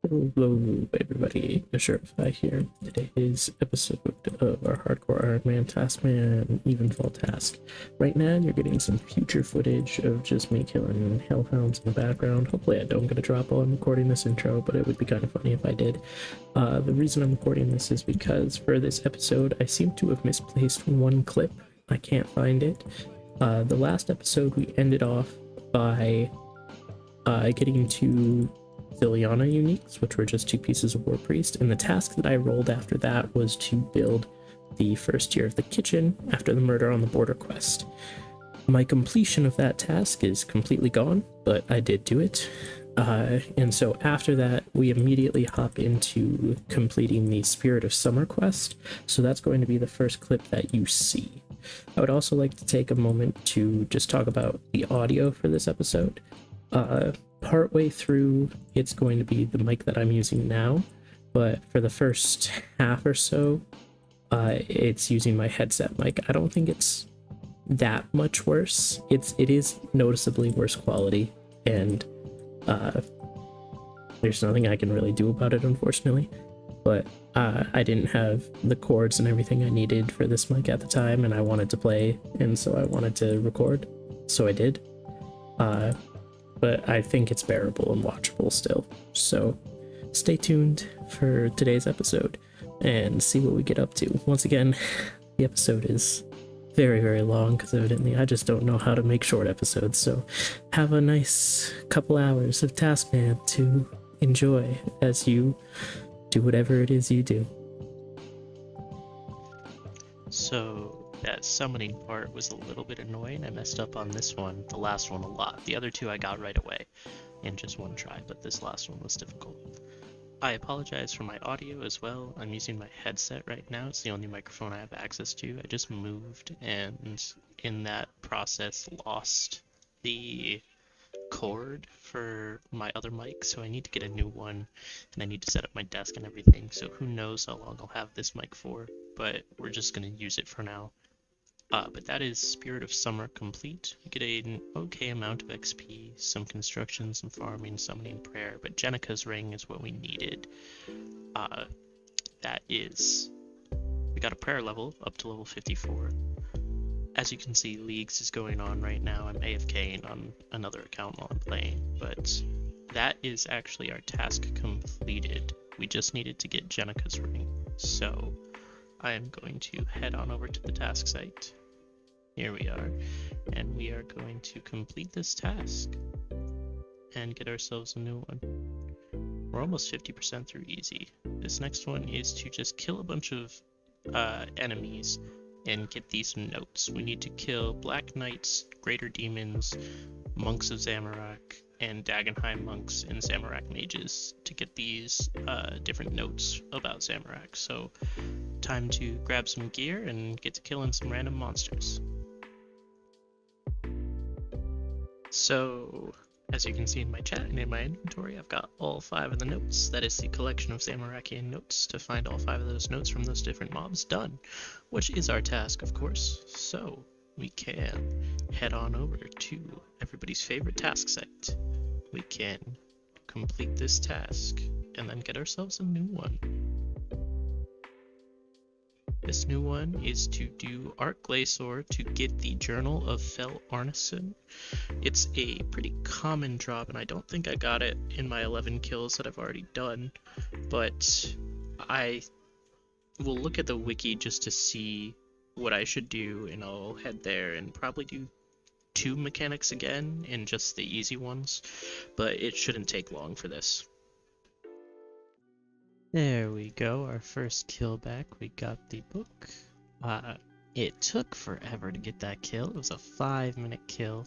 Hello, everybody. Assurify here. Today's episode of our Hardcore Taskman EvenfallTask. Right now, you're getting some future footage of just me killing hellhounds in the background. Hopefully, I don't get a drop while I'm recording this intro, but it would be kind of funny if I did. The reason I'm recording this is because for this episode, I seem to have misplaced one clip. I can't find it. The last episode, we ended off by getting to Ziliana uniques, which were just 2 pieces of War Priest, and the task that I rolled after that was to build the first tier of the kitchen after the murder on the border quest. My completion of that task is completely gone, but I did do it. And so after that, we immediately hop into completing the Spirit of Summer quest, so that's going to be the first clip that you see. I would also like to take a moment to just talk about the audio for this episode. Partway through, it's going to be the mic that I'm using now, but for the first half or so, it's using my headset mic. I don't think it's that much worse. It is noticeably worse quality, and there's nothing I can really do about it, unfortunately. But I didn't have the cords and everything I needed for this mic at the time, and I wanted to play, and so I wanted to record, so I did. But I think it's bearable and watchable still. So stay tuned for today's episode and see what we get up to. Once again, the episode is very, very long because evidently I just don't know how to make short episodes. So have a nice couple hours of Taskman to enjoy as you do whatever it is you do. So that summoning part was a little bit annoying. I messed up on this one, the last one a lot. The other 2 I got right away in just one try, but this last one was difficult. I apologize for my audio as well. I'm using my headset right now. It's the only microphone I have access to. I just moved and in that process lost the cord for my other mic, so I need to get a new one and I need to set up my desk and everything, so who knows how long I'll have this mic for, but we're just going to use it for now. But that is Spirit of Summer complete. You get an okay amount of XP, some construction, some farming, summoning prayer, but Jenica's ring is what we needed. We got a prayer level up to level 54. As you can see, Leagues is going on right now. I'm AFKing on another account while I'm playing, but that is actually our task completed. We just needed to get Jenica's ring, so I am going to head on over to the task site. Here we are, and we are going to complete this task and get ourselves a new one. We're almost 50% through easy. This next one is to just kill a bunch of enemies and get these notes. We need to kill Black Knights, Greater Demons, Monks of Zamorak, and Dagenheim Monks and Zamorak Mages to get these different notes about Zamorak. So time to grab some gear and get to killing some random monsters. So, as you can see in my chat and in my inventory, I've got all 5 of the notes. That is the collection of Zamorakian notes. To find all 5 of those notes from those different mobs done, which is our task, of course. So, we can head on over to everybody's favorite task site. We can complete this task and then get ourselves a new one. This new one is to do Art Glacier to get the Journal of Fel Arneson. It's a pretty common drop, and I don't think I got it in my 11 kills that I've already done, but I will look at the wiki just to see what I should do, and I'll head there and probably do 2 mechanics again in just the easy ones, but it shouldn't take long for this. There we go, our first kill back. We got the book. It took forever to get that kill. It was a 5-minute kill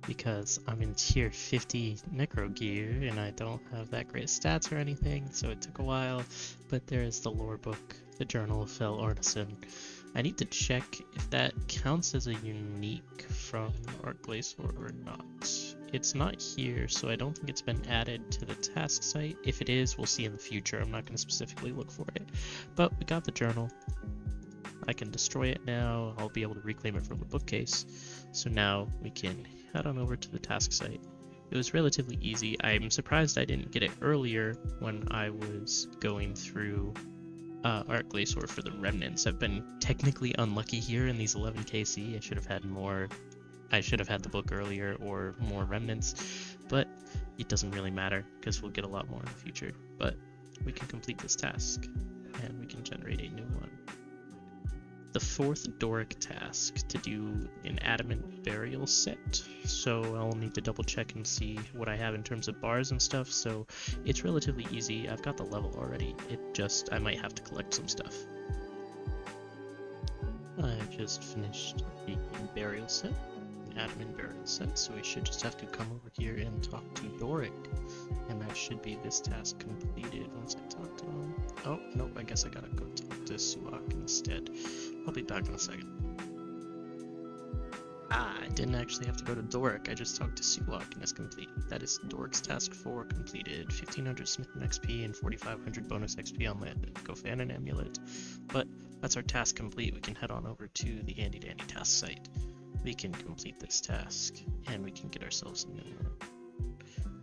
because I'm in tier 50 necro gear and I don't have that great stats or anything, so it took a while. But there's the lore book, the Journal of Fel Arneson. I need to check if that counts as a unique from Art Glacier or not. It's not here, so I don't think it's been added to the task site. If it is, we'll see in the future. I'm not going to specifically look for it. But we got the journal. I can destroy it now. I'll be able to reclaim it from the bookcase. So now we can head on over to the task site it was relatively easy. I'm surprised I didn't get it earlier when I was going through Art Glacier for the remnants. I've been technically unlucky here in these 11 KC. I should have had more. I should have had the book earlier or more remnants, but it doesn't really matter because we'll get a lot more in the future. But we can complete this task and we can generate a new one. The fourth Doric task to do an adamant burial set. So I'll need to double check and see what I have in terms of bars and stuff. So it's relatively easy. I've got the level already. I might have to collect some stuff. I've just finished the burial set, adamant burial set. So we should just have to come over here and talk to Doric. And that should be this task completed once I talk to him. Oh, no, I guess I gotta go talk to Suak instead. I'll be back in a second. I didn't actually have to go to Doric, I just talked to Suak and it's complete. That is Doric's task 4 completed. 1500 Smithing XP and 4500 bonus XP on that Gofanon amulet. But that's our task complete. We can head on over to the Andy Dandy task site. We can complete this task and we can get ourselves a new one.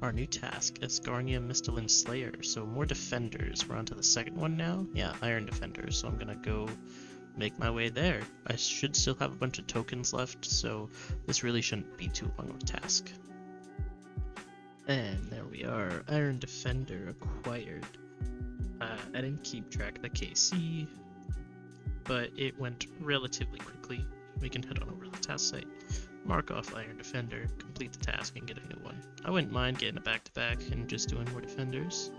Our new task, Esgarnia Mistalin Slayer, so more defenders. We're on to the second one now. Yeah, Iron Defenders, so I'm gonna go make my way there. I should still have a bunch of tokens left, so this really shouldn't be too long of a task. And there we are, Iron Defender acquired. I didn't keep track of the KC, but it went relatively quickly. We can head on over to the task site. Mark off Iron Defender, complete the task, and get a new one. I wouldn't mind getting a back-to-back and just doing more defenders.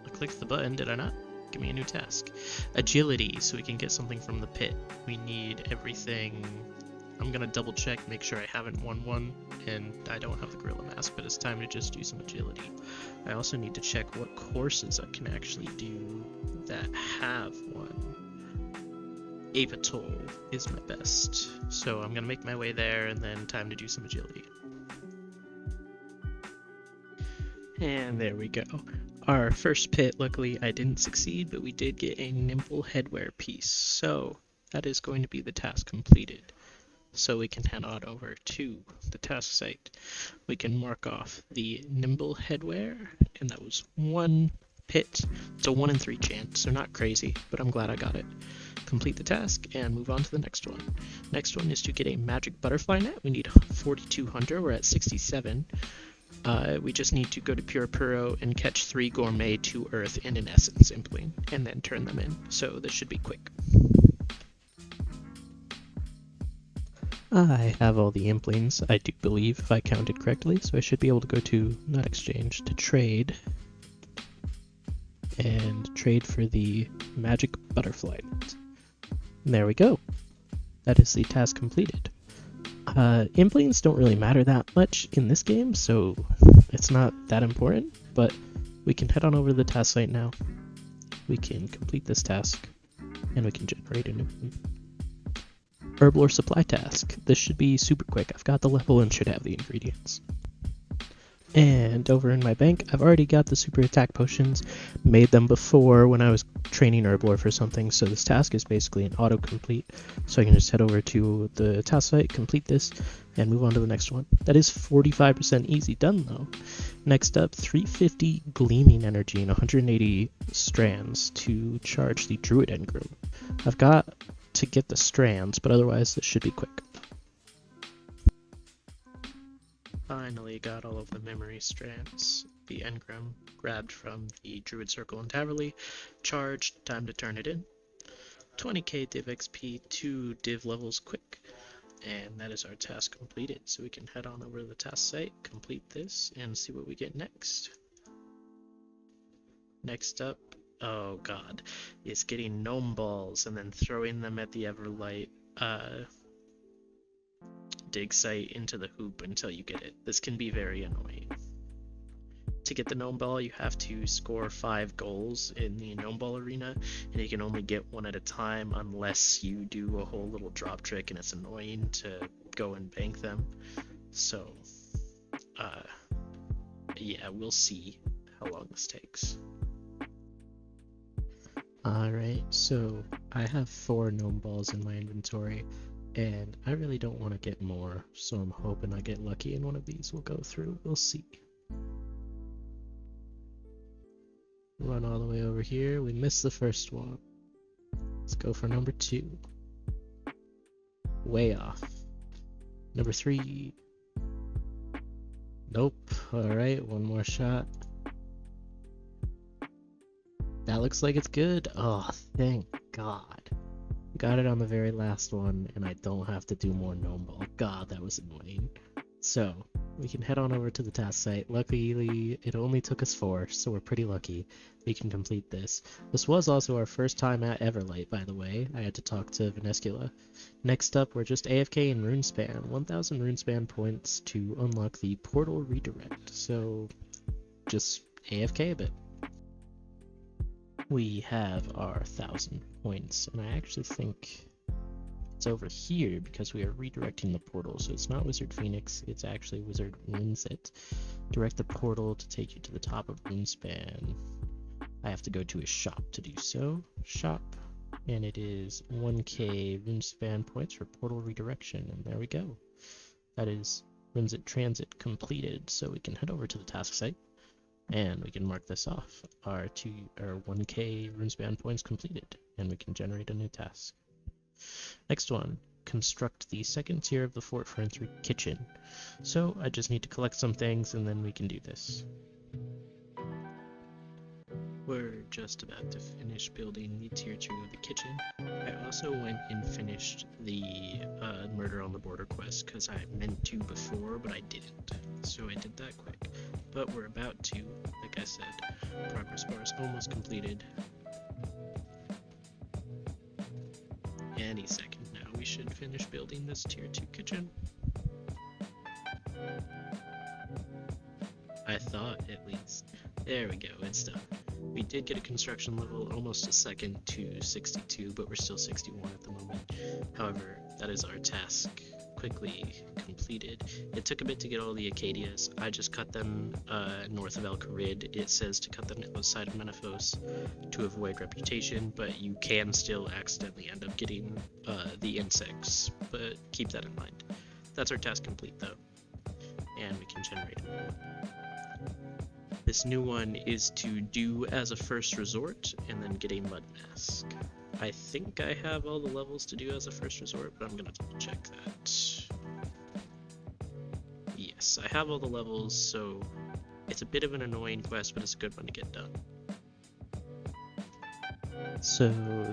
I clicked the button, did I not? Give me a new task. Agility, so we can get something from the pit. We need everything. I'm gonna double check, make sure I haven't won one, and I don't have the Gorilla Mask, but it's time to just do some agility. I also need to check what courses I can actually do that have one. Apatol is my best, so I'm gonna make my way there and then time to do some agility. And there we go. Our first pit, luckily I didn't succeed, but we did get a nimble headwear piece, so that is going to be the task completed. So we can head on over to the task site. We can mark off the nimble headwear, and that was one pit. It's a 1 in 3 chance, so not crazy, but I'm glad I got it. Complete the task and move on to the next one. Next one is to get a magic butterfly net. We need 4200, we're at 67. We just need to go to Pure Puro and catch 3 gourmet, 2 earth, and an essence impling, and then turn them in. So this should be quick. I have all the implings, I do believe, if I counted correctly, so I should be able to go to, not exchange, to trade, and trade for the magic butterfly net. And there we go. That is the task completed. Implings don't really matter that much in this game, so it's not that important, but we can head on over to the task site now. We can complete this task, and we can generate a new one. Herblore supply task. This should be super quick. I've got the level and should have the ingredients. And over in my bank, I've already got the super attack potions, made them before when I was training Herblore for something, so this task is basically an autocomplete, so I can just head over to the task site, complete this, and move on to the next one. That is 45% easy done though. Next up, 350 gleaming energy and 180 strands to charge the druid engram. I've got to get the strands, but otherwise this should be quick. Finally got all of the memory strands. The engram grabbed from the Druid Circle in Taverley. Charged, time to turn it in. 20k div XP, 2 div levels quick. And that is our task completed. So we can head on over to the task site, complete this, and see what we get next. Next up, oh god, is getting gnome balls and then throwing them at the Everlight dig site into the hoop until you get it. This can be very annoying. To get the gnome ball, you have to score 5 goals in the gnome ball arena, and you can only get one at a time unless you do a whole little drop trick, and it's annoying to go and bank them. So, yeah, we'll see how long this takes. Alright, so I have 4 gnome balls in my inventory. And I really don't want to get more, so I'm hoping I get lucky and one of these will go through. We'll see. Run all the way over here. We missed the first one. Let's go for number 2. Way off. Number 3. Nope. Alright, one more shot. That looks like it's good. Oh, thank God. Got it on the very last one, and I don't have to do more gnome ball. God, that was annoying. So, we can head on over to the task site. Luckily, it only took us 4, so we're pretty lucky we can complete this. This was also our first time at Everlight, by the way. I had to talk to Venescula. Next up, we're just AFK in Runespan. 1000 Runespan points to unlock the portal redirect. So, just AFK a bit. We have our 1000 points, and I actually think it's over here because we are redirecting the portal. So it's not Wizard Phoenix, it's actually Wizard Runeset. Direct the portal to take you to the top of Runespan. I have to go to a shop to do so. Shop, and it is 1k Runespan points for portal redirection, and there we go. That is Runeset Transit completed, so we can head over to the task site. And we can mark this off. Our 1k Runespan points completed, and we can generate a new task. Next one, construct the second tier of the Fort Friendly kitchen. So I just need to collect some things, and then we can do this. We're just about to finish building the tier 2 of the kitchen. I also went and finished the Murder on the Border quest because I meant to before, but I didn't. So I did that quick. But we're about to, like I said, progress bar is almost completed. Any second now, we should finish building this tier 2 kitchen. I thought, at least. There we go, it's done. We did get a construction level almost a second to 62, but we're still 61 at the moment. However, that is our task quickly completed. It took a bit to get all the Acadias. I just cut them north of El Carid. It says to cut them outside of Menaphos to avoid reputation, but you can still accidentally end up getting the insects, but keep that in mind. That's our task complete though, and we can generate it. This new one is to do as a first resort and then get a mud mask. I think I have all the levels to do as a first resort, but I'm gonna check that. Yes, I have all the levels, so it's a bit of an annoying quest, but it's a good one to get done. So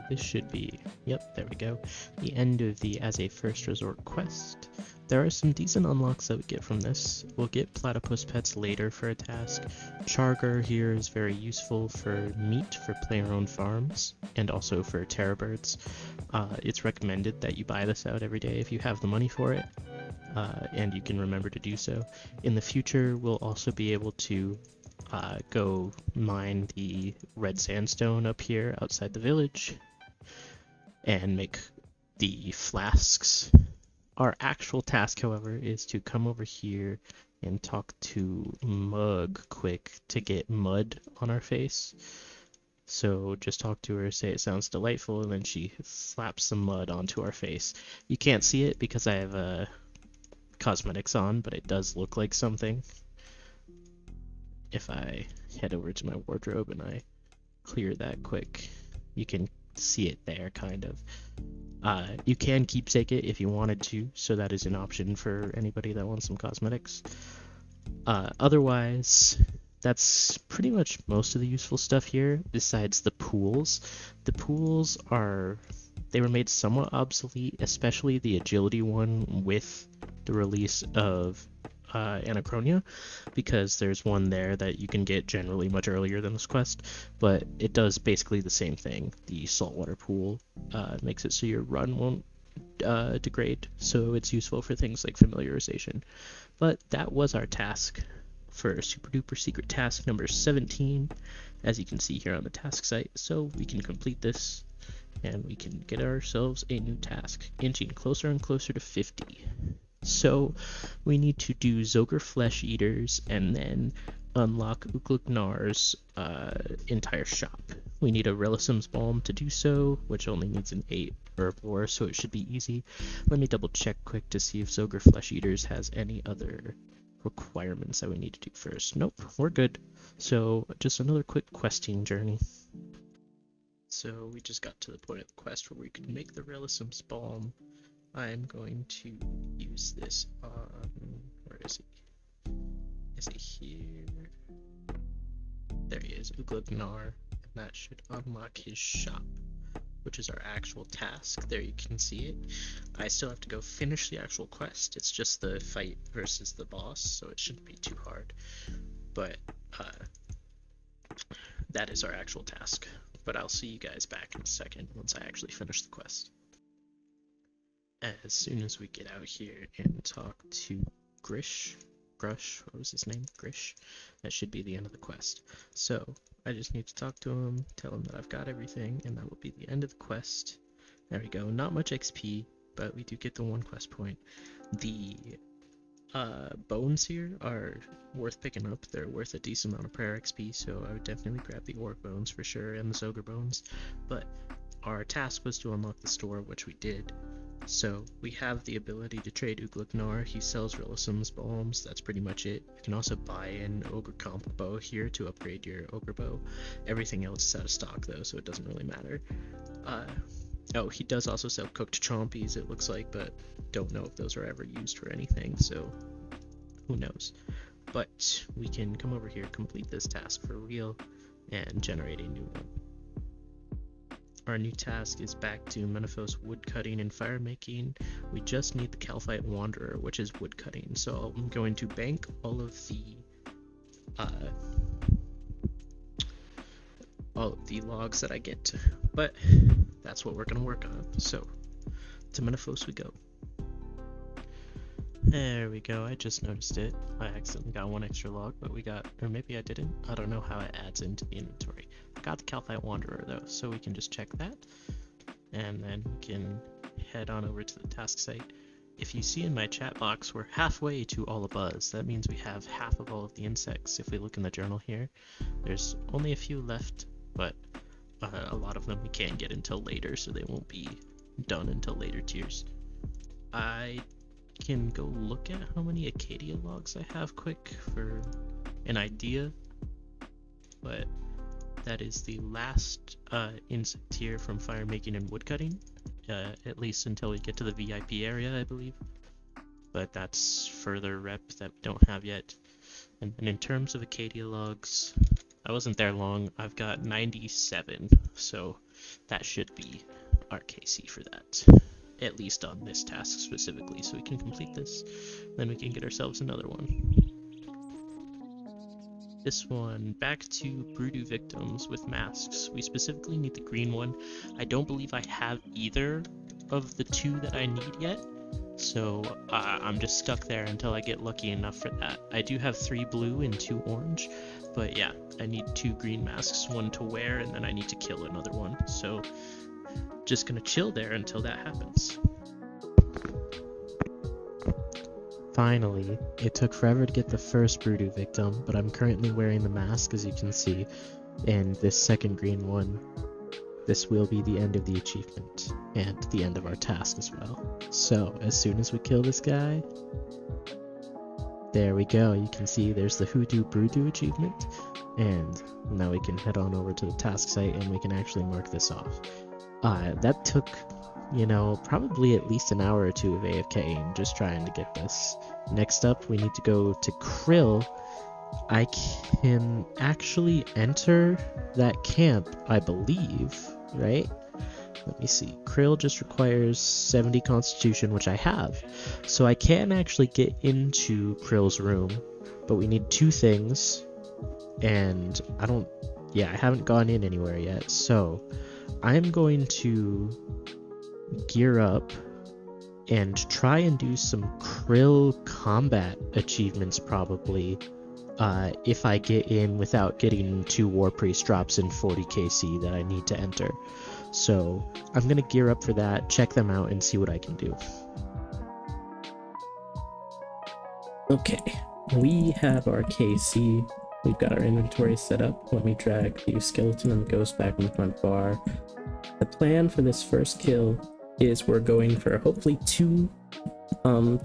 this should be, yep, there we go, the end of the as a first resort quest. There are some decent unlocks that we get from this. We'll get platypus pets later for a task. Charger here is very useful for meat for player-owned farms, and also for terror birds. It's recommended that you buy this out every day if you have the money for it, and you can remember to do so. In the future, we'll also be able to go mine the red sandstone up here outside the village and make the flasks. Our actual task, however, is to come over here and talk to Mug quick to get mud on our face. So just talk to her, say it sounds delightful, and then she slaps some mud onto our face. You can't see it because I have cosmetics on, but it does look like something. If I head over to my wardrobe and I clear that quick, you can see it there, kind of. You can keepsake it if you wanted to, so that is an option for anybody that wants some cosmetics. Otherwise, that's pretty much most of the useful stuff here, besides the pools. The pools they were made somewhat obsolete, especially the agility one with the release of Anachronia, because there's one there that you can get generally much earlier than this quest, but it does basically the same thing. The saltwater pool makes it so your run won't degrade, so it's useful for things like familiarization. But that was our task for super duper secret task number 17, as you can see here on the task site. So we can complete this and we can get ourselves a new task, inching closer and closer to 50. So we need to do Zoger Flesh Eaters and then unlock Ugluknar's entire shop. We need a Relisum's Balm to do so, which only needs an 8 herbivore, so it should be easy. Let me double check quick to see if Zogre Flesh Eaters has any other requirements that we need to do first. Nope, we're good. So just another quick questing journey. So we just got to the point of the quest where we can make the Relisum's Balm. I'm going to use this on... where is he? Is he here? There he is, Uglagnar, and that should unlock his shop, which is our actual task. There you can see it. I still have to go finish the actual quest. It's just the fight versus the boss, so it shouldn't be too hard. But that is our actual task. But I'll see you guys back in a second once I actually finish the quest. As soon as we get out here and talk to Grush, what was his name? Grush? That should be the end of the quest. So, I just need to talk to him, tell him that I've got everything, and that will be the end of the quest. There we go. Not much XP, but we do get the 1 quest point. The bones here are worth picking up. They're worth a decent amount of prayer XP, so I would definitely grab the orc bones for sure, and the Zogre bones. But our task was to unlock the store, which we did. So we have the ability to trade Uglagnar. He sells Relisum's Balms. That's pretty much it. You can also buy an Ogre Comp Bow here to upgrade your Ogre Bow. Everything else is out of stock though, so it doesn't really matter. Oh, he does also sell cooked chompies, it looks like, but don't know if those are ever used for anything, so who knows. But we can come over here, complete this task for real, and generate a new one. Our new task is back to Menethos woodcutting and fire making. We just need the Calphite Wanderer, which is woodcutting. So I'm going to bank all of the logs that I get. But that's what we're gonna work on. So to Menethos we go. There we go. I just noticed it. I accidentally got 1 extra log, but we got, or maybe I didn't. I don't know how it adds into the inventory. I got the Calphite Wanderer though, so we can just check that, and then we can head on over to the task site. If you see in my chat box, we're halfway to all a buzz. That means we have half of all of the insects. If we look in the journal here, there's only a few left, but a lot of them we can't get until later, so they won't be done until later tiers. I can go look at how many Acadia logs I have quick for an idea, but that is the last insect tier from fire making and woodcutting, at least until we get to the VIP area, I believe. But that's further rep that we don't have yet. And in terms of Acadia logs, I wasn't there long. I've got 97, so that should be our KC for that. At least on this task specifically, so we can complete this, then we can get ourselves another one. This one, back to Broodoo victims with masks. We specifically need the green one. I don't believe I have either of the 2 that I need yet, so I'm just stuck there until I get lucky enough for that. I do have 3 blue and 2 orange, but yeah, I need 2 green masks, 1 to wear, and then I need to kill another one, so just gonna chill there until that happens. Finally, it took forever to get the first Broodoo victim, but I'm currently wearing the mask, as you can see, and this second green one. This will be the end of the achievement, and the end of our task as well. So, as soon as we kill this guy, there we go. You can see there's the Hoodoo Broodoo achievement, and now we can head on over to the task site and we can actually mark this off. That took, probably at least an hour or 2 of AFKing just trying to get this. Next up, we need to go to Krill. I can actually enter that camp, I believe, right? Let me see. Krill just requires 70 constitution, which I have. So I can actually get into Krill's room, but we need 2 things, and I haven't gone in anywhere yet, so I'm going to gear up and try and do some Krill combat achievements probably, if I get in without getting 2 War Priest drops and 40 KC that I need to enter. So I'm going to gear up for that, check them out, and see what I can do. Okay, we have our KC. We've got our inventory set up. Let me drag the skeleton and the ghost back in the front bar. The plan for this first kill is we're going for hopefully 2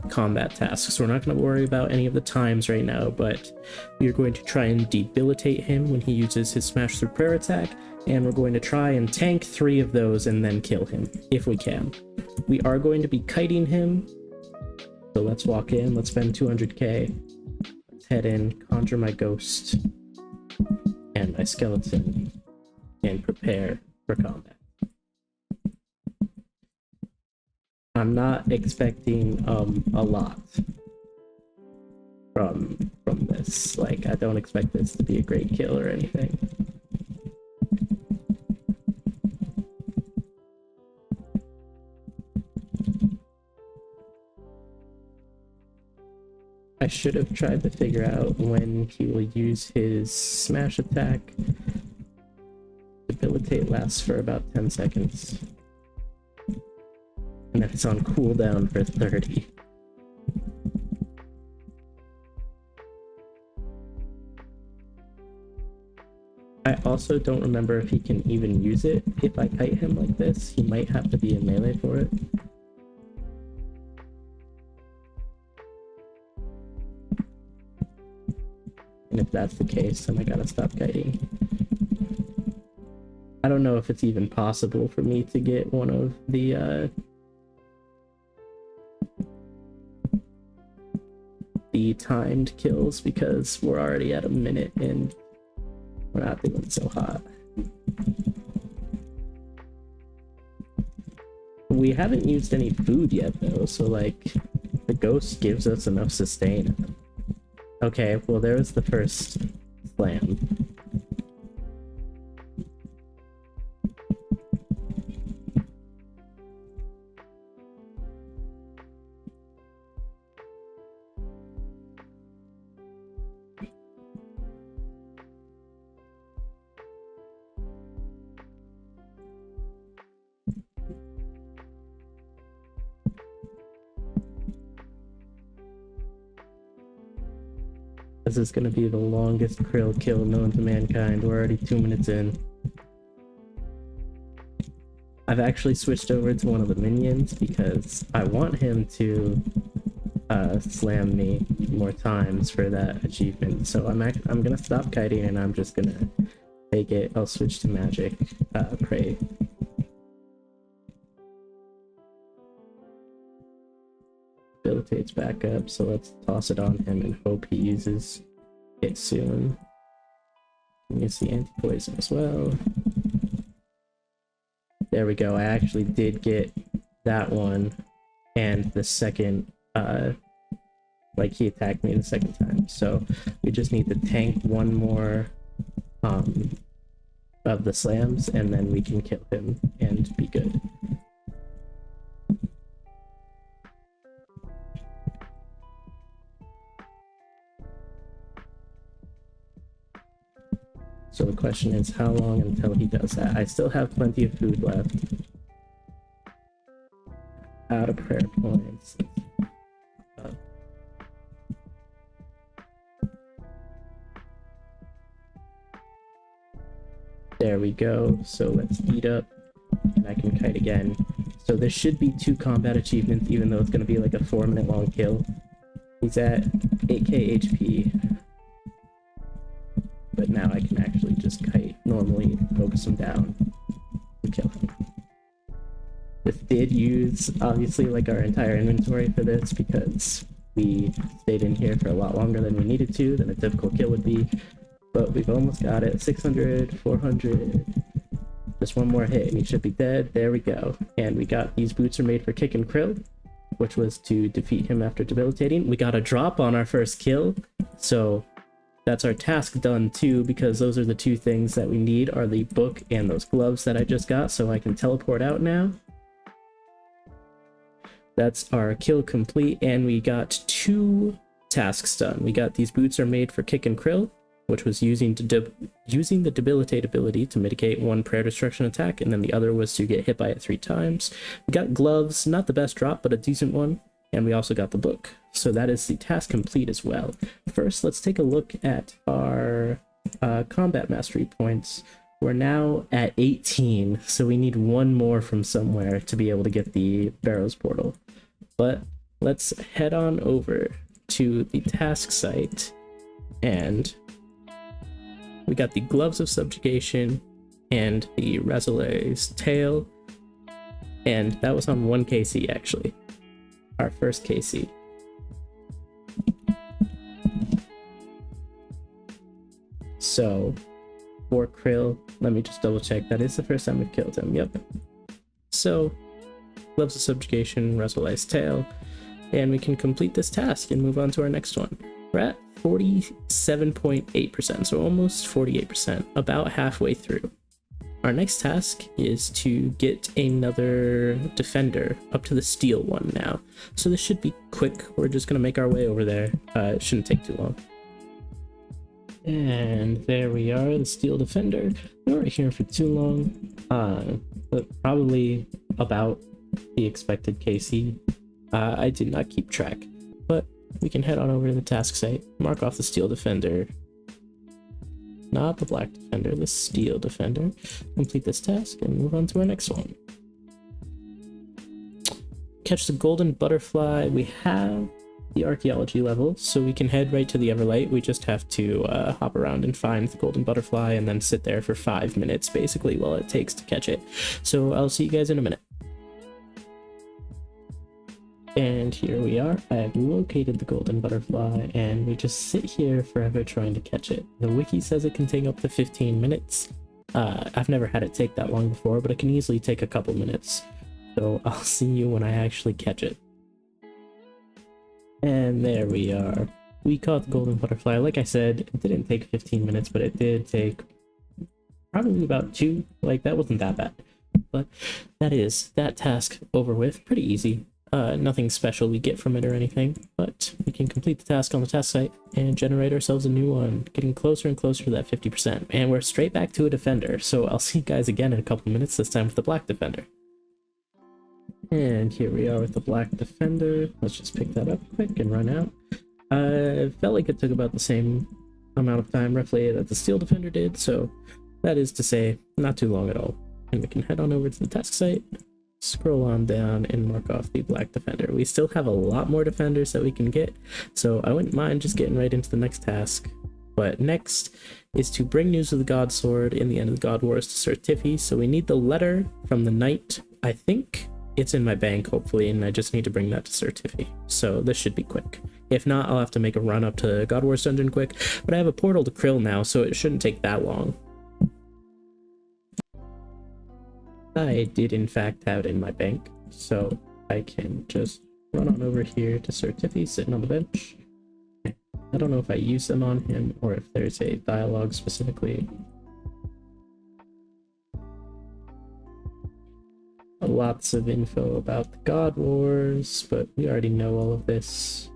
combat tasks. We're not going to worry about any of the times right now, but we are going to try and debilitate him when he uses his smash through prayer attack, and we're going to try and tank 3 of those and then kill him if we can. We are going to be kiting him, so let's walk in, let's spend 200k, let's head in, conjure my ghost and my skeleton, and prepare for combat. I'm not expecting a lot from this. Like, I don't expect this to be a great kill or anything. I should have tried to figure out when he will use his smash attack. Debilitate lasts for about 10 seconds. And then it's on cooldown for 30. I also don't remember if he can even use it. If I kite him like this, he might have to be in melee for it. And if that's the case, then I gotta stop kiting. I don't know if it's even possible for me to get one of the timed kills, because we're already at a minute and we're not doing so hot. We haven't used any food yet though, so like the ghost gives us enough sustain. Okay, well there was the first slam. This is gonna be the longest krill kill known to mankind. We're already 2 minutes in. I've actually switched over to one of the minions because I want him to slam me more times for that achievement. So I'm gonna stop kiting and I'm just gonna take it. I'll switch to magic prey. Debilitates back up, so let's toss it on him and hope he uses it soon. Use the anti-poison as well. There we go. I actually did get that one, and the second, like he attacked me the second time. So we just need to tank one more of the slams, and then we can kill him and be good. So the question is, how long until he does that? I still have plenty of food left. Out of prayer points. There we go. So let's eat up, and I can kite again. So there should be 2 combat achievements, even though it's going to be like a 4-minute long kill. He's at 8k HP. But now I can actually just kite normally, focus him down, and kill him. This did use, obviously, like our entire inventory for this, because we stayed in here for a lot longer than we needed to, than a typical kill would be. But we've almost got it. 600, 400. Just one more hit and he should be dead. There we go. And we got these boots are made for kick and krill, which was to defeat him after debilitating. We got a drop on our first kill, so that's our task done too, because those are the 2 things that we need, are the book and those gloves that I just got, so I can teleport out now. That's our kill complete, and we got 2 tasks done. We got these boots are made for kick and krill, which was using the debilitate ability to mitigate 1 prayer destruction attack, and then the other was to get hit by it 3 times. We got gloves, not the best drop, but a decent one. And we also got the book. So that is the task complete as well. First, let's take a look at our combat mastery points. we're now at 18, so we need one more from somewhere to be able to get the Barrows portal. But let's head on over to the task site, and we got the Gloves of Subjugation and the Razolet's Tail, and that was on 1 KC actually, our first KC. So for Krill, let me just double check, that is the first time we've killed him. Yep. So Gloves of Subjugation, Razolet's Tail, and we can complete this task and move on to our next one. We're at 47.8%, so almost 48%, about halfway through. Our next task is to get another defender up to the steel one now. So this should be quick. We're just going to make our way over there. It shouldn't take too long. And there we are, the steel defender. We weren't here for too long, but probably about the expected KC. I did not keep track, but we can head on over to the task site, mark off the steel defender, not the black defender, the steel defender, complete this task, and move on to our next one. Catch the golden butterfly. We have the archaeology level, so we can head right to the Everlight. We just have to hop around and find the golden butterfly and then sit there for 5 minutes basically while it takes to catch it. So I'll see you guys in a minute. And here we are. I have located the golden butterfly, and we just sit here forever trying to catch it. The wiki says it can take up to 15 minutes. I've never had it take that long before, but it can easily take a couple minutes. So I'll see you when I actually catch it. And there we are. We caught the golden butterfly. Like I said, it didn't take 15 minutes, but it did take probably about 2. Like, that wasn't that bad. But that is that task over with. Pretty easy. Nothing special we get from it or anything, but we can complete the task on the task site and generate ourselves a new one, getting closer and closer to that 50%. And we're straight back to a defender, so I'll see you guys again in a couple minutes, this time with the black defender. And here we are with the black defender. Let's just pick that up quick and run out. Felt like it took about the same amount of time roughly that the steel defender did, so that is to say, not too long at all. And we can head on over to the task site, scroll on down, and mark off the black defender. We still have a lot more defenders that we can get, so I wouldn't mind just getting right into the next task. But next is to bring news of the God Sword in the end of the God Wars to Sir Tiffy. So we need the letter from the knight. I think it's in my bank, hopefully, and I just need to bring that to Sir Tiffy. So this should be quick. If not, I'll have to make a run up to God Wars dungeon quick, but I have a portal to Krill now, so it shouldn't take that long. I did in fact have it in my bank, so I can just run on over here to Sir Tiffy sitting on the bench. I don't know if I use them on him or if there's a dialogue specifically. Lots of info about the God Wars, but we already know all of this.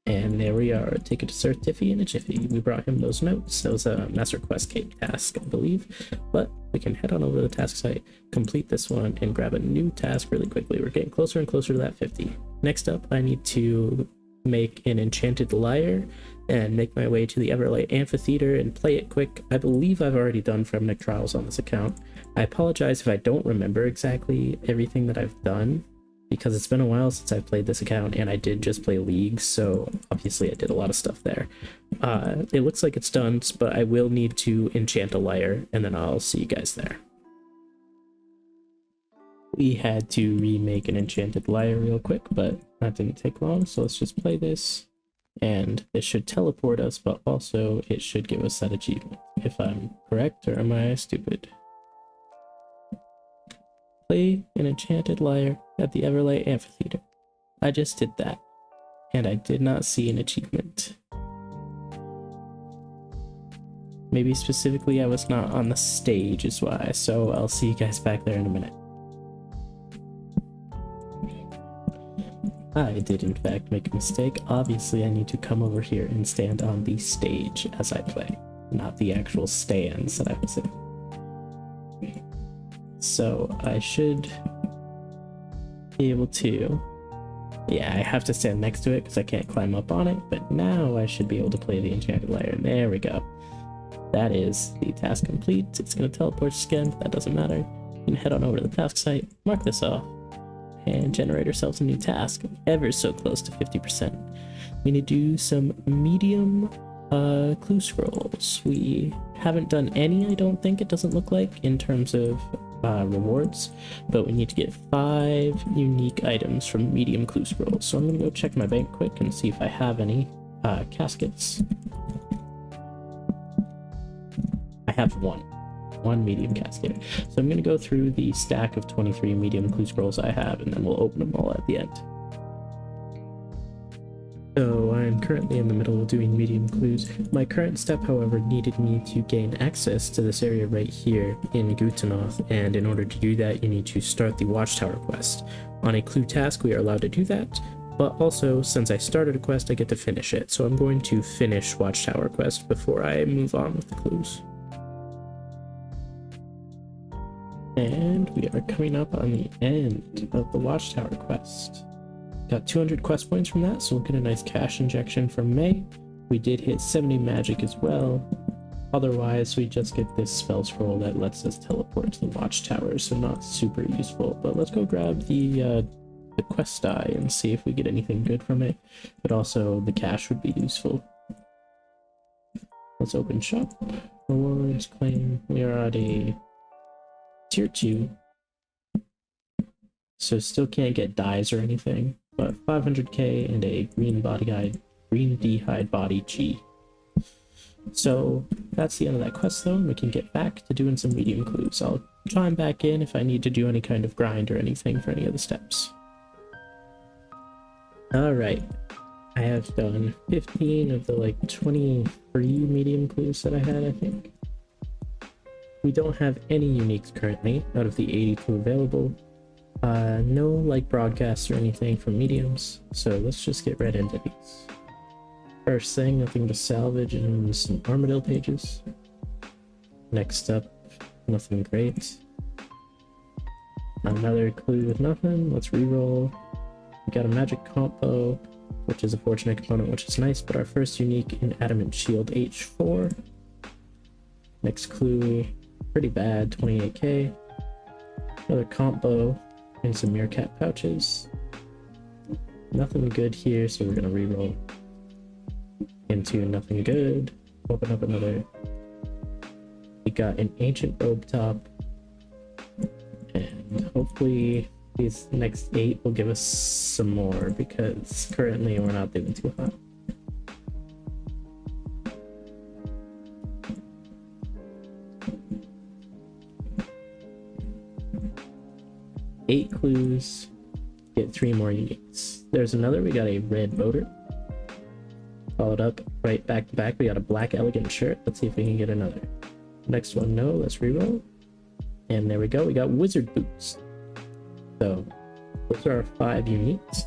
And there we are, take it to Sir Tiffy in a jiffy. We brought him those notes. That was a Master Quest Cake task, I believe. But we can head on over to the task site, complete this one, and grab a new task really quickly. We're getting closer and closer to that 50. Next up, I need to make an enchanted lyre and make my way to the Everlight Amphitheater and play it quick. I believe I've already done Fremnic Trials on this account. I apologize if I don't remember exactly everything that I've done, because it's been a while since I've played this account, and I did just play League, so obviously I did a lot of stuff there. It looks like it's done, but I will need to enchant a lyre, and then I'll see you guys there. We had to remake an enchanted lyre real quick, but that didn't take long, so let's just play this. And it should teleport us, but also it should give us that achievement, if I'm correct, or am I stupid? Play an enchanted lyre at the Everlight Amphitheater. I just did that, and I did not see an achievement. Maybe specifically I was not on the stage is why, so I'll see you guys back there in a minute. I did in fact make a mistake. Obviously I need to come over here and stand on the stage as I play, not the actual stands that I was in. So I should be able to, yeah, I have to stand next to it because I can't climb up on it, but now I should be able to play the enchanted lyre. There we go. that is the task complete. It's going to teleport us again, but that doesn't matter. You can head on over to the task site, mark this off, and generate ourselves a new task, ever so close to 50%. We need to do some medium clue scrolls. We haven't done any, I don't think, it doesn't look like, in terms of rewards, but we need to get 5 unique items from medium clue scrolls. So I'm going to go check my bank quick and see if I have any caskets. I have one medium casket. So I'm going to go through the stack of 23 medium clue scrolls I have, and then we'll open them all at the end. So I'm currently in the middle of doing medium clues. My current step, however, needed me to gain access to this area right here in Gutenoth, and in order to do that, you need to start the Watchtower quest. On a clue task, we are allowed to do that, but also, since I started a quest, I get to finish it. So I'm going to finish Watchtower quest before I move on with the clues. And we are coming up on the end of the Watchtower quest. Got 200 quest points from that, so we'll get a nice cash injection from May. We did hit 70 magic as well. Otherwise, we just get this spell scroll that lets us teleport to the Watchtower, so not super useful. But let's go grab the quest die and see if we get anything good from it. But also, the cash would be useful. Let's open shop. Rewards, claim. We are at a tier 2. So still can't get dyes or anything. But 500k and a green d'hide body G. So that's the end of that quest though, and we can get back to doing some medium clues. I'll chime back in if I need to do any kind of grind or anything for any of the steps. Alright, I have done 15 of the like 23 medium clues that I had, I think. We don't have any uniques currently out of the 82 available. No like broadcasts or anything from mediums, so let's just get right into these. First thing, nothing to salvage and some Armadillo pages. Next up, nothing great. Another clue with nothing. Let's reroll. We got a magic combo, which is a fortunate component, which is nice, but our first unique in Adamant Shield H4. Next clue, pretty bad, 28k. Another combo. And some meerkat pouches. Nothing good here, so we're gonna reroll into nothing good. Open up another. We got an ancient robe top, and hopefully these next 8 will give us some more, because currently we're not doing too hot. Eight clues, get 3 more uniques. There's another, we got a red motor. Followed up right back to back, we got a black elegant shirt. Let's see if we can get another. Next one, no, let's reroll. And there we go, we got wizard boots. So those are our 5 uniques.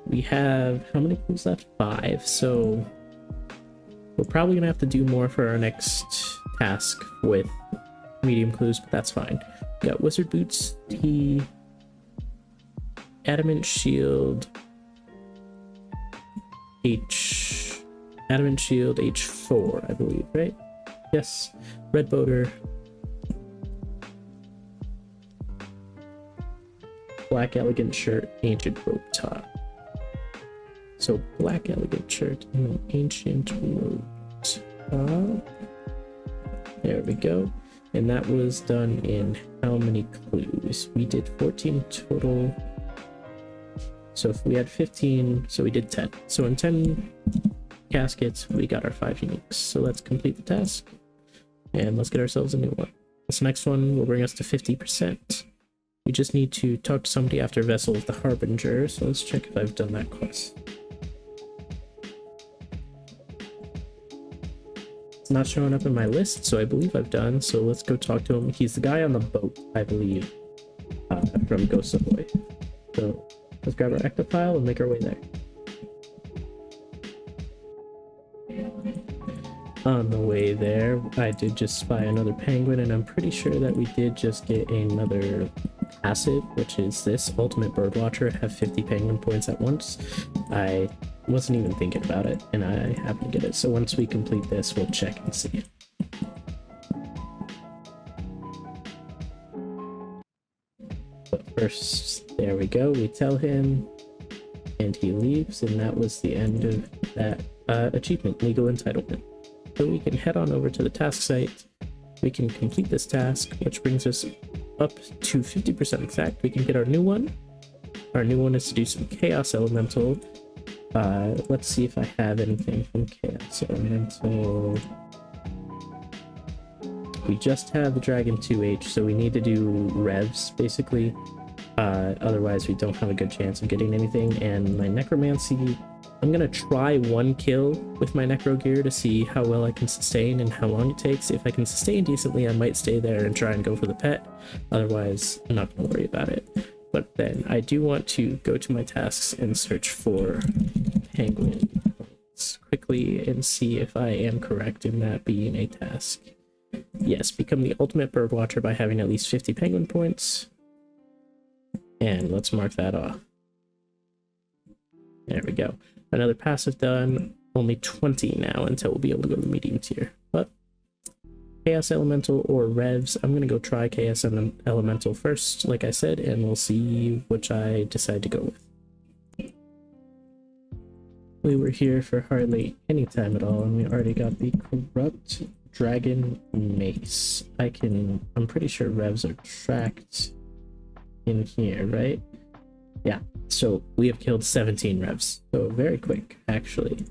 We have, how many clues left? 5. So we're probably gonna have to do more for our next task with medium clues, but that's fine. We got wizard boots, T, adamant shield, adamant shield H4, I believe, right? Yes. Red boater, black elegant shirt, ancient robe top. So black elegant shirt and an ancient robe top. There we go. And that was done in how many clues? We did 14 total. So if we had 15, so we did 10. So in 10 caskets, we got our 5 uniques. So let's complete the task. And let's get ourselves a new one. This next one will bring us to 50%. We just need to talk to somebody after Vessel of the Harbinger. So let's check if I've done that quest. It's not showing up in my list, so I believe I've done, so let's go talk to him. He's the guy on the boat, I believe, from Ghost Ahoy. So let's grab our active file and make our way there. On the way there, I did just spy another penguin, and I'm pretty sure that we did just get another passive, which is this Ultimate Birdwatcher, have 50 penguin points at once. I wasn't even thinking about it, and I happened to get it. So once we complete this, we'll check and see. But first, there we go. We tell him, and he leaves, and that was the end of that achievement, legal entitlement. So we can head on over to the task site. We can complete this task, which brings us up to 50% exact. We can get our new one. Our new one is to do some Chaos Elemental. Let's see if I have anything from Chaos Elemental. We just have the Dragon 2H, so we need to do revs, basically. Otherwise, we don't have a good chance of getting anything. And my Necromancy, I'm gonna try one kill with my Necro Gear to see how well I can sustain and how long it takes. If I can sustain decently, I might stay there and try and go for the pet. Otherwise, I'm not gonna worry about it. But then I do want to go to my tasks and search for penguin points quickly and see if I am correct in that being a task. Yes, become the ultimate bird watcher by having at least 50 penguin points. And let's mark that off. There we go. Another passive done. Only 20 now until we'll be able to go to the medium tier. But Chaos Elemental or Revs, I'm gonna go try Chaos Elemental first, like I said, and we'll see which I decide to go with. We were here for hardly any time at all, and we already got the Corrupt Dragon Mace. I'm pretty sure Revs are tracked in here, right? Yeah, so we have killed 17 Revs, so very quick, actually.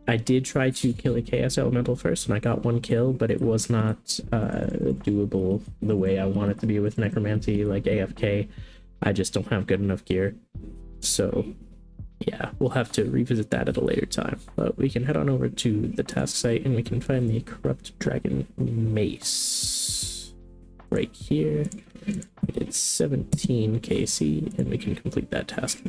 I did try to kill a Chaos Elemental first, and I got one kill, but it was not doable the way I want it to be with Necromancy, like AFK. I just don't have good enough gear. So, yeah, we'll have to revisit that at a later time. But we can head on over to the task site, and we can find the Corrupt Dragon Mace. Right here. We did 17 KC, and we can complete that task.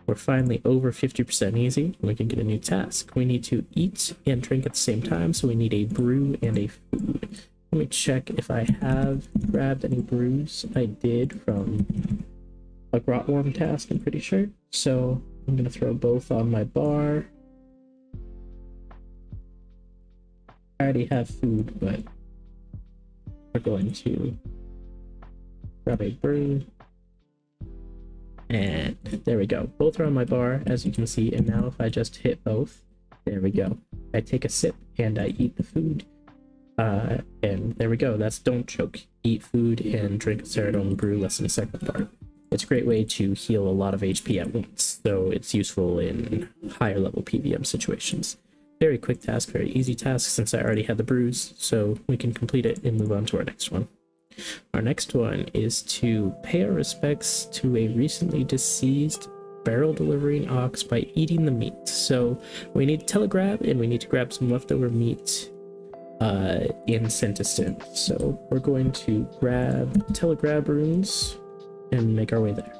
We're finally over 50% easy, and we can get a new task. We need to eat and drink at the same time, so we need a brew and a food. Let me check if I have grabbed any brews. I did from a Grotworm task, I'm pretty sure. So I'm going to throw both on my bar. I already have food, but we're going to grab a brew. And there we go. Both are on my bar, as you can see. And now if I just hit both, there we go. I take a sip and I eat the food. And there we go. That's don't choke. Eat food and drink a Ceradon brew less than a second apart. It's a great way to heal a lot of HP at once, so it's useful in higher level PVM situations. Very quick task, very easy task since I already had the brews, so we can complete it and move on to our next one. Our next one is to pay our respects to a recently deceased barrel delivering ox by eating the meat. So we need to telegrab, and we need to grab some leftover meat in Sentiston. So we're going to grab telegrab runes and make our way there.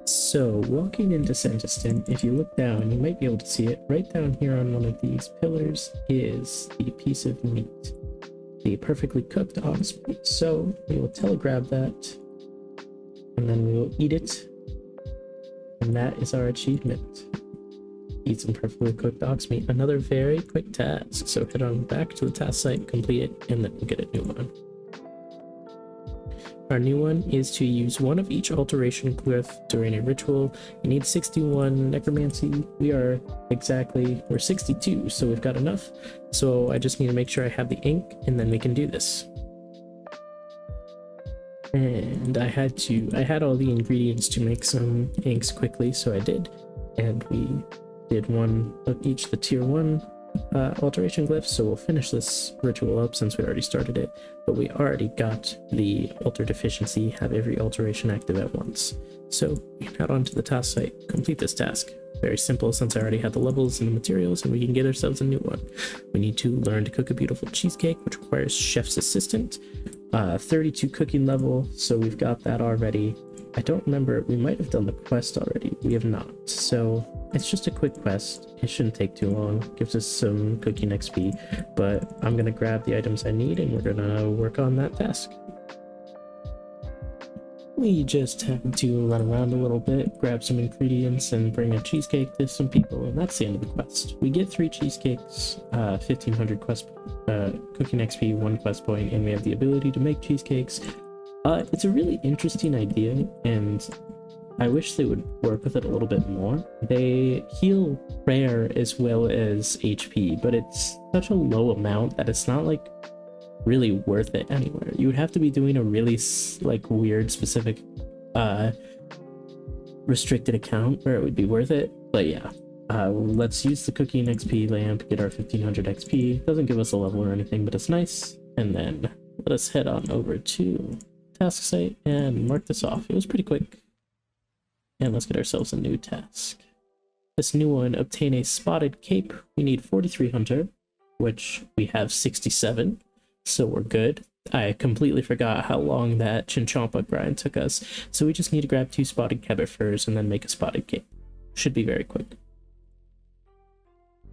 So walking into Sentiston, if you look down, you might be able to see it. Right down here on one of these pillars is the piece of meat. The perfectly cooked ox meat. So we will telegrab that, and then we will eat it, and that is our achievement. Eat some perfectly cooked ox meat. Another very quick task. So head on back to the task site, complete it, and then we'll get a new one. Our new one is to use one of each alteration glyph during a ritual. You need 61 necromancy. We're 62, so we've got enough. So I just need to make sure I have the ink, and then we can do this. And I had all the ingredients to make some inks quickly, so I did. And we did one of each, the tier 1 alteration glyphs, so we'll finish this ritual up since we already started it, but we already got the alter deficiency, have every alteration active at once. So we can head on to the task site, complete this task. Very simple since I already had the levels and the materials, and we can get ourselves a new one. We need to learn to cook a beautiful cheesecake, which requires chef's assistant. 32 cooking level, so we've got that already. I don't remember, we might have done the quest already. We have not, so it's just a quick quest. It shouldn't take too long. Gives us some cooking XP, but I'm gonna grab the items I need and we're gonna work on that task. we just had to run around a little bit, grab some ingredients, and bring a cheesecake to some people, and that's the end of the quest. We get 3 cheesecakes, 1500 quest, cooking XP, 1 quest point, and we have the ability to make cheesecakes. It's a really interesting idea, and I wish they would work with it a little bit more. They heal prayer as well as HP, but it's such a low amount that it's not like really worth it anywhere. You would have to be doing a really like weird specific restricted account where it would be worth it. But yeah, let's use the cooking XP lamp, get our 1500 XP. Doesn't give us a level or anything, but it's nice. And then let us head on over to task site and mark this off. It was pretty quick. And let's get ourselves a new task. This new one, obtain a spotted cape. We need 4300, which we have 67, so we're good. I completely forgot how long that Chinchampa grind took us, so we just need to grab 2 spotted cabbage furs and then make a spotted cape. Should be very quick.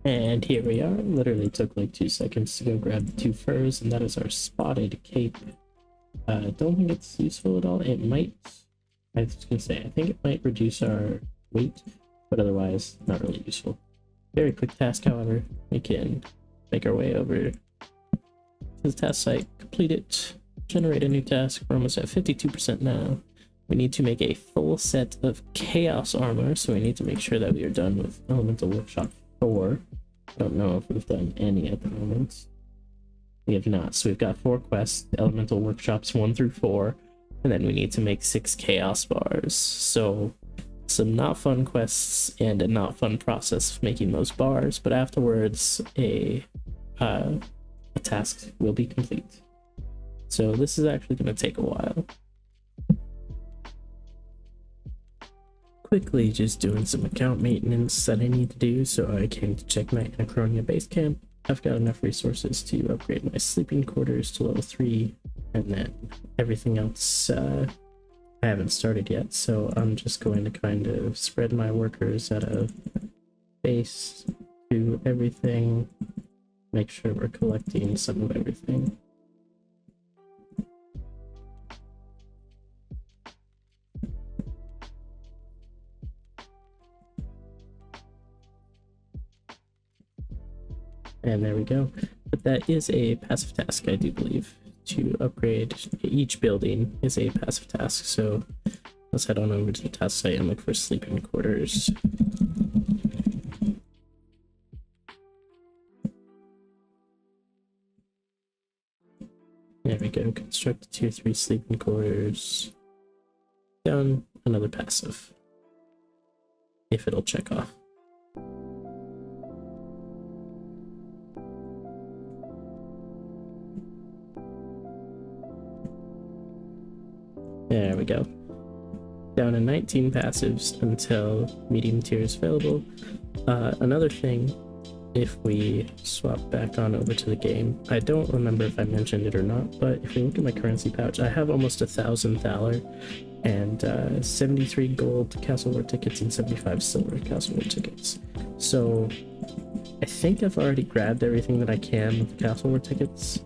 And here we are. Literally took like 2 seconds to go grab the 2 furs, and that is our spotted cape. Don't think it's useful at all. It might, I was gonna say, I think it might reduce our weight, but otherwise not really useful. Very quick task, however. We can make our way over to the task site, complete it, generate a new task. We're almost at 52% now. We need to make a full set of chaos armor, so we need to make sure that we are done with Elemental Workshop 4. I don't know if we've done any at the moment. We have not, so we've got 4 quests, Elemental Workshops 1 through 4, and then we need to make 6 chaos bars. So some not fun quests and a not fun process of making those bars, but afterwards a task will be complete. So this is actually going to take a while. Quickly just doing some account maintenance that I need to do, so I came to check my Anachronia base camp. I've got enough resources to upgrade my sleeping quarters to level 3, and then everything else I haven't started yet, so I'm just going to kind of spread my workers at a base to everything, make sure we're collecting some of everything. And there we go. But that is a passive task, I do believe. To upgrade each building is a passive task, so let's head on over to the task site and look for sleeping quarters. There we go. Construct a tier 3 sleeping quarters. Done. Another passive. If it'll check off. There we go. Down to 19 passives until medium tier is available. Another thing, if we swap back on over to the game, I don't remember if I mentioned it or not, but if we look at my currency pouch, I have almost 1,000 Thaler and 73 gold Castle War tickets and 75 silver Castle War tickets. So I think I've already grabbed everything that I can with the Castle War tickets.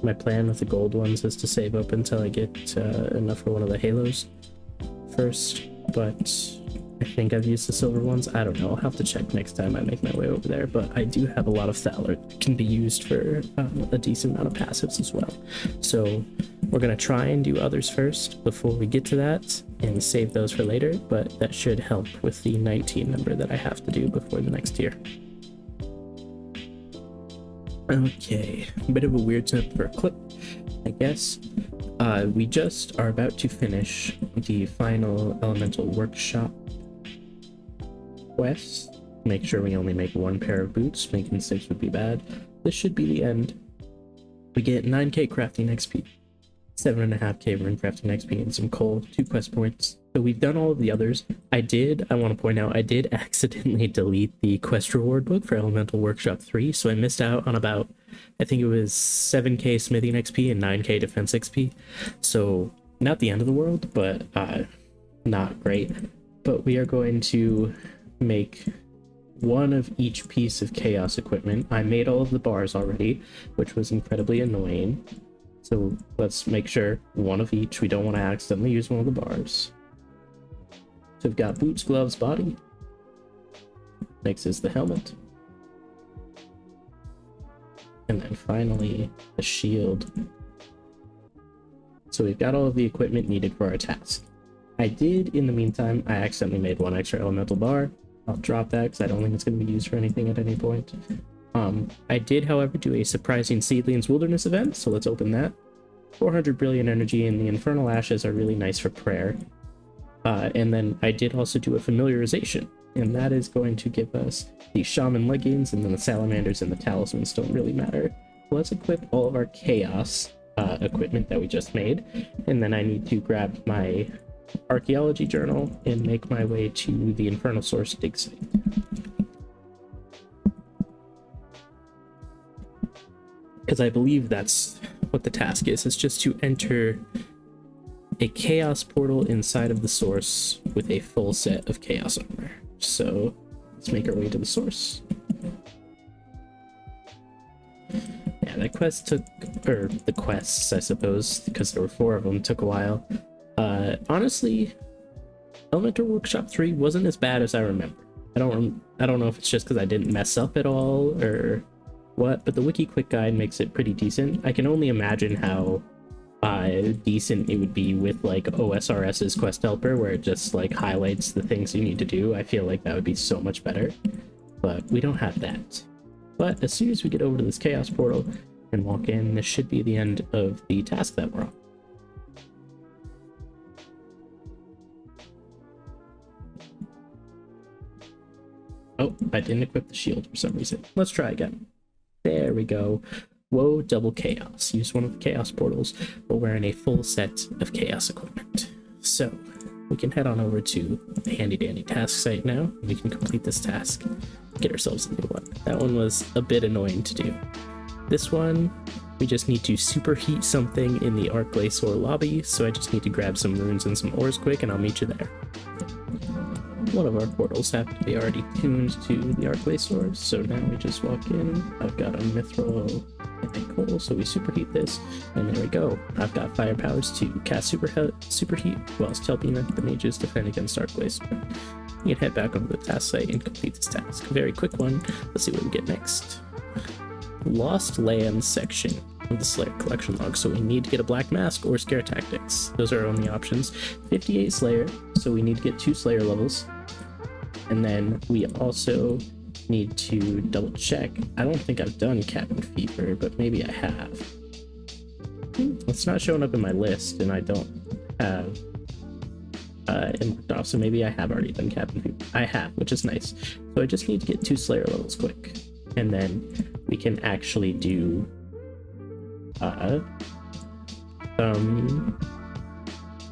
My plan with the gold ones is to save up until I get enough for one of the halos first, but I think I've used the silver ones. I don't know, I'll have to check next time I make my way over there, but I do have a lot of Thaler that can be used for a decent amount of passives as well. So we're going to try and do others first before we get to that and save those for later, but that should help with the 19 number that I have to do before the next year. Okay, a bit of a weird setup for a clip, I guess. We just are about to finish the final Elemental Workshop quest. Make sure we only make 1 pair of boots, making 6 would be bad. This should be the end. We get 9k crafting XP, 7.5k rune crafting XP, and some coal, 2 quest points. So we've done all of the others. I want to point out, I did accidentally delete the quest reward book for Elemental Workshop 3, so I missed out on about, I think it was 7k smithing XP and 9k defense XP. So not the end of the world, but not great. But we are going to make 1 of each piece of chaos equipment. I made all of the bars already, which was incredibly annoying. So let's make sure one of each. We don't want to accidentally use one of the bars. So we've got boots, gloves, body. Next is the helmet. And then finally, the shield. So we've got all of the equipment needed for our task. I did, in the meantime, I accidentally made one extra elemental bar. I'll drop that because I don't think it's going to be used for anything at any point. I did, however, do a surprising Seedlings Wilderness event, so let's open that. 400 Brilliant Energy and the Infernal Ashes are really nice for prayer. And then I did also do a familiarization, and that is going to give us the Shaman Leggings, and then the Salamanders and the Talismans don't really matter. Let's equip all of our Chaos equipment that we just made, and then I need to grab my Archaeology Journal and make my way to the Infernal Source dig site. Because I believe that's what the task is. It's just to enter a chaos portal inside of the source with a full set of chaos armor. So let's make our way to the source. Yeah, that quest took, or the quests, I suppose, because there were 4 of them, took a while. Honestly, Elemental Workshop 3 wasn't as bad as I remember. I don't know if it's just because I didn't mess up at all or what, but the wiki quick guide makes it pretty decent. I can only imagine how decent it would be with like OSRS's quest helper, where it just like highlights the things you need to do. I feel like that would be so much better, but we don't have that. But as soon as we get over to this chaos portal and walk in, this should be the end of the task that we're on. Oh, I didn't equip the shield for some reason. Let's try again. There we go. Whoa, double chaos. Use one of the chaos portals while wearing a full set of chaos equipment. So we can head on over to the handy dandy task site now. We can complete this task, get ourselves a new one. That one was a bit annoying to do. This one, we just need to superheat something in the Arc Glacier lobby, so I just need to grab some runes and some ores quick, and I'll meet you there. One of our portals happened to be already tuned to the Arc Glacier, so now we just walk in. I've got a mithril and a coal, so we superheat this, and there we go. I've got fire powers to cast superheat, whilst helping the mages defend against Arc Glacier. You can head back over to the task site and complete this task. Very quick one. Let's see what we get next. Lost Lands section of the Slayer collection log, so we need to get a Black Mask or Scare Tactics. Those are our only options. 58 Slayer, so we need to get 2 Slayer levels. And then we also need to double check. I don't think I've done Cabin Fever, but maybe I have. It's not showing up in my list, and I don't have so maybe I have already done Cabin Fever. I have, which is nice. So I just need to get 2 Slayer levels quick, and then we can actually do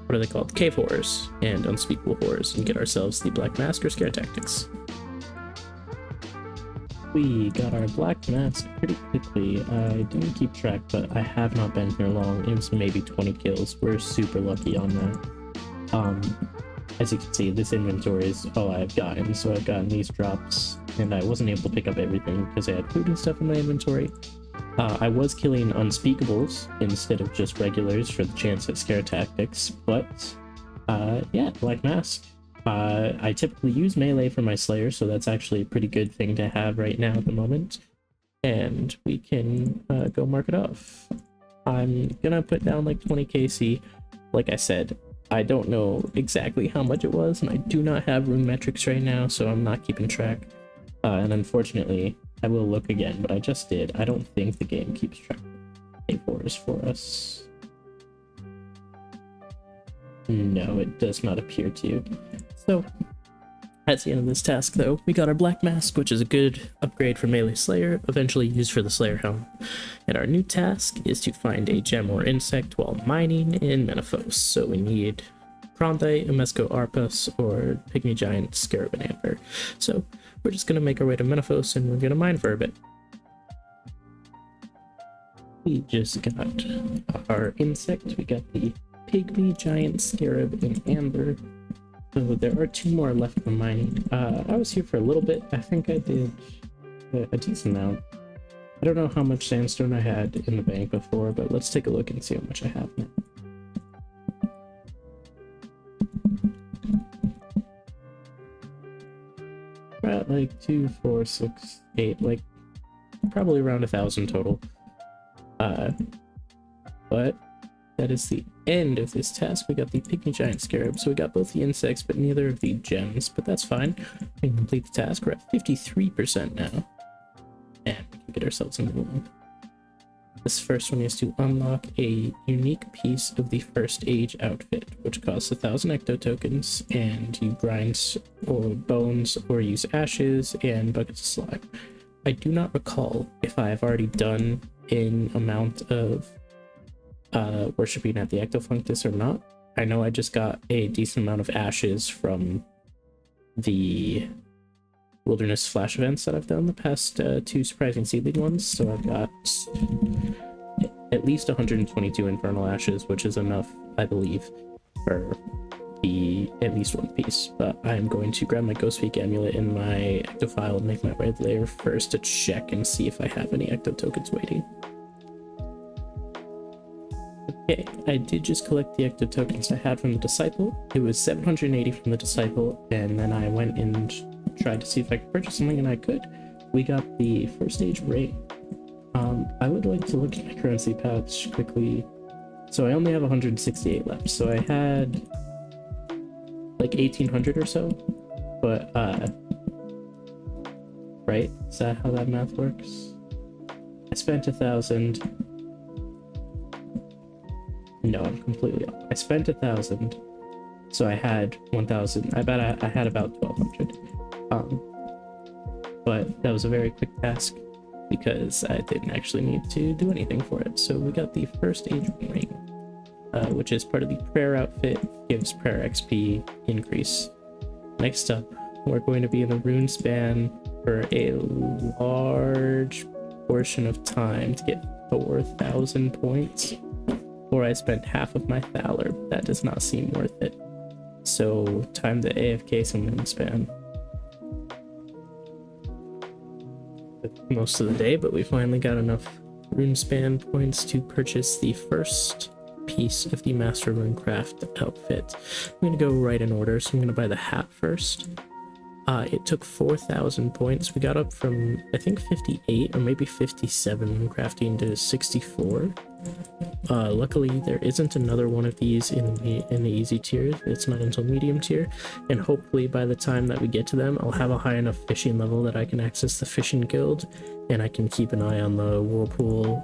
what are they called? Cave Horrors and Unspeakable Horrors, and get ourselves the Black Mask or Scare Tactics. We got our Black Mask pretty quickly. I didn't keep track, but I have not been here long. It was maybe 20 kills. We're super lucky on that. As you can see, this inventory is all I've gotten. So I've gotten these drops, and I wasn't able to pick up everything because I had food and stuff in my inventory. I was killing Unspeakables instead of just regulars for the chance at Scare Tactics, but yeah, Black Mask. I typically use melee for my Slayer, so that's actually a pretty good thing to have right now at the moment. And we can go mark it off. I'm gonna put down like 20 KC. Like I said, I don't know exactly how much it was, and I do not have rune metrics right now, so I'm not keeping track. And unfortunately, I will look again, but I just did. I don't think the game keeps track of A4s for us. No, it does not appear to. So, that's the end of this task, though. We got our Black Mask, which is a good upgrade for Melee Slayer, eventually used for the Slayer Helm. And our new task is to find a gem or insect while mining in Menaphos. So we need Prondite, Umesco Arpus, or Pygmy Giant, Scarab, and Amber. So we're just going to make our way to Menaphos, and we're going to mine for a bit. We just got our insect. We got the Pygmy Giant, Scarab, and Amber. So there are 2 more left for mining. I was here for a little bit. I think I did a decent amount. I don't know how much sandstone I had in the bank before, but let's take a look and see how much I have now. About like 2, 4, 6, 8, like probably around 1,000 total. But that is the end of this task. We got the pygmy giant scarab, so we got both the insects, but neither of the gems. But that's fine. We can complete the task. We're at 53% now, and we can get ourselves into the room. This first one is to unlock a unique piece of the first age outfit, which costs 1,000 ecto tokens, and you grind or bones or use ashes and buckets of slime. I do not recall if I have already done an amount of worshipping at the ectofunctus or not. I know I just got a decent amount of ashes from the wilderness flash events that I've done, the past 2 surprising seedling ones, so I've got at least 122 infernal ashes, which is enough, I believe, for the at least one piece. But I'm going to grab my Ghostpeak amulet in my ecto file and make my way there first to check and see if I have any ecto tokens waiting. Okay, I did just collect the ecto tokens I had from the disciple. It was 780 from the disciple, and then I went and tried to see if I could purchase something, and I could. We got the first stage ring. I would like to look at my currency pouch quickly. So I only have 168 left, so I had like 1,800 or so, but right? Is that how that math works? I spent 1,000. No, I'm completely off. I spent 1,000, so I had 1,000. I bet I had about 1,200. But that was a very quick task because I didn't actually need to do anything for it. So we got the first age ring, which is part of the prayer outfit, gives prayer XP increase. Next up, we're going to be in the rune span for a large portion of time to get 4,000 points. Or I spent half of my Thaler. That does not seem worth it. So time to AFK some rune span. Most of the day, but we finally got enough rune span points to purchase the first piece of the Master Runecraft outfit. I'm gonna go right in order, so I'm gonna buy the hat first. It took 4,000 points. We got up from, I think, 58 or maybe 57 crafting to 64. Luckily, there isn't another one of these in the easy tier. It's not until medium tier, and hopefully by the time that we get to them, I'll have a high enough fishing level that I can access the fishing guild, and I can keep an eye on the Whirlpool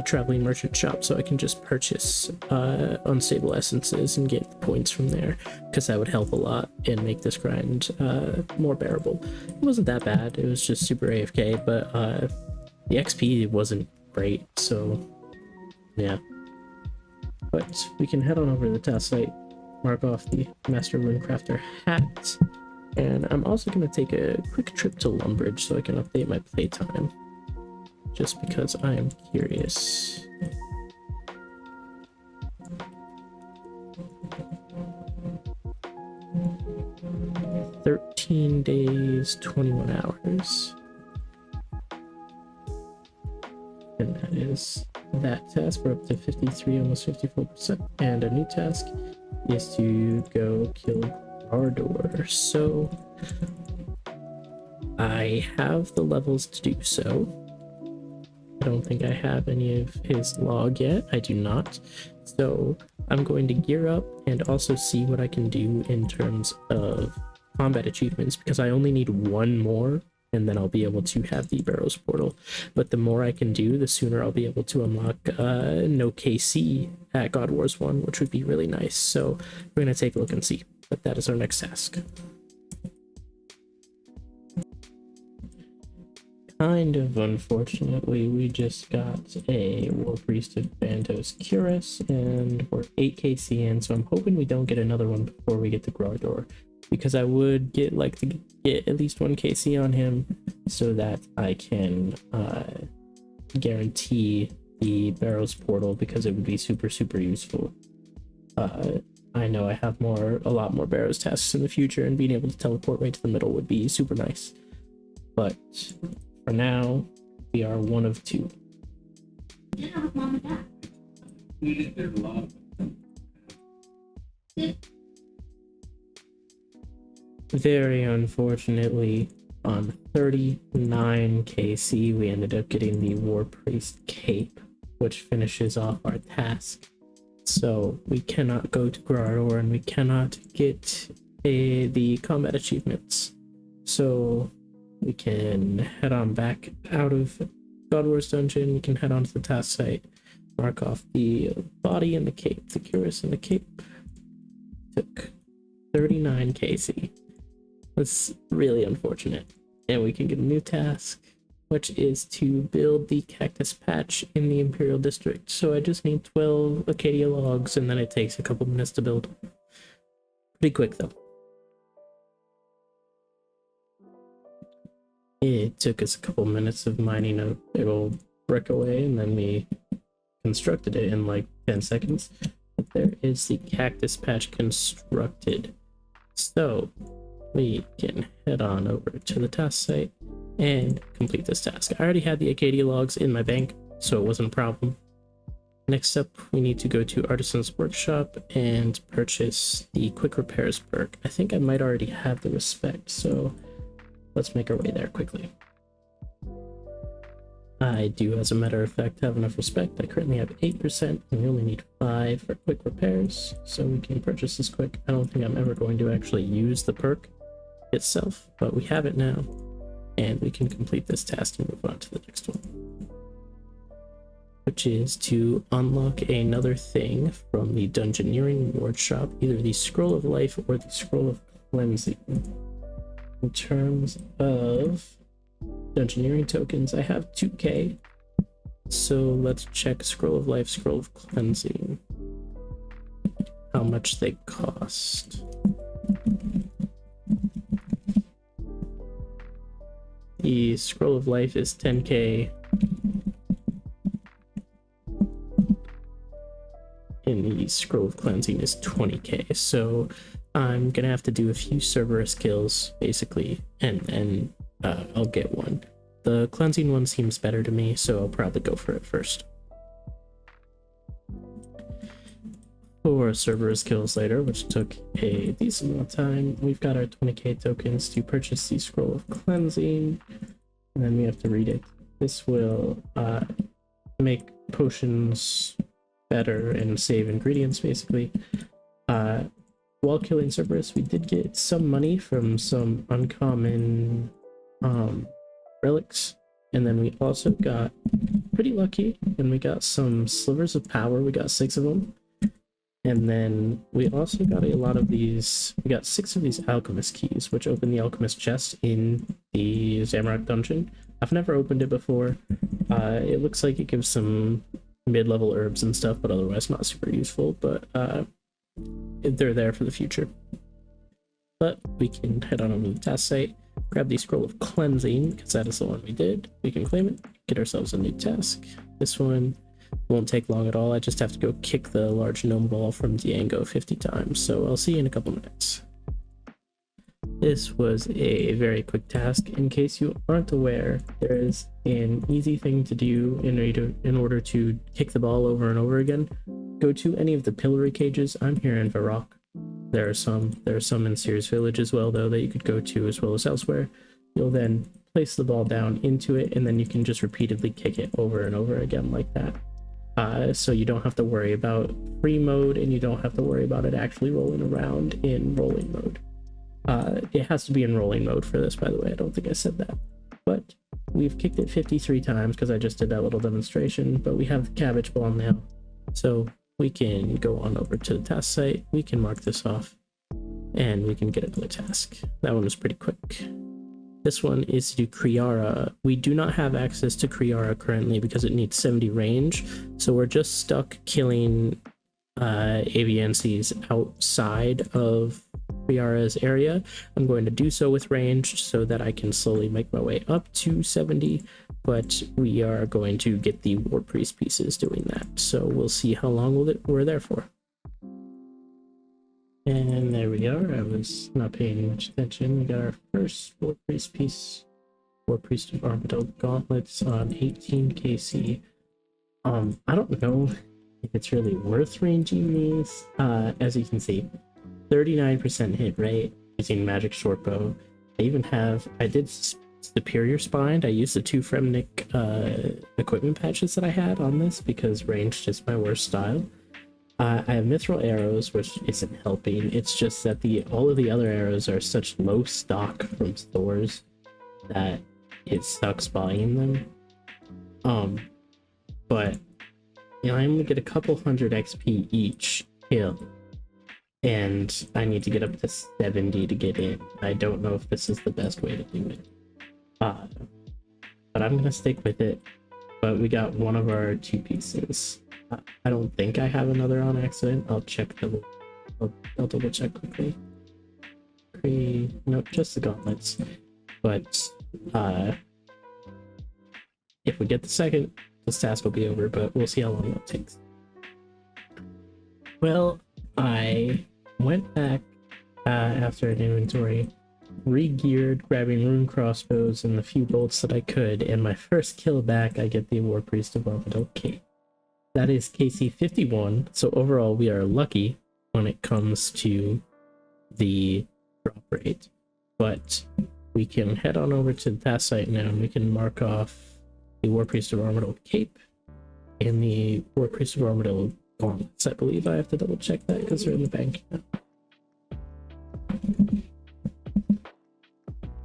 traveling merchant shop, so I can just purchase unstable essences and get points from there, because that would help a lot and make this grind more bearable. It wasn't that bad. It was just super AFK, but the XP wasn't great, so yeah. But we can head on over to the task site, mark off the Master Runecrafter hat, and I'm also going to take a quick trip to Lumbridge so I can update my playtime, just because I am curious. "13 days, 21 hours. And that is that task. We're up to 53, almost 54%. And a new task is to go kill Ardor. So I have the levels to do so. I don't think I have any of his log yet. I do not. So I'm going to gear up and also see what I can do in terms of combat achievements, because I only need one more, and then I'll be able to have the Barrows portal. But the more I can do, the sooner I'll be able to unlock no KC at God Wars 1, which would be really nice. So we're going to take a look and see. But that is our next task. Kind of unfortunately, we just got a War Priest of Bantos Curus, and we're 8 KC in, so I'm hoping we don't get another one before we get to Grardor, because I would like to get at least 1 KC on him so that I can guarantee the Barrows portal, because it would be super useful. I know I have a lot more Barrows tasks in the future, and being able to teleport right to the middle would be super nice. But for now, We are one of two. Dinner with mom and dad. There's a lot of Very unfortunately, on 39 KC, we ended up getting the War Priest Cape, which finishes off our task. So we cannot go to Grardor and we cannot get the combat achievements. So we can head on back out of God War's dungeon. We can head on to the task site, mark off the body and the cape, the cuirass and the cape. Took 39 KC. That's really unfortunate. And we can get a new task, which is to build the cactus patch in the Imperial District. So I just need 12 Acadia logs, and then it takes a couple minutes to build. Pretty quick, though. It took us a couple minutes of mining a big old brick away, and then we constructed it in like 10 seconds. But there is the cactus patch constructed. So we can head on over to the task site and complete this task. I already had the Acadia logs in my bank, so it wasn't a problem. Next up, we need to go to Artisan's Workshop and purchase the Quick Repairs perk. I think I might already have the Respect, so let's make our way there quickly. I do, as a matter of fact, have enough Respect. I currently have 8%, and we only need 5 for Quick Repairs, so we can purchase this quick. I don't think I'm ever going to actually use the perk itself, but we have it now, and we can complete this task and move on to the next one, which is to unlock another thing from the Dungeoneering Workshop, either the Scroll of Life or the Scroll of Cleansing. In terms of Dungeoneering tokens, I have 2k, so let's check Scroll of Life, Scroll of Cleansing, how much they cost. The Scroll of Life is 10k, and the Scroll of Cleansing is 20k, so I'm gonna have to do a few Cerberus kills, basically, and then I'll get one. The Cleansing one seems better to me, so I'll probably go for it first. For Cerberus kills later, which took a decent amount of time, we've got our 20k tokens to purchase the Scroll of Cleansing, and then we have to read it. This will make potions better and save ingredients, basically. While killing Cerberus, we did get some money from some uncommon relics, and then we also got pretty lucky and we got some slivers of power. We got 6 of them, and then we also got a lot of these. We got 6 of these alchemist keys, which open the alchemist chest in the Zamorak dungeon. I've never opened it before. It looks like it gives some mid-level herbs and stuff, but otherwise not super useful, but they're there for the future. But we can head on over to the task site, grab the Scroll of Cleansing, because that is the one we did. We can claim it, get ourselves a new task. This one won't take long at all. I just have to go kick the large gnome ball from Diango 50 times, so I'll see you in a couple minutes. This was a very quick task. In case you aren't aware, there is an easy thing to do in order to kick the ball over and over again. Go to any of the pillory cages. I'm here in Varrock. There are some in Sears Village as well, though, that you could go to as well as elsewhere. You'll then place the ball down into it, and then you can just repeatedly kick it over and over again like that. So you don't have to worry about free mode, and you don't have to worry about it actually rolling around in rolling mode. It has to be in rolling mode for this, by the way. I don't think I said that. But we've kicked it 53 times because I just did that little demonstration, but we have the cabbage ball now. So we can go on over to the task site, we can mark this off, and we can get another task. That one was pretty quick. This one is to do Kriara. We do not have access to Kriara currently because it needs 70 range, so we're just stuck killing AVNCs outside of Kriara's area. I'm going to do so with range so that I can slowly make my way up to 70, but we are going to get the War Priest pieces doing that, so we'll see how long we're there for. And there we are. I was not paying much attention. We got our first War Priest piece War Priest of Armadyl gauntlets on 18 KC. I don't know if it's really worth ranging these. As you can see, 39% hit rate using magic shortbow. I did superior spine. I used the 2 Fremnik equipment patches that I had on this because ranged is my worst style. I have mithril arrows, which isn't helping. It's just that all of the other arrows are such low stock from stores that it sucks buying them. But you know, I only get a couple hundred XP each kill, and I need to get up to 70 to get in. I don't know if this is the best way to do it. But I'm gonna stick with it. But we got one of our 2 pieces. I don't think I have another on accident. I'll double check quickly. Nope, just the gauntlets. But if we get the second, this task will be over, but we'll see how long that takes. Well, I went back after an inventory, re-geared, grabbing rune crossbows and the few bolts that I could, and my first kill back, I get the War Priest of Armadyl cape. That is KC 51, so overall we are lucky when it comes to the drop rate. But we can head on over to the task site now and we can mark off the War Priest of Armadyl cape and the War Priest of Armadyl gauntlets. I believe I have to double check that because they're in the bank now.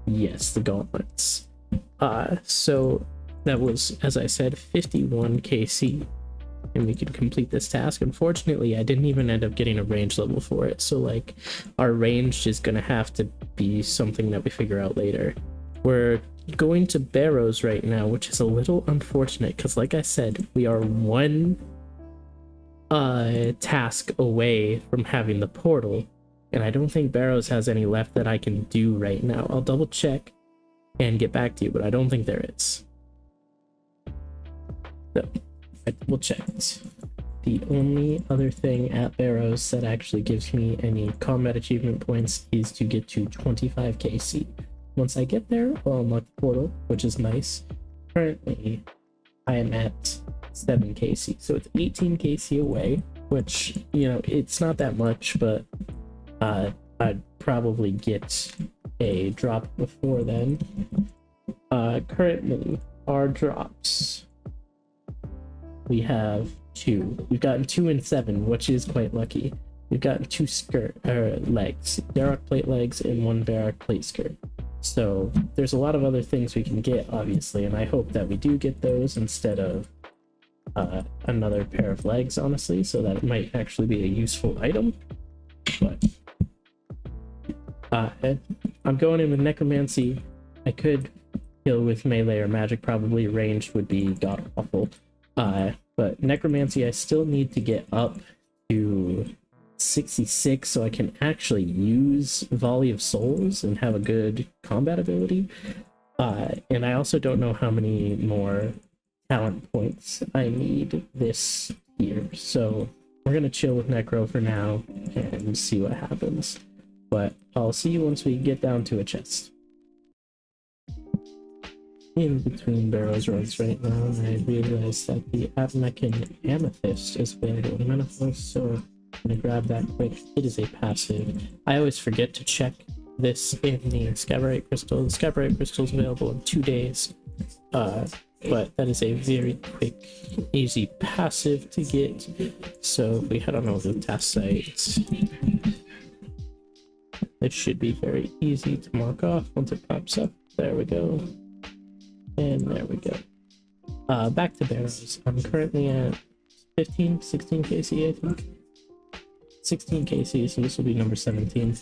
Yes, the gauntlets. So that was, as I said, 51 KC. And we could complete this task. Unfortunately, I didn't even end up getting a range level for it, so like our range is gonna have to be something that we figure out later. We're going to Barrows right now, which is a little unfortunate because like I said, we are one task away from having the portal, and I don't think Barrows has any left that I can do right now. I'll double check and get back to you, but I don't think there is. So I double checked. The only other thing at Barrows that actually gives me any combat achievement points is to get to 25 KC. Once I get there, I'll unlock the portal, which is nice. Currently, I am at 7 KC, so it's 18 KC away, which, you know, it's not that much, but I'd probably get a drop before then. Currently, our drops, we have 2. We've gotten 2 and 7, which is quite lucky. We've gotten 2 legs, Darrock plate legs and 1 Barrack plate skirt. So there's a lot of other things we can get, obviously, and I hope that we do get those instead of another pair of legs, honestly, so that it might actually be a useful item. But I'm going in with necromancy. I could kill with melee or magic, probably ranged would be god awful. But necromancy, I still need to get up to 66 so I can actually use Volley of Souls and have a good combat ability. And I also don't know how many more talent points I need this year. So we're gonna chill with Necro for now and see what happens. But I'll see you once we get down to a chest. In between Barrows runs right now, I realized that the Abmecan Amethyst is available in Menopause, so I'm gonna grab that quick. It is a passive. I always forget to check this in the Scabrite Crystal. The Scabrite Crystal is available in 2 days, but that is a very quick, easy passive to get. So if we head on over to the task site, it should be very easy to mark off once it pops up. There we go. And there we go. Back to Barrows. I'm currently at 16 KC, I think. 16 KC, so this will be number 17.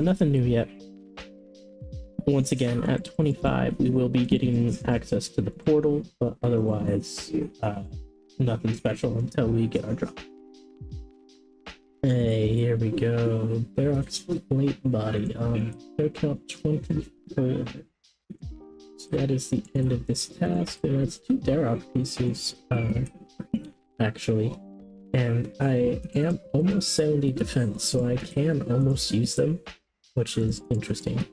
Nothing new yet. Once again, at 25, we will be getting access to the portal, but otherwise, nothing special until we get our drop. Hey, here we go. Barrock's plate body. Hair count 24. So that is the end of this task, and that's 2 Darrock pieces, actually. And I am almost 70 defense, so I can almost use them, which is interesting.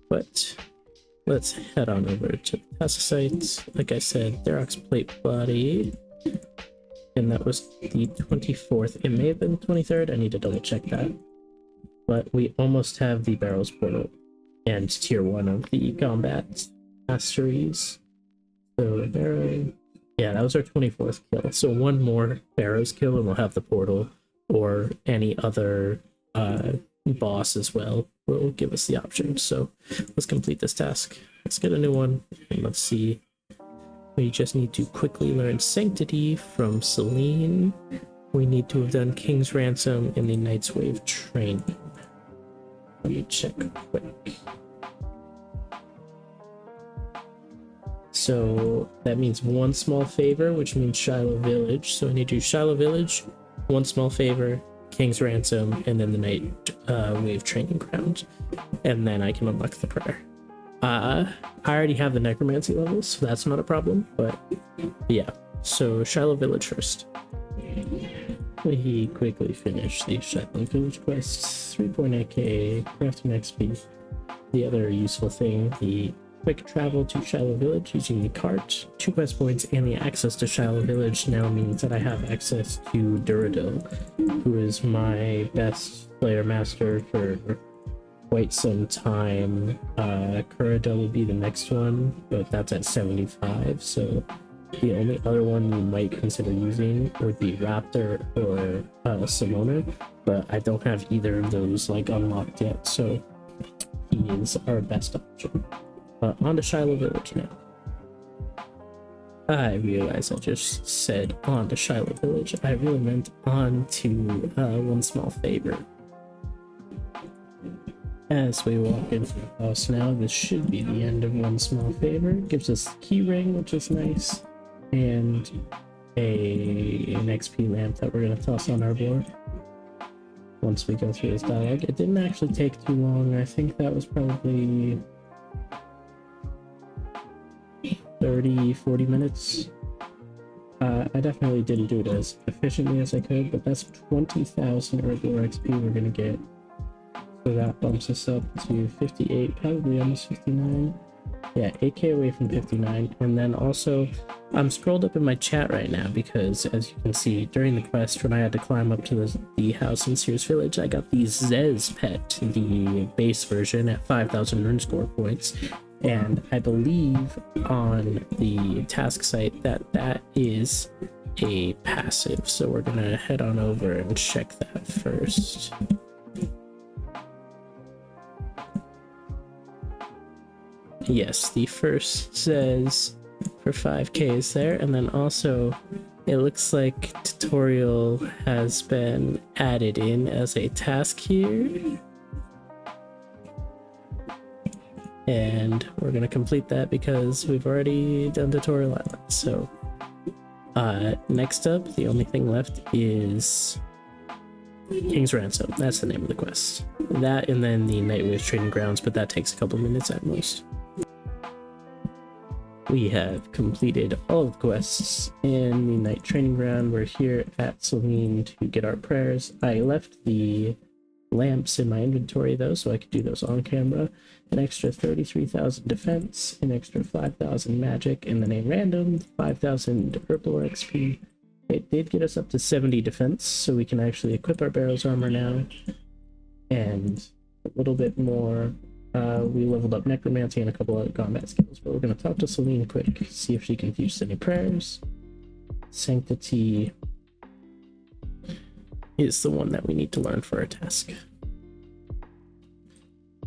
But let's head on over to the task site. Like I said, Therox plate body, and that was the 24th. It may have been 23rd. I need to double check that. But we almost have the barrels portal and tier 1 of the combat masteries. So barrow, yeah, that was our 24th kill. So one more barrows kill and we'll have the portal, or any other boss as well will give us the option. So let's complete this task. Let's get a new one and let's see. We just need to quickly learn Sanctity from Celine. We need to have done King's Ransom in the Knight's Wave training. Let me check quick. So that means one small favor, which means Shiloh Village. So I need to do Shiloh Village, one small favor, King's Ransom, and then the Night Wave Training Ground. And then I can unlock the prayer. I already have the Necromancy levels, so that's not a problem. But yeah, so Shiloh Village first. We quickly finish the Shiloh Village quests, 3.8k, crafting XP. The other useful thing, the quick travel to Shiloh Village using the cart, 2 quest points, and the access to Shiloh Village now means that I have access to Duradil, who is my best player master for quite some time. Kuradil will be the next one, but that's at 75, so the only other one you might consider using would be Raptor or Simona, but I don't have either of those like unlocked yet, so he is our best option. On to Shiloh Village now. I realize I just said on to Shiloh Village. I really meant on to one small favor. As we walk into the house now, this should be the end of one small favor. It gives us the key ring, which is nice, and an XP lamp that we're going to toss on our board once we go through this dialogue. It didn't actually take too long. I think that was probably 30-40 minutes. I definitely didn't do it as efficiently as I could, but that's 20,000 Herbal XP we're gonna get. So that bumps us up to 58, probably almost 59. Yeah, 8k away from 59. And then also, I'm scrolled up in my chat right now because, as you can see, during the quest, when I had to climb up to the house in Sears Village, I got the Zez pet, the base version, at 5,000 rune score points. And I believe on the task site that is a passive, so we're gonna head on over and check that first. Yes, the first says for 5k is there, and then also it looks like tutorial has been added in as a task here. And we're gonna complete that because we've already done tutorial island. So next up, the only thing left is King's Ransom. That's the name of the quest. That and then the Night Wave Training Grounds, but that takes a couple minutes at most. We have completed all of the quests in the Night Training Ground. We're here at Celine to get our prayers. I left the lamps in my inventory though, so I could do those on camera. An extra 33,000 defense, an extra 5,000 magic, and then a random 5,000 herbal XP. It did get us up to 70 defense, so we can actually equip our barrels armor now. And a little bit more, we leveled up necromancy and a couple other combat skills, but we're going to talk to Celine quick, see if she can teach any prayers. Sanctity is the one that we need to learn for our task.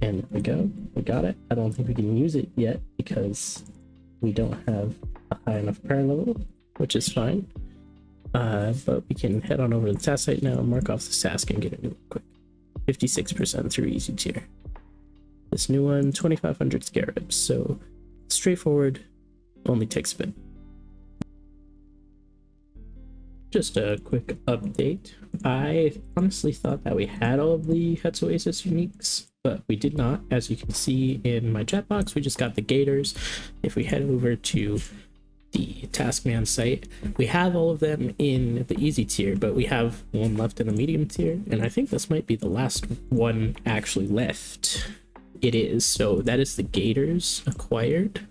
And there we go, we got it. I don't think we can use it yet because we don't have a high enough prayer level, which is fine. But we can head on over to the task site now, mark off this task, and get a new one quick. 56% through easy tier. This new one, 2,500 scarabs, so straightforward, only takes a bit. Just a quick update. I honestly thought that we had all of the Huts Oasis uniques, but we did not. As you can see in my chat box, we just got the gators. If we head over to the Taskman site, we have all of them in the easy tier, but we have one left in the medium tier, and I think this might be the last one actually left. It is. So that is the gators acquired.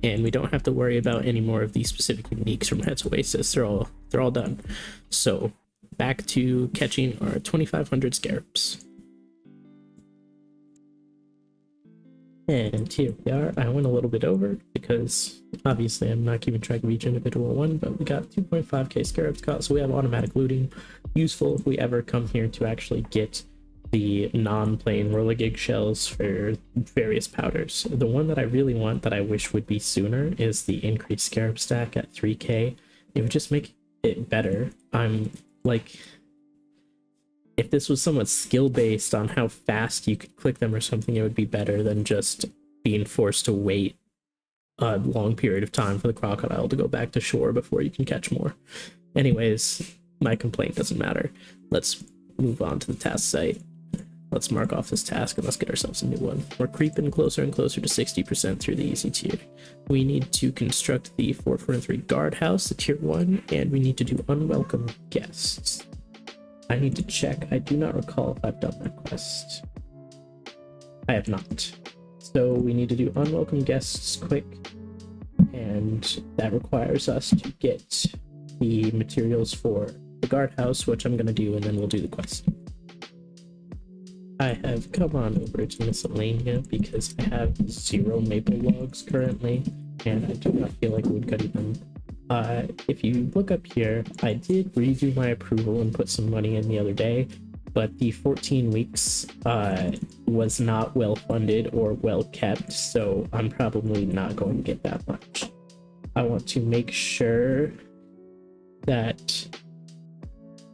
And we don't have to worry about any more of these specific uniques from Head's Oasis. They're all done. So back to catching our 2,500 scarabs. And here we are. I went a little bit over because obviously I'm not keeping track of each individual one, but we got 2.5k scarabs caught, so we have automatic looting. Useful if we ever come here to actually get the non-plain Whirligig shells for various powders. The one that I really want that I wish would be sooner is the increased scarab stack at 3k. It would just make it better. I'm like, if this was somewhat skill-based on how fast you could click them or something, it would be better than just being forced to wait a long period of time for the crocodile to go back to shore before you can catch more. Anyways, my complaint doesn't matter. Let's move on to the task site. Let's mark off this task and let's get ourselves a new one. We're creeping closer and closer to 60% through the easy tier. We need to construct the 443 guard house, the tier 1, and we need to do unwelcome guests. I need to check. I do not recall if I've done that quest. I have not. So we need to do unwelcome guests quick, and that requires us to get the materials for the guardhouse, which I'm going to do, and then we'll do the quest. I have come on over to Miscellanea because I have 0 maple logs currently, and I do not feel like woodcutting them. If you look up here, I did redo my approval and put some money in the other day, but the 14 weeks was not well funded or well kept, so I'm probably not going to get that much. I want to make sure that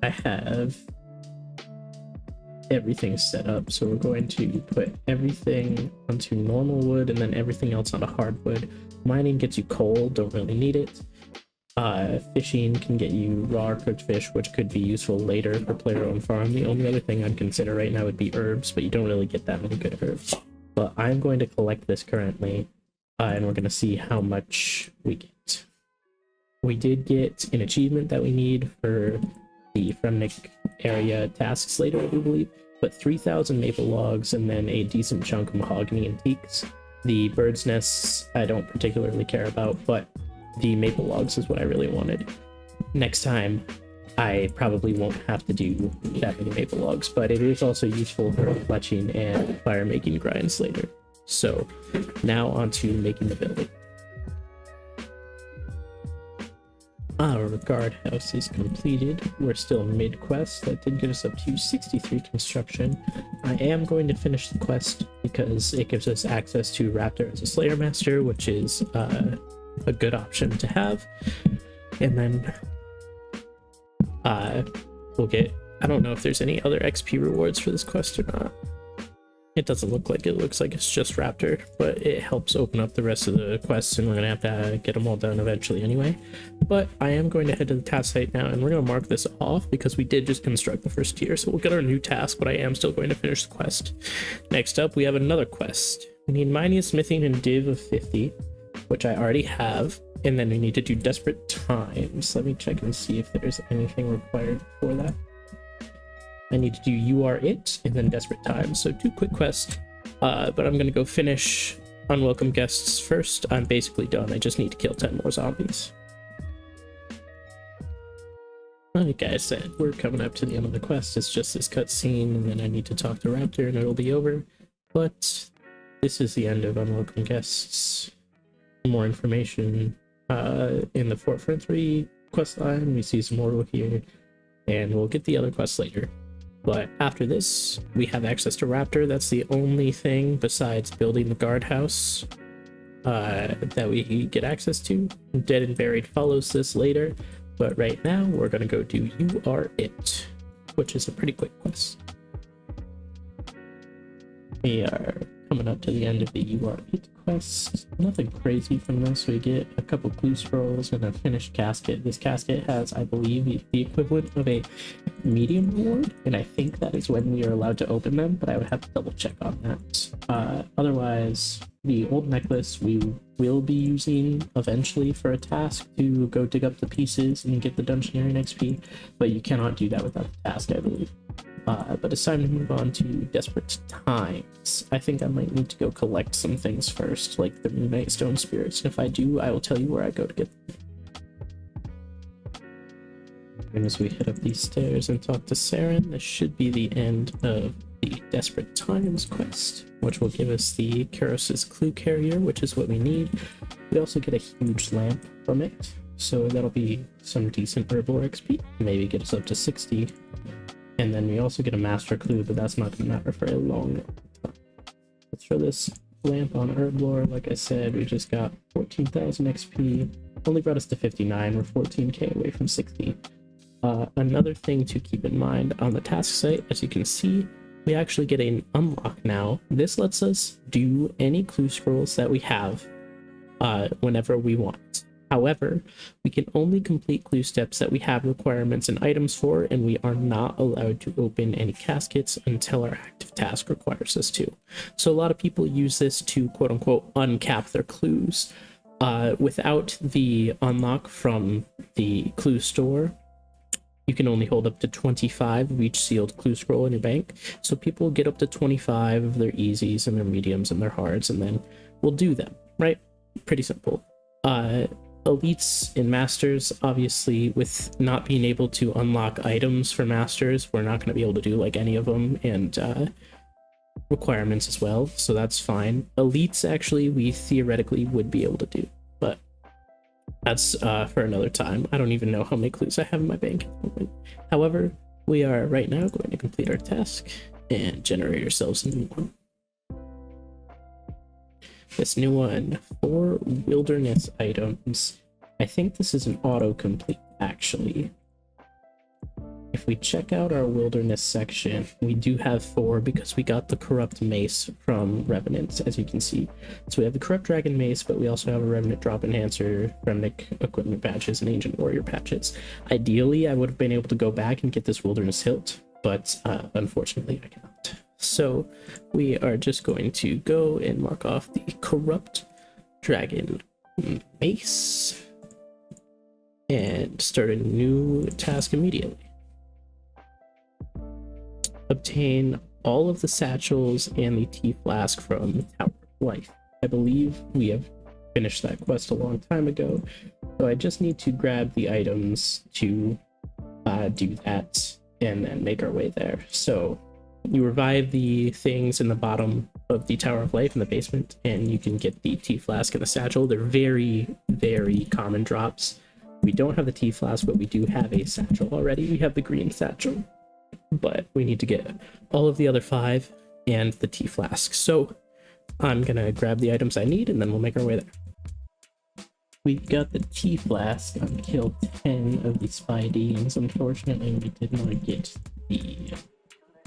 I have everything set up, so we're going to put everything onto normal wood and then everything else onto hardwood. Mining gets you coal, don't really need it. Fishing can get you raw or cooked fish, which could be useful later for player-owned farm. The only other thing I'd consider right now would be herbs, but you don't really get that many good herbs. But I'm going to collect this currently, and we're going to see how much we get. We did get an achievement that we need for the Fremnik area tasks later, I do believe, but 3,000 maple logs and then a decent chunk of mahogany and teaks. The bird's nests I don't particularly care about, but the maple logs is what I really wanted. Next time, I probably won't have to do that many maple logs, but it is also useful for fletching and fire making grinds later. So now on to making the building. Our guardhouse is completed. We're still mid-quest. That did get us up to 63 construction. I am going to finish the quest because it gives us access to Raptor as a Slayer Master, which is a good option to have. And then we'll get, I don't know if there's any other XP rewards for this quest or not. It doesn't look like it. Looks like it's just Raptor, but it helps open up the rest of the quests, and we're gonna have to get them all done eventually anyway. But I am going to head to the task site now, and we're gonna mark this off because we did just construct the first tier, so we'll get our new task, but I am still going to finish the quest. Next up, we have another quest. We need mining, smithing, and div of 50, which I already have, and then we need to do desperate times. Let me check and see if there's anything required for that. I need to do You Are It and then Desperate Times, so 2 quick quests, but I'm gonna go finish Unwelcome Guests first. I'm basically done. I just need to kill 10 more zombies. Like I said, we're coming up to the end of the quest. It's just this cutscene, and then I need to talk to Raptor and it'll be over. But this is the end of Unwelcome Guests. More information in the 443 quest line. We see some more here, and we'll get the other quests later. But after this, we have access to Raptor. That's the only thing besides building the guardhouse that we get access to. Dead and Buried follows this later, but right now we're gonna go do You Are It, which is a pretty quick quest. We are coming up to the end of the You Are It quest. Nothing crazy from this. We get a couple clue scrolls and a finished casket. This casket has, I believe, the equivalent of a medium reward, and I think that is when we are allowed to open them, but I would have to double check on that. Otherwise, the old necklace we will be using eventually for a task to go dig up the pieces and get the Dungeoneering XP, but you cannot do that without the task, I believe. But it's time to move on to Desperate Times. I think I might need to go collect some things first, like the Midnight Stone Spirits, and if I do, I will tell you where I go to get them. And as we head up these stairs and talk to Saren, this should be the end of the Desperate Times quest, which will give us the Karos' Clue Carrier, which is what we need. We also get a huge lamp from it, so that'll be some decent herbal XP, maybe get us up to 60. And then we also get a Master Clue, but that's not going to matter for a long time. Let's throw this lamp on Herblore. Like I said, we just got 14,000 XP, only brought us to 59, we're 14k away from 60. Another thing to keep in mind on the task site, as you can see, we actually get an unlock now. This lets us do any clue scrolls that we have whenever we want. However, we can only complete clue steps that we have requirements and items for, and we are not allowed to open any caskets until our active task requires us to. So a lot of people use this to quote-unquote uncap their clues. Without the unlock from the clue store, you can only hold up to 25 of each sealed clue scroll in your bank. So people get up to 25 of their easies and their mediums and their hards, and then we'll do them, right? Pretty simple. Elites and masters, obviously, with not being able to unlock items for masters, we're not going to be able to do like any of them, and requirements as well, so that's fine. Elites, actually, we theoretically would be able to do, but that's for another time. I don't even know how many clues I have in my bank at the moment. However, we are right now going to complete our task and generate ourselves a new one. This new one, 4 wilderness items. I think this is an autocomplete, actually. If we check out our wilderness section, we do have 4 because we got the corrupt mace from Revenants, as you can see. So we have the corrupt dragon mace, but we also have a Revenant drop enhancer, Remnant equipment patches, and ancient warrior patches. Ideally, I would have been able to go back and get this wilderness hilt, but unfortunately I cannot. So we are just going to go and mark off the corrupt dragon mace and start a new task immediately. Obtain all of the satchels and the tea flask from Tower of Life. I believe we have finished that quest a long time ago, so I just need to grab the items to do that and then make our way there. So you revive the things in the bottom of the Tower of Life in the basement, and you can get the tea flask and the satchel. They're very, very common drops. We don't have the tea flask, but we do have a satchel already. We have the green satchel, but we need to get all of the other 5 and the tea flask. So I'm gonna grab the items I need, and then we'll make our way there. We've got the tea flask on kill 10 of the spy demons. Unfortunately, we did not get the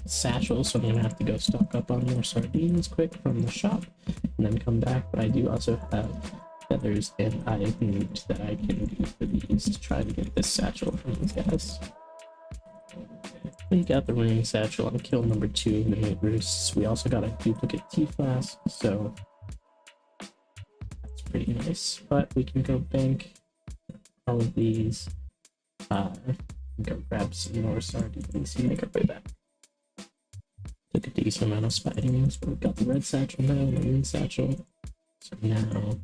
satchel, so I'm gonna have to go stock up on more sardines quick from the shop and then come back. But I do also have feathers and items that I can do for these to try to get this satchel from these guys. We got the ring satchel on kill number 2 of the Mate Roosts. We also got a duplicate tea flask, so that's pretty nice. But we can go bank all of these, go grab some more sardines and make our way back. Took a decent amount of spidings, but we've got the red satchel now, the green satchel. So now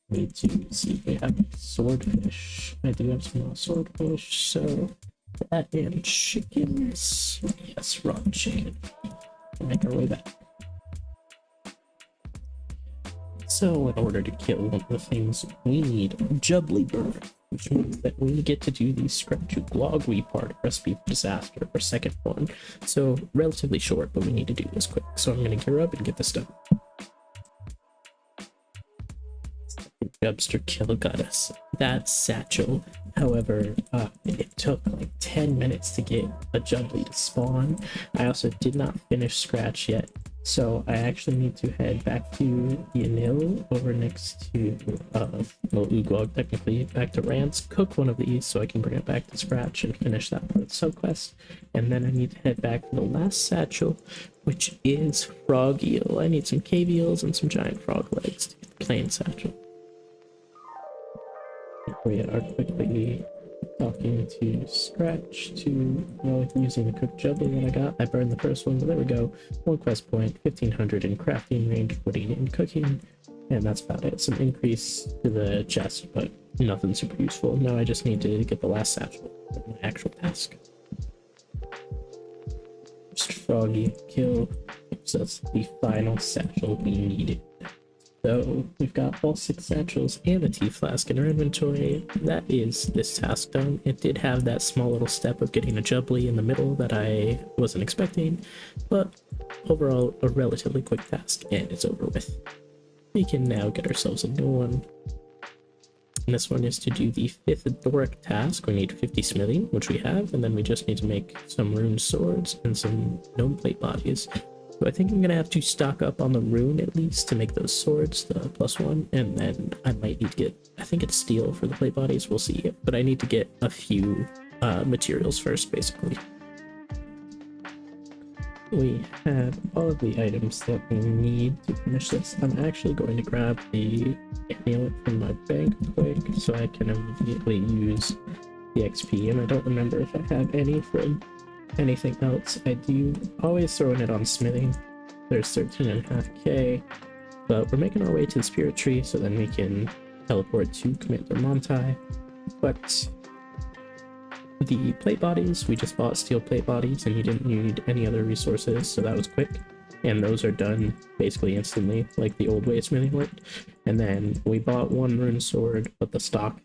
we need to see if we have swordfish. I do have some raw swordfish, so that and chickens. Yes, raw chicken. We'll make our way back. So in order to kill one of the things, we need Jubbly Bird, which means that we get to do the Scratchy Glogwy part of Recipe for Disaster, our second one. So relatively short, but we need to do this quick. So I'm gonna gear up and get this done. Jubster kill got us that satchel. However, it took like 10 minutes to get a Jubbly to spawn. I also did not finish Scratch yet, so I actually need to head back to Yanil over next to Ugog, technically back to Rance, cook one of these so I can bring it back to Scratch and finish that part of the subquest. And then I need to head back to the last satchel, which is Frog Eel. I need some cave eels and some giant frog legs to get the plain satchel. We are quickly talking to Scratch to, well, using the cooked jubbly that I got. I burned the first one, but there we go. 1 quest point, 1500 in crafting, range, wooding, and cooking. And that's about it. Some increase to the chest, but nothing super useful. Now I just need to get the last satchel for my actual task. Just Froggy kill gives us the final satchel we needed. So we've got all 6 satchels and a tea flask in our inventory. That is this task done. It did have that small little step of getting a jubbly in the middle that I wasn't expecting, but overall a relatively quick task, and it's over with. We can now get ourselves a new one. And this one is to do the 5th Doric task. We need 50 smithing, which we have, and then we just need to make some rune swords and some gnome plate bodies. So I think I'm gonna have to stock up on the rune at least to make those swords, the +1, and then I might need to get, I think it's steel for the plate bodies, we'll see, but I need to get a few materials first, basically. We have all of the items that we need to finish this. I'm actually going to grab the amulet from my bank quick so I can immediately use the XP, and I don't remember if I have any from anything else. I do always throwing it on smithing. There's 13.5k, but we're making our way to the spirit tree so then we can teleport to Commander Montai. But the plate bodies, we just bought steel plate bodies and you didn't need any other resources, so that was quick. And those are done basically instantly, like the old way of smithing worked. And then we bought 1 rune sword, but the stock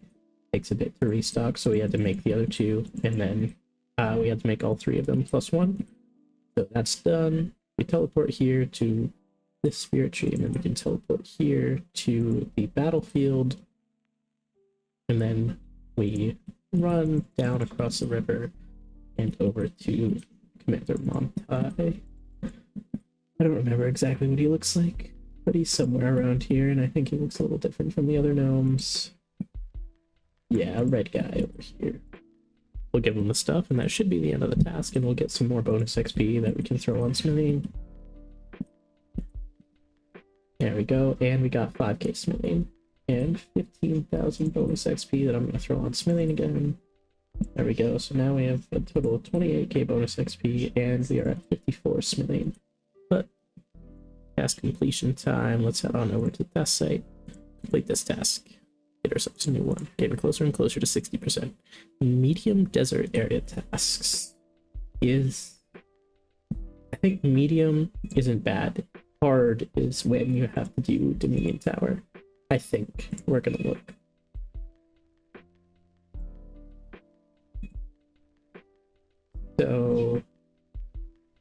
takes a bit to restock, so we had to make the other 2, and then we had to make all 3 of them +1. So that's done. We teleport here to this spirit tree, and then we can teleport here to the battlefield. And then we run down across the river and over to Commander Montai. I don't remember exactly what he looks like, but he's somewhere around here, and I think he looks a little different from the other gnomes. Yeah, red guy over here. We'll give him the stuff, and that should be the end of the task, and we'll get some more bonus XP that we can throw on smithing. There we go, and we got 5k smithing. And 15,000 bonus XP that I'm going to throw on smithing again. There we go. So now we have a total of 28k bonus XP, and we are at 54 smithing. But task completion time. Let's head on over to the task site. Complete this task. Get ourselves a new one. Getting closer and closer to 60%. Medium desert area tasks is... I think medium isn't bad. Hard is when you have to do Dominion Tower. I think we're gonna look. So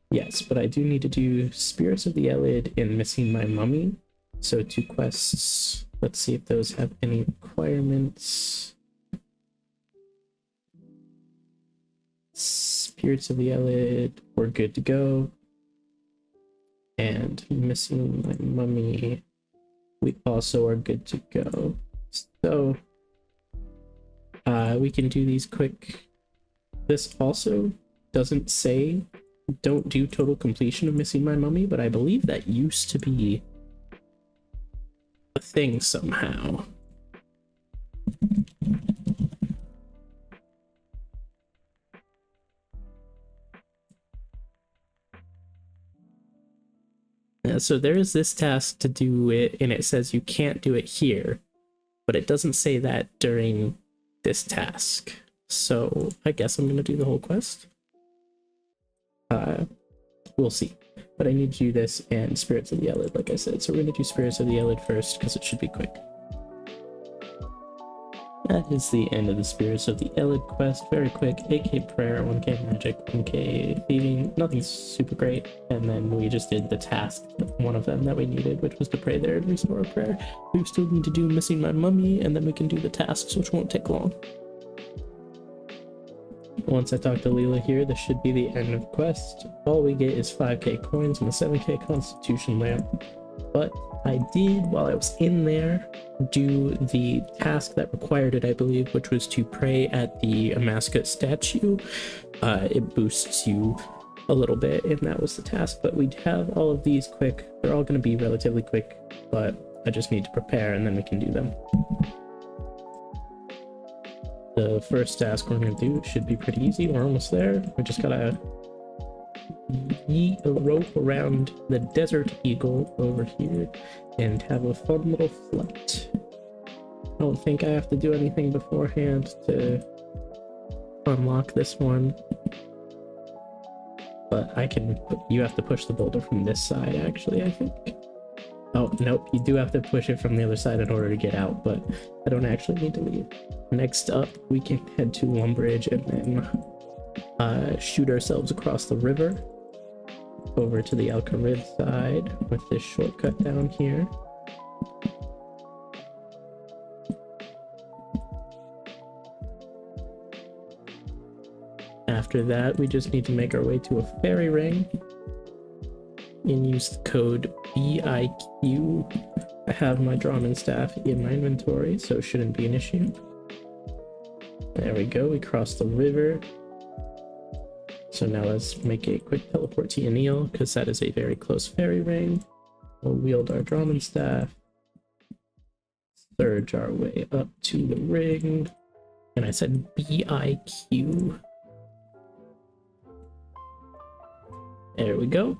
yes, but I do need to do Spirits of the Elid and Missing My Mummy. So 2 quests. Let's see if those have any requirements. Spirits of the Elid, we're good to go. And Missing My Mummy, we also are good to go. So we can do these quick. This also doesn't say don't do total completion of Missing My Mummy, but I believe that used to be a thing somehow. So there is this task to do it, and it says you can't do it here, but it doesn't say that during this task. So I guess I'm gonna do the whole quest. We'll see. But I need to do this and Spirits of the Elid, like I said. So we're gonna do Spirits of the Elid first because it should be quick. That is the end of the Spirits of the Elid quest. Very quick. 8k prayer, 1k magic, 1k thieving. Nothing super great. And then we just did the task, one of them that we needed, which was to pray there and restore a prayer. We still need to do Missing My Mummy, and then we can do the tasks, which won't take long. Once I talk to Leela here, this should be the end of the quest. All we get is 5k coins and a 7k constitution lamp. But I did, while I was in there, do the task that required it, I believe, which was to pray at the Amaska statue. It boosts you a little bit, and that was the task. But we have all of these quick. They're all going to be relatively quick, but I just need to prepare, and then we can do them. The first task we're gonna do should be pretty easy. We're almost there. We just gotta yeet a rope around the desert eagle over here and have a fun little flight. I don't think I have to do anything beforehand to unlock this one, but I can. You have to push the boulder from this side, actually, I think. Oh, nope, you do have to push it from the other side in order to get out, but I don't actually need to leave. Next up, we can head to Lumbridge and then shoot ourselves across the river over to the Alcarib side with this shortcut down here. After that, we just need to make our way to a fairy ring and use the code BIQ. I have my Drawman staff in my inventory, so it shouldn't be an issue. There we go, we crossed the river. So now let's make a quick teleport to Yanil, because that is a very close fairy ring. We'll wield our Drawman staff, surge our way up to the ring, and I said BIQ. There we go.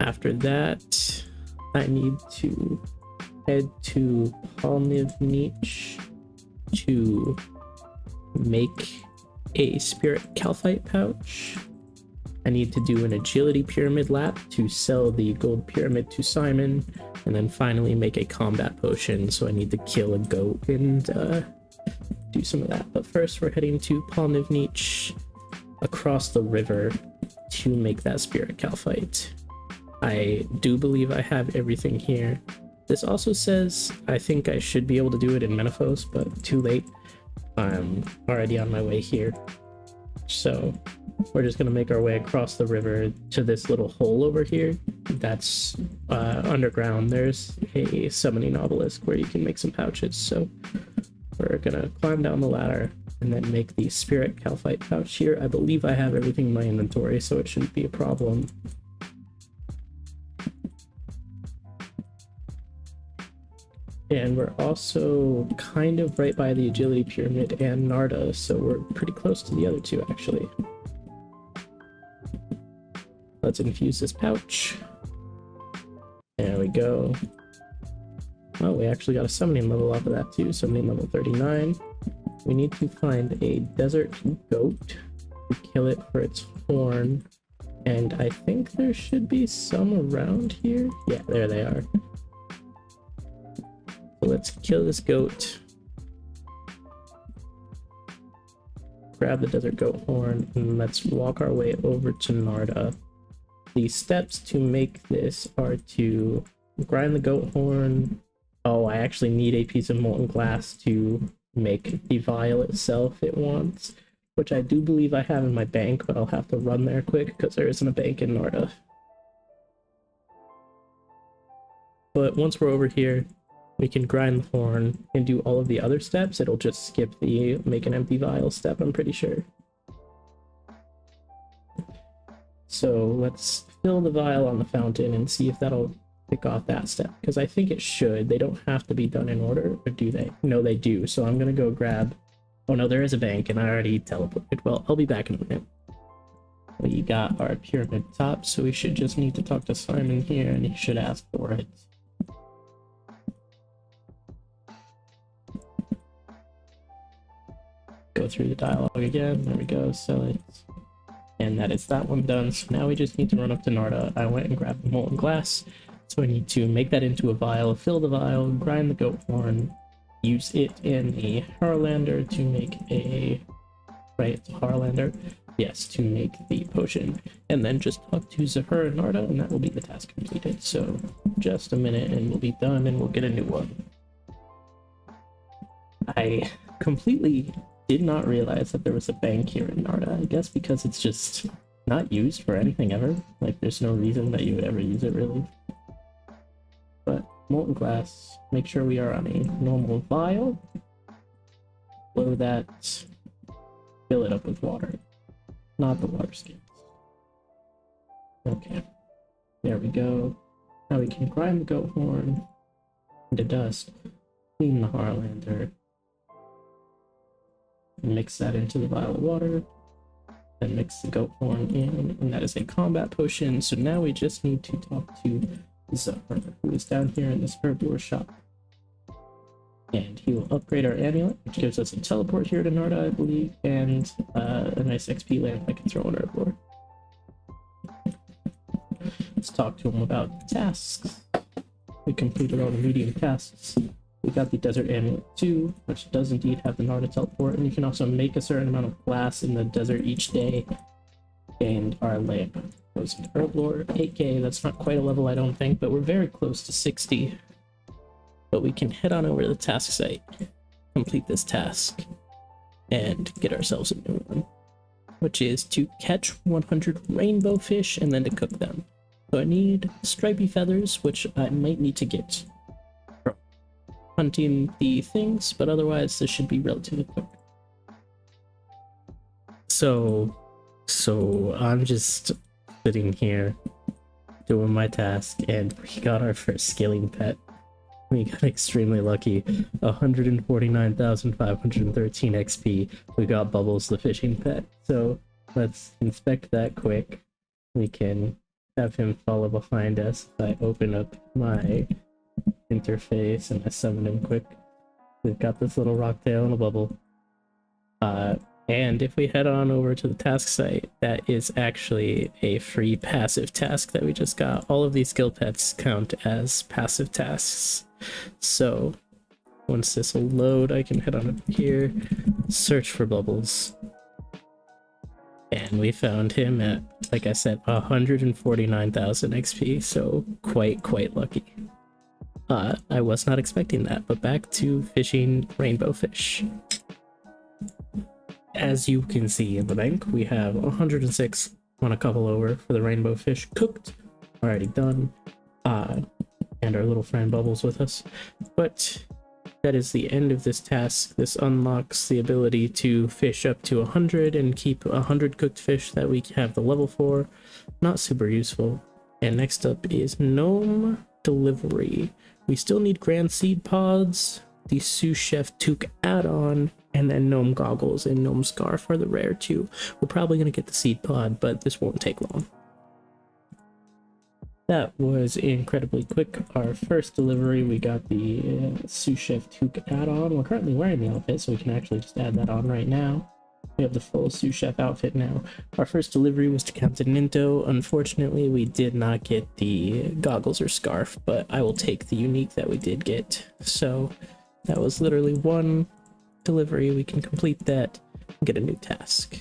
After that, I need to head to Palnivnich to make a spirit calphite pouch. I need to do an agility pyramid lap to sell the gold pyramid to Simon, and then finally make a combat potion, so I need to kill a goat and do some of that. But first we're heading to Palnivnich across the river to make that spirit calphite. I do believe I have everything here. This also says I think I should be able to do it in Menaphos, but too late. I'm already on my way here. So we're just gonna make our way across the river to this little hole over here. That's underground. There's a summoning obelisk where you can make some pouches. So we're gonna climb down the ladder and then make the spirit calphite pouch here. I believe I have everything in my inventory, so it shouldn't be a problem. And we're also kind of right by the agility pyramid and Narda, so we're pretty close to the other two, actually. Let's infuse this pouch. There we go. Oh, we actually got a summoning level off of that too, summoning level 39. We need to find a desert goat to kill it for its horn. And I think there should be some around here. Yeah, there they are. So let's kill this goat. Grab the desert goat horn, and let's walk our way over to Narda. The steps to make this are to grind the goat horn. Oh, I actually need a piece of molten glass to make the vial itself it wants, which I do believe I have in my bank, but I'll have to run there quick because there isn't a bank in Narda. But once we're over here, we can grind the horn and do all of the other steps. It'll just skip the make an empty vial step, I'm pretty sure. So let's fill the vial on the fountain and see if that'll pick off that step, because I think it should. They don't have to be done in order, or do they? No, they do. So I'm gonna go grab... Oh no, there is a bank and I already teleported. Well, I'll be back in a minute. We got our pyramid top, so we should just need to talk to Simon here and he should ask for it. Go through the dialogue again. There we go, sell it. And that is that one done. So now we just need to run up to Narda. I went and grabbed the molten glass. So I need to make that into a vial, fill the vial, grind the goat horn, use it in a Harlander to make a... Right, it's a Harlander. Yes, to make the potion. And then just talk to Zahur and Narda, and that will be the task completed. So just a minute and we'll be done and we'll get a new one. I completely did not realize that there was a bank here in Narda. I guess because it's just not used for anything ever. Like, there's no reason that you would ever use it, really. But molten glass, make sure we are on a normal vial. Blow that, fill it up with water, not the water skins. Okay, there we go. Now we can grind the goat horn into dust, clean the Harlander, Mix that into the vial of water, then mix the goat horn in, and that is a combat potion. So now we just need to talk to Zahar, who is down here in this herblore shop. And he will upgrade our amulet, which gives us a teleport here to Narda, I believe, and a nice XP lamp I can throw on herblore. Let's talk to him about tasks. We completed all the medium tasks. We got the desert amulet too, which does indeed have the Narda teleport, and you can also make a certain amount of glass in the desert each day. And our lamp goes into herblore, 8k. That's not quite a level, I don't think, but we're very close to 60. But we can head on over to the task site, complete this task, and get ourselves a new one, which is to catch 100 rainbow fish and then to cook them. So I need stripy feathers, which I might need to get from hunting the things, but otherwise this should be relatively quick. So I'm just sitting here doing my task, and we got our first scaling pet. We got extremely lucky. 149,513 XP. We got Bubbles the fishing pet. So let's inspect that quick. We can have him follow behind us if I open up my interface and I summon him quick. We've got this little rocktail and a bubble. And if we head on over to the task site, that is actually a free passive task that we just got. All of these skill pets count as passive tasks. So once this will load, I can head on up here, search for Bubbles. And we found him at, like I said, 149,000 XP, so quite lucky. I was not expecting that, but back to fishing rainbow fish. As you can see in the bank, we have 106 on a couple over for the rainbow fish cooked, already done, and our little friend Bubbles with us. But that is the end of this task. This unlocks the ability to fish up to 100 and keep 100 cooked fish that we have the level for. Not super useful. And next up is gnome delivery. We still need grand seed pods, the sous chef toque add-on, and then gnome goggles and gnome scarf are the rare two. We're probably going to get the seed pod, but this won't take long. That was incredibly quick. Our first delivery, we got the sous chef toque add-on. We're currently wearing the outfit, so we can actually just add that on right now. We have the full sous chef outfit now. Our first delivery was to Captain Ninto. Unfortunately, we did not get the goggles or scarf, but I will take the unique that we did get. So that was literally one delivery. We can complete that and get a new task.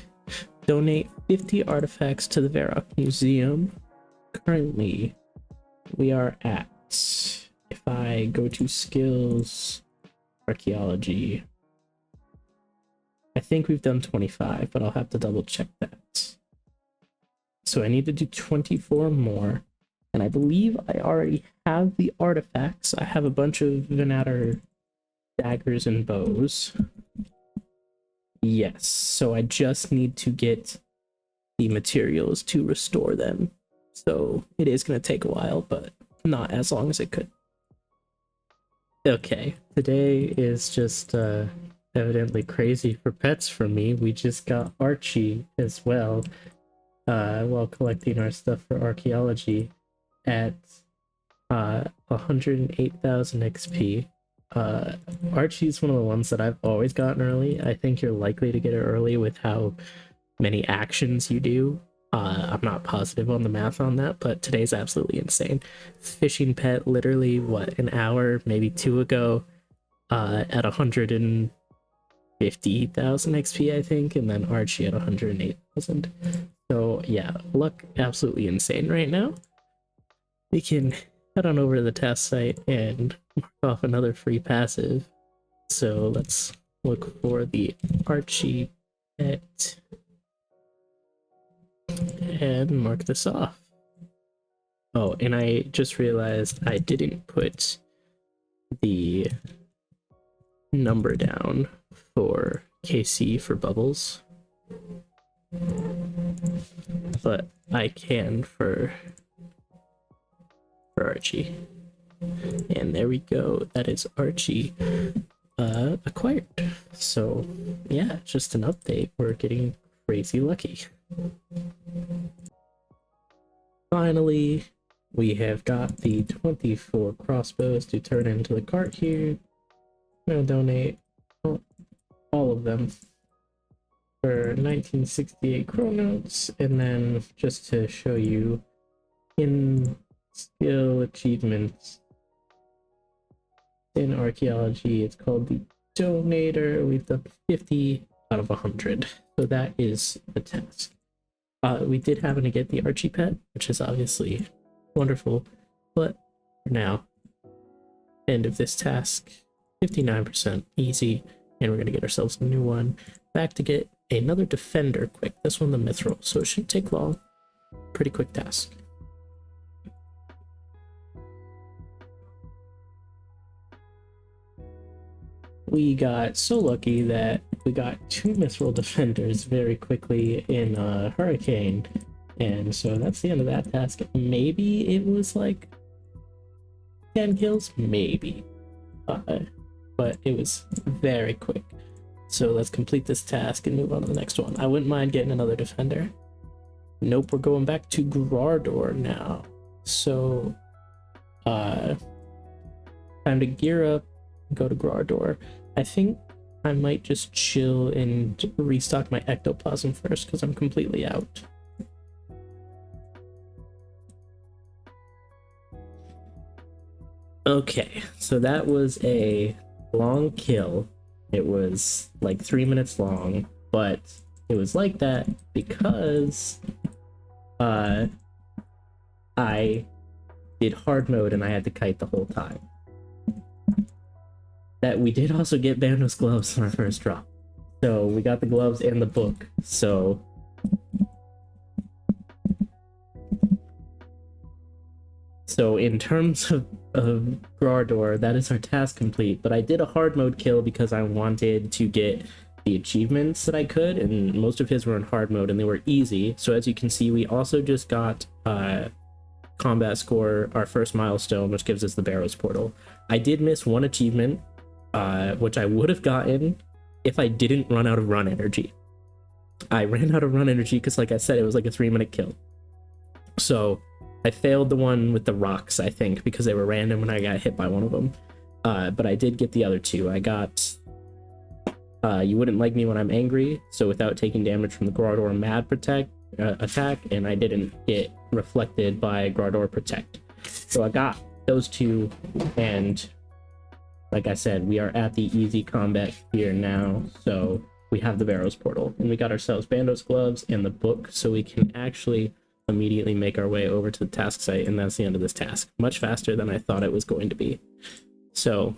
Donate 50 artifacts to the Varrock Museum. Currently, we are at, if I go to skills, archaeology, I think we've done 25, but I'll have to double check that. So I need to do 24 more, and I believe I already have the artifacts. I have a bunch of Venator daggers and bows. Yes, so I just need to get the materials to restore them. So it is going to take a while, but not as long as it could. Okay, today is just evidently crazy for pets for me. We just got Archie as well while collecting our stuff for archaeology at 108,000 XP. Archie's one of the ones that I've always gotten early. I think you're likely to get it early with how many actions you do. I'm not positive on the math on that, but today's absolutely insane. Fishing pet literally, what, an hour, maybe two ago, at 150,000 XP, I think, and then Archie at 108,000. So yeah, luck absolutely insane right now. We can head on over to the task site and mark off another free passive. So let's look for the Archie pet and mark this off. Oh, and I just realized I didn't put the number down for KC for Bubbles, but I can for Archie. And there we go, that is Archie acquired. So yeah, just an update. We're getting crazy lucky. Finally, we have got the 24 crossbows to turn into the cart here. I'm gonna donate all of them for 1968 chronotes, and then just to show you in skill achievements in archaeology, it's called the donator. We've done 50 out of 100, so that is the task. We did happen to get the Archie pet, which is obviously wonderful, but for now, end of this task, 59% easy, and we're gonna get ourselves a new one. Back to get another defender quick. This one the mithril, so it shouldn't take long. Pretty quick task. We got so lucky that we got 2 mithril defenders very quickly in Hurricane, and so that's the end of that task. Maybe it was like 10 kills, maybe, but it was very quick. So let's complete this task and move on to the next one. I wouldn't mind getting another defender. Nope, we're going back to Grardor now. So time to gear up, go to Grardor. I think I might just chill and restock my ectoplasm first because I'm completely out. Okay, so that was a long kill. It was like 3 minutes long, but it was like that because I did hard mode and I had to kite the whole time. That we did also get Bandos gloves on our first drop. So we got the gloves and the book. So in terms of Grardor, that is our task complete. But I did a hard mode kill because I wanted to get the achievements that I could, and most of his were in hard mode and they were easy. So as you can see, we also just got combat score, our first milestone, which gives us the Barrows portal. I did miss one achievement, which I would have gotten if I didn't run out of run energy. I ran out of run energy because, like I said, it was like a 3-minute kill. So I failed the one with the rocks, I think, because they were random and I got hit by one of them. But I did get the other 2. I got You Wouldn't Like Me When I'm Angry, so without taking damage from the Grardor Mad attack, and I didn't get reflected by Grardor Protect. So I got those 2, and like I said, we are at the easy combat here now, so we have the Barrows portal, and we got ourselves Bandos gloves and the book, so we can actually immediately make our way over to the task site, and that's the end of this task. Much faster than I thought it was going to be. So,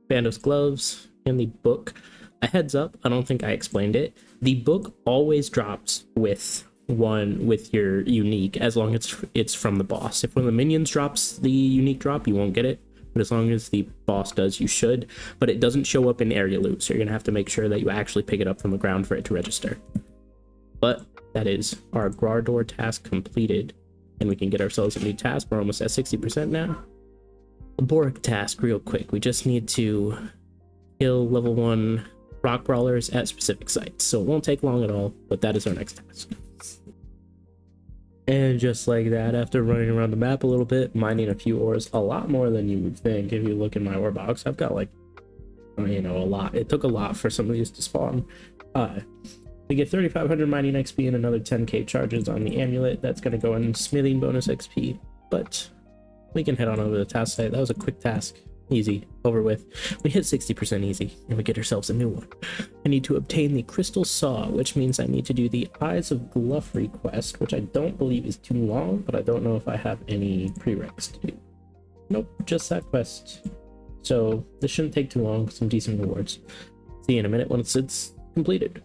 Bandos gloves and the book. A heads up, I don't think I explained it. The book always drops with your unique, as long as it's from the boss. If one of the minions drops the unique drop, you won't get it. But as long as the boss does, you should. But it doesn't show up in area loot, so you're gonna have to make sure that you actually pick it up from the ground for it to register. But that is our Grardor task completed, and we can get ourselves a new task. We're almost at 60% now. The Boric task, real quick. We just need to kill level 1 rock brawlers at specific sites, so it won't take long at all, but that is our next task. And just like that, after running around the map a little bit, mining a few ores, a lot more than you would think. If you look in my ore box, I've got like, a lot. It took a lot for some of these to spawn. We get 3,500 mining XP and another 10k charges on the amulet. That's going to go in smithing bonus XP, but we can head on over to the task site. That was a quick task. Easy, over with. We hit 60% easy, and we get ourselves a new one. I need to obtain the crystal saw, which means I need to do the Eyes of Gluffrey quest, which I don't believe is too long, but I don't know if I have any prereqs to do. Nope, just that quest. So this shouldn't take too long, some decent rewards. See you in a minute once it's completed.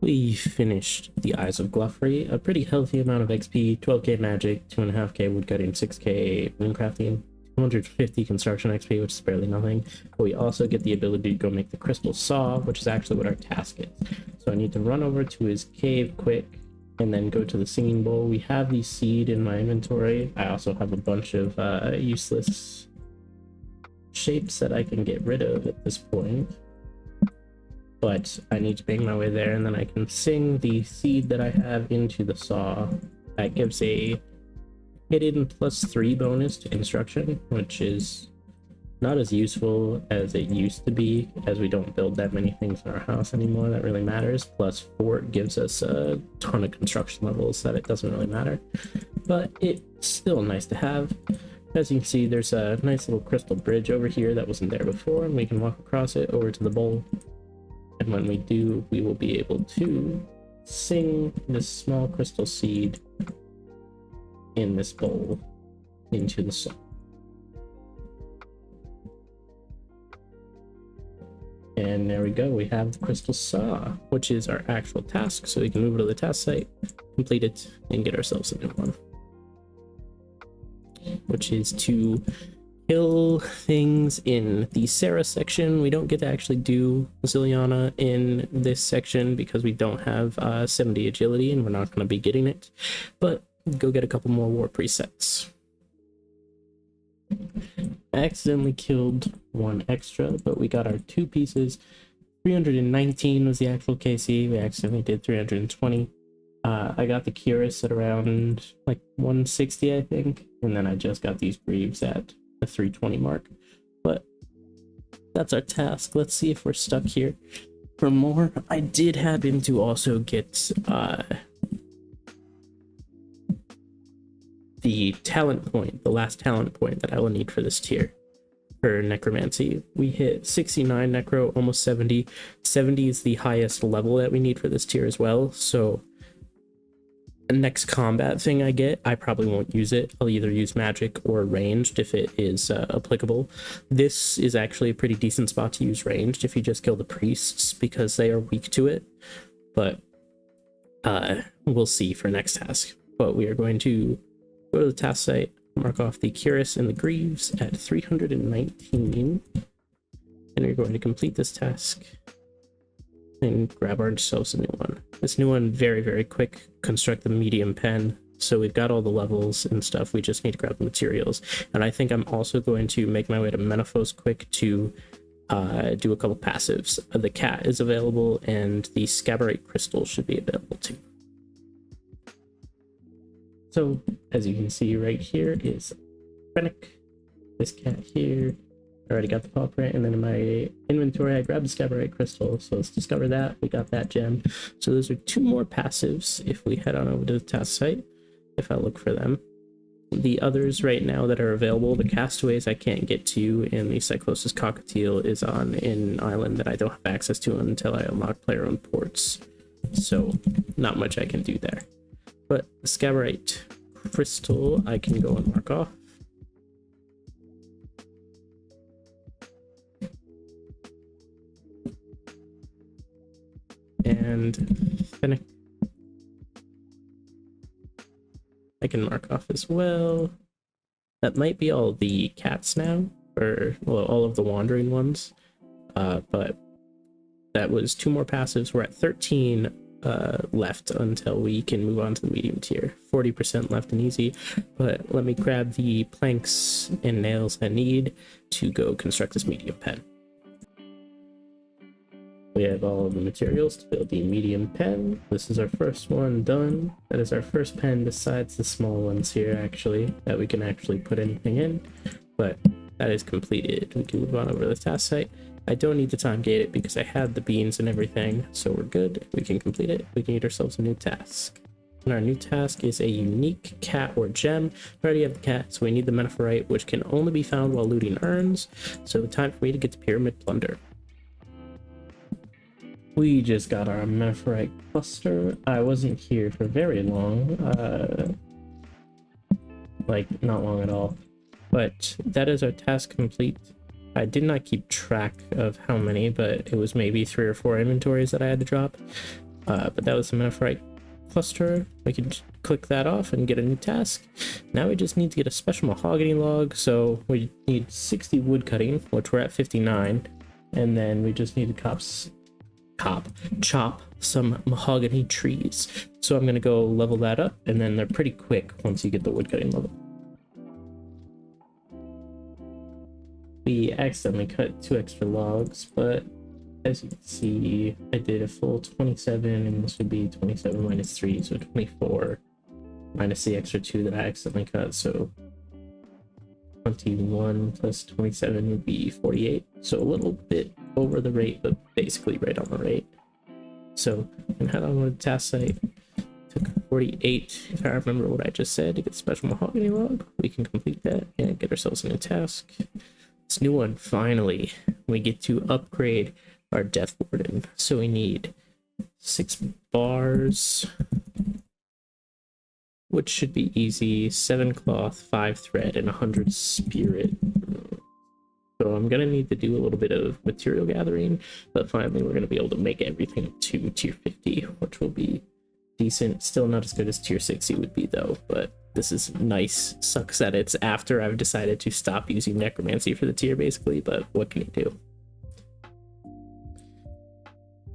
We finished the Eyes of Gluffrey, a pretty healthy amount of XP, 12k magic, 2.5k woodcutting, 6k runecrafting, 250 construction XP, which is barely nothing. But we also get the ability to go make the crystal saw, which is actually what our task is. So I need to run over to his cave quick, and then go to the singing bowl. We have the seed in my inventory. I also have a bunch of useless shapes that I can get rid of at this point, but I need to make my way there, and then I can sing the seed that I have into the saw. That gives a hidden +3 bonus to construction, which is not as useful as it used to be, as we don't build that many things in our house anymore that really matters. +4 gives us a ton of construction levels that it doesn't really matter, but it's still nice to have. As you can see, there's a nice little crystal bridge over here that wasn't there before, and we can walk across it over to the bowl. And when we do, we will be able to sing this small crystal seed in this bowl into the saw. And there we go, we have the crystal saw, which is our actual task, so we can move it to the task site, complete it, and get ourselves a new one, which is to kill things in the Sarah section. We don't get to actually do Zilliana in this section because we don't have 70 agility, and we're not going to be getting it, but go get a couple more war presets. I accidentally killed one extra, but we got our 2 pieces. 319 was the actual KC. We accidentally did 320. I got the Cuirass at around like 160, I think, and then I just got these Greaves at the 320 mark. But that's our task. Let's see if we're stuck here for more. I did happen to also get the talent point, the last talent point that I will need for this tier for necromancy. We hit 69 necro, almost 70. 70 is the highest level that we need for this tier as well, so the next combat thing I get, I probably won't use it. I'll either use magic or ranged if it is applicable. This is actually a pretty decent spot to use ranged if you just kill the priests, because they are weak to it, but we'll see for next task. But we are going to go to the task site, mark off the Cuirass and the Greaves at 319, and we're going to complete this task and grab ourselves a new one. This new one, very, very quick. Construct the medium pen. So we've got all the levels and stuff. We just need to grab the materials. And I think I'm also going to make my way to Menaphos quick to do a couple passives. The cat is available, and the scabarite crystal should be available too. So, as you can see right here is Fennec, this cat here. I already got the paw print, and then in my inventory I grabbed the scabarite crystal, so let's discover that. We got that gem. So those are 2 more passives if we head on over to the task site, if I look for them. The others right now that are available, the castaways I can't get to, and the Cyclosis cockatiel is on an island that I don't have access to until I unlock player-owned ports. So not much I can do there. But the scabarite crystal I can go and mark off. And Fennec I can mark off as well. That might be all the cats now, or well, all of the wandering ones. But that was 2 more passives. We're at 13 left until we can move on to the medium tier. 40% left and easy, but let me grab the planks and nails I need to go construct this medium pen. We have all of the materials to build the medium pen. This is our first one done. That is our first pen besides the small ones here, actually, that we can actually put anything in, but that is completed. We can move on over to the task site. I don't need to time gate it because I had the beans and everything, so we're good. We can complete it. We can get ourselves a new task. And our new task is a unique cat or gem. We already have the cat, so we need the metaphorite, which can only be found while looting urns. So time for me to get to Pyramid Plunder. We just got our metaphorite cluster. I wasn't here for very long, like not long at all, but that is our task complete. I did not keep track of how many, but it was maybe 3 or 4 inventories that I had to drop. But that was the metaphorite cluster. We can click that off and get a new task. Now we just need to get a special mahogany log, so we need 60 wood cutting, which we're at 59, and then we just need to chop some mahogany trees. So I'm gonna go level that up, and then they're pretty quick once you get the wood cutting level. we accidentally cut 2 extra logs, but as you can see, I did a full 27, and this would be 27 minus 3, so 24 minus the extra 2 that I accidentally cut, so 21 plus 27 would be 48, so a little bit over the rate, but basically right on the rate. So I'm gonna head on to the task site. Took 48, if I remember what I just said, to get the special mahogany log. We can complete that and get ourselves a new task. This new one, finally, we get to upgrade our Death Warden. So we need 6 bars, which should be easy, 7 cloth, 5 thread, and 100 spirit. So I'm gonna need to do a little bit of material gathering, but finally we're gonna be able to make everything up to tier 50, which will be decent. Still not as good as tier 60 would be though, but this is nice. Sucks that it's after I've decided to stop using necromancy for the tier basically, but what can you do?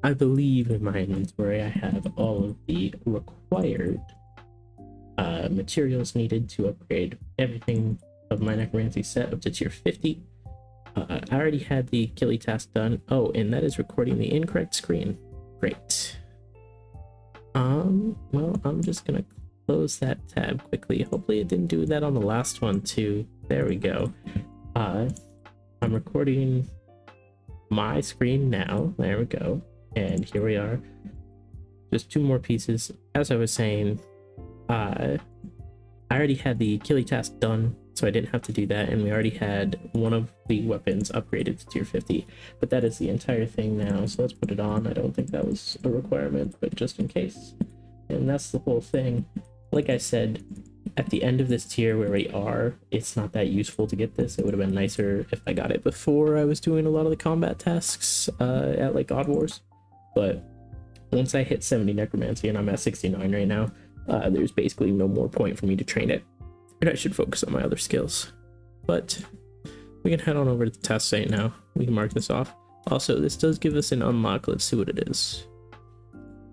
I believe in my inventory I have all of the required materials needed to upgrade everything of my necromancy set up to tier 50. I already had the killy task done. Oh, and that is recording the incorrect screen. Great. Well, I'm just gonna close that tab quickly. Hopefully it didn't do that on the last one too. There we go. I'm recording my screen now. There we go. And here we are. Just 2 more pieces. As I was saying, I already had the killy task done, so I didn't have to do that, and we already had one of the weapons upgraded to tier 50, but that is the entire thing now, so let's put it on. I don't think that was a requirement, but just in case. And that's the whole thing. Like I said, at the end of this tier where we are, it's not that useful to get this. It would have been nicer if I got it before I was doing a lot of the combat tasks at like God Wars, but once I hit 70 necromancy, and I'm at 69 right now, there's basically no more point for me to train it, and I should focus on my other skills. But we can head on over to the task site now. We can mark this off. Also, this does give us an unlock. Let's see what it is.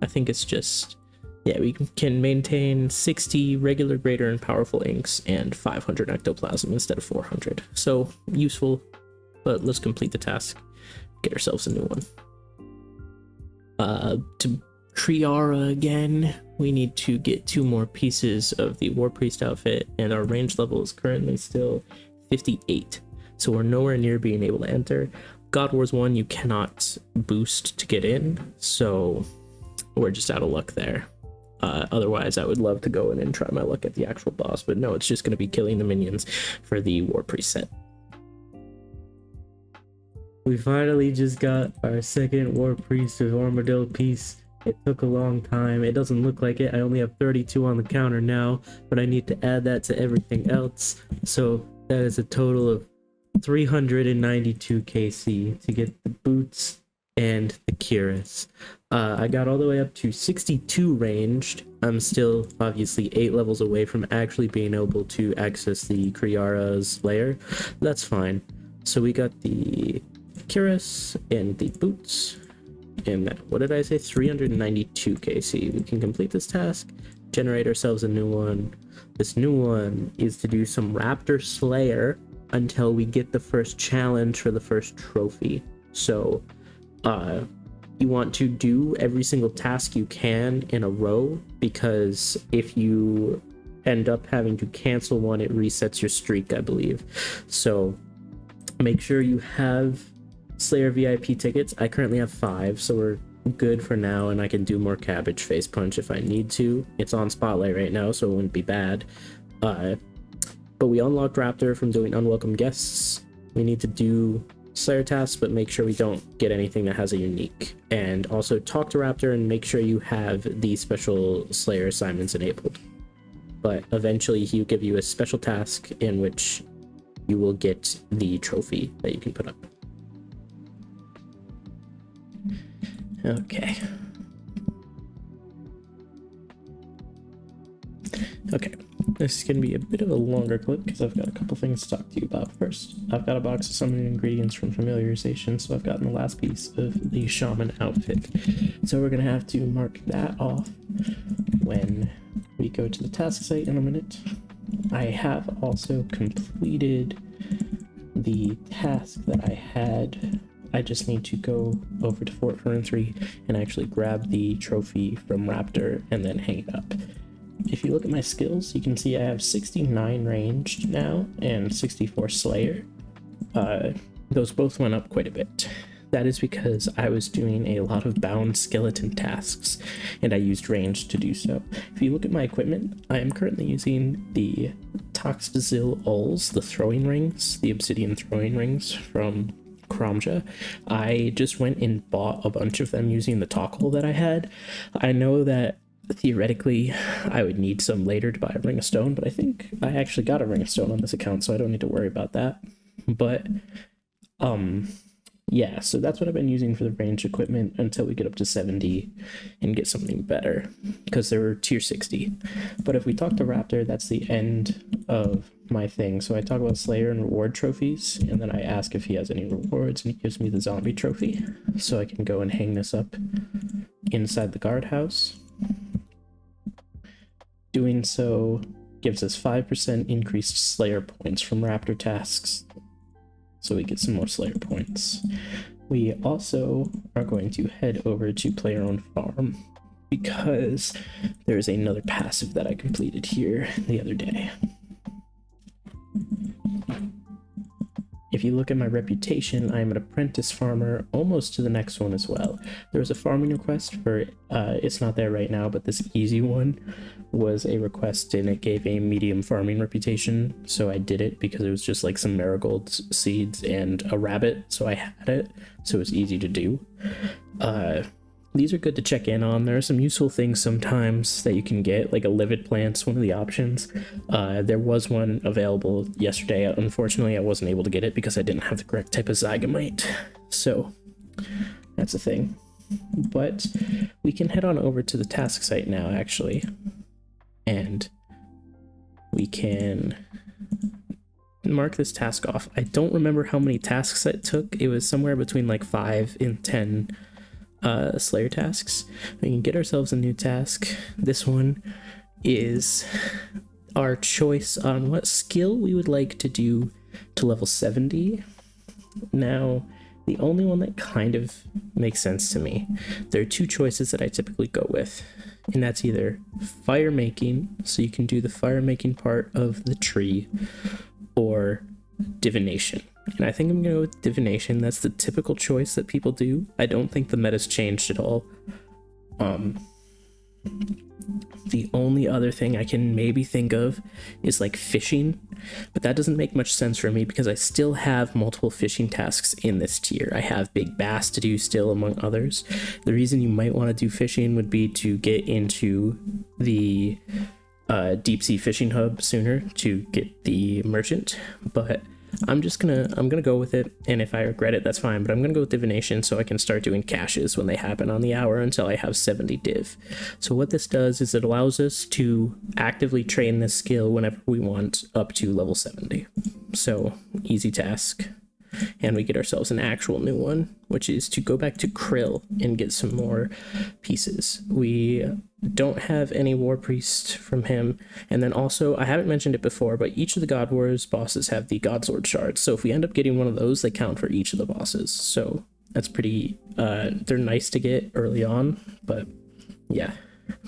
I think it's just, yeah, we can maintain 60 regular, greater, and powerful inks and 500 ectoplasm instead of 400. So useful, but let's complete the task. Get ourselves a new one. To Triara again, we need to get 2 more pieces of the War Priest outfit, and our range level is currently still 58, so we're nowhere near being able to enter. God Wars 1, you cannot boost to get in, so we're just out of luck there. Otherwise, I would love to go in and try my luck at the actual boss, but no, it's just going to be killing the minions for the War Priest set. We finally just got our second War Priest of Armadillo piece. It took a long time. It doesn't look like it. I only have 32 on the counter now, but I need to add that to everything else. So that is a total of 392 KC to get the boots and the cuirass. I got all the way up to 62 ranged. I'm still obviously 8 levels away from actually being able to access the Kriara's lair. That's fine. So we got the cuirass and the boots. And what did I say? 392 KC. We can complete this task, generate ourselves a new one. This new one is to do some Raptor Slayer until we get the first challenge for the first trophy. So you want to do every single task you can in a row, because if you end up having to cancel one, it resets your streak, I believe. So make sure you have Slayer VIP tickets. I currently have 5, so we're good for now, and I can do more cabbage face punch if I need to. It's on spotlight right now, so it wouldn't be bad. But we unlocked Raptor from doing unwelcome guests. We need to do Slayer tasks, but make sure we don't get anything that has a unique. And also talk to Raptor and make sure you have the special Slayer assignments enabled. But eventually he'll give you a special task in which you will get the trophy that you can put up. Okay. This is going to be a bit of a longer clip because I've got a couple things to talk to you about. First, I've got a box of summoning ingredients from familiarization, so I've gotten the last piece of the shaman outfit. So we're going to have to mark that off when we go to the task site in a minute. I have also completed the task that I had, I just need to go over to Fort Ferntree and actually grab the trophy from Raptor and then hang it up. If you look at my skills, you can see I have 69 ranged now and 64 slayer. Those both went up quite a bit. That is because I was doing a lot of bound skeleton tasks, and I used range to do so. If you look at my equipment, I am currently using the Toxbazil Ulls, the throwing rings, the obsidian throwing rings from Kromja. I just went and bought a bunch of them using the toggle that I had. I know that theoretically I would need some later to buy a ring of stone, but I think I actually got a ring of stone on this account, so I don't need to worry about that. But yeah, so that's what I've been using for the range equipment until we get up to 70 and get something better, because they were tier 60. But if we talk to Raptor, that's the end of my thing. So I talk about Slayer and reward trophies, and then I ask if he has any rewards, and he gives me the zombie trophy. So I can go and hang this up inside the guardhouse. Doing so gives us 5% increased Slayer points from Raptor tasks, so we get some more Slayer points. We also are going to head over to Player Owned Farm because there's another passive that I completed here the other day. If you look at my reputation, I'm an apprentice farmer, almost to the next one as well. There was a farming request for, it's not there right now, but this easy one was a request and it gave a medium farming reputation. So I did it because it was just like some marigold seeds and a rabbit. So I had it, so it was easy to do. These are good to check in on. There are some useful things sometimes that you can get, like a livid plant's one of the options. There was one available yesterday. Unfortunately, I wasn't able to get it because I didn't have the correct type of zygamite. So that's a thing. But we can head on over to the task site now, actually. And we can mark this task off. I don't remember how many tasks it took. It was somewhere between like 5 and 10 Slayer tasks. We can get ourselves a new task. This one is our choice on what skill we would like to do to level 70. Now, the only one that kind of makes sense to me, there are two choices that I typically go with, and that's either fire making, so you can do the fire making part of the tree, or divination. And I think I'm gonna go with divination. That's the typical choice that people do. I don't think the meta's changed at all. The only other thing I can maybe think of is like fishing, but that doesn't make much sense for me because I still have multiple fishing tasks in this tier. I have big bass to do still, among others. The reason you might want to do fishing would be to get into the deep sea fishing hub sooner to get the merchant, but I'm gonna go with it, and if I regret it, that's fine, but I'm gonna go with divination so I can start doing caches when they happen on the hour until I have 70 div. So what this does is it allows us to actively train this skill whenever we want up to level 70. So easy task. And we get ourselves an actual new one, which is to go back to Krill and get some more pieces. We don't have any War Priest from him. And then also, I haven't mentioned it before, but each of the God Wars bosses have the Godsword shards. So if we end up getting one of those, they count for each of the bosses. So that's pretty, they're nice to get early on, but yeah.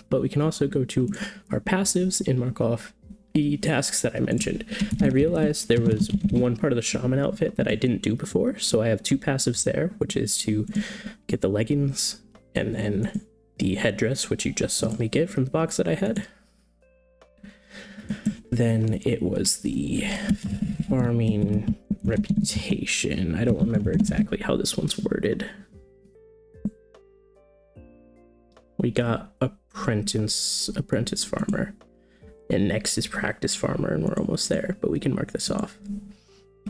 But we can also go to our passives and mark off the tasks that I mentioned. I realized there was one part of the shaman outfit that I didn't do before, so I have two passives there, which is to get the leggings and then the headdress, which you just saw me get from the box that I had. Then it was the farming reputation. I don't remember exactly how this one's worded. We got apprentice farmer. And next is practice farmer, and we're almost there, but we can mark this off.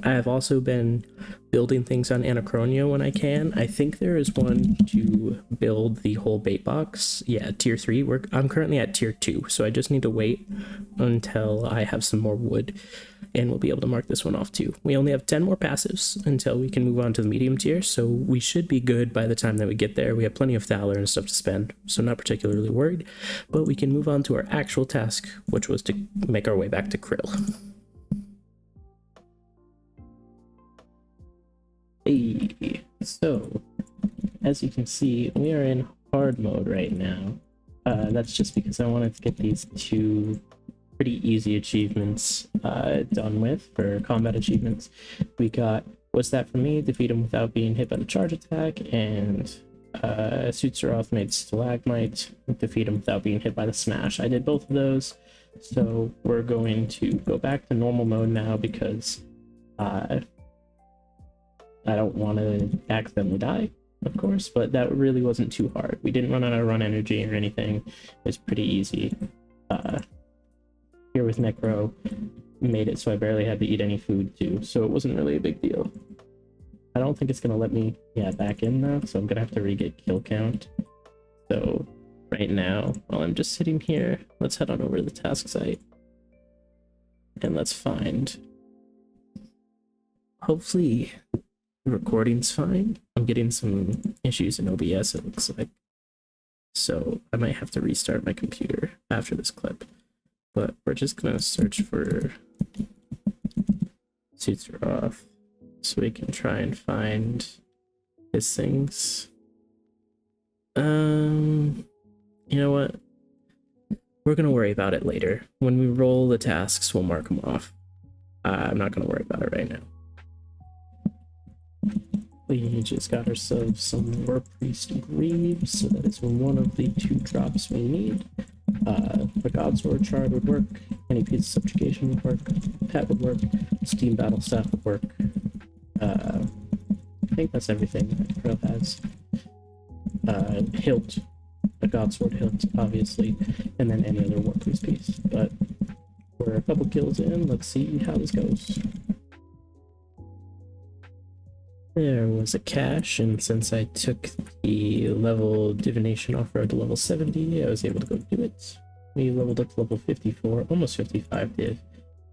I have also been building things on Anachronia when I can. I think there is one to build the whole bait box. Yeah, tier 3. I'm currently at tier 2, so I just need to wait until I have some more wood, and we'll be able to mark this one off too. We only have 10 more passives until we can move on to the medium tier, so we should be good by the time that we get there. We have plenty of Thaler and stuff to spend, so not particularly worried, but we can move on to our actual task, which was to make our way back to Krill. Hey, so as you can see, we are in hard mode right now. That's just because I wanted to get these two pretty easy achievements done with for combat achievements. We got What's That For Me? Defeat him without being hit by the charge attack, and Sutsuroth made Stalagmite, defeat him without being hit by the smash. I did both of those, so we're going to go back to normal mode now because I don't want to accidentally die, of course, but that really wasn't too hard. We didn't run out of run energy or anything. It was pretty easy. Here with Necro, made it so I barely had to eat any food too, so it wasn't really a big deal. I don't think it's gonna let me back in now, so I'm gonna have to re-get kill count. So right now, while I'm just sitting here, let's head on over to the task site and let's find, hopefully the recording's fine. I'm getting some issues in OBS, it looks like, so I might have to restart my computer after this clip. But we're just gonna search for Sutsuroth so we can try and find his things. You know what? We're gonna worry about it later. When we roll the tasks, we'll mark them off. I'm not gonna worry about it right now. We just got ourselves some War Priest Greaves, so that is one of the 2 drops we need. The Godsword Shard would work, any piece of subjugation would work, Pet would work, Steam Battle Staff would work. I think that's everything that Krill has. Hilt, a Godsword hilt, obviously, and then any other War Priest piece. But we're a couple kills in, let's see how this goes. There was a cache, and since I took the level divination off-road to level 70, I was able to go do it. We leveled up to level 54, almost 55 div,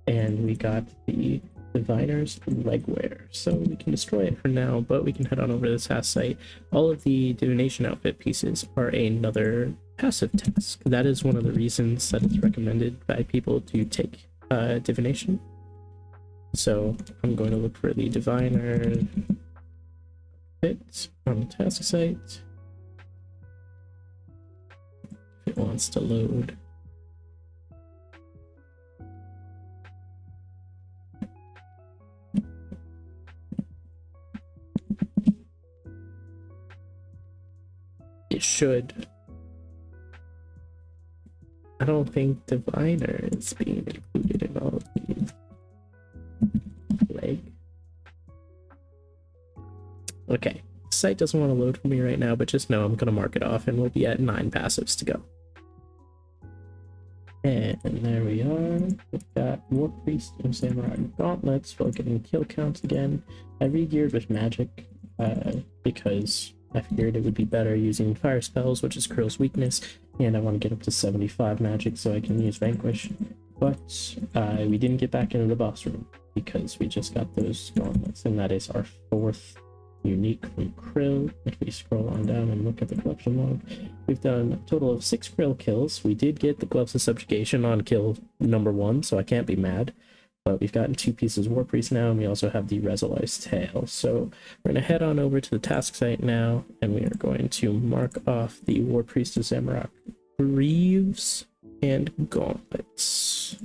and we got the Diviner's Legwear. So we can destroy it for now, but we can head on over to this task site. All of the divination outfit pieces are another passive task. That is one of the reasons that it's recommended by people to take divination. So I'm going to look for the Diviner fit on the task site. If it wants to load. It should. I don't think Diviner is being included in all of these. Leg. Okay, the site doesn't want to load for me right now, but just know I'm going to mark it off and we'll be at 9 passives to go. And there we are. We've got War Priest and Samurai Gauntlets while getting kill counts again. I re-geared with magic because I figured it would be better using fire spells, which is Krill's weakness, and I want to get up to 75 magic so I can use Vanquish. But we didn't get back into the boss room because we just got those gauntlets, and that is our 4th unique from Krill. If we scroll on down and look at the collection log, we've done a total of 6 Krill kills. We did get the Gloves of Subjugation on kill number 1, so I can't be mad. But we've gotten 2 pieces of War Priest now, and we also have the Resolai's Tail. So we're going to head on over to the task site now, and we are going to mark off the War Priest of Zamorak Greaves and Gauntlets.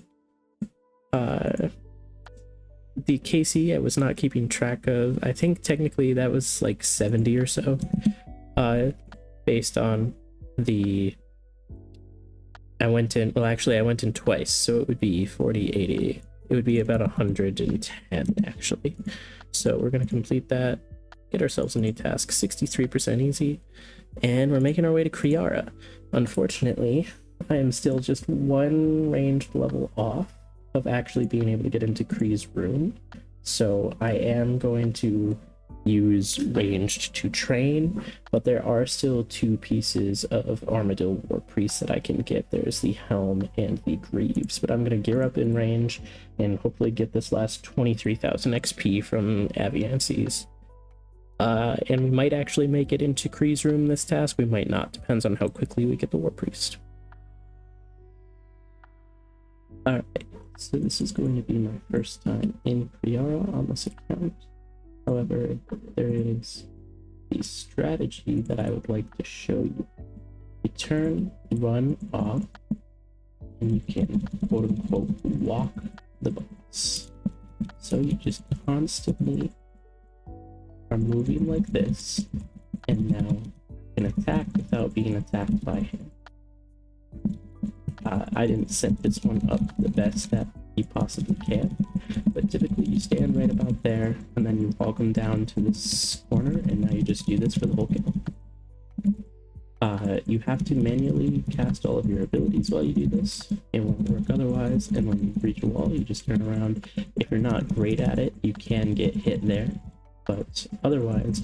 The KC I was not keeping track of. I think technically that was like 70 or so, based on the... I went in twice, so it would be 40, 80. It would be about 110 actually. So we're going to complete that, get ourselves a new task, 63% easy, and we're making our way to Kriara. Unfortunately, I am still just 1 ranged level off of actually being able to get into Kree's room, so I am going to use ranged to train, but there are still 2 pieces of Armadillo War Priest that I can get. There's the Helm and the Greaves, but I'm going to gear up in range and hopefully get this last 23,000 XP from Aviances. And we might actually make it into Kree's room this task, we might not, depends on how quickly we get the War Priest. Alright, so this is going to be my first time in Kriara on this account. However, there is a strategy that I would like to show you. You turn run off, and you can quote unquote walk the boss. So you just constantly are moving like this, and now can attack without being attacked by him. I didn't set this one up the best that you possibly can, but typically you stand right about there, and then you walk him down to this corner, and now you just do this for the whole kill. You have to manually cast all of your abilities while you do this. It won't work otherwise, and when you reach a wall, you just turn around. If you're not great at it, you can get hit there, but otherwise,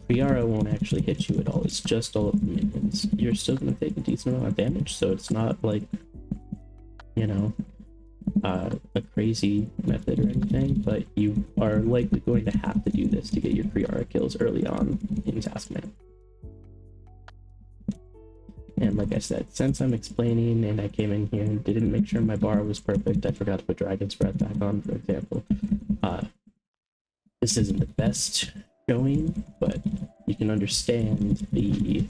Priara won't actually hit you at all. It's just all of the minions. You're still going to take a decent amount of damage, so it's not like, you know, a crazy method or anything, but you are likely going to have to do this to get your Priara kills early on in Taskman. And like I said, since I'm explaining and I came in here and didn't make sure my bar was perfect, I forgot to put Dragon's Breath back on, for example. This isn't the best showing, but you can understand the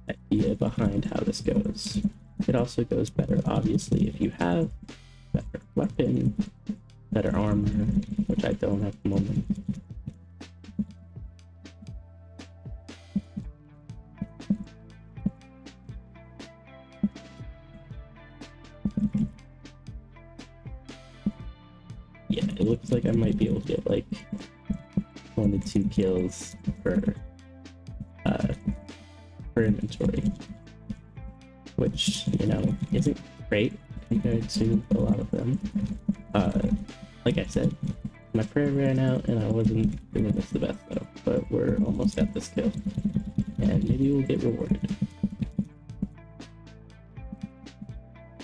idea behind how this goes. It also goes better, obviously, if you have better weapon, better armor, which I don't at the moment. Yeah, it looks like I might be able to get like 1 to 2 kills per inventory, which, you know, isn't great compared to a lot of them. Like I said, my prayer ran out and I wasn't doing this the best though, but we're almost at this kill, and maybe we'll get rewarded.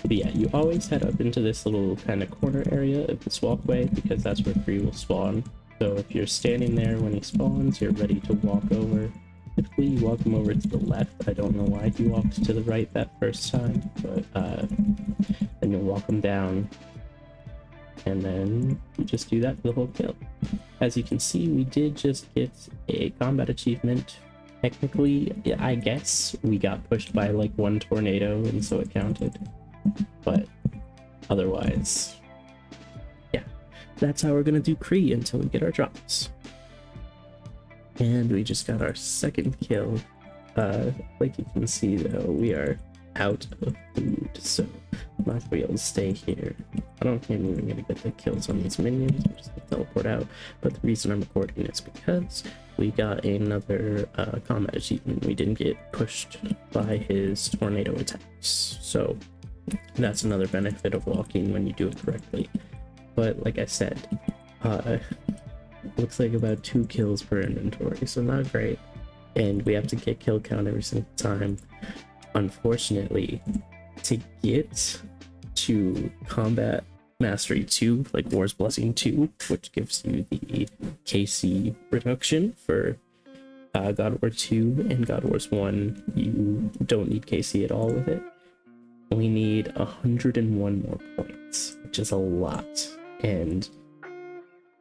But yeah, you always head up into this little kind of corner area of this walkway because that's where Kree will spawn. So if you're standing there when he spawns, you're ready to walk over. Typically you walk him over to the left. I don't know why he walked to the right that first time, but then you'll walk him down, and then you just do that for the whole kill. As you can see, we did just get a combat achievement. Technically, I guess we got pushed by like 1 tornado and so it counted. But otherwise, yeah, that's how we're gonna do Kree until we get our drops. And we just got our second kill. Like you can see though, we are out of food, so I'm not gonna be able to stay here. I don't think I'm even gonna get the kills on these minions. I'm just gonna teleport out. But the reason I'm recording is because we got another combat achievement. We didn't get pushed by his tornado attacks, so that's another benefit of walking when you do it correctly. But like I said, looks like about 2 kills per inventory, so not great, and we have to get kill count every single time. Unfortunately, to get to combat mastery 2, like War's Blessing 2, which gives you the KC reduction for God of War 2 and God of War 1, you don't need KC at all with it. We need 101 more points, which is a lot. And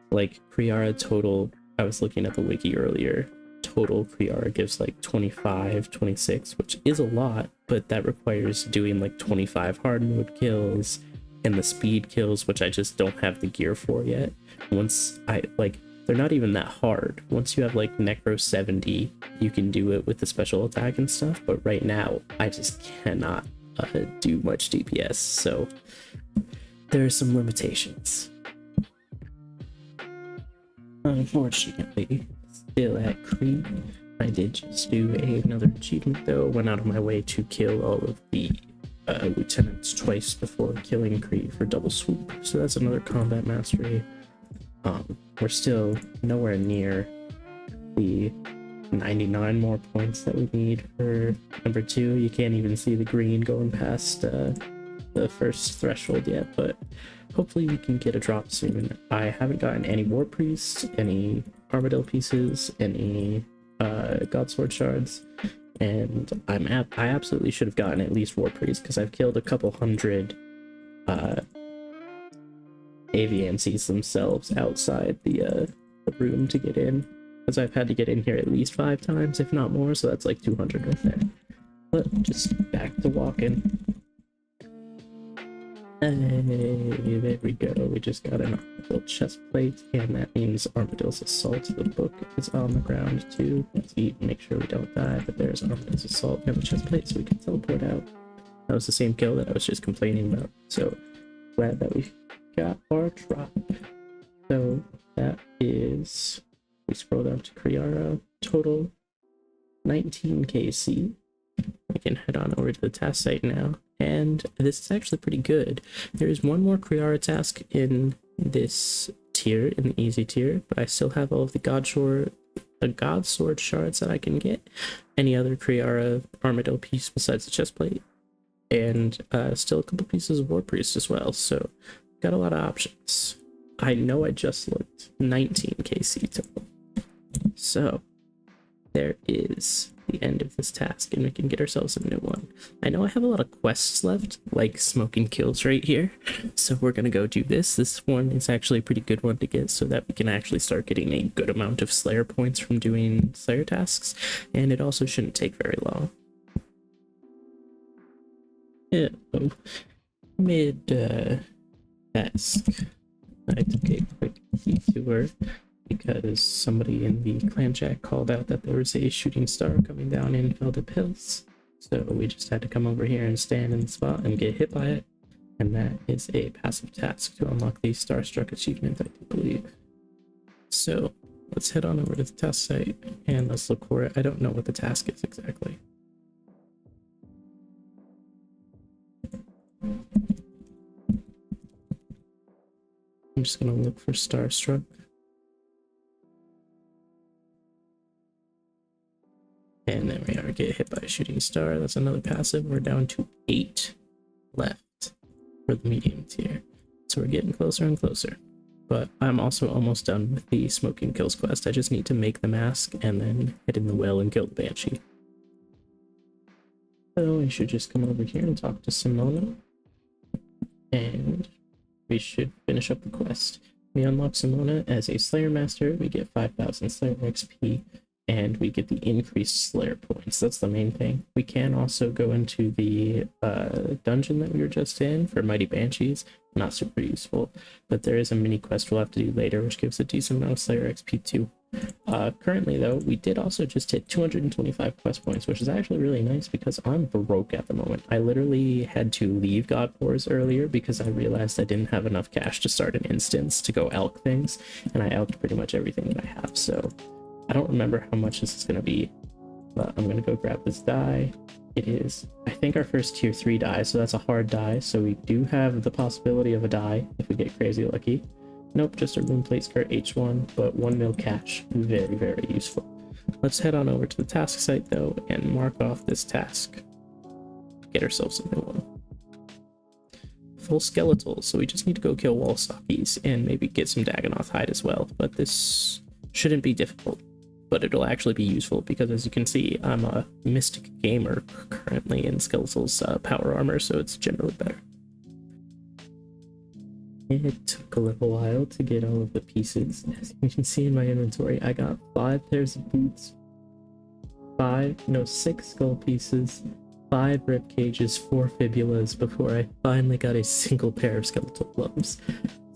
like Priara total, I was looking at the wiki earlier, total Priara gives like 25, 26, which is a lot, but that requires doing like 25 hard mode kills and the speed kills, which I just don't have the gear for yet. Once they're not even that hard. Once you have like Necro 70, you can do it with the special attack and stuff, but right now I just cannot do much DPS, so there are some limitations. Unfortunately, still at Kree. I did just do another achievement though. Went out of my way to kill all of the lieutenants twice before killing Kree for double swoop, so that's another combat mastery. We're still nowhere near the 99 more points that we need for number 2. You can't even see the green going past the first threshold yet, but hopefully we can get a drop soon. I haven't gotten any War Priests, any Armadillo pieces, any Godsword shards, and I absolutely should have gotten at least War Priests because I've killed a couple hundred AVMCs themselves outside the the room to get in, because I've had to get in here at least 5 times, if not more, so that's like 200 right there. But just back to walking. Hey, there we go. We just got an Armadillo chest plate, and that means Armadillo's Assault. The book is on the ground too. Let's eat and make sure we don't die, but there's Armadillo's Assault and the chest plate, so we can teleport out. That was the same kill that I was just complaining about, so glad that we got our drop. So that is, we scroll down to Kriara, total 19 KC. We can head on over to the task site now, and this is actually pretty good. There is one more Kriara task in this tier, in the easy tier, but I still have all of the God Sword shards that I can get, any other Kriara Armadillo piece besides the chestplate, and still a couple pieces of War Priest as well, so got a lot of options. I know I just looked, 19 KC total. So there is the end of this task, and we can get ourselves a new one. I know I have a lot of quests left, like smoking kills right here, so we're gonna go do this. This one is actually a pretty good one to get, so that we can actually start getting a good amount of Slayer points from doing Slayer tasks, and it also shouldn't take very long. Yeah, mid task, I took a quick detour because somebody in the clan chat called out that there was a shooting star coming down in Feldip Hills, so we just had to come over here and stand in the spot and get hit by it, and that is a passive task to unlock the Starstruck achievement, I do believe. So let's head on over to the task site and let's look for it. I don't know what the task is exactly. I'm just gonna look for Starstruck. And there we are, get hit by a shooting star. That's another passive. We're down to 8 left for the medium tier. So we're getting closer and closer. But I'm also almost done with the smoking kills quest. I just need to make the mask and then head in the well and kill the Banshee. So we should just come over here and talk to Simona. And we should finish up the quest. We unlock Simona as a Slayer Master. We get 5,000 Slayer XP. And we get the increased Slayer points. That's the main thing. We can also go into the dungeon that we were just in for Mighty Banshees. Not super useful, but there is a mini quest we'll have to do later, which gives a decent amount of Slayer XP too. Currently, though, we did also just hit 225 quest points, which is actually really nice because I'm broke at the moment. I literally had to leave God Wars earlier because I realized I didn't have enough cash to start an instance to go elk things, and I elked pretty much everything that I have, so I don't remember how much this is going to be, but I'm going to go grab this die. It is, I think, our first tier 3 die, so that's a hard die, so we do have the possibility of a die if we get crazy lucky. Nope, just a rune plate skirt H1, but 1 mil cash. Very, very useful. Let's head on over to the task site, though, and mark off this task. Get ourselves a new one. Full skeletal, so we just need to go kill Walsakis and maybe get some Dagonoth hide as well, but this shouldn't be difficult. But it'll actually be useful because, as you can see, I'm a Mystic Gamer currently in Skeletal's power armor, so it's generally better. It took a little while to get all of the pieces. As you can see in my inventory, I got 5 pairs of boots, 6 skull pieces, 5 rib cages, 4 fibulas before I finally got a single pair of skeletal gloves.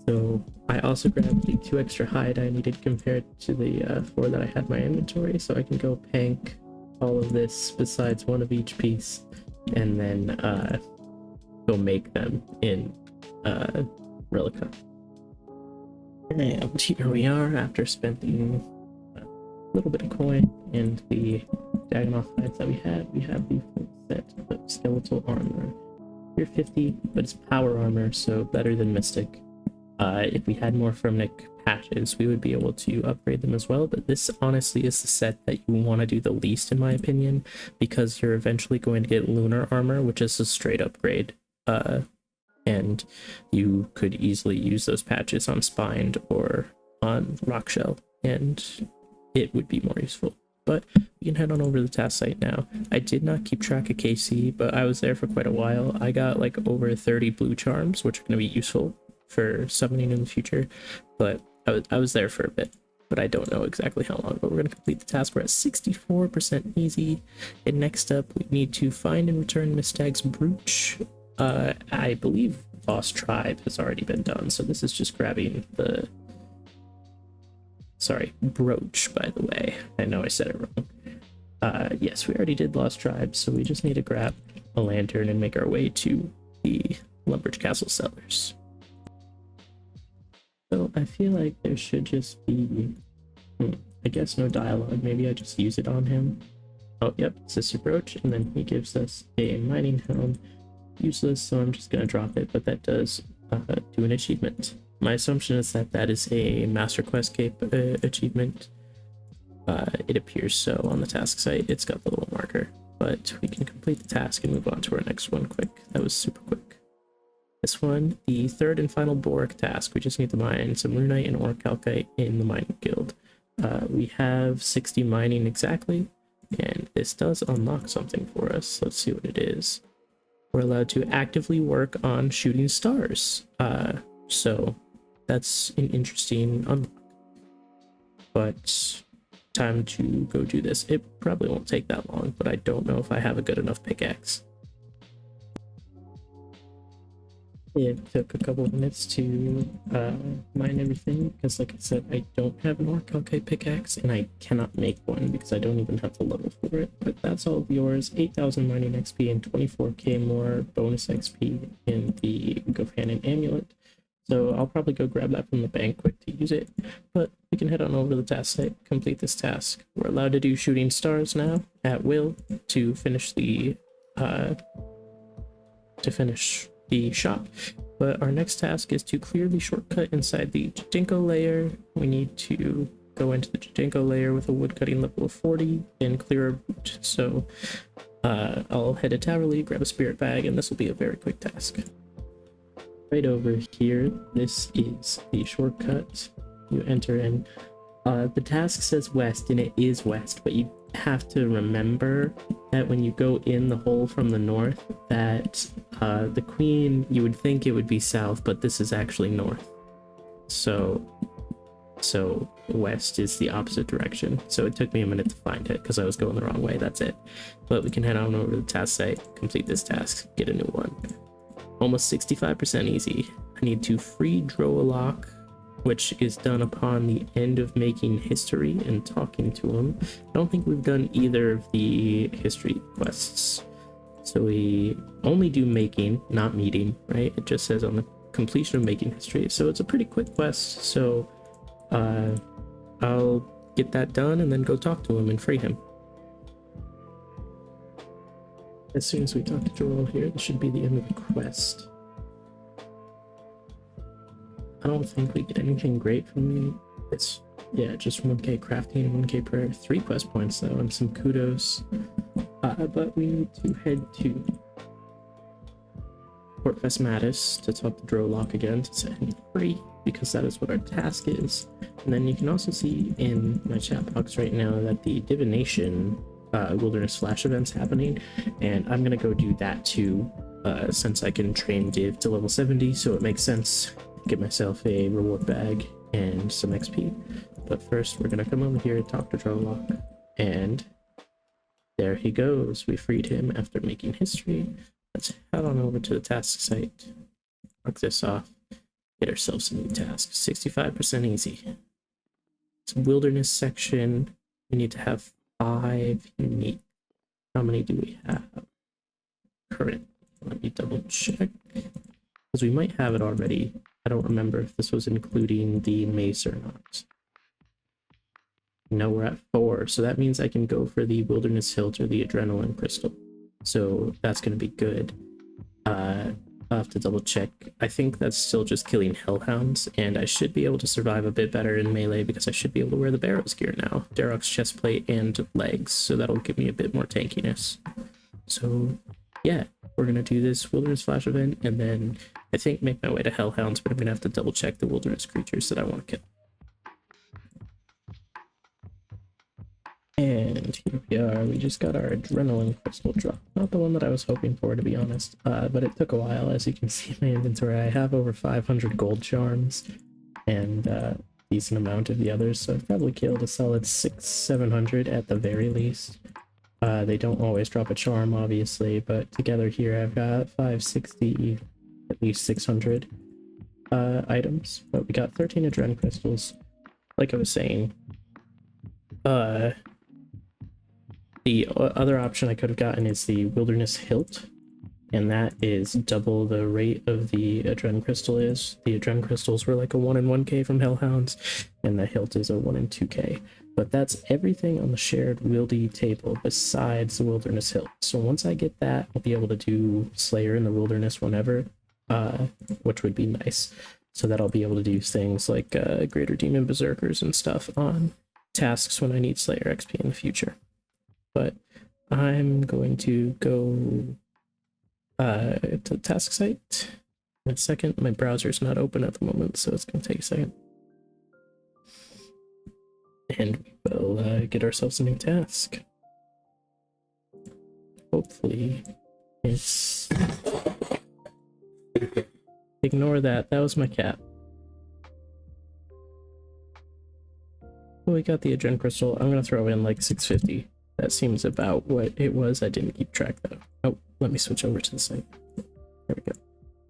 So I also grabbed the 2 extra hide I needed compared to the 4 that I had in my inventory, so I can go pank all of this besides 1 of each piece, and then go make them in Relica. And here we are after spending a little bit of coin and the Dagonoth hides that we had. We have the full set of skeletal armor. Tier 50, but it's power armor, so better than Mystic. If we had more Firmnic patches, we would be able to upgrade them as well, but this honestly is the set that you want to do the least, in my opinion, because you're eventually going to get Lunar Armor, which is a straight upgrade, and you could easily use those patches on Spined or on Rockshell, and it would be more useful. But we can head on over to the task site now. I did not keep track of KC, but I was there for quite a while. I got like over 30 blue charms, which are going to be useful for summoning in the future, but I was there for a bit. but I don't know exactly how long. But we're going to complete the task. We're at 64% easy. And next up, we need to find and return Miss Stag's brooch. I believe Lost Tribe has already been done, so this is just grabbing the... Sorry, brooch, by the way. I know I said it wrong. Yes, we already did Lost Tribe, so we just need to grab a lantern and make our way to the Lumbridge Castle cellars. So I feel like there should just be, I guess no dialogue. Maybe I just use it on him. Oh, yep, Sister Brooch, and then he gives us a mining helm. Useless, so I'm just gonna drop it, but that does do an achievement. My assumption is that that is a Master Quest Cape achievement. It appears so on the task site. It's got the little marker, but we can complete the task and move on to our next one quick. That was super quick. This one, the third and final Boric task. We just need to mine some Runite and Orichalcite in the mining guild. We have 60 mining exactly, and this does unlock something for us. Let's see what it is. We're allowed to actively work on shooting stars. So that's an interesting unlock. But time to go do this. It probably won't take that long, but I don't know if I have a good enough pickaxe. It took a couple of minutes to mine everything because, like I said, I don't have an Orichalcite pickaxe and I cannot make one because I don't even have the level for it. But that's all of yours. 8,000 mining XP and 24k more bonus XP in the Gophanon amulet. So I'll probably go grab that from the bank quick to use it. But we can head on over to the task site, complete this task. We're allowed to do shooting stars now at will to finish the shop, but our next task is to clear the shortcut inside the Jadinko layer. We need to go into the Jadinko layer with a woodcutting level of 40 and clear a boot. So I'll head to Towerley, grab a spirit bag, and this will be a very quick task. Right over here, this is the shortcut. You enter in. The task says west, and it is west, but you have to remember that when you go in the hole from the north, that the queen, you would think it would be south, but this is actually north. So west is the opposite direction. So it took me a minute to find it because I was going the wrong way. That's it. But we can head on over to the task site, complete this task, get a new one. Almost 65% easy. I need to free Droalock, which is done upon the end of making history and talking to him. I don't think we've done either of the history quests. So we only do making, not meeting, right? It just says on the completion of making history. So it's a pretty quick quest. So I'll get that done and then go talk to him and free him. As soon as we talk to Joel here, this should be the end of the quest. I don't think we get anything great from it's, yeah, just 1k crafting and 1k prayer. 3 quest points though, and some kudos. But we need to head to Port Vesmatis to talk to Droalock again to set him free, because that is what our task is. And then you can also see in my chat box right now that the Divination Wilderness Flash event's happening, and I'm gonna go do that too, since I can train Div to level 70, so it makes sense. Get myself a reward bag and some XP. But first, we're gonna come over here and talk to Droalock, and there he goes. We freed him after making history. Let's head on over to the task site, mark this off, get ourselves a new task. 65% easy. It's wilderness section. We need to have 5 unique. How many do we have? Current. Let me double check, because we might have it already. I don't remember if this was including the mace or not. No, we're at 4, so that means I can go for the Wilderness Hilt or the Adrenaline Crystal. So that's going to be good. I'll have to double check. I think that's still just killing Hellhounds, and I should be able to survive a bit better in melee because I should be able to wear the Barrow's gear now. Darok's chestplate and legs, so that'll give me a bit more tankiness. So yeah, we're going to do this Wilderness Flash event, and then I think make my way to Hellhounds, but I'm going to have to double check the wilderness creatures that I want to kill. And here we are. We just got our Adrenaline Crystal drop. Not the one that I was hoping for, to be honest, but it took a while. As you can see in my inventory, I have over 500 gold charms, and decent amount of the others, so I've probably killed a solid 600-700 at the very least. They don't always drop a charm, obviously, but together here I've got 560, at least 600 items. But we got 13 adrenaline crystals. Like I was saying, the other option I could have gotten is the Wilderness Hilt, and that is double the rate of the adrenaline crystal is. The adrenaline crystals were like a 1 in 1k from Hellhounds, and the Hilt is a 1 in 2k. But that's everything on the shared wildy table besides the Wilderness Hilt. So once I get that, I'll be able to do Slayer in the Wilderness whenever, which would be nice. So that I'll be able to do things like Greater Demon Berserkers and stuff on tasks when I need Slayer XP in the future. But I'm going to go to the task site in a second. My browser's not open at the moment, so it's going to take a second. And we'll get ourselves a new task. Hopefully it's... Ignore that, that was my cat. Well, we got the adrenaline crystal. I'm gonna throw in like 650. That seems about what it was. I didn't keep track though. Oh, let me switch over to the site. There we go.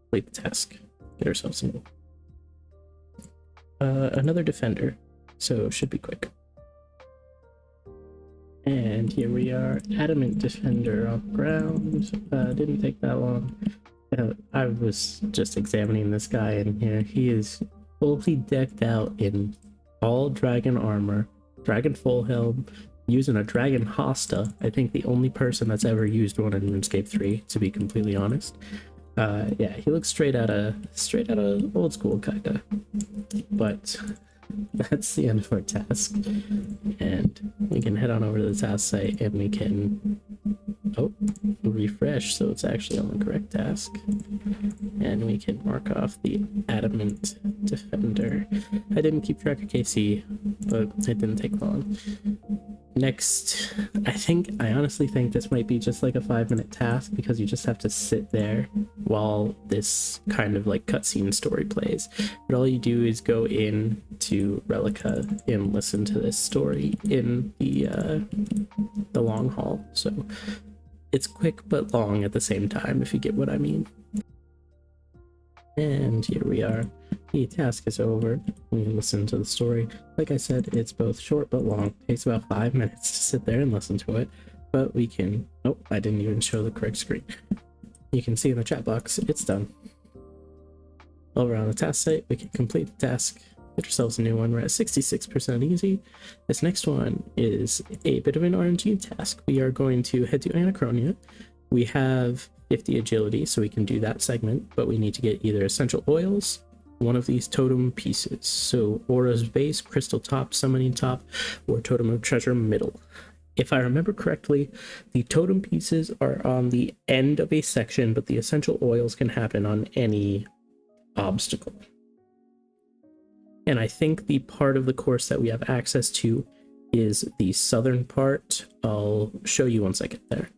Complete the task. Get ourselves a new. Another defender, so should be quick. And here we are, adamant defender on the ground. Didn't take that long. I was just examining this guy in here. He is fully decked out in all dragon armor, dragon full helm, using a dragon hosta. I think the only person that's ever used one in RuneScape 3, to be completely honest. Yeah, he looks straight out of old school kinda. But that's the end of our task, and we can head on over to the task site and we can refresh so it's actually on the correct task, and we can mark off the adamant defender. I didn't keep track of KC, but it didn't take long. Next, I honestly think this might be just like a 5-minute task, because you just have to sit there while this kind of like cutscene story plays. But all you do is go in to Relica and listen to this story in the long haul. So it's quick but long at the same time, if you get what I mean. And here we are. The task is over. We listen to the story. Like I said, it's both short but long. It takes about 5 minutes to sit there and listen to it. But we can... Oh, I didn't even show the correct screen. You can see in the chat box, it's done. Over on the task site, we can complete the task. Get yourselves a new one. We're at 66% easy. This next one is a bit of an RNG task. We are going to head to Anachronia. We have 50 agility, so we can do that segment, but we need to get either essential oils, one of these totem pieces. So Aura's base, crystal top, summoning top, or totem of treasure middle. If I remember correctly, the totem pieces are on the end of a section, but the essential oils can happen on any obstacle. And I think the part of the course that we have access to is the southern part. I'll show you once I get there.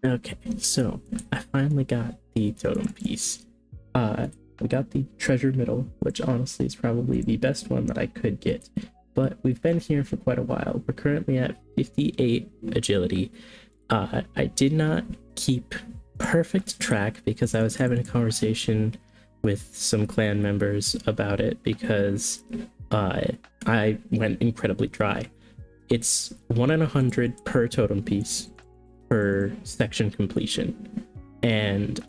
Okay, so I finally got the totem piece. We got the treasure middle, which honestly is probably the best one that I could get. But we've been here for quite a while. We're currently at 58 agility. I did not keep perfect track because I was having a conversation with some clan members about it, because I went incredibly dry. It's 1 in 100 per totem piece per section completion, and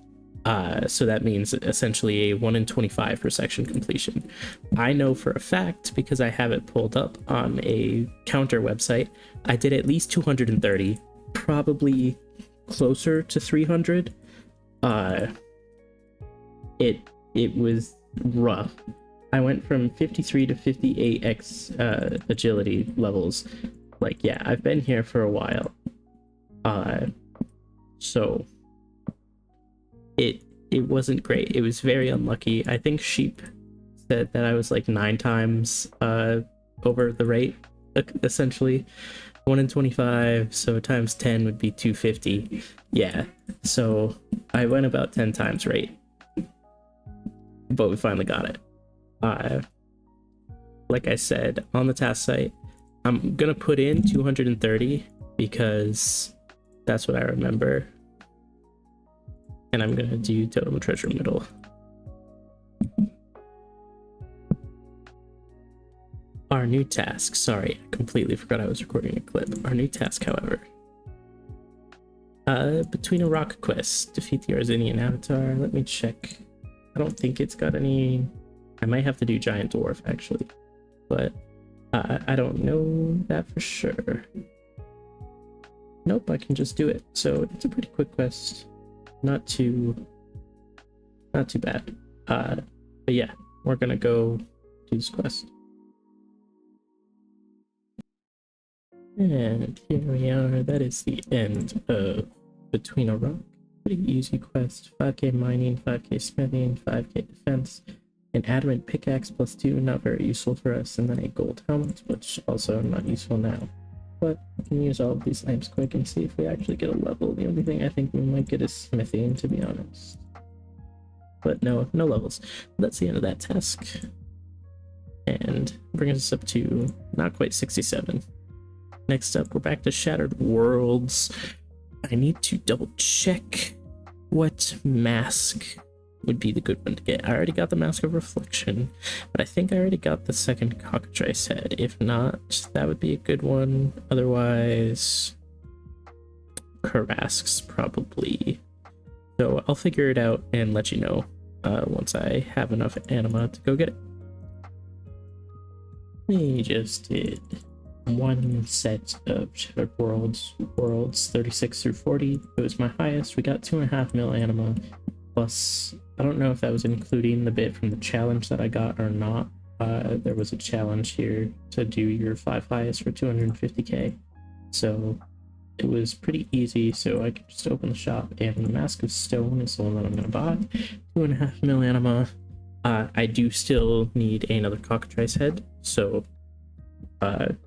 so that means essentially a 1 in 25 per section completion. I know for a fact, because I have it pulled up on a counter website, I did at least 230, probably closer to 300. It was rough. I went from 53 to 58x agility levels. Like, yeah, I've been here for a while. So it wasn't great. It was very unlucky. I think Sheep said that I was like 9 times over the rate, essentially. 1 in 25, so times 10 would be 250. Yeah, so I went about 10 times rate, but we finally got it. Like I said on the task site, I'm gonna put in 230 because that's what I remember, and I'm gonna do totem treasure middle. Our new task, sorry, I completely forgot I was recording a clip. Our new task, however, between a rock quest, defeat the Arzinian avatar. Let me check. I don't think it's got any. I might have to do giant dwarf actually, but I don't know that for sure. Nope, I can just do it. So it's a pretty quick quest, not too bad. But yeah, we're gonna go do this quest. And here we are. That is the end of Between a Rock. Pretty easy quest. 5k mining, 5k smithing, 5k defense, an adamant pickaxe +2, not very useful for us, and then a gold helmet, which also not useful now. But we can use all of these lamps quick and see if we actually get a level. The only thing I think we might get is smithing, to be honest. But no levels. That's the end of that task. And brings us up to not quite 67. Next up, we're back to Shattered Worlds. I need to double check what mask would be the good one to get. I already got the Mask of Reflection, but I think I already got the second cockatrice head. If not, that would be a good one. Otherwise, Karask's probably. So I'll figure it out and let you know once I have enough anima to go get it. We just did one set of Shattered Worlds 36 through 40. It was my highest. We got 2.5 mil anima, plus I don't know if that was including the bit from the challenge that I got or not. There was a challenge here to do your 5 highest for 250k, so it was pretty easy. So I could just open the shop, and the Mask of Stone is the one that I'm gonna buy. 2.5 mil anima. I do still need another cockatrice head, so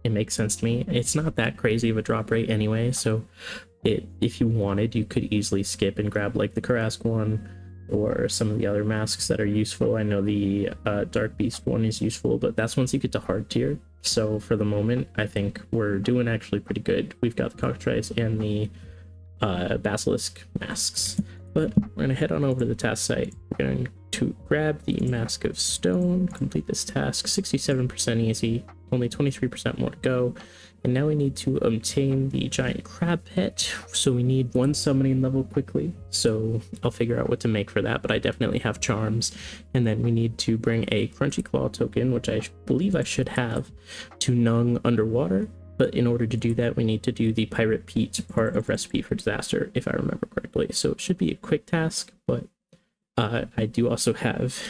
it makes sense to me. It's not that crazy of a drop rate anyway, so if you wanted, you could easily skip and grab like the Karask one or some of the other masks that are useful. I know the Dark Beast one is useful, but that's once you get to hard tier. So for the moment, I think we're doing actually pretty good. We've got the cockatrice and the basilisk masks, but we're gonna head on over to the task site. We're going to grab the Mask of Stone, complete this task. 67% easy, only 23% more to go. And now we need to obtain the giant crab pet, so we need 1 summoning level quickly. So I'll figure out what to make for that, but I definitely have charms. And then we need to bring a Crunchy Claw token, which I believe I should have, to Nung underwater. But in order to do that, we need to do the Pirate Pete part of Recipe for Disaster, if I remember correctly. So it should be a quick task, but I do also have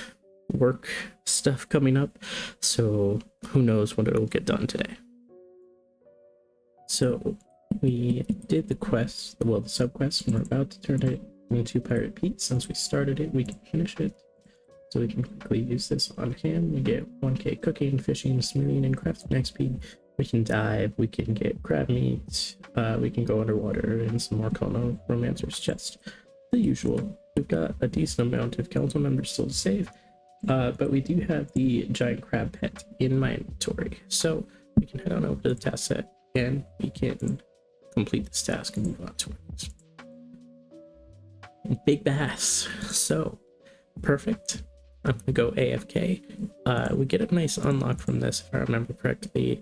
work stuff coming up, so who knows when it'll get done today. So we did the quest, well, the sub-quest, and we're about to turn it into Pirate Pete. Since we started it, we can finish it. So we can quickly use this on him. We get 1k cooking, fishing, smithing, and crafting XP. We can dive, we can get crab meat, we can go underwater, and some more Kono Romancer's chest. The usual. We've got a decent amount of council members still to save, but we do have the giant crab pet in my inventory. So we can head on over to the task set and we can complete this task and move on to it. Big bass. So perfect. I'm gonna go AFK. We get a nice unlock from this, if I remember correctly.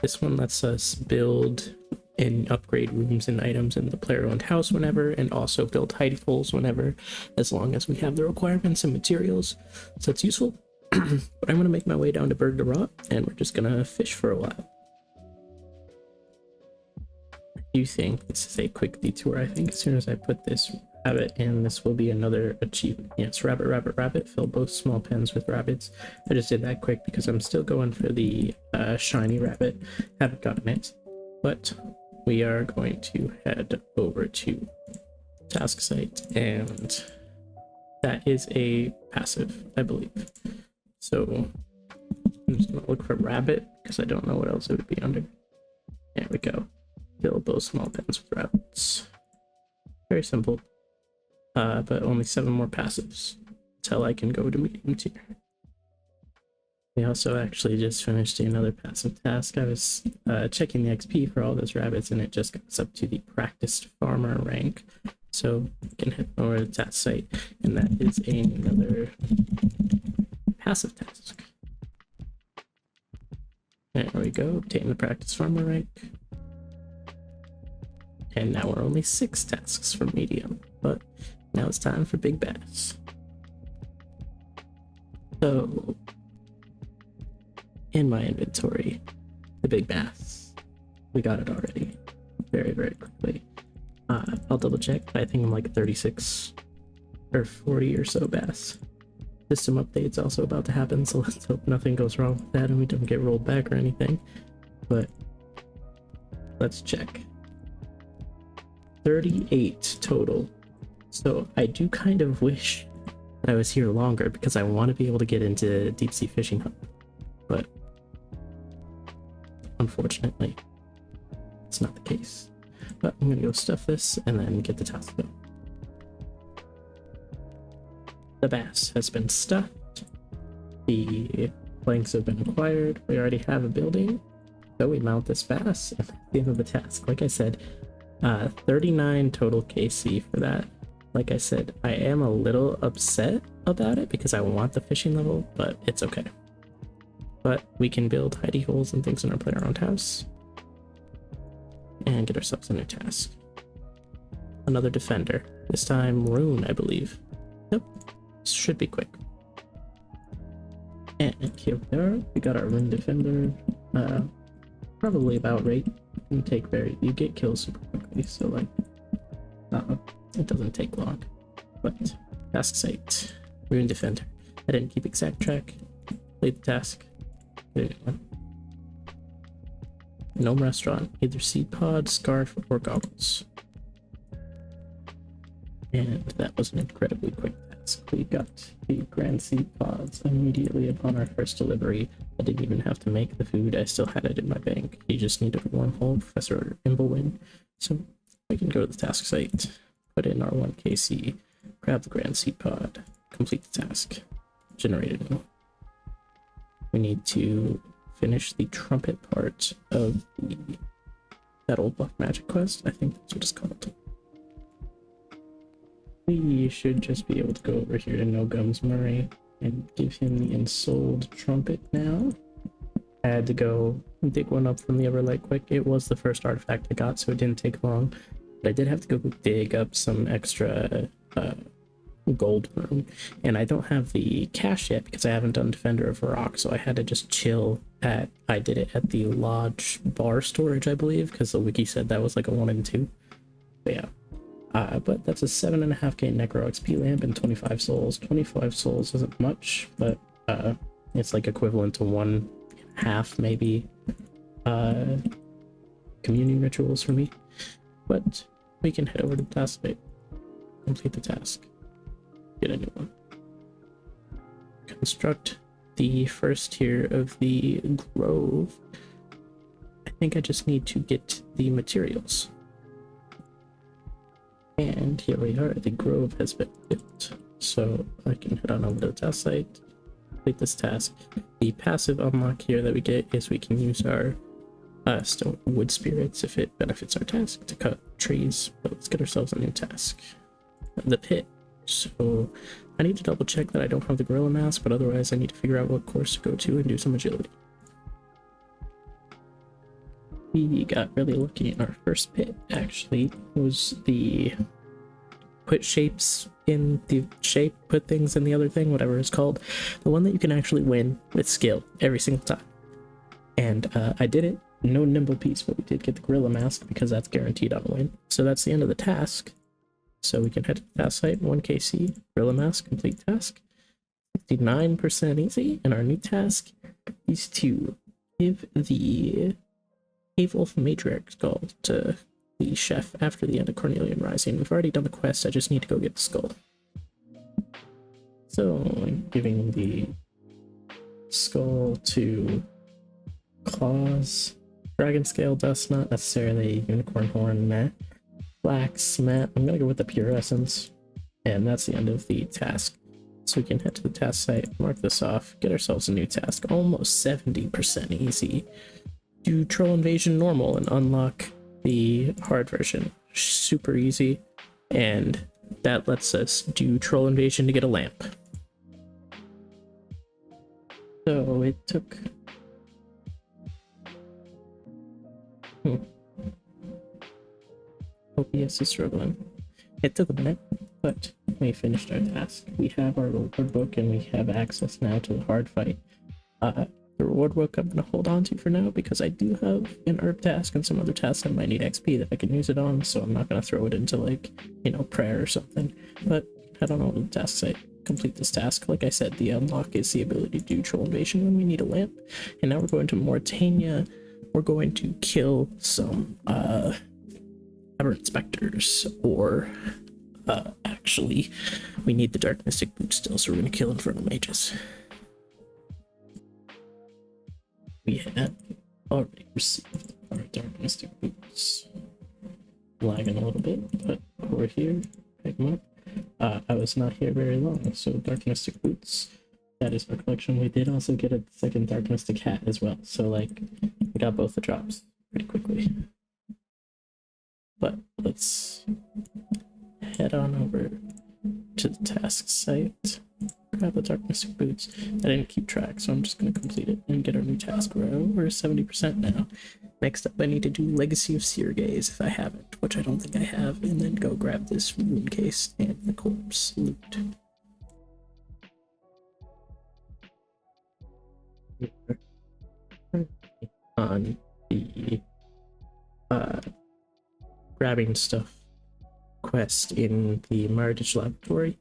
This one lets us build and upgrade rooms and items in the player-owned house whenever, and also build hidey holes whenever, as long as we have the requirements and materials. So it's useful. But I'm gonna make my way down to Berg de Rot, and we're just gonna fish for a while. I do think this is a quick detour. I think as soon as I put this rabbit in, this will be another achievement. Yes, rabbit, rabbit, rabbit. Fill both small pens with rabbits. I just did that quick because I'm still going for the shiny rabbit. Haven't gotten it, but we are going to head over to task site, and that is a passive, I believe. So I'm just gonna look for rabbit because I don't know what else it would be under. There we go. Fill both small pens with rabbits. Very simple. But only 7 more passives until I can go to medium tier. We also actually just finished another passive task. I was checking the XP for all those rabbits, and it just got us up to the practiced farmer rank. So we can head over to the task site, and that is another passive task. There we go, obtain the practice farmer rank. And now we're only 6 tasks from medium, but now it's time for big bass. So in my inventory, the big bass, we got it already very, very quickly. I'll double check, but I think I'm like 36 or 40 or so bass. System update's also about to happen, so let's hope nothing goes wrong with that and we don't get rolled back or anything. But let's check. 38 total. So I do kind of wish that I was here longer because I want to be able to get into deep sea fishing hub, but unfortunately it's not the case. But I'm gonna go stuff this and then get the task done. The bass has been stuffed, the planks have been acquired, we already have a building, so we mount this bass and that's the end of the task. Like I said, 39 total KC for that. Like I said, I am a little upset about it because I want the fishing level, but it's okay. But we can build hidey holes and things in our player-owned house and get ourselves a new task. Another defender, this time Rune, I believe. Yep, should be quick. And here we are, we got our Rune defender, probably about right. You get kills super quickly, so like it doesn't take long. But task site, Rune defender. I didn't keep exact track. Played the task. Gnome restaurant, either seed pod, scarf, or goggles. And that was an incredibly quick task. We got the grand seed pods immediately upon our first delivery. I didn't even have to make the food, I still had it in my bank. You just needed a wormhole, Professor Imblewin. So we can go to the task site, put in our 1KC, grab the grand seed pod, complete the task, generate a new one. We need to finish the trumpet part of that old buff magic quest. I think that's what it's called. We should just be able to go over here to No Gums Murray and give him the ensouled trumpet now. I had to go dig one up from the Everlight quick. It was the first artifact I got, so it didn't take long. But I did have to go dig up some extra gold room, and I don't have the cache yet because I haven't done Defender of Rock, so I had to just chill at, I did it at the Lodge bar storage, I believe, because the wiki said that was like a 1 and 2. But yeah. But that's a 7.5k Necro XP lamp and 25 souls. 25 souls isn't much, but it's like equivalent to 1.5 maybe communion rituals for me. But we can head over to the task site, complete the task, get a new one. Construct the first tier of the grove. I think I just need to get the materials. And here we are, the grove has been built. So I can head on over to the task site, complete this task. The passive unlock here that we get is we can use our stone wood spirits if it benefits our task to cut trees. But let's get ourselves a new task. The pit. So I need to double check that I don't have the gorilla mask, but otherwise I need to figure out what course to go to and do some agility. We got really lucky in our first pit, actually. It was the put shapes in the shape, put things in the other thing, whatever it's called. The one that you can actually win with skill every single time. And I did it. No nimble piece, but we did get the gorilla mask because that's guaranteed on a win. So that's the end of the task. So we can head to the task site, 1KC, gorilla mask, complete task. 69% easy, and our new task is to give the Wolf Matriarch skull to the chef after the end of Cornelian Rising. We've already done the quest, I just need to go get the skull. So I'm giving the skull to Claws, Dragon Scale Dust, not necessarily Unicorn Horn, meh. Flax, meh. I'm gonna go with the Pure Essence, and that's the end of the task. So we can head to the task site, mark this off, get ourselves a new task, almost 70% easy. Do Troll Invasion normal and unlock the hard version. Super easy, and that lets us do Troll Invasion to get a lamp. So it took... OBS is struggling. It took a minute, but we finished our task. We have our reward book and we have access now to the hard fight. The reward book I'm going to hold on to for now because I do have an herb task and some other tasks that might need XP that I can use it on, so I'm not going to throw it into, like, you know, prayer or something. But head on over to the task site, complete this task. Like I said, the unlock is the ability to do Troll Invasion when we need a lamp. And now we're going to Mauritania. We're going to kill some aberrant specters, or actually, we need the Dark Mystic Boot still, so we're going to kill Infernal Mages. We have already received our Dark Mystic Boots. Lagging a little bit, but we're here. Pick them up. I was not here very long, so Dark Mystic Boots, that is our collection. We did also get a second Dark Mystic hat as well, so like, we got both the drops pretty quickly. But let's head on over to the task site. Grab the Dark Mystic Boots. I didn't keep track, so I'm just going to complete it and get our new task. We're over 70% now. Next up, I need to do Legacy of Seergaze if I haven't, which I don't think I have, and then go grab this rune case and the corpse loot. On the grabbing stuff quest in the Mardich laboratory.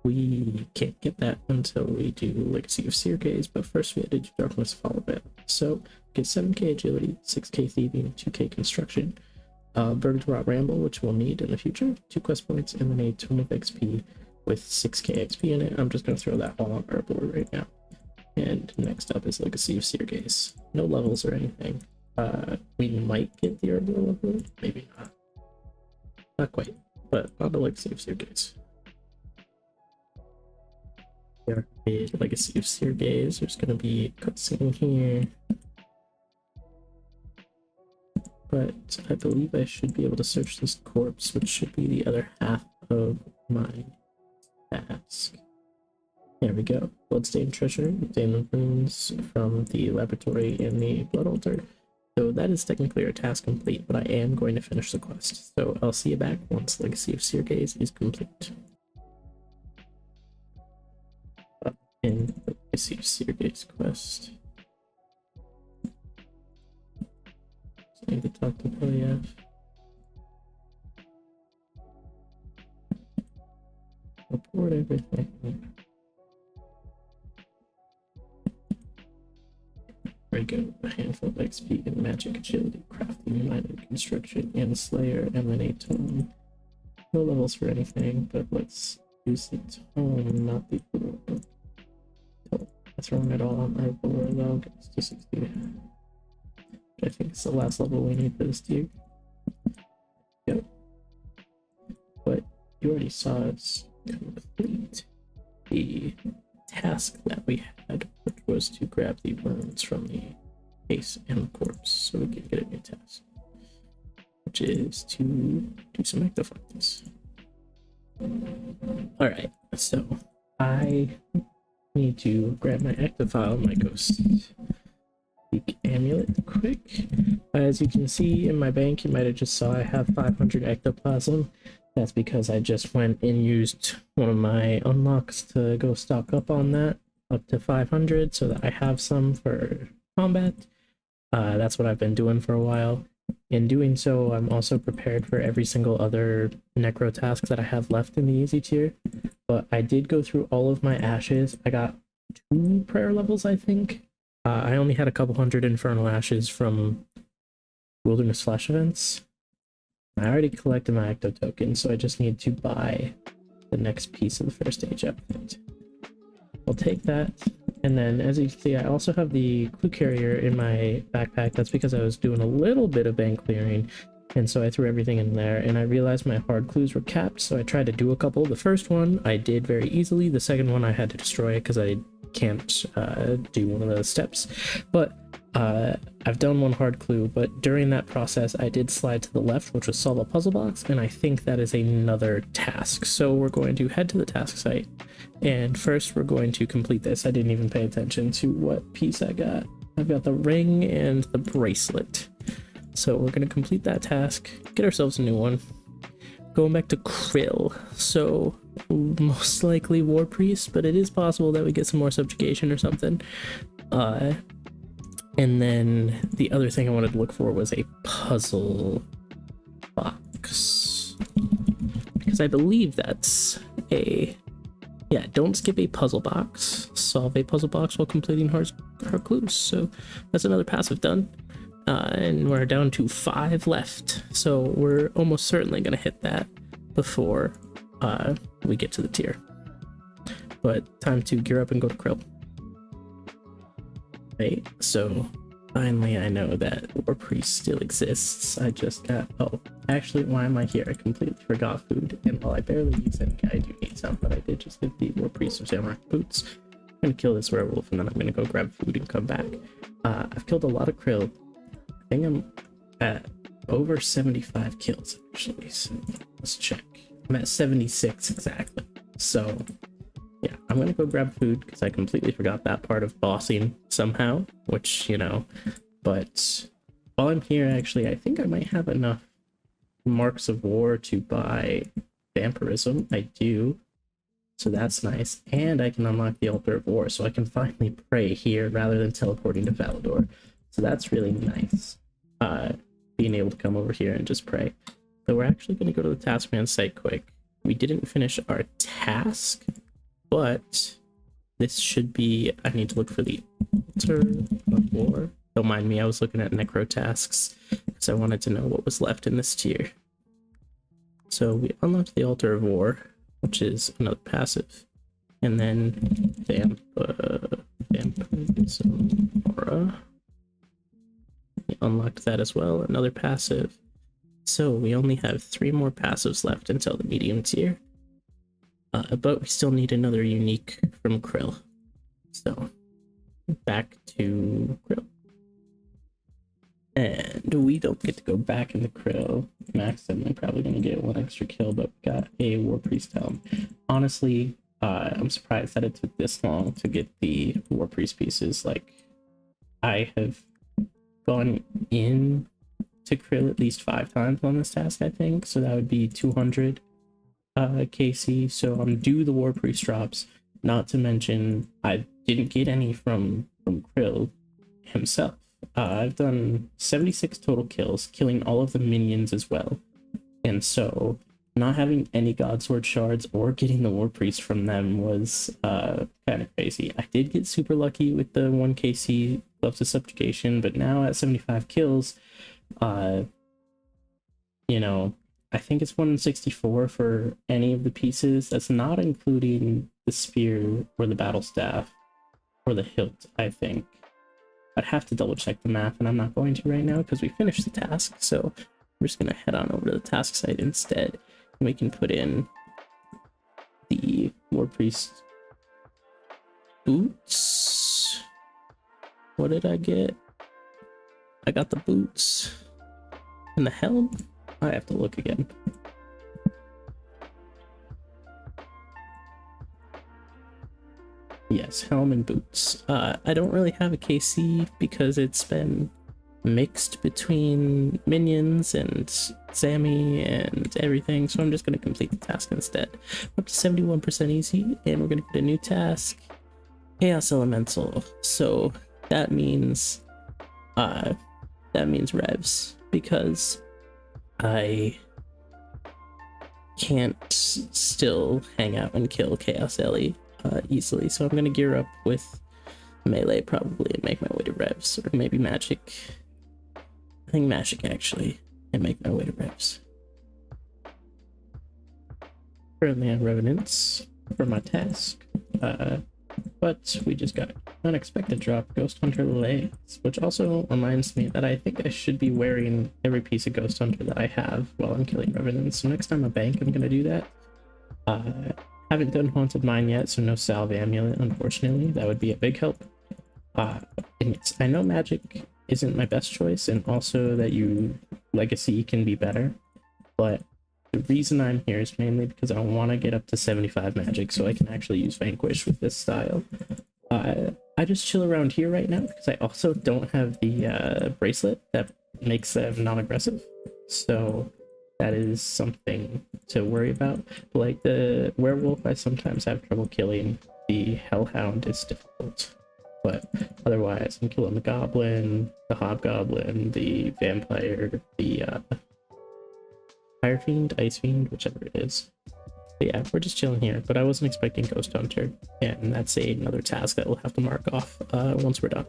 We can't get that until we do Legacy of Seergaze, but first we had to do Darkness Follow Bit. So get 7k agility, 6k thieving, 2k construction, Verdant Rot Ramble, which we'll need in the future, 2 quest points, and then a Tome of XP with 6k XP in it. I'm just going to throw that all on our board right now. And next up is Legacy of Seergaze. No levels or anything. We might get the Herbal level, maybe not. Not quite, but on the Legacy of Seergaze. Legacy of Seergaze. There's going to be a cutscene here, but I believe I should be able to search this corpse, which should be the other half of my task. There we go. Bloodstained treasure, obtain the runes from the laboratory and the blood altar. So that is technically our task complete, but I am going to finish the quest. So I'll see you back once Legacy of Seergaze is complete. In the Legacy of Seergaze quest. So I need to talk to Polyaf. Report everything. There we go. A handful of XP in magic, agility, crafting, united, construction, and slayer, and then a tome. No levels for anything, but let's use the tome, not the orb. Throwing it all on our board though, gets to 60. I think it's the last level we need for this dude. Yep. But you already saw us complete the task that we had, which was to grab the runes from the case and the corpse, so we can get a new task, which is to do some ectophiles. Alright, so I need to grab my ectophile, my ghost speak amulet quick. As you can see in my bank, you might have just saw I have 500 ectoplasm. That's because I just went and used one of my unlocks to go stock up on that, up to 500, so that I have some for combat. That's what I've been doing for a while. In doing so, I'm also prepared for every single other necro task that I have left in the easy tier. But I did go through all of my ashes. I got 2 prayer levels, I think. I only had a couple hundred infernal ashes from Wilderness Flash events. I already collected my ecto token, so I just need to buy the next piece of the first stage outfit. I'll take that, and then as you can see, I also have the clue carrier in my backpack. That's because I was doing a little bit of bank clearing, And so I threw everything in there, and I realized my hard clues were capped, so I tried to do a couple. The first one I did very easily. The second one I had to destroy it because I can't do one of those steps. But I've done one hard clue, but during that process I did slide to the left, which was solve a puzzle box, and I think that is another task. So we're going to head to the task site, and first we're going to complete this. I didn't even pay attention to what piece I got. I've got the ring and the bracelet. So we're going to complete that task, get ourselves a new one. Going back to Krill, so most likely War Priest, but it is possible that we get some more subjugation or something. And then the other thing I wanted to look for was a puzzle box, because I believe that's a, yeah, don't skip a puzzle box, solve a puzzle box while completing hard clues. So that's another passive done. And we're down to 5 left, so we're almost certainly going to hit that before we get to the tier. But time to gear up and go to Krill. Right, so finally I know that War Priest still exists. I just got, oh, actually, why am I here? I completely forgot food, and while I barely use any, I do need some, but I did just get the War Priest some samurai boots. I'm going to kill this werewolf, and then I'm going to go grab food and come back. I've killed a lot of Krill. I think I'm at over 75 kills actually, so let's check. I'm at 76 exactly. So yeah, I'm gonna go grab food because I completely forgot that part of bossing somehow, which, you know, but while I'm here, actually, I think I might have enough marks of war to buy vampirism. I do, so that's nice, and I can unlock the altar of war, so I can finally pray here rather than teleporting to Valador. So that's really nice, being able to come over here and just pray. So we're actually going to go to the Taskman site quick. We didn't finish our task, but this should be, I need to look for the altar of war. Don't mind me, I was looking at necro tasks because I wanted to know what was left in this tier. So we unlocked the altar of war, which is another passive, and then vampirism aura. We unlocked that as well, another passive. So we only have 3 more passives left until the medium tier, but we still need another unique from Krill. So back to Krill, and we don't get to go back in the Krill. Max said I'm probably gonna get 1 extra kill, but we got a War Priest helm. Honestly, I'm surprised that it took this long to get the War Priest pieces. Like, I have gone in to Krill at least 5 times on this task, I think, so that would be 200 KC. So I'm due the War Priest drops, not to mention I didn't get any from Krill himself. I've done 76 total kills, killing all of the minions as well, and so not having any Godsword shards or getting the War Priest from them was kind of crazy. I did get super lucky with the 1 KC Gloves of Subjugation, but now at 75 kills, you know, I think it's 164 for any of the pieces. That's not including the spear or the battle staff or the hilt, I think. I'd have to double check the math, and I'm not going to right now because we finished the task, so we're just gonna head on over to the task site instead, and we can put in the War Priest boots. What did I get? I got the boots and the helm. I have to look again. Yes, helm and boots. I don't really have a KC because it's been mixed between minions and Sammy and everything, so I'm just going to complete the task instead. We're up to 71% easy, and we're going to get a new task, Chaos Elemental. So that means revs, because I can't still hang out and kill Chaos Ellie easily, so I'm gonna gear up with melee probably and make my way to revs, or maybe magic. I think magic actually, and make my way to revs. Currently on Revenants for my task. But we just got an unexpected drop, Ghost Hunter legs, which also reminds me that I think I should be wearing every piece of Ghost Hunter that I have while I'm killing revenants. So next time I bank, I'm gonna do that. Haven't done Haunted Mine yet, so no Salve Amulet, unfortunately. That would be a big help. And yes, I know magic isn't my best choice, and also that legacy can be better, but the reason I'm here is mainly because I want to get up to 75 magic so I can actually use Vanquish with this style. I just chill around here right now because I also don't have the bracelet that makes them non-aggressive, so that is something to worry about. Like the werewolf, I sometimes have trouble killing. The hellhound is difficult, but otherwise I'm killing the goblin, the hobgoblin, the vampire, the fire fiend, ice fiend, whichever it is. But yeah, we're just chilling here, but I wasn't expecting Ghost Hunter, and that's another task that we'll have to mark off once we're done.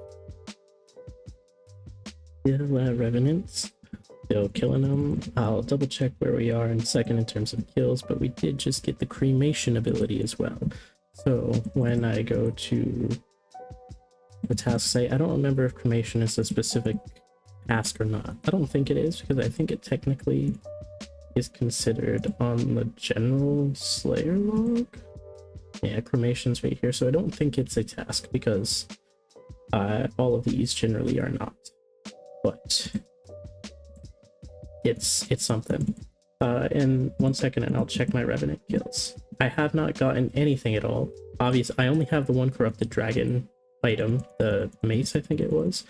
Still revenants, still killing them. I'll double check where we are in a second in terms of kills, but we did just get the cremation ability as well. So when I go to the task site, I don't remember if cremation is a specific task or not. I don't think it is, because I think it technically is considered on the general Slayer log. Yeah, cremation's right here, so I don't think it's a task because all of these generally are not, but it's something. In 1 second, and I'll check my revenant kills. I have not gotten anything at all. Obviously, I only have the one corrupted dragon item, the mace, I think it was,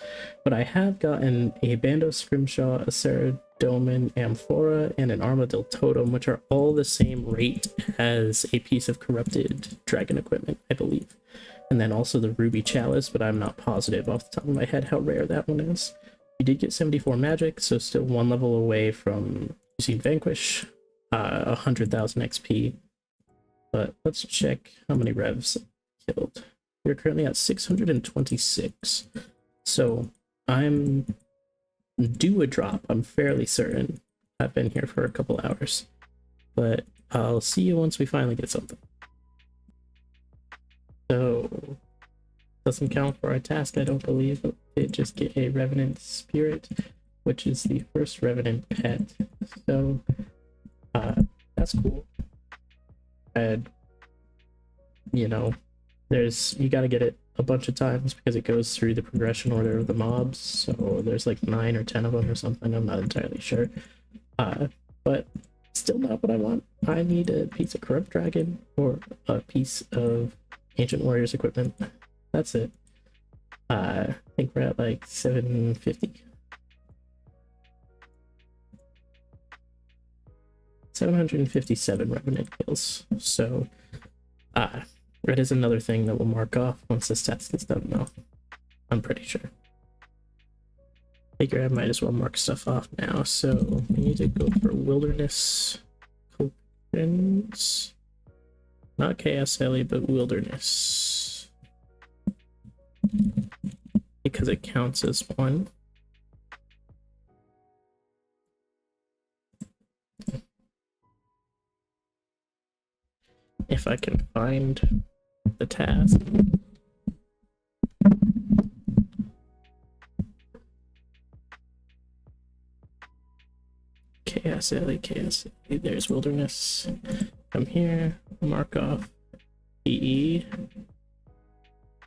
but I have gotten a Bando Scrimshaw, a Ceradoman Amphora, and an Armadillo Totem, which are all the same rate as a piece of corrupted dragon equipment, I believe. And then also the Ruby Chalice, but I'm not positive off the top of my head how rare that one is. We did get 74 magic, so still one level away from using Vanquish, 100,000 XP. But let's check how many revs killed. We're currently at 626. So I'm due a drop, I'm fairly certain. I've been here for a couple hours. But I'll see you once we finally get something. So doesn't count for our task, I don't believe. But we did just get a Revenant Spirit, which is the first Revenant pet. So that's cool. And you know, you got to get it a bunch of times because it goes through the progression order of the mobs, so there's like 9 or 10 of them or something, I'm not entirely sure. But still not what I want. I need a piece of corrupt dragon or a piece of ancient warriors equipment. That's it. I think we're at like 750. 757 revenant kills. So red is another thing that we'll mark off once this task is done, though. I'm pretty sure. Figure I might as well mark stuff off now. So we need to go for wilderness collections. Not Chaos Alley, but wilderness. Because it counts as one. If I can find the task. Chaos Alley, there's wilderness. Come here, mark off PE,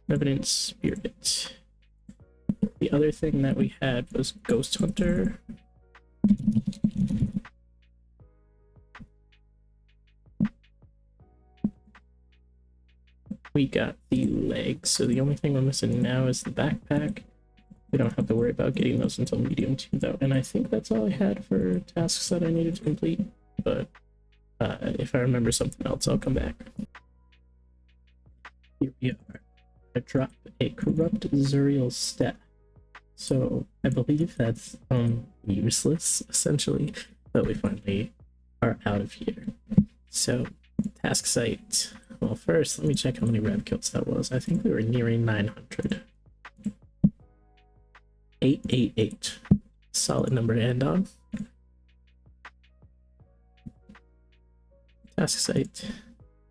Revenant Spirit. The other thing that we had was Ghost Hunter. We got the legs, so the only thing we're missing now is the backpack. We don't have to worry about getting those until medium 2 though, and I think that's all I had for tasks that I needed to complete, but if I remember something else, I'll come back. Here we are. I dropped a corrupt Zuriel Step, so I believe that's useless essentially, but we finally are out of here. So task site. Well, first, let me check how many rev kills that was. I think we were nearing 900. 888. Solid number to end on. Task site.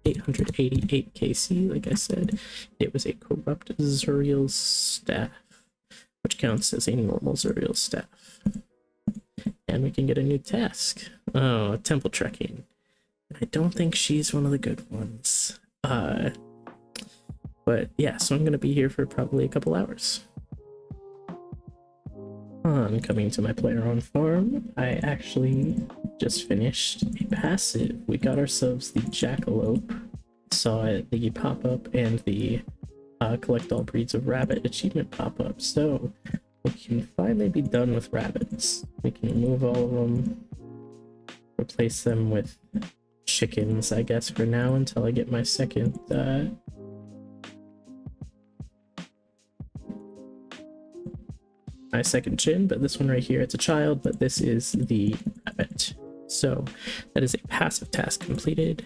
888 KC. Like I said, it was a corrupt Zuriel staff, which counts as a normal Zuriel staff. And we can get a new task. Oh, temple trekking. I don't think she's one of the good ones. But yeah, so I'm gonna be here for probably a couple hours. On coming to my player on farm, I actually just finished a passive. We got ourselves the Jackalope, saw it, the pop-up, and the collect all breeds of rabbit achievement pop-up. So we can finally be done with rabbits. We can remove all of them, replace them with chickens, I guess, for now until I get my second chin. But this one right here, it's a child, but this is the rabbit. So that is a passive task completed.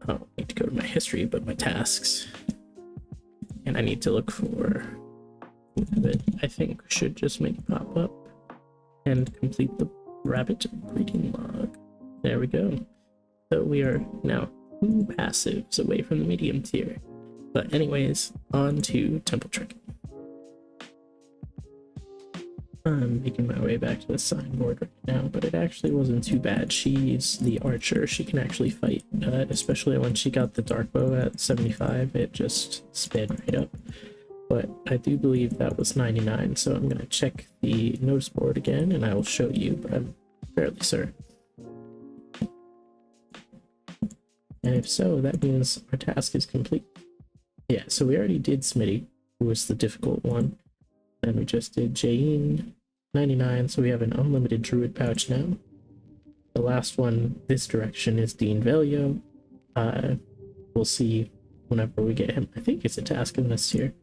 Oh, I need to go to my history, but my tasks, and I need to look for rabbit. I think should just make pop up and complete the rabbit breeding log. There we go. So we are now 2 passives away from the medium tier. But anyways, on to temple trekking. I'm making my way back to the signboard right now, but it actually wasn't too bad. She's the archer. She can actually fight, especially when she got the dark bow at 75. It just sped right up. But I do believe that was 99, so I'm going to check the notice board again, and I will show you, but I'm fairly certain. And if so, that means our task is complete. Yeah, so we already did Smitty, who was the difficult one. Then we just did Jane, 99, so we have an unlimited druid pouch now. The last one this direction is Dean Velio. We'll see whenever we get him. I think it's a task in this tier.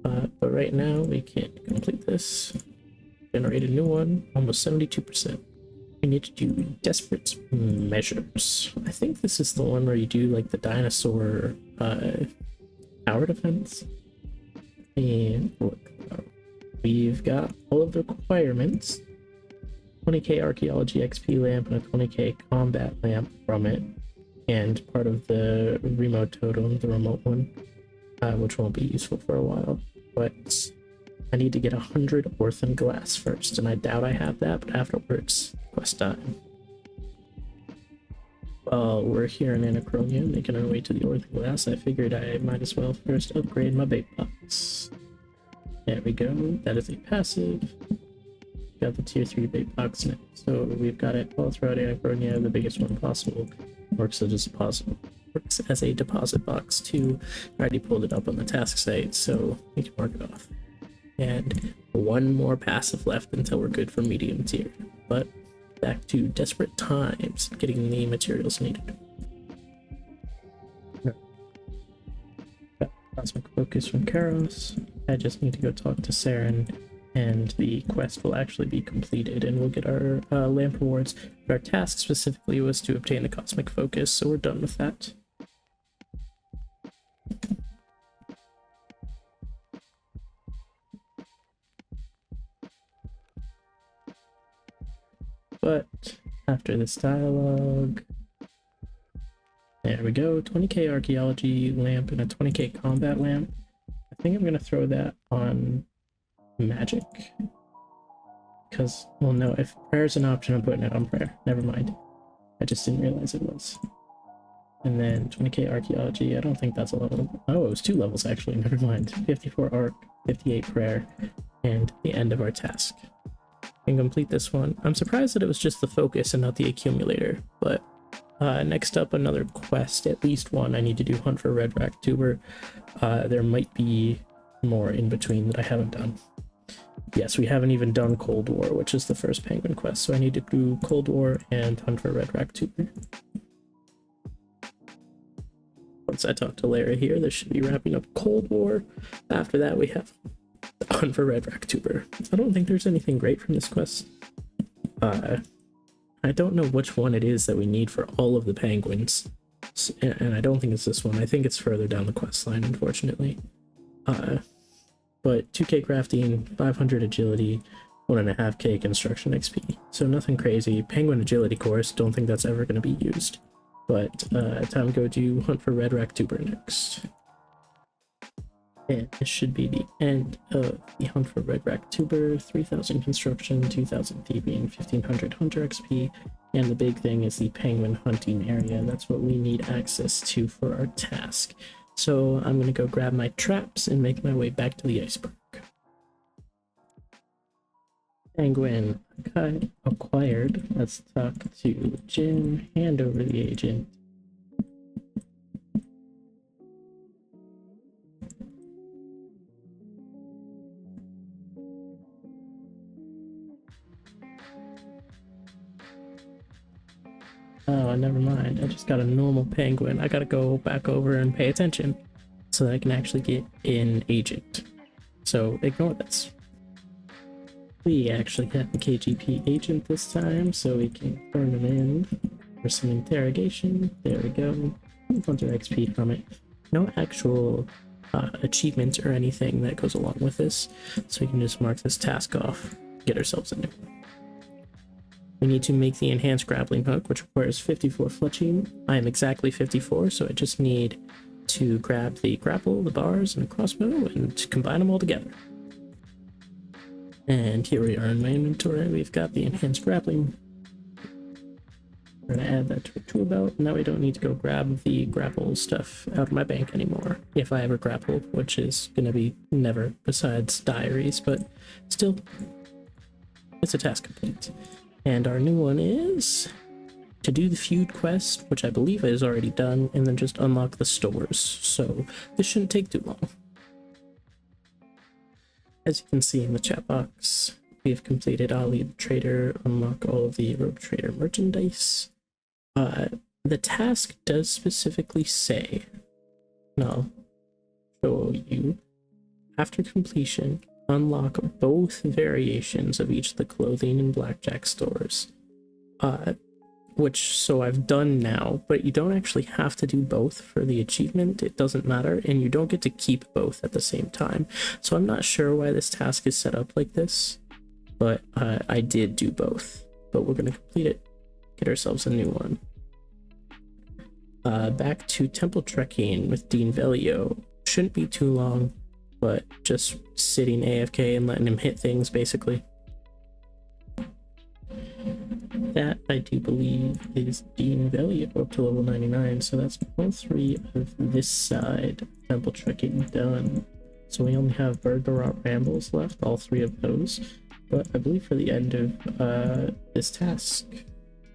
But right now we can't complete this. Generate a new one, almost 72%. We need to do desperate measures. I think this is the one where you do like the dinosaur tower defense. And look, we've got all of the requirements. 20k archaeology XP lamp and a 20k combat lamp from it. And part of the remote totem, the remote one, which won't be useful for a while. But I need to get 100 orphan glass first, and I doubt I have that, but afterwards, quest time. While we're here in Anachronia, making our way to the orphan glass, I figured I might as well first upgrade my bait box. There we go, that is a passive. Got the tier 3 bait box now. So we've got it all throughout Anachronia, the biggest one possible. Works as a deposit box too. I already pulled it up on the task site, so we can mark it off. And one more passive left until we're good for medium tier. But back to desperate times, getting the materials needed. Got cosmic focus from Karos. I just need to go talk to Saren, and the quest will actually be completed, and we'll get our lamp rewards. But our task specifically was to obtain the cosmic focus, so we're done with that. But after this dialogue, there we go, 20k archaeology lamp and a 20k combat lamp. I think I'm gonna throw that on magic, because, well, no, if prayer's an option, I'm putting it on prayer. Never mind, I just didn't realize it was. And then 20k archaeology, I don't think that's a level. Oh, it was 2 levels actually, never mind. 54 arc, 58 prayer, and the end of our task. And complete this one. I'm surprised that it was just the focus and not the accumulator, but next up, another quest, at least one. I need to do hunt for red rack tuber. There might be more in between that I haven't done. Yes, we haven't even done Cold War, which is the first penguin quest, so I need to do Cold War and hunt for red rack tuber. Once I talk to Lara here, this should be wrapping up Cold War. After that, we have hunt for red rack tuber. I don't think there's anything great from this quest. I don't know which one it is that we need for all of the penguins, and I don't think it's this one. I think it's further down the quest line, unfortunately. But 2k crafting, 500 agility, 1.5k construction XP, so nothing crazy. Penguin agility course, don't think that's ever going to be used. But time to go do hunt for red rectuber next. And this should be the end of the hunt for red rectuber. 3000 construction, 2000 thieving, 1500 hunter XP, and the big thing is the penguin hunting area. That's what we need access to for our task. So I'm gonna go grab my traps and make my way back to the iceberg. Penguin acquired. Let's talk to Jim, hand over the agent. Oh, never mind. I just got a normal penguin. I gotta go back over and pay attention so that I can actually get an agent. So ignore this. We actually have the KGP agent this time, so we can turn him in for some interrogation. There we go. Hunter XP from it. No actual achievement or anything that goes along with this, so we can just mark this task off, get ourselves in there. We need to make the enhanced grappling hook, which requires 54 fletching. I am exactly 54, so I just need to grab the grapple, the bars, and the crossbow, and combine them all together. And here we are in my inventory. We've got the enhanced grappling. We're gonna add that to a tool belt. Now we don't need to go grab the grapple stuff out of my bank anymore, if I ever grapple, which is gonna be never, besides diaries, but still, it's a task complete. And our new one is to do the feud quest, which I believe is already done, and then just unlock the stores. So this shouldn't take too long. As you can see in the chat box, we have completed Ali the Trader, unlock all of the Rogue Trader merchandise. The task does specifically say, and I'll show you, after completion, unlock both variations of each of the clothing and blackjack stores. Which, so I've done now, but you don't actually have to do both for the achievement. It doesn't matter, and you don't get to keep both at the same time. So I'm not sure why this task is set up like this, but I did do both. But we're going to complete it, get ourselves a new one. Back to temple trekking with Dean Velio. Shouldn't be too long, but just sitting AFK and letting him hit things, basically. That, I do believe, is Dean Velio up to level 99, so that's all three of this side temple trekking done. So we only have Bergerac Rambles left, all three of those. But I believe for the end of this task,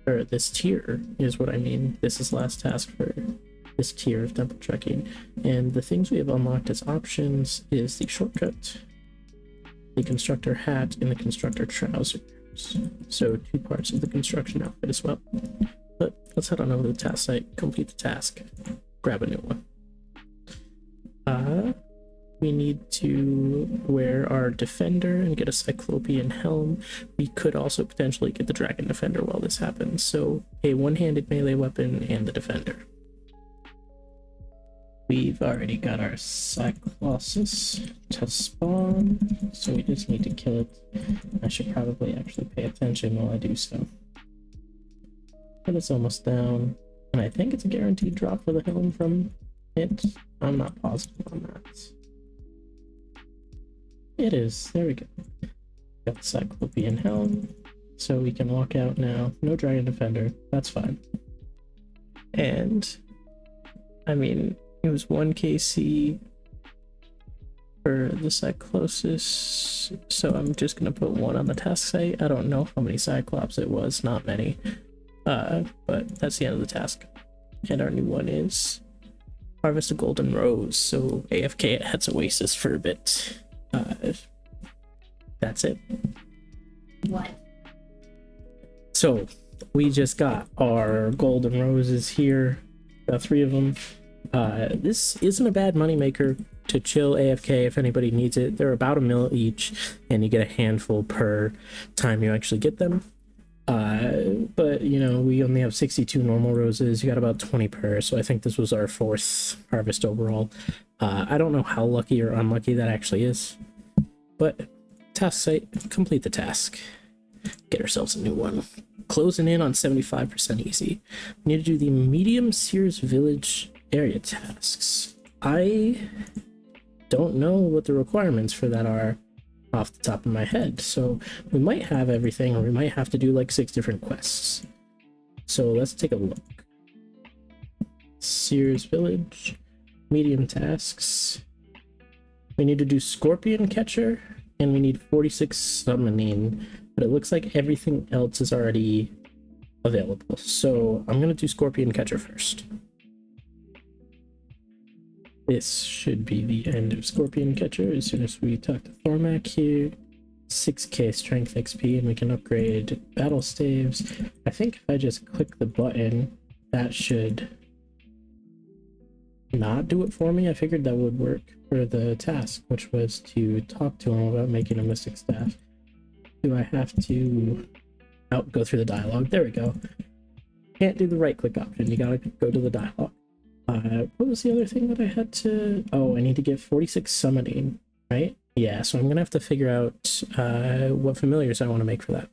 or this tier is what I mean. This is the last task for this tier of temple trekking. And the things we have unlocked as options is the shortcut, the constructor hat, and the constructor trousers. So 2 parts of the construction outfit as well. But let's head on over to the task site, complete the task, grab a new one. We need to wear our defender and get a cyclopean helm. We could also potentially get the dragon defender while this happens. So a one-handed melee weapon and the defender. We've already got our Cyclosis to spawn, so we just need to kill it. I should probably actually pay attention while I do so. But it's almost down, and I think it's a guaranteed drop for the helm from it. I'm not positive on that. It is. There we go. Got the Cyclopean helm, so we can walk out now. No dragon defender. That's fine. And, I mean, it was 1 KC for the Cyclosis, so I'm just gonna put 1 on the task site. I don't know how many Cyclops it was, not many. But that's the end of the task. And our new one is harvest a golden rose, so AFK at Het's Oasis for a bit. That's it. What? So we just got our golden roses here, got 3 of them. This isn't a bad moneymaker to chill AFK if anybody needs it. They're about 1 mil each, and you get a handful per time you actually get them. But you know, we only have 62 normal roses. You got about 20 per, so I think this was our 4th harvest overall. I don't know how lucky or unlucky that actually is, but task site, complete the task, get ourselves a new one. closing in on 75% easy. We need to do the medium Sears Village area tasks. I don't know what the requirements for that are off the top of my head, so we might have everything, or we might have to do like 6 different quests. So let's take a look. Sears Village, medium tasks. We need to do Scorpion Catcher, and we need 46 summoning, but it looks like everything else is already available. So I'm gonna do Scorpion Catcher first. This should be the end of Scorpion Catcher as soon as we talk to Thormac here. 6k strength XP, and we can upgrade battle staves. I think if I just click the button, that should not do it for me. I figured that would work for the task, which was to talk to him about making a mystic staff. Do I have to go through the dialogue? There we go. Can't do the right click option, you gotta go to the dialogue. What was the other thing that I had to... Oh, I need to get 46 summoning, right? Yeah, so I'm gonna have to figure out what familiars I want to make for that.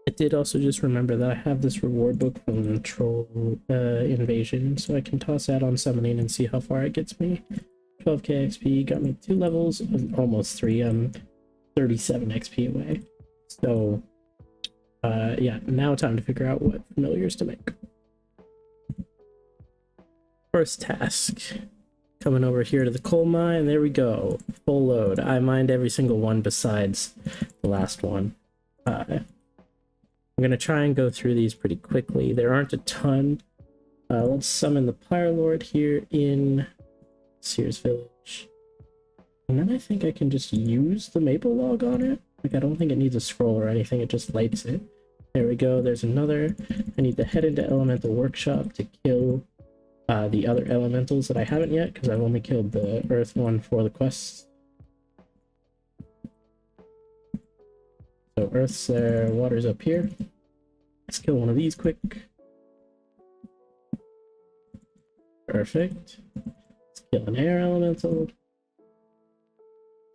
I did also just remember that I have this reward book from Troll Invasion, so I can toss that on summoning and see how far it gets me. 12k XP, got me 2 levels, almost 3, I'm 37 XP away. So, yeah, now time to figure out what familiars to make. First task, coming over here to the coal mine, there we go, full load. I mined every single one besides the last one. I'm gonna try and go through these pretty quickly. There aren't a ton. Let's summon the Pyre Lord here in Sears Village. And then I think I can just use the maple log on it. Like, I don't think it needs a scroll or anything, it just lights it. There we go, there's another. I need to head into Elemental Workshop to kill the other elementals that I haven't yet, because I've only killed the earth one for the quests. So earth's there, water's up here. Let's kill one of these quick. Perfect. Let's kill an air elemental.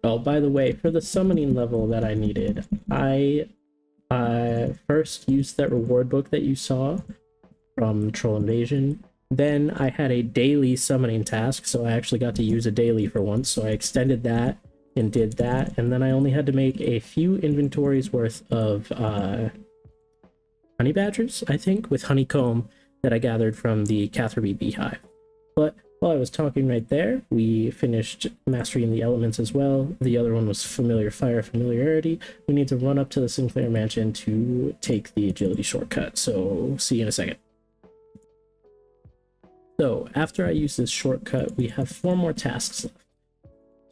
Oh, by the way, for the summoning level that I needed, I first used that reward book that you saw from Troll Invasion. Then I had a daily summoning task, so I actually got to use a daily for once, so I extended that and did that, and then I only had to make a few inventories worth of honey badgers, I think, with honeycomb that I gathered from the Catherby beehive. But while I was talking right there, we finished mastering the elements as well. The other one was familiar fire, familiarity. We need to run up to the Sinclair mansion to take the agility shortcut, so see you in a second. So after I use this shortcut, we have 4 more tasks left.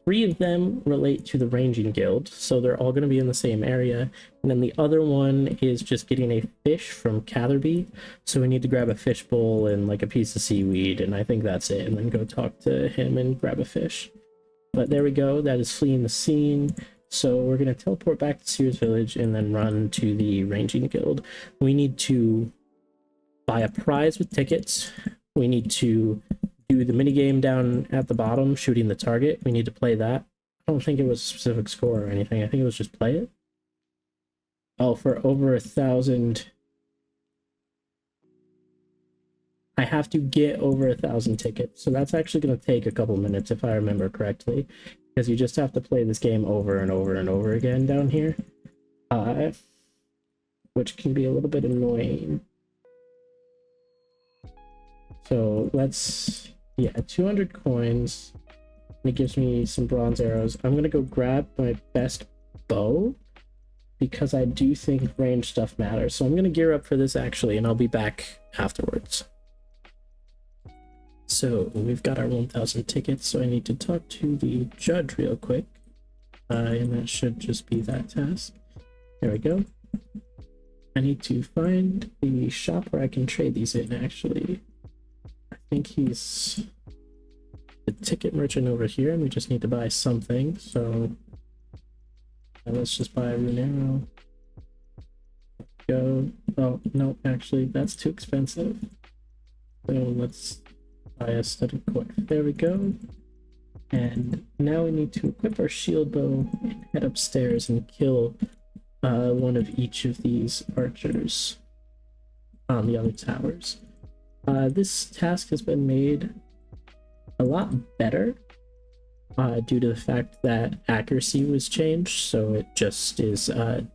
3 of them relate to the ranging guild, so they're all going to be in the same area. And then the other one is just getting a fish from Catherby. So we need to grab a fish bowl and like a piece of seaweed, and I think that's it. And then go talk to him and grab a fish. But there we go, that is fleeing the scene. So we're going to teleport back to Sears Village and then run to the ranging guild. We need to buy a prize with tickets. We need to do the minigame down at the bottom, shooting the target. We need to play that. I don't think it was a specific score or anything. I think it was just play it. Oh, for over 1,000. I have to get over 1,000 tickets. So that's actually going to take a couple minutes if I remember correctly. Because you just have to play this game over and over and over again down here. Which can be a little bit annoying. So let's, yeah, 200 coins. It gives me some bronze arrows. I'm gonna go grab my best bow because I do think range stuff matters. So I'm gonna gear up for this actually, and I'll be back afterwards. So we've got our 1,000 tickets, so I need to talk to the judge real quick. And that should just be that task. There we go. I need to find the shop where I can trade these in actually. I think he's the ticket merchant over here, and we just need to buy something. So let's just buy a rune arrow. Go. Oh no, actually that's too expensive. So let's buy a studded cord. There we go. And now we need to equip our shield bow and head upstairs and kill one of each of these archers on the other towers. This task has been made a lot better due to the fact that accuracy was changed, so it just is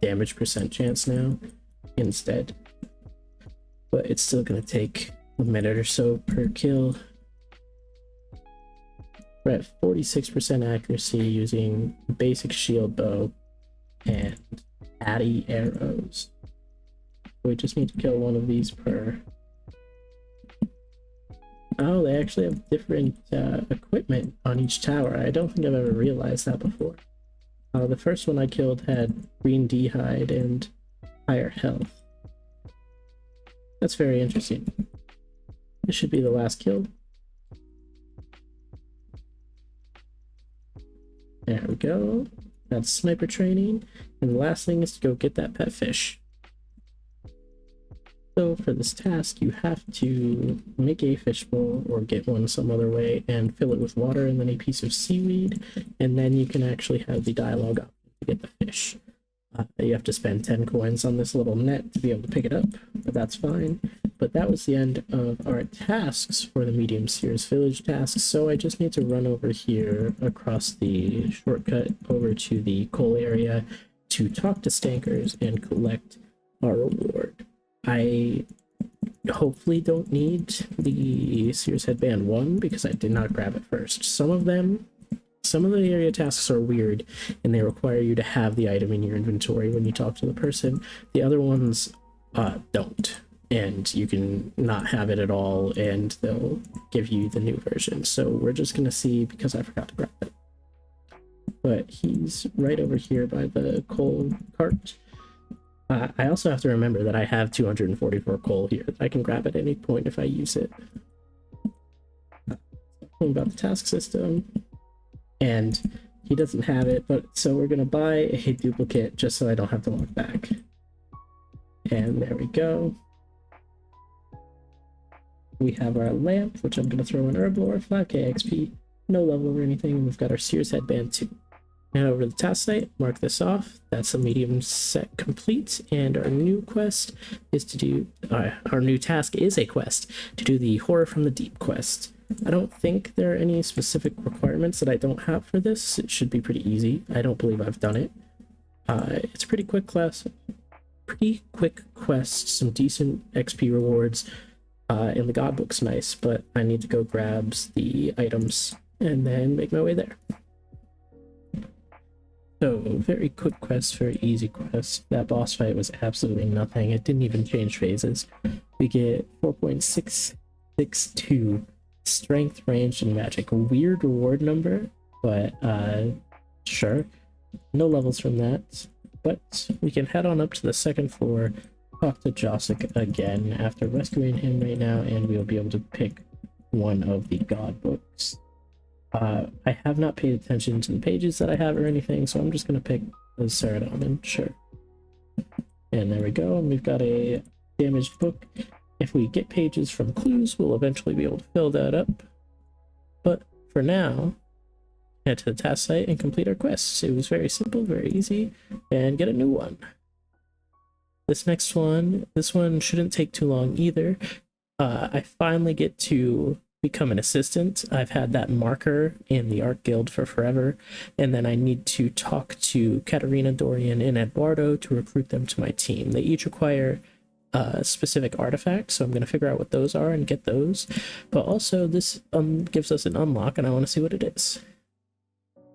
damage percent chance now instead. But it's still going to take a minute or so per kill. We're at 46% accuracy using basic shield bow and Addy arrows. We just need to kill one of these per. Oh, they actually have different equipment on each tower. I don't think I've ever realized that before. The first one I killed had green d'hide and higher health. That's very interesting. This should be the last kill. There we go. That's sniper training. And the last thing is to go get that pet fish. So for this task, you have to make a fishbowl or get one some other way and fill it with water and then a piece of seaweed. And then you can actually have the dialogue up to get the fish. You have to spend 10 coins on this little net to be able to pick it up, but that's fine. But that was the end of our tasks for the medium Sears Village tasks, so I just need to run over here across the shortcut over to the coal area to talk to Stankers and collect our reward. I hopefully don't need the Sears Headband 1 because I did not grab it first. Some of the area tasks are weird and they require you to have the item in your inventory when you talk to the person. The other ones don't, and you can not have it at all and they'll give you the new version. So we're just gonna see because I forgot to grab it. But he's right over here by the coal cart. I also have to remember that I have 244 coal here that I can grab at any point if I use it. Talking about the task system. And he doesn't have it, but so we're gonna buy a duplicate just so I don't have to walk back. And there we go. We have our lamp, which I'm gonna throw in Herblore, 5k XP, no level or anything. We've got our Sears Headband 2. Now over to the task site, mark this off. That's a medium set complete, and our new quest is to do, our new task is a quest to do the Horror from the Deep quest. I don't think there are any specific requirements that I don't have for this. It should be pretty easy. I don't believe I've done it. It's a pretty quick quest, some decent XP rewards, and the god book's nice, but I need to go grab the items and then make my way there. So, very quick quest, very easy quest. That boss fight was absolutely nothing. It didn't even change phases. We get 4.662 strength, range, and magic. A weird reward number, but sure. No levels from that. But we can head on up to the second floor, talk to Josik again after rescuing him right now, and we'll be able to pick one of the god books. I have not paid attention to the pages that I have or anything, so I'm just going to pick the Saradomin, sure. And there we go, and we've got a damaged book. If we get pages from clues, we'll eventually be able to fill that up. But for now, head to the task site and complete our quests. It was very simple, very easy, and get a new one. This one shouldn't take too long either. I finally get to become an assistant. I've had that marker in the art guild for forever, and then I need to talk to Katarina, Dorian, and Eduardo to recruit them to my team. They each require a specific artifact, so I'm going to figure out what those are and get those. But also this gives us an unlock, and I want to see what it is.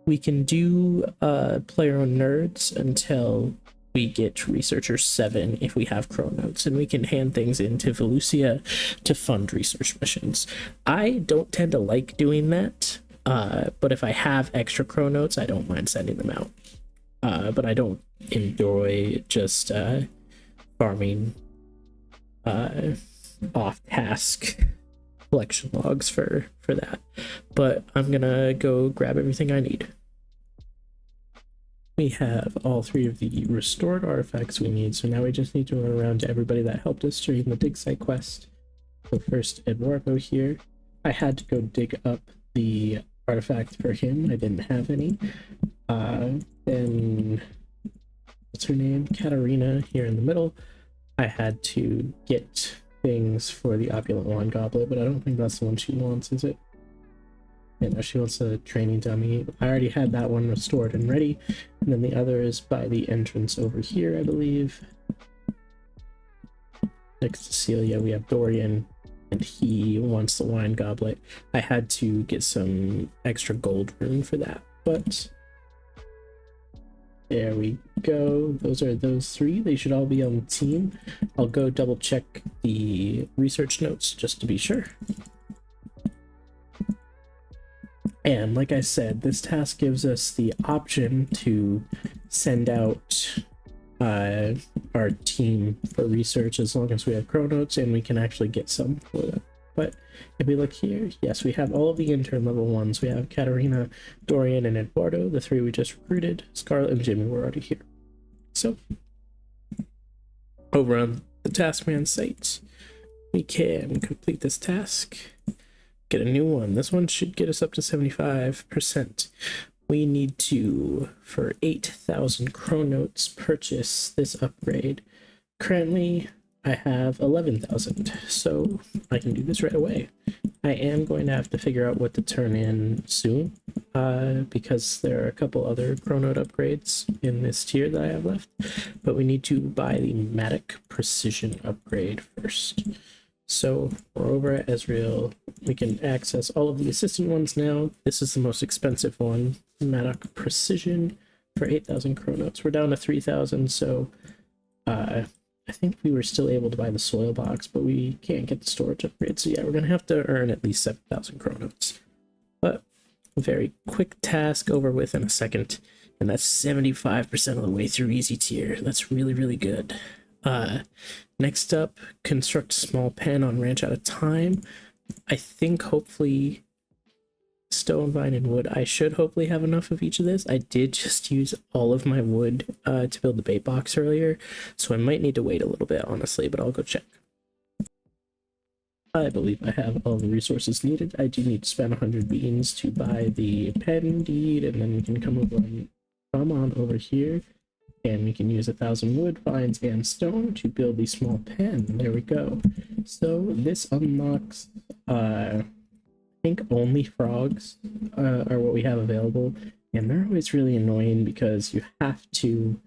We can do player-owned nerds until we get Researcher 7 if we have Chronotes, and we can hand things into Velusia to fund research missions. I don't tend to like doing that, but if I have extra Chronotes, I don't mind sending them out. But I don't enjoy just farming off-task collection logs for that. But I'm gonna go grab everything I need. We have all 3 of the restored artifacts we need, so now we just need to run around to everybody that helped us during the dig site quest. So first, Eduardo here. I had to go dig up the artifact for him. I didn't have any. Then what's her name, Katarina here in the middle. I had to get things for the opulent wine goblet, but I don't think that's the one she wants, is it? Yeah, no, she wants a training dummy. I already had that one restored and ready, and then the other is by the entrance over here, I believe. Next to Celia, we have Dorian, and he wants the wine goblet. I had to get some extra gold rune for that, but there we go. Those are those three. They should all be on the team. I'll go double check the research notes just to be sure. And like I said, this task gives us the option to send out our team for research as long as we have chronotes and we can actually get some for them. But if we look here, yes, we have all of the intern level ones. We have Katarina, Dorian, and Eduardo, the three we just recruited. Scarlett and Jimmy were already here. So over on the Taskman site, we can complete this task. Get a new one. This one should get us up to 75%. We need to, for 8,000 chronotes, purchase this upgrade. Currently, I have 11,000, so I can do this right away. I am going to have to figure out what to turn in soon, because there are a couple other chronote upgrades in this tier that I have left, but we need to buy the Matic Precision upgrade first. So we're over at Ezreal. We can access all of the assistant ones now. This is the most expensive one, Matic Precision, for 8,000 chronotes. We're down to 3,000, so I think we were still able to buy the soil box, but we can't get the storage upgrade. So yeah, we're gonna have to earn at least 7,000 chronotes. But a very quick task over with in a second, and that's 75% of the way through easy tier. That's really, really good. Next up, construct a small pen on ranch at a time. I think hopefully stone, vine, and wood. I should hopefully have enough of each of this. I did just use all of my wood to build the bait box earlier, so I might need to wait a little bit, honestly, but I'll go check. I believe I have all the resources needed. I do need to spend 100 beans to buy the pen deed, and then we can come on over here. And we can use 1,000 wood, vines, and stone to build the small pen. There we go. So this unlocks, I think only frogs are what we have available. And they're always really annoying because you have to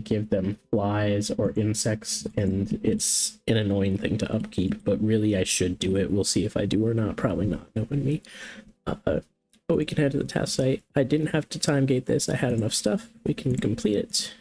give them flies or insects, and it's an annoying thing to upkeep. But really, I should do it. We'll see if I do or not. Probably not, knowing me. But we can head to the task site. I didn't have to time gate this. I had enough stuff. We can complete it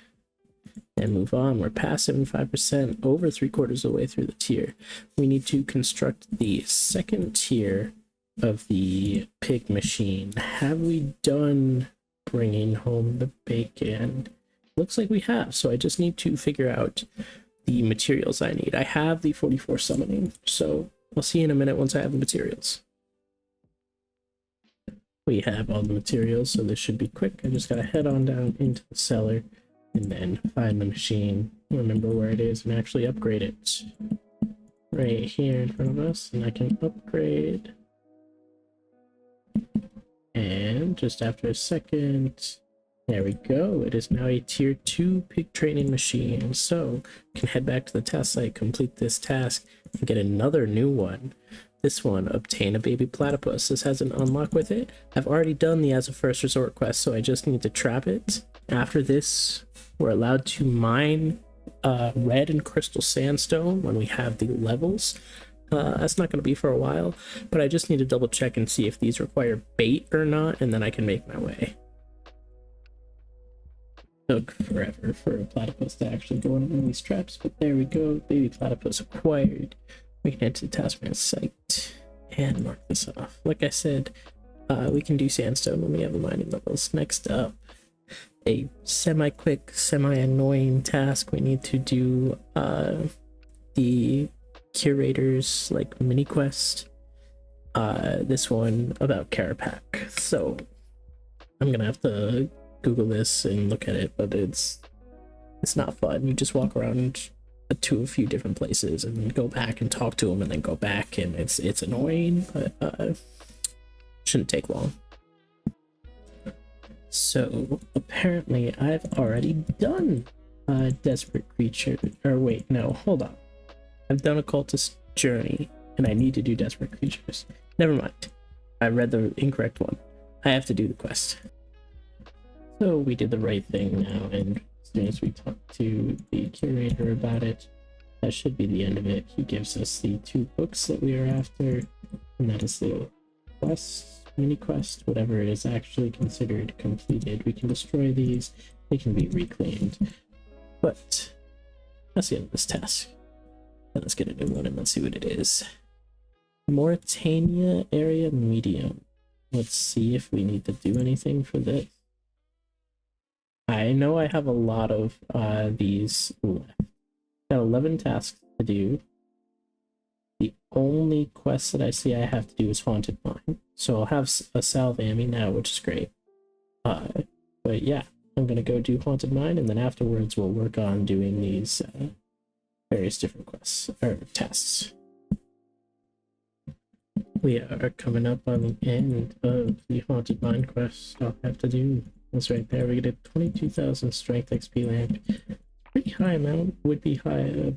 and move on. We're past 75%, over 3/4 of the way through the tier. We need to construct the second tier of the pig machine. Have we done bringing home the bacon? Looks like we have, so I just need to figure out the materials I need. I have the 44 summoning, so I'll see you in a minute once I have the materials. We have all the materials, so this should be quick. I just gotta head on down into the cellar and then find the machine, remember where it is, and actually upgrade it. Right here in front of us, and I can upgrade. And just after a second, there we go. It is now a tier 2 pig training machine. So we can head back to the task site, complete this task, and get another new one. This one, obtain a baby platypus. This has an unlock with it. I've already done the as a first resort quest, so I just need to trap it. After this, we're allowed to mine red and crystal sandstone when we have the levels. That's not going to be for a while, but I just need to double check and see if these require bait or not, and then I can make my way. Took forever for a platypus to actually go in one of these traps, but there we go. Baby platypus acquired. We can head to the Taskman site and mark this off. Like I said, we can do sandstone when we have the mining levels. Next up, a semi-quick, semi-annoying task. We need to do the curator's like mini quest. This one about Carapac. So I'm gonna have to Google this and look at it, but it's not fun. You just walk around to a few different places and go back and talk to them and then go back, and it's annoying, but shouldn't take long. So apparently I've already done a desperate creature, or wait, no, hold on. I've done occultist journey and I need to do desperate creatures. Never mind. I read the incorrect one. I have to do the quest. So we did the right thing now, and as soon as we talk to the curator about it, that should be the end of it. He gives us the 2 books that we are after, and that is the quest, mini quest, whatever it is actually considered completed. We can destroy these, they can be reclaimed. But that's the end of this task. Now let's get a new one and let's see what it is. Mauritania area medium. Let's see if we need to do anything for this. I know I have a lot of these left. Got 11 tasks to do. The only quest that I see I have to do is Haunted Mine. So I'll have a Salve Ammy now, which is great. But yeah, I'm gonna go do Haunted Mine, and then afterwards we'll work on doing these various different quests, or tasks. We are coming up on the end of the Haunted Mine quest. I'll have to do this right there. We get a 22,000 strength XP lamp. Pretty high amount. Would be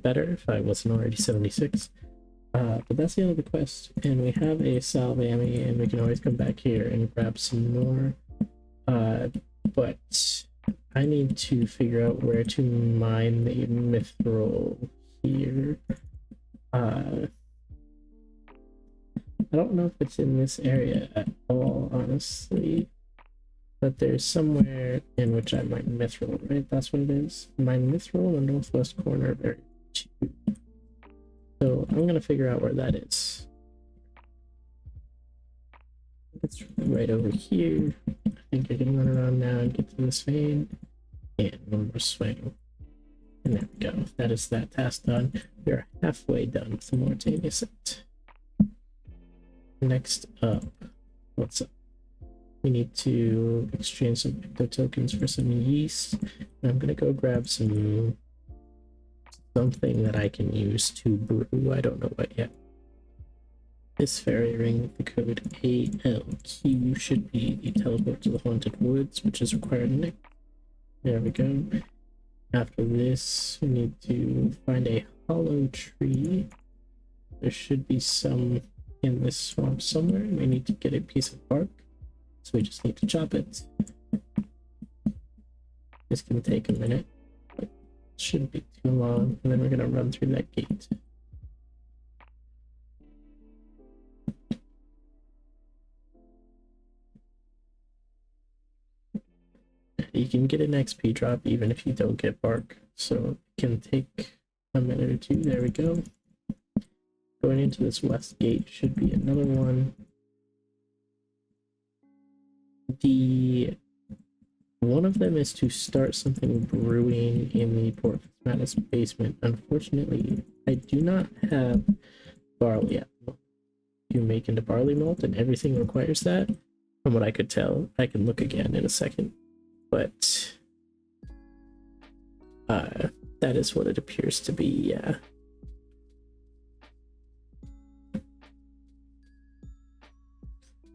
better if I wasn't already 76. But that's the end of the quest, and we have a Salve Ammy, and we can always come back here and grab some more. But I need to figure out where to mine the mithril here. I don't know if it's in this area at all, honestly. But there's somewhere in which I mine mithril, right? That's what it is. Mine mithril in the northwest corner of area 2. So I'm gonna figure out where that is. It's right over here. I think I can run around now and get to this vein. And one more swing. And there we go. That is that task done. We are halfway done with the Mauritania set. Next up, what's up? We need to exchange some ecto tokens for some yeast. And I'm gonna go grab something that I can use to brew. I don't know what yet. This fairy ring with the code ALQ should be the teleport to the Haunted Woods, which is required next. There we go. After this, we need to find a hollow tree. There should be some in this swamp somewhere. We need to get a piece of bark, so we just need to chop it. This can take a minute, but it shouldn't be too long, and then we're gonna run through that gate. You can get an XP drop even if you don't get bark, so it can take a minute or two. There we go. Going into this west gate should be another one. One of them is to start something brewing in the Port Madness basement. Unfortunately, I do not have barley at the moment to make into barley malt, and everything requires that. From what I could tell, I can look again in a second. But that is what it appears to be, yeah.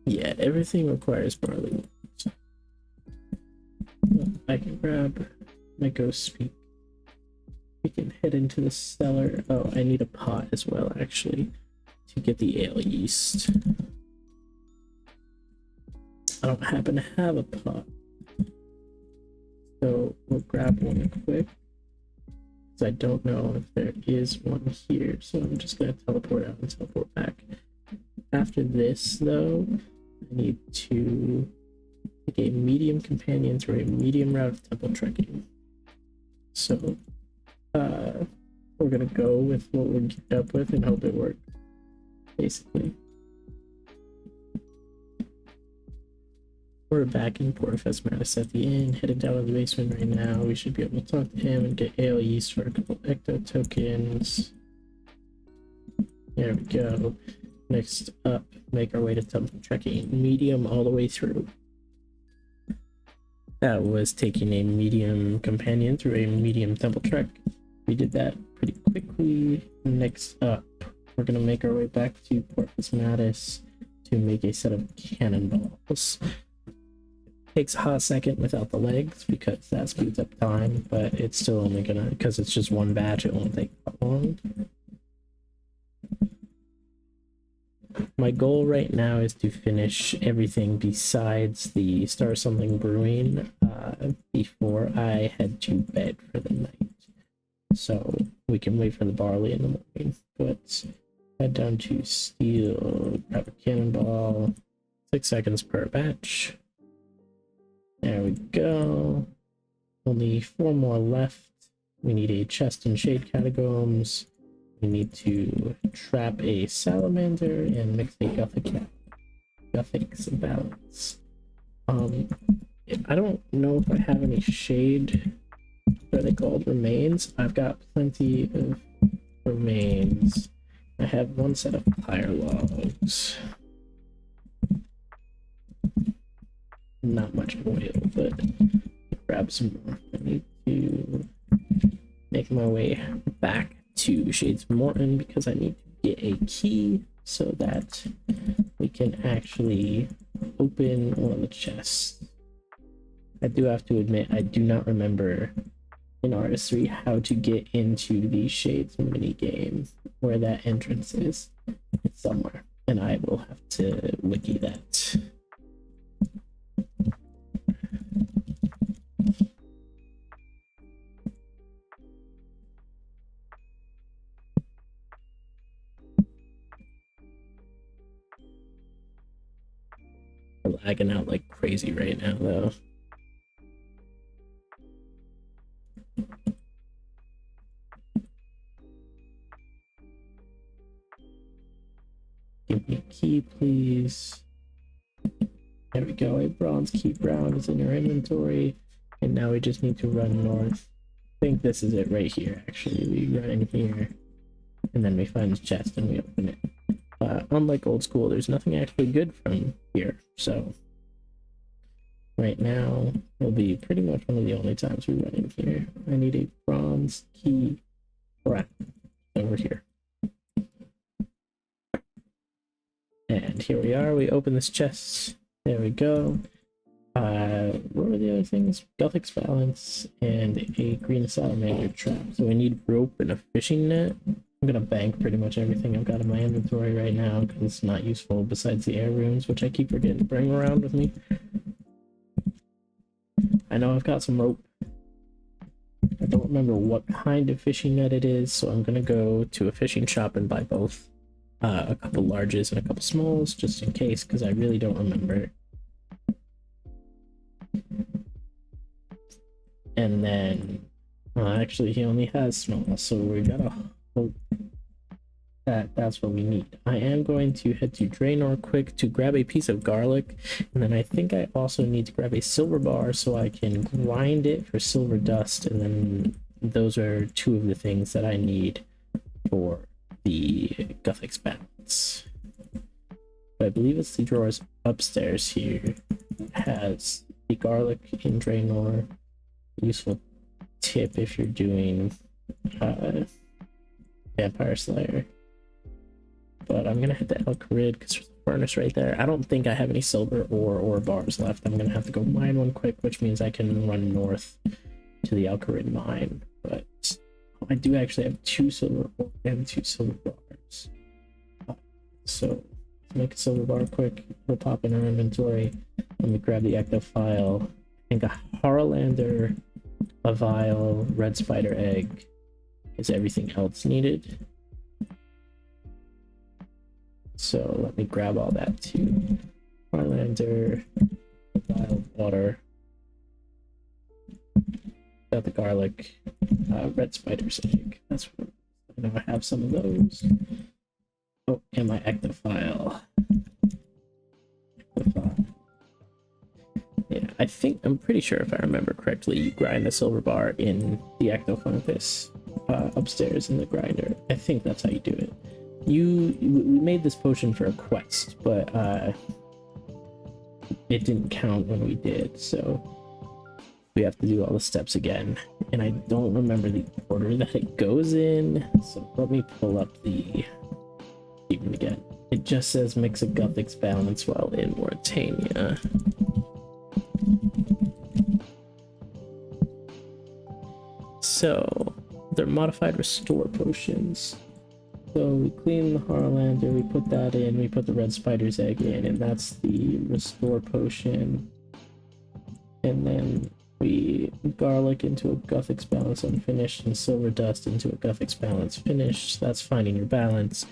Yeah, everything requires barley. Well, I can grab my ghost speak. We can head into the cellar. Oh, I need a pot as well, actually, to get the ale yeast. I don't happen to have a pot. So we'll grab one quick, because I don't know if there is one here, so I'm just going to teleport out and teleport back. After this, though, I need to take a medium companion through a medium route of temple trekking. So we're going to go with what we're geared up with and hope it works, basically. We're back in Port Madness at the end, headed down to the basement right now. We should be able to talk to him and get ale yeast for a couple ecto tokens. There we go. Next up, make our way to temple trekking, medium all the way through. That was taking a medium companion through a medium temple trek. We did that pretty quickly. Next up, we're gonna make our way back to Port Madness to make a set of cannonballs. Takes a hot second without the legs because that speeds up time, but it's still only gonna, because it's just one batch, it won't take that long. My goal right now is to finish everything besides the Star Something Brewing before I head to bed for the night. So we can wait for the barley in the morning. But head down to steel, grab a cannonball, 6 seconds per batch. There we go. Only 4 more left. We need a chest and shade catacombs. We need to trap a salamander and mix a Guthix balance. I don't know if I have any shade. What are they called? Remains. I've got plenty of remains. I have 1 set of pyre logs. Not much oil, but grab some more. I need to make my way back to Shades of Morton because I need to get a key so that we can actually open one of the chests. I do have to admit, I do not remember in RS3 how to get into the Shades mini game, where that entrance is. It's somewhere, and I will have to wiki that. We're lagging out like crazy right now, though. Give me a key, please. There we go. A bronze key brown is in your inventory. And now we just need to run north. I think this is it right here, actually. We run in here. And then we find the chest and we open it. Unlike old school, there's nothing actually good from here. So right now will be pretty much one of the only times we run in here. I need a bronze key brown over here. And here we are. We open this chest. There we go. What were the other things? Guthix balance and a green salamander trap. So we need rope and a fishing net. I'm gonna bank pretty much everything I've got in my inventory right now because it's not useful besides the air runes, which I keep forgetting to bring around with me. I know I've got some rope. I don't remember what kind of fishing net it is, so I'm gonna go to a fishing shop and buy both. A couple larges and a couple smalls, just in case, because I really don't remember. And then, actually, he only has small, so we gotta hope that that's what we need. I am going to head to Draenor quick to grab a piece of garlic, and then I think I also need to grab a silver bar so I can grind it for silver dust, and then those are 2 of the things that I need for the Guthix balance. But I believe it's the drawers upstairs here. It has the garlic in Draenor. Useful tip if you're doing Vampire Slayer. But I'm gonna head to El Carid because there's a furnace right there. I don't think I have any silver or bars left. I'm gonna have to go mine one quick, which means I can run north to the El Carid mine. But I do actually have 2 silver and 2 silver bars. So let's make a silver bar quick. We'll pop in our inventory. Let me grab the active file. I think a Harlander, a vial, red spider egg is everything else needed. So let me grab all that too. Harlander, vial, water. Got the garlic, red spider's egg. That's what I know. I have some of those. Oh, and my ectophile. Yeah, I'm pretty sure if I remember correctly, you grind the silver bar in the ectofungus upstairs in the grinder. I think that's how you do it. We made this potion for a quest, but it didn't count when we did, so we have to do all the steps again. And I don't remember the order that it goes in, so let me pull up the even again. It just says mix a Guthix balance while in Mauritania. so they're modified restore potions. So we clean the Harlander, we put that in, we put the red spider's egg in, and that's the restore potion. And then we garlic into a Guthix balance unfinished, and silver dust into a Guthix balance finished. That's finding your balance.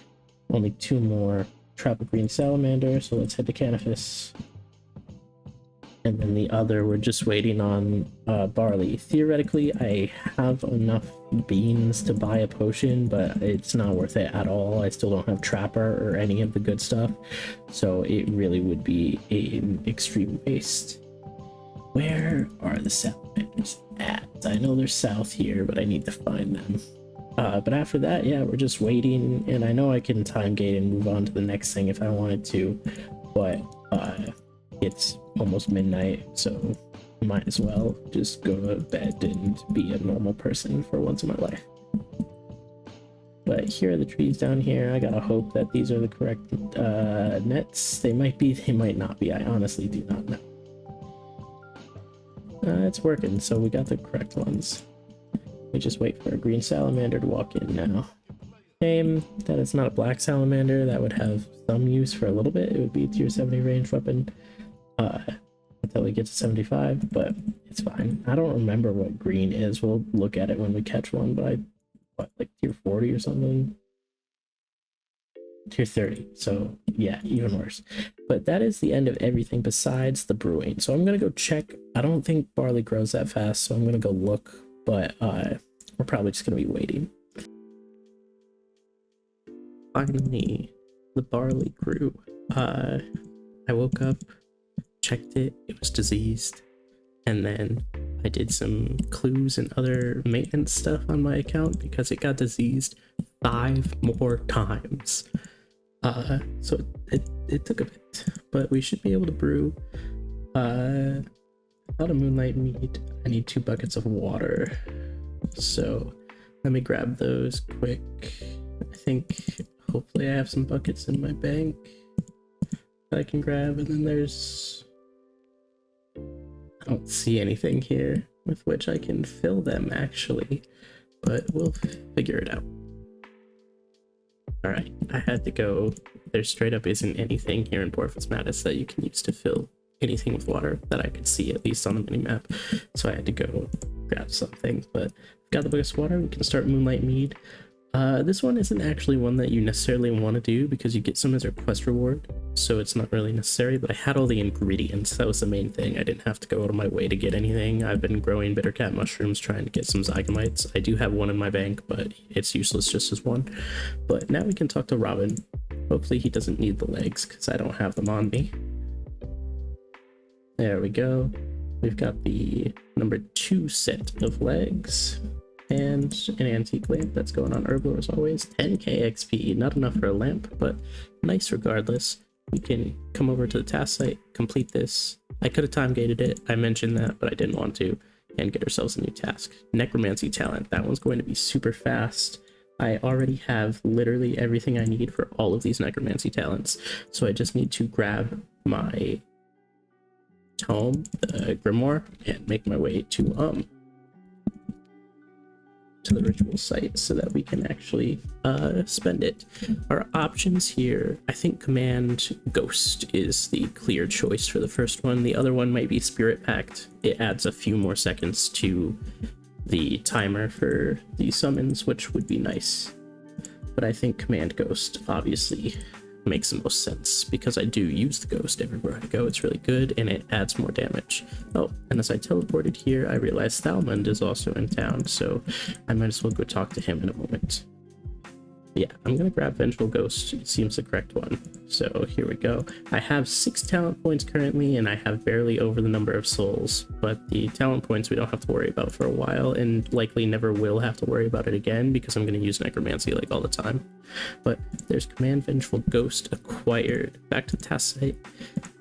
Only 2 more. Trap a green salamander, so let's head to Canifis. And then the other, we're just waiting on barley. Theoretically, I have enough beans to buy a potion, but it's not worth it at all. I still don't have trapper or any of the good stuff, so it really would be an extreme waste. Where are the salamanders at? I know they're south here, but I need to find them. But after that, yeah, we're just waiting, and I know I can time gate and move on to the next thing if I wanted to, but it's almost midnight, so might as well just go to bed and be a normal person for once in my life. But here are the trees down here. I gotta hope that these are the correct nets. They might be, they might not be. I honestly do not know. It's working, so we got the correct ones. We just wait for a green salamander to walk in now. Shame that it's not a black salamander. That would have some use for a little bit. It would be a tier 70 range weapon until we get to 75, but it's fine. I don't remember what green is. We'll look at it when we catch one, but like tier 40 or something? Tier 30, so yeah, even worse. But that is the end of everything besides the brewing. So I'm gonna go check. I don't think barley grows that fast, so I'm gonna go look, but we're probably just gonna be waiting. Finally, the barley grew. I woke up, checked it, it was diseased, and then I did some clues and other maintenance stuff on my account because it got diseased 5 more times. So it took a bit, but we should be able to brew. A lot of moonlight mead. I need 2 buckets of water, so let me grab those quick. I think hopefully I have some buckets in my bank that I can grab, and then there's, I don't see anything here with which I can fill them actually, but we'll figure it out. Alright, I had to go. There straight up isn't anything here in Porphus Mattis that you can use to fill anything with water that I could see, at least on the minimap. So I had to go grab something, but got the biggest water. We can start Moonlight Mead. This one isn't actually one that you necessarily want to do because you get some as a quest reward, so it's not really necessary, but I had all the ingredients. That was the main thing. I didn't have to go out of my way to get anything. I've been growing bittercat mushrooms trying to get some zygomites. I do have one in my bank, but it's useless just as one. But now we can talk to Robin. Hopefully he doesn't need the legs because I don't have them on me. There we go. We've got the number 2 set of legs. And an antique lamp that's going on Herbler as always. 10k XP, not enough for a lamp, but nice regardless. We can come over to the task site, complete this. I could have time gated it, I mentioned that, but I didn't want to, and get ourselves a new task. Necromancy talent, that one's going to be super fast. I already have literally everything I need for all of these necromancy talents, so I just need to grab my tome, the grimoire, and make my way to the ritual site so that we can actually spend it. Our options here, I think Command Ghost is the clear choice for the first one. The other one might be Spirit Pact. It adds a few more seconds to the timer for the summons, which would be nice. But I think Command Ghost obviously makes the most sense because I do use the ghost everywhere I go. It's really good and it adds more damage. Oh, and as I teleported here, I realized Thalmund is also in town, so I might as well go talk to him in a moment. Yeah, I'm gonna grab Vengeful Ghost. It seems the correct one. So here we go. I have 6 talent points currently, and I have barely over the number of souls, but the talent points we don't have to worry about for a while, and likely never will have to worry about it again because I'm gonna use Necromancy like all the time. But there's Command Vengeful Ghost acquired. Back to the task site.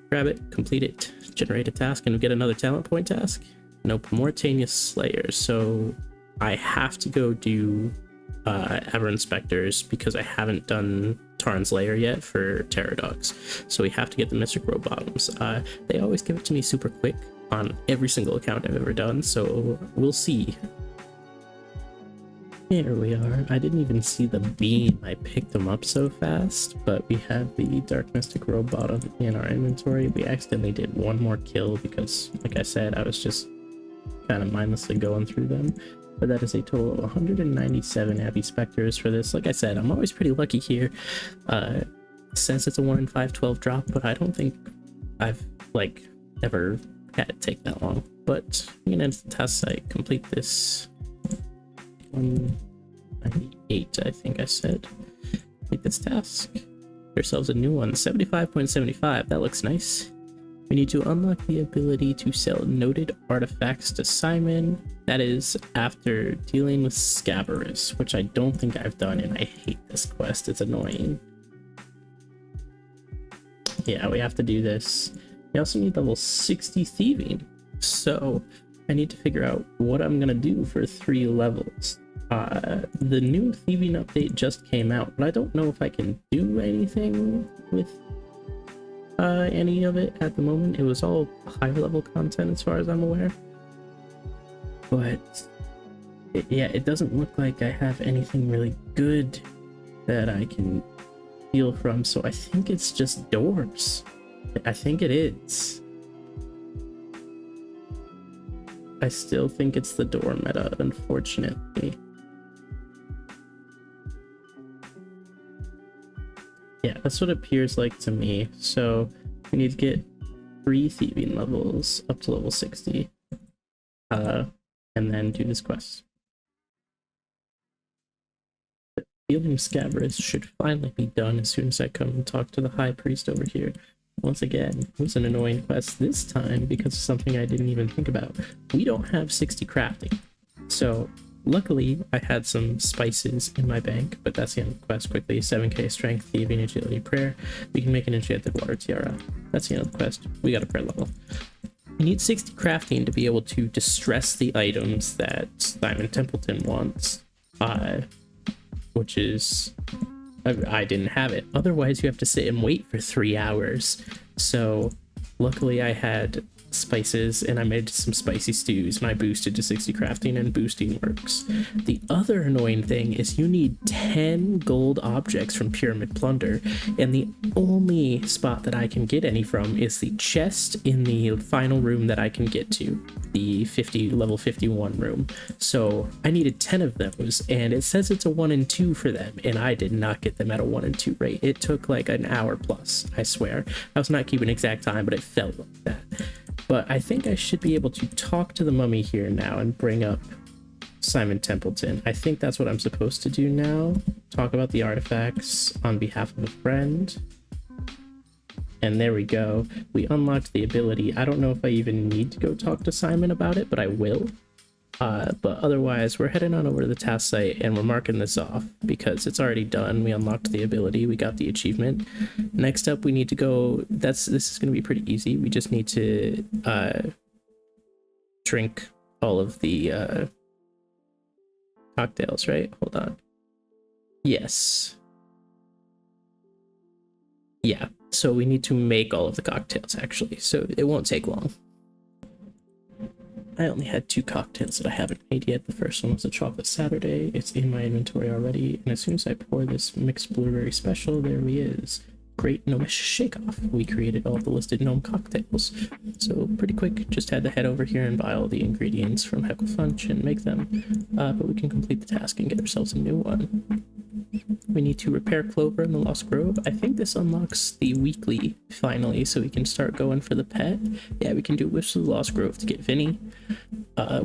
Grab it, complete it, generate a task, and get another talent point task. Nope, Mortanius Slayer. So I have to go do Ever Inspectors because I haven't done Tarn's Lair yet for Terror Dogs, so we have to get the Mystic Row Bottoms. They always give it to me super quick on every single account I've ever done, so we'll see. Here we are. I didn't even see the beam. I picked them up so fast, but we have the Dark Mystic Robot in our inventory. We accidentally did one more kill because, like I said, I was just kind of mindlessly going through them. But that is a total of 197 Abbey Specters for this. Like I said, I'm always pretty lucky here. Says it's a 1 in 512 drop, but I don't think I've, like, ever had it take that long. But we can enter the task site, complete this 198, I think I said. Complete this task. Get ourselves a new one, 75.75. That looks nice. We need to unlock the ability to sell noted artifacts to Simon. That is after dealing with Scabarus, which I don't think I've done, and I hate this quest. It's annoying. Yeah, we have to do this. We also need level 60 thieving. So I need to figure out what I'm gonna do for 3 levels. The new thieving update just came out, but I don't know if I can do anything with any of it at the moment. It was all higher level content as far as I'm aware. But yeah, it doesn't look like I have anything really good that I can steal from, so I think it's just doors. I think it is. I still think it's the door meta, unfortunately. Yeah, that's what it appears like to me. So we need to get 3 thieving levels up to level 60. And then do this quest. Healing Scabrous should finally be done as soon as I come and talk to the High Priest over here. Once again, it was an annoying quest this time because of something I didn't even think about. We don't have 60 crafting. So luckily I had some spices in my bank, but that's the end of the quest. Quickly, 7k strength, thieving, agility, prayer. We can make an enchanted water tiara. That's the end of the quest. We got a prayer level. We need 60 crafting to be able to distress the items that Simon Templeton wants. Which is, I didn't have it. Otherwise you have to sit and wait for 3 hours. So luckily I had spices and I made some spicy stews and I boosted to 60 crafting, and boosting works. The other annoying thing is you need 10 gold objects from Pyramid Plunder, and the only spot that I can get any from is the chest in the final room that I can get to, the level 51 room. So I needed 10 of those, and it says it's a 1 in 2 for them, and I did not get them at a 1 in 2 rate. It took like an hour plus, I swear. I was not keeping exact time, but it felt like that. But I think I should be able to talk to the mummy here now and bring up Simon Templeton. I think that's what I'm supposed to do now. Talk about the artifacts on behalf of a friend. And there we go. We unlocked the ability. I don't know if I even need to go talk to Simon about it, but I will. But otherwise, we're heading on over to the task site and we're marking this off because it's already done. We unlocked the ability. We got the achievement. Next up, we need to go. This is going to be pretty easy. We just need to drink all of the cocktails, right? Hold on. Yes. Yeah. So we need to make all of the cocktails, actually. So it won't take long. I only had 2 cocktails that I haven't made yet. The first one was a chocolate Saturday. It's in my inventory already. And as soon as I pour this mixed blueberry special, there he is. Great Gnomish Shake-Off. We created all the listed gnome cocktails. So pretty quick, just had to head over here and buy all the ingredients from Heckle Funch and make them. But we can complete the task and get ourselves a new one. We need to repair Clover in the Lost Grove. I think this unlocks the weekly finally, so we can start going for the pet. Yeah, we can do Wisps of the Lost Grove to get Vinny,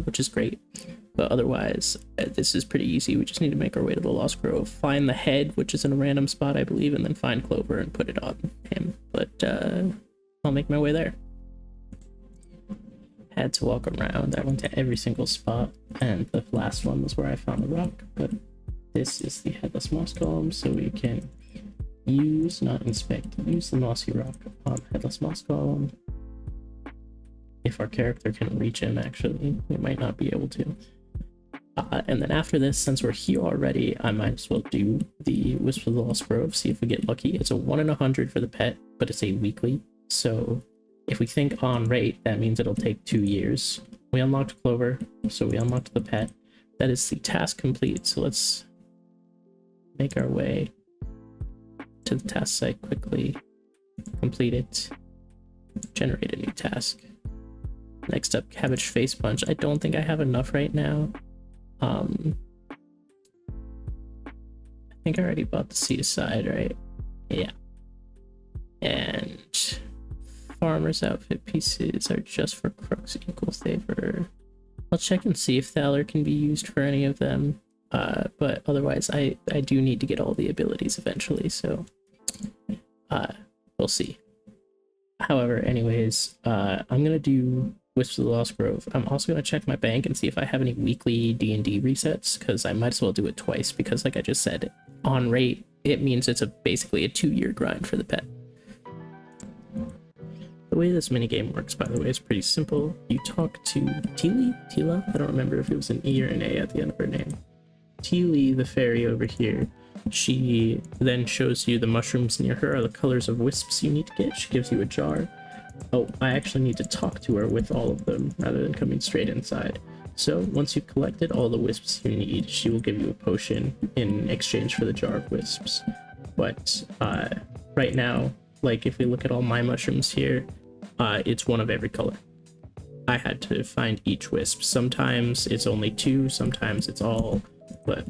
which is great. But otherwise, this is pretty easy. We just need to make our way to the Lost Grove, find the head, which is in a random spot, I believe, and then find Clover and put it on him. But I'll make my way there. Had to walk around. I went to every single spot, and the last one was where I found the rock, but this is the Headless Moss Golem, so we can use, not inspect, use the Mossy Rock on Headless Moss Golem. If our character can reach him, actually, we might not be able to. And then after this, since we're here already, I might as well do the Wisp of the Lost Grove, see if we get lucky. It's a 1 in 100 for the pet, but it's a weekly, so if we think on rate, that means it'll take 2 years. We unlocked Clover, so we unlocked the pet. that is the task complete. So let's make our way to the task site quickly, complete it, generate a new task. Next up, cabbage face punch. I don't think I have enough right now. I think I already bought the seed aside, right? Yeah. And farmer's outfit pieces are just for crooks equal favor. I'll check and see if Thaler can be used for any of them. But otherwise I do need to get all the abilities eventually, so we'll see. However, anyways, I'm gonna do Wisps of the Lost Grove. I'm also gonna check my bank and see if I have any weekly D&D resets, because I might as well do it twice, because like I just said, on rate, it means it's basically a 2-year grind for the pet. The way this minigame works, by the way, is pretty simple. You talk to Tila? I don't remember if it was an E or an A at the end of her name. Teely, the fairy over here, she then shows you the mushrooms near her are the colors of wisps you need to get. She gives you a jar. Oh, I actually need to talk to her with all of them rather than coming straight inside. So once you've collected all the wisps you need, she will give you a potion in exchange for the jar of wisps. But right now, like if we look at all my mushrooms here, it's one of every color. I had to find each wisp. Sometimes it's only 2, sometimes it's all, but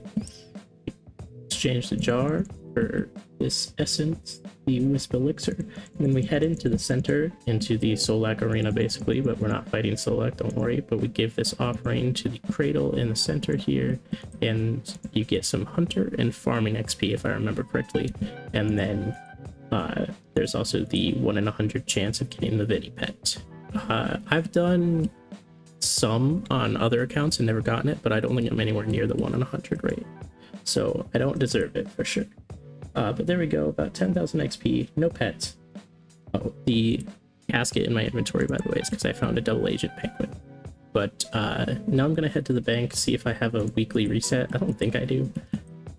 exchange the jar for this essence, the wisp elixir, and then we head into the center, into the Solak arena basically, but we're not fighting Solak, don't worry, but we give this offering to the cradle in the center here, and you get some hunter and farming XP if I remember correctly, and then there's also the 1 in 100 chance of getting the Vinny pet. I've done some on other accounts and never gotten it, but I don't think I'm anywhere near the 1 in 100 rate, so I don't deserve it for sure. But there we go, about 10,000 XP, no pets. Oh, the casket in my inventory, by the way, is because I found a double agent penguin. But now I'm gonna head to the bank, see if I have a weekly reset. I don't think I do.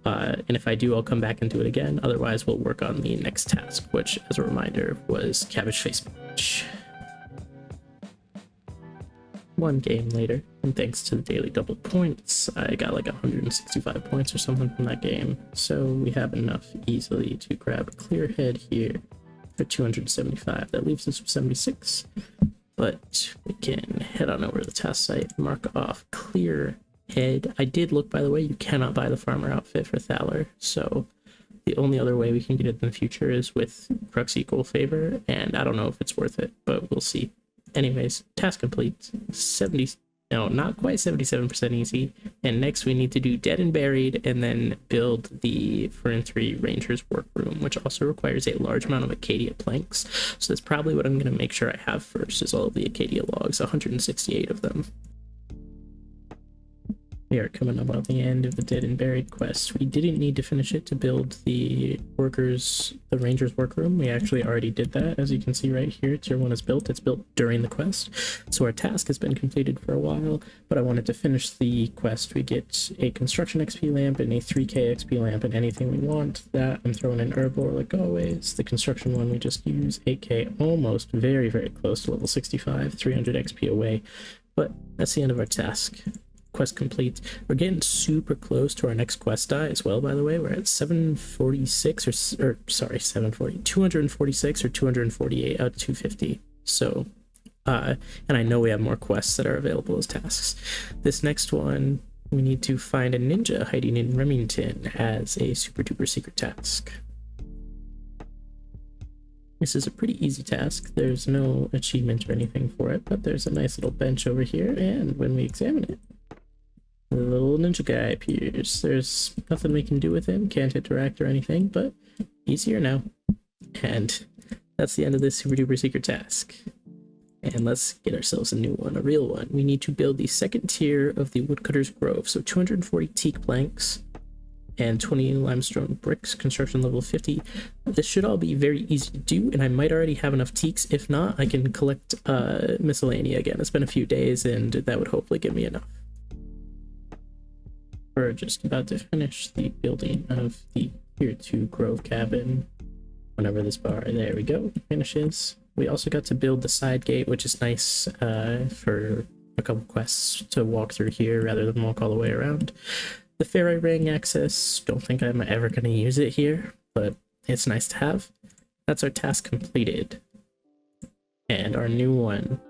And if I do, I'll come back and do it again. Otherwise, we'll work on the next task, which, as a reminder, was cabbage face punch. One game later, and thanks to the daily double points, I got like 165 points or something from that game, so we have enough easily to grab a clear head here for 275. That leaves us with 76, but we can head on over to the task site, mark off clear head. I did look, by the way, you cannot buy the farmer outfit for Thaler, so the only other way we can get it in the future is with Crux Equal Favor, and I don't know if it's worth it, but we'll see. Anyways, task complete. 70, no, not quite 77% easy. And next we need to do Dead and Buried and then build the Fern 3 Rangers workroom, which also requires a large amount of Acadia planks. So that's probably what I'm going to make sure I have first, is all of the Acadia logs, 168 of them. We are coming up on the end of the Dead and Buried quest. We didn't need to finish it to build the Rangers workroom. We actually already did that. As you can see right here, tier 1 is built. It's built during the quest. So our task has been completed for a while, but I wanted to finish the quest. We get a construction XP lamp and a 3k XP lamp and anything we want. That I'm throwing in Herbivore like always. The construction one we just use 8k, almost very, very close to level 65, 300 XP away. But that's the end of our task. Quest complete. We're getting super close to our next quest die as well, by the way. We're at 746 or sorry, 740, 246 or 248 out of 250. So and I know we have more quests that are available as tasks. This next one, we need to find a ninja hiding in Remington as a super duper secret task. This is a pretty easy task. There's no achievement or anything for it, but there's a nice little bench over here, and when we examine it, the little ninja guy appears. There's nothing we can do with him, can't interact or anything, but he's here now. And that's the end of this super duper secret task. And let's get ourselves a new one, a real one. We need to build the second tier of the Woodcutter's Grove. So 240 teak planks and 20 limestone bricks, construction level 50. This should all be very easy to do, and I might already have enough teaks. If not, I can collect miscellania again. It's been a few days, and that would hopefully give me enough. We're just about to finish the building of the tier 2 Grove cabin. Whenever this bar, there we go, finishes. We also got to build the side gate, which is nice for a couple quests to walk through here rather than walk all the way around. The fairy ring access, don't think I'm ever going to use it here, but it's nice to have. That's our task completed. And our new one,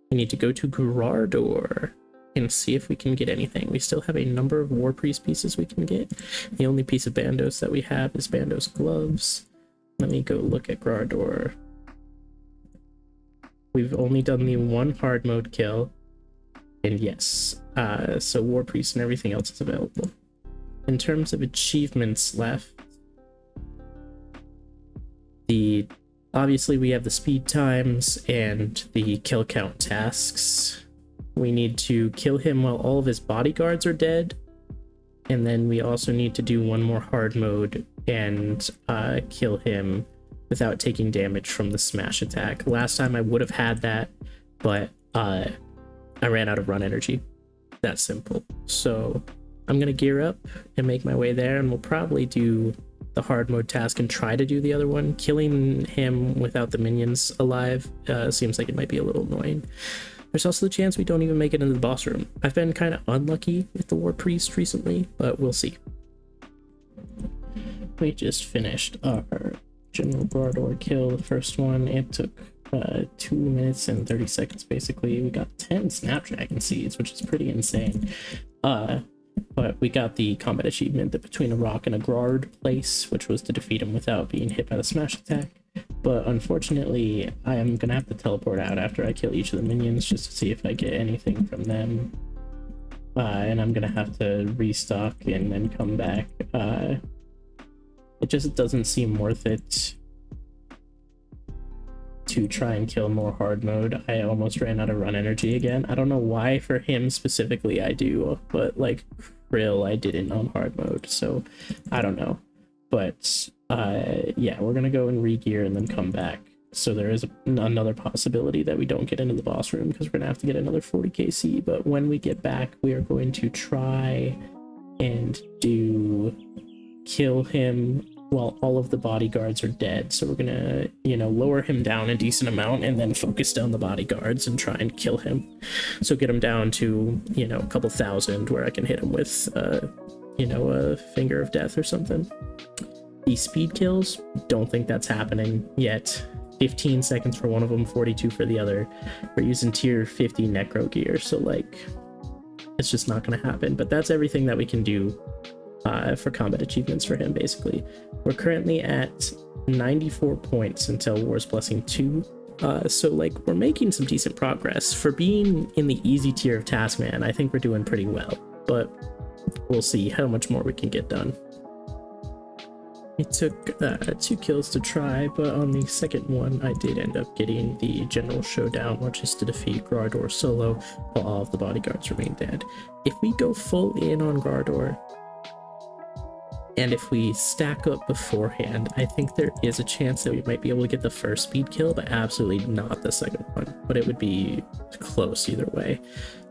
we need to go to Grardor and see if we can get anything. We still have a number of War Priest pieces we can get. The only piece of Bandos that we have is Bandos gloves. Let me go look at Grardor. We've only done the one hard mode kill, and yes, so War Priest and everything else is available. In terms of achievements left, obviously we have the speed times and the kill count tasks. We need to kill him while all of his bodyguards are dead, and then we also need to do one more hard mode and kill him without taking damage from the smash attack. Last time I would have had that, but I ran out of run energy. That simple. So I'm gonna gear up and make my way there, and we'll probably do the hard mode task and try to do the other one. Killing him without the minions alive seems like it might be a little annoying. There's also the chance we don't even make it into the boss room. I've been kind of unlucky with the War Priest recently, but we'll see. We just finished our General Grardor kill, the first one. It took 2 minutes and 30 seconds basically. We got 10 Snapdragon Seeds, which is pretty insane. But we got the combat achievement, the Between a Rock and a Grard place, which was to defeat him without being hit by the smash attack. But unfortunately, I am gonna have to teleport out after I kill each of the minions just to see if I get anything from them. And I'm gonna have to restock and then come back. It just doesn't seem worth it to try and kill more hard mode. I almost ran out of run energy again. I don't know why for him specifically I do, but like Krill I didn't on hard mode, so I don't know. But yeah, we're gonna go and re-gear and then come back. So there is another possibility that we don't get into the boss room because we're gonna have to get another 40 KC, but when we get back we are going to try and kill him while all of the bodyguards are dead. So we're gonna, lower him down a decent amount and then focus down the bodyguards and try and kill him. So get him down to, a couple thousand where I can hit him with, a Finger of Death or something. The speed kills, don't think that's happening yet. 15 seconds for one of them, 42 for the other. We're using tier 50 necro gear, so like, it's just not gonna happen. But that's everything that we can do for combat achievements for him, basically. We're currently at 94 points until War's Blessing 2. So like, we're making some decent progress. For being in the easy tier of Taskman, I think we're doing pretty well, but we'll see how much more we can get done. It took 2 kills to try, but on the second one I did end up getting the General Showdown, which is to defeat Grardor solo while all of the bodyguards remain dead. If we go full in on Grardor, and if we stack up beforehand, I think there is a chance that we might be able to get the first speed kill, but absolutely not the second one. But it would be close either way.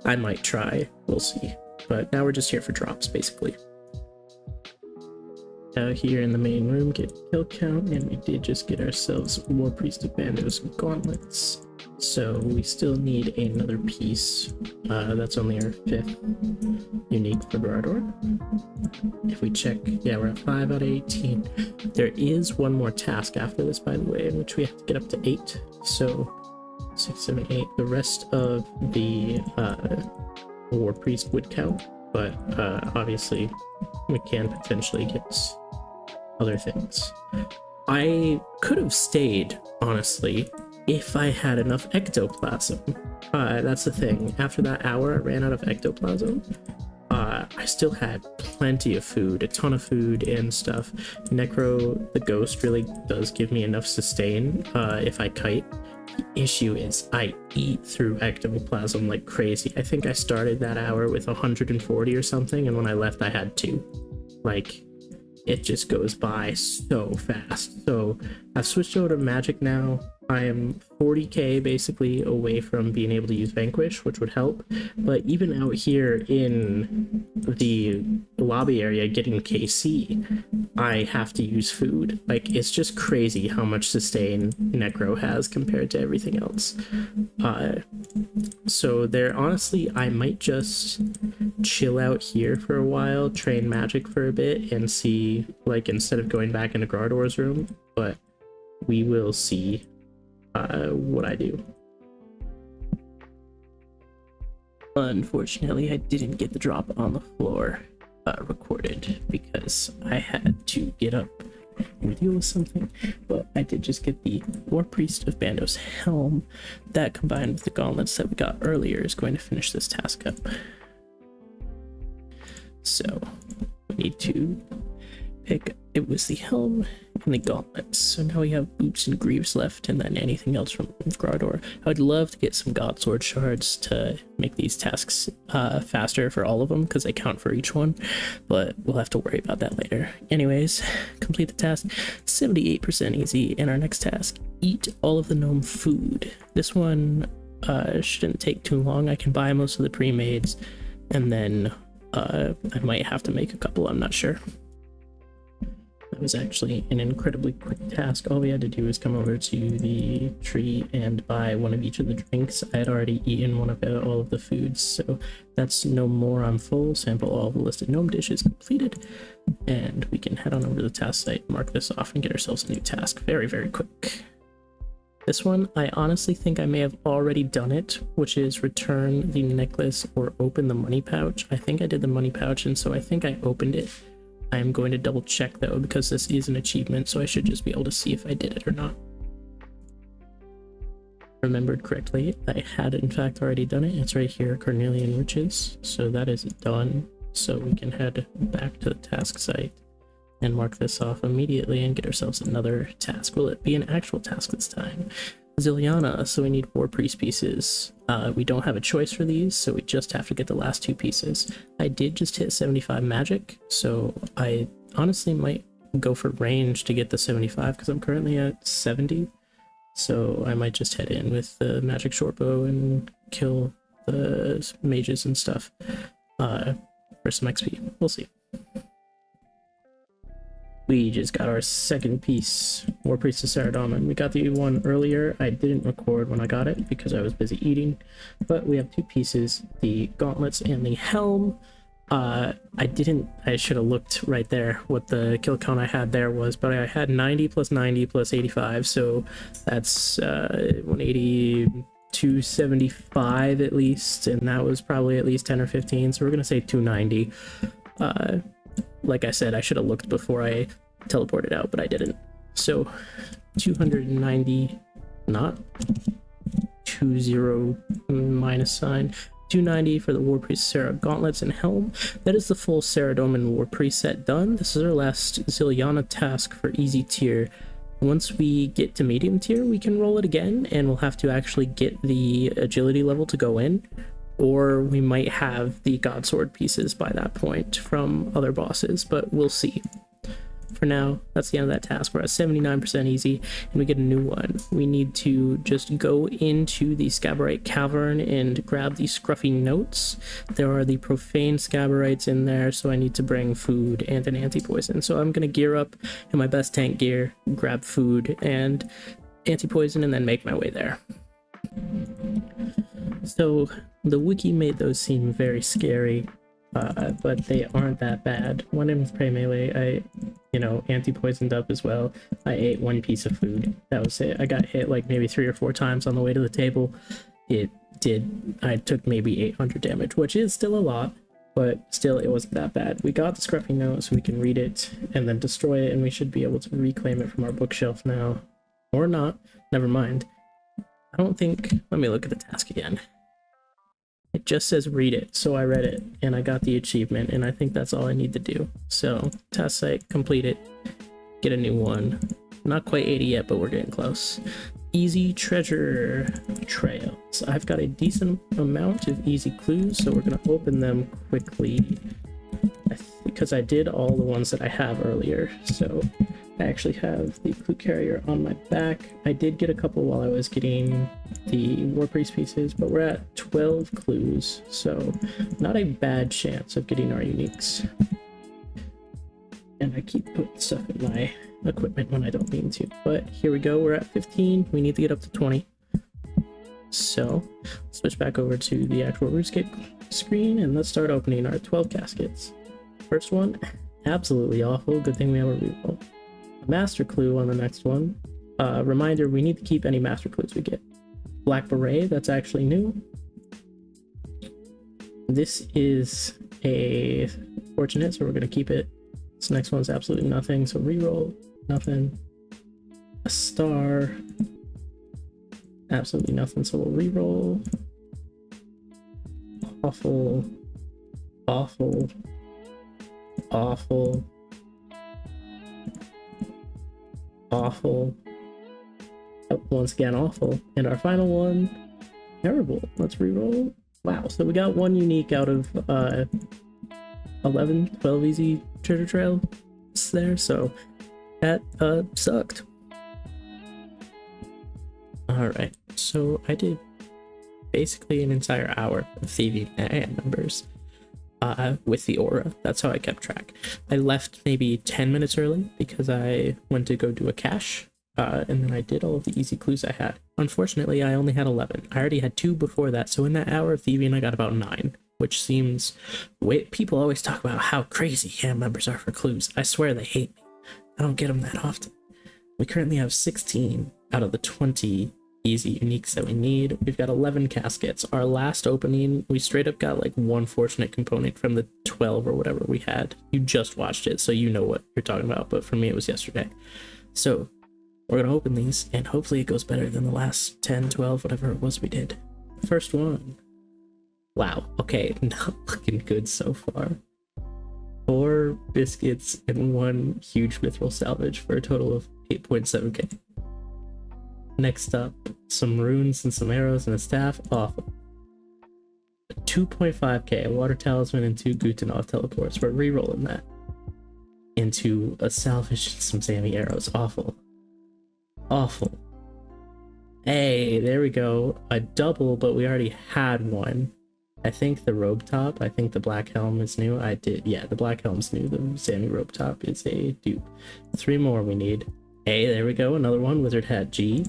I might try, we'll see. But now we're just here for drops, basically. Out here in the main room, get kill count, and we did just get ourselves War Priest of Bandos gauntlets. So we still need another piece. That's only our 5th unique for Grardor. If we check, yeah, we're at 5 out of 18. There is one more task after this, by the way, in which we have to get up to 8. So 6, 7, 8. The rest of the War Priest would count, but obviously we can potentially get other things. I could have stayed, honestly, if I had enough ectoplasm. That's the thing. After that hour, I ran out of ectoplasm. I still had plenty of food, a ton of food and stuff. Necro, the ghost, really does give me enough sustain if I kite. The issue is I eat through ectoplasm like crazy. I think I started that hour with 140 or something, and when I left I had 2. Like, it just goes by so fast. So I've switched over to magic now. I am 40k basically away from being able to use Vanquish, which would help. But even out here in the lobby area getting KC, I have to use food. Like, it's just crazy how much sustain Necro has compared to everything else. So there, honestly, I might just chill out here for a while, train magic for a bit, and see, like, instead of going back into Gardor's room. But we will see what I do. Unfortunately, I didn't get the drop on the floor recorded because I had to get up and deal with something, but I did just get the War Priest of Bando's helm. That, combined with the gauntlets that we got earlier, is going to finish this task up. So we need to pick, it was the helm and the gauntlets. So now we have boots and greaves left, and then anything else from Grador. I would love to get some God Sword shards to make these tasks faster for all of them, because they count for each one, but we'll have to worry about that later. Anyways, complete the task. 78% easy. And our next task, eat all of the gnome food. This one shouldn't take too long. I can buy most of the pre-mades, and then I might have to make a couple, I'm not sure. That was actually an incredibly quick task. All we had to do was come over to the tree and buy one of each of the drinks. I had already eaten one of all of the foods, so that's no more. I'm full. Sample all the listed gnome dishes completed, and we can head on over to the task site, mark this off, and get ourselves a new task. Very, very quick. This one, I honestly think I may have already done it, which is return the necklace or open the money pouch. I think I did the money pouch, and so I think I opened it. I am going to double check though, because this is an achievement, so I should just be able to see if I did it or not. Remembered correctly, I had in fact already done it. It's right here, Carnelian Riches. So that is done. So we can head back to the task site and mark this off immediately and get ourselves another task. Will it be an actual task this time? Ziliana, so we need 4 priest pieces. We don't have a choice for these, so we just have to get the last 2 pieces. I did just hit 75 magic, so I honestly might go for range to get the 75 because I'm currently at 70. So I might just head in with the magic shortbow and kill the mages and stuff for some XP. We'll see. We just got our second piece, War Priest of Saradomin. We got the one earlier. I didn't record when I got it because I was busy eating, but we have 2 pieces, the gauntlets and the helm. I should have looked right there what the kill count I had there was, but I had 90 plus 90 plus 85, so that's 180, 275 at least, and that was probably at least 10 or 15, so we're gonna say 290. Like I said, I should have looked before I teleported out, but I didn't. So 290, not 20 minus sign, 290 for the War Priest Sarah gauntlets and helm. That is the full Saradomin War Priest set done. This is our last Ziliana task for easy tier. Once we get to medium tier, we can roll it again, and we'll have to actually get the agility level to go in. Or we might have the God Sword pieces by that point from other bosses, but we'll see. For now, that's the end of that task. We're at 79% easy, and we get a new one. We need to just go into the Scabarite Cavern and grab the Scruffy Notes. There are the Profane Scabarites in there, so I need to bring food and an anti-poison. So I'm going to gear up in my best tank gear, grab food and anti-poison, and then make my way there. So the wiki made those seem very scary, but they aren't that bad. One in with prey melee, I, anti-poisoned up as well. I ate 1 piece of food. That was it. I got hit like maybe 3 or 4 times on the way to the table. I took maybe 800 damage, which is still a lot, but still it wasn't that bad. We got the Scruffy Note so we can read it and then destroy it, and we should be able to reclaim it from our bookshelf now. Or not. Never mind. I don't think... Let me look at the task again. It just says read it, so I read it, and I got the achievement, and I think that's all I need to do. So, task site, complete it, get a new one. Not quite 80 yet, but we're getting close. Easy treasure trails. I've got a decent amount of easy clues, so we're going to open them quickly, because I did all the ones that I have earlier. So, I actually have the clue carrier on my back. I did get a couple while I was getting the War Priest pieces, but we're at 12 clues, so not a bad chance of getting our uniques. And I keep putting stuff in my equipment when I don't mean to, but here we go. We're at 15. We need to get up to 20. So switch back over to the actual Runescape screen and let's start opening our 12 caskets. First one, absolutely awful. Good thing we have a reroll. A master clue on the next one. Reminder, we need to keep any master clues we get. Black beret, that's actually new. This is a fortunate, so we're gonna keep it. This next one's absolutely nothing, so reroll, nothing. A star, absolutely nothing, so we'll reroll. Awful, awful, awful, awful. Oh, once again, awful. And our final one, terrible. Let's reroll. Wow, so we got one unique out of 11, 12 easy treasure trails there, so that sucked. Alright, so I did basically an entire hour of thieving and numbers with the aura. That's how I kept track. I left maybe 10 minutes early because I went to go do a cache, and then I did all of the easy clues I had. Unfortunately, I only had 11. I already had 2 before that, so in that hour of thieving I got about 9, which seems... People always talk about how crazy cam members are for clues. I swear they hate me. I don't get them that often. We currently have 16 out of the 20 easy uniques that we need. We've got 11 caskets. Our last opening, we straight up got like one fortunate component from the 12 or whatever we had. You just watched it, so you know what you're talking about, but for me it was yesterday. So we're gonna open these and hopefully it goes better than the last 10, 12, whatever it was we did. First one. Wow, okay, not looking good so far. 4 biscuits and 1 huge mithril salvage for a total of 8.7k. Next up, some runes and some arrows and a staff. Awful. 2.5k, a water talisman and 2 Gutenov teleports. We're re-rolling that into a salvage and some Sammy arrows. Awful. Awful. Hey, there we go. A double, but we already had one. I think the robe top, I think the black helm is new. Yeah, the black helm's new. The Sammy robe top is a dupe. 3 more we need. Hey, there we go. Another one. Wizard hat G.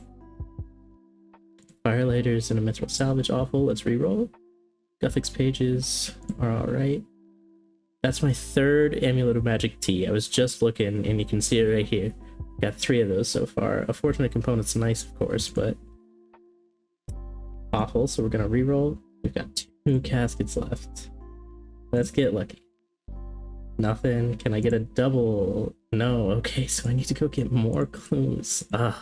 Firelighters and a mithril salvage. Awful. Let's reroll. Guthix pages are alright. That's my 3rd Amulet of Magic T. I was just looking and you can see it right here. Got 3 of those so far. A fortunate component's nice, of course, but awful. So we're gonna reroll. We've got 2 caskets left. Let's get lucky. Nothing. Can I get a double? No. Okay, so I need to go get more clues. Alright.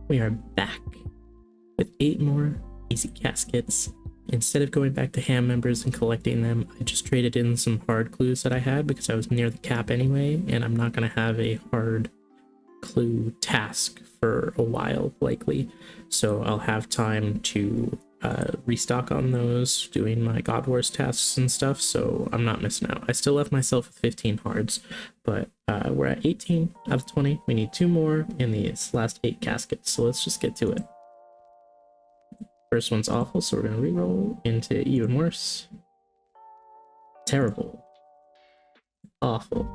We are back with 8 more easy caskets. Instead of going back to ham members and collecting them, I just traded in some hard clues that I had because I was near the cap anyway, and I'm not going to have a hard clue task for a while, likely. So I'll have time to restock on those, doing my God Wars tasks and stuff, so I'm not missing out. I still left myself with 15 hards, but we're at 18 out of 20. We need 2 more in these last 8 caskets, so let's just get to it. First one's awful, so we're going to reroll into even worse. Terrible. Awful.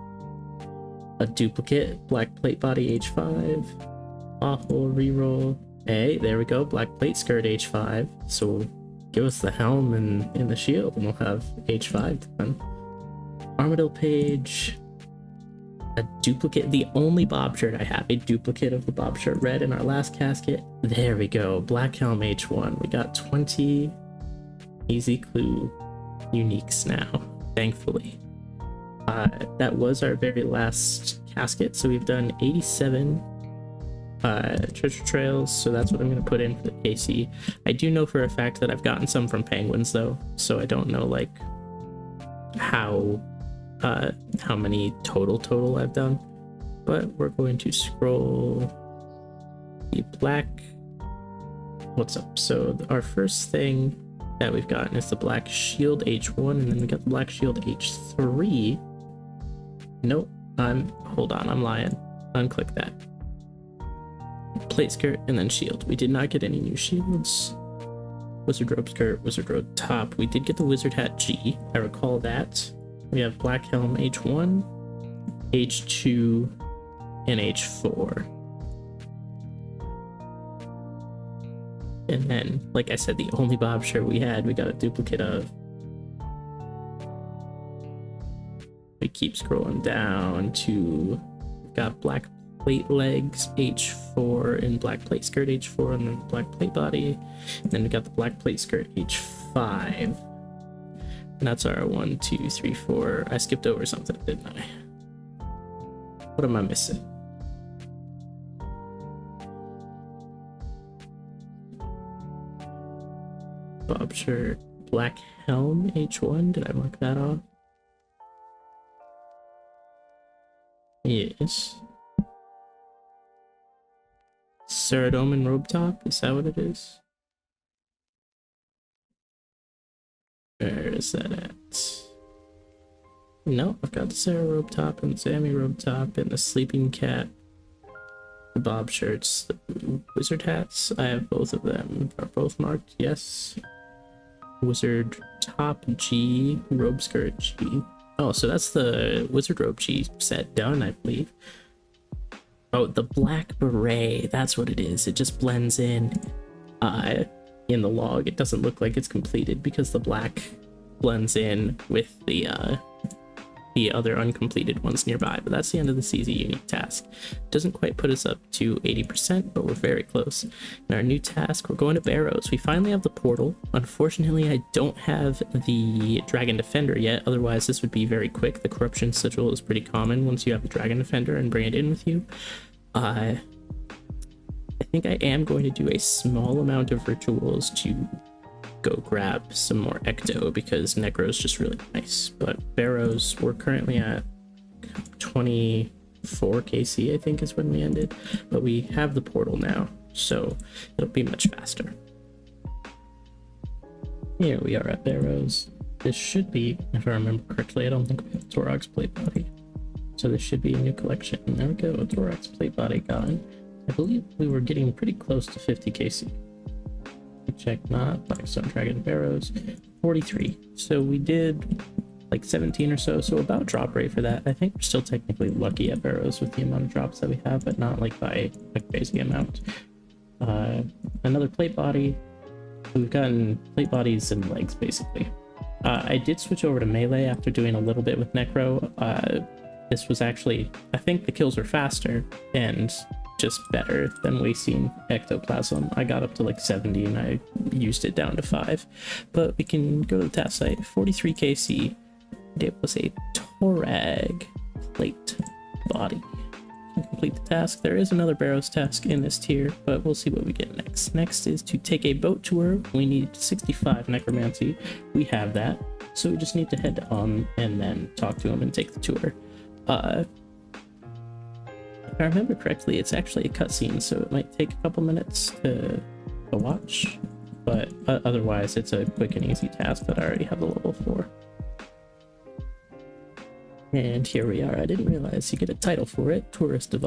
A duplicate, black plate body H5. Awful, reroll. Hey, there we go, black plate skirt H5. So give us the helm and the shield and we'll have H5 done. Armadillo page. A duplicate, the only Bob shirt I have, a duplicate of the Bob shirt red in our last casket. There we go, black helm H1. We got 20 easy clue uniques now, thankfully. That was our very last casket, so we've done 87 treasure trails, so that's what I'm going to put in for the KC. I do know for a fact that I've gotten some from penguins though, so I don't know like how many total I've done, but we're going to scroll the black. What's up? So our first thing that we've gotten is the black shield H1, and then we got the black shield H3. Nope. Hold on, I'm lying. Unclick that. Plate skirt and then shield. We did not get any new shields. Wizard robe skirt, wizard robe top. We did get the wizard hat G. I recall that. We have black helm H1, H2, and H4. And then, like I said, the only bob shirt we had, we got a duplicate of. We keep scrolling down to, we've got black plate legs H4 and black plate skirt H4 and then black plate body. And then we got the black plate skirt H5. And that's our 1, 2, 3, 4. I skipped over something, didn't I? What am I missing? Bob shirt, black helm H1. Did I mark that off? Yes. Ceradoman robe top, is that what it is? Where is that at? No, I've got the Sarah robe top and the Sammy robe top and the sleeping cat, the bob shirts, the wizard hats. I have both of them. Are both marked? Yes. Wizard top G, robe skirt G. Oh, so that's the wizard robe G set done, I believe. Oh, the black beret, that's what it is. It just blends in the log. It doesn't look like it's completed because the black blends in with the other uncompleted ones nearby. But that's the end of the CZ unique task. Doesn't quite put us up to 80%, but we're very close. In our new task, we're going to Barrows. We finally have the portal. Unfortunately, I don't have the Dragon Defender yet. Otherwise, this would be very quick. The corruption sigil is pretty common once you have the Dragon Defender and bring it in with you. I think I am going to do a small amount of rituals to go grab some more Ecto because Necro's just really nice. But Barrows, we're currently at 24 KC, I think is when we ended. But we have the portal now, so it'll be much faster. Here we are at Barrows. This should be, if I remember correctly, I don't think we have Torog's plate body. So this should be a new collection. There we go, Torog's plate body gone. I believe we were getting pretty close to 50 KC. Check not, Blackstone Dragon Barrows, 43. So we did like 17 or so, so about drop rate for that. I think we're still technically lucky at Barrows with the amount of drops that we have, but not like by a crazy amount. Another plate body. We've gotten plate bodies and legs basically. I did switch over to melee after doing a little bit with Necro. This was actually, I think the kills were faster and just better than wasting ectoplasm. I got up to like 70 and I used it down to 5. But we can go to the task site. 43 KC. It was a Torag plate body. Complete the task. There is another Barrows task in this tier, but we'll see what we get next. Next is to take a boat tour. We need 65 necromancy. We have that, so we just need to head to and then talk to him and take the tour. If I remember correctly, it's actually a cutscene, so it might take a couple minutes to watch, but otherwise it's a quick and easy task that I already have the level for. And here we are. I didn't realize you get a title for it, Tourist of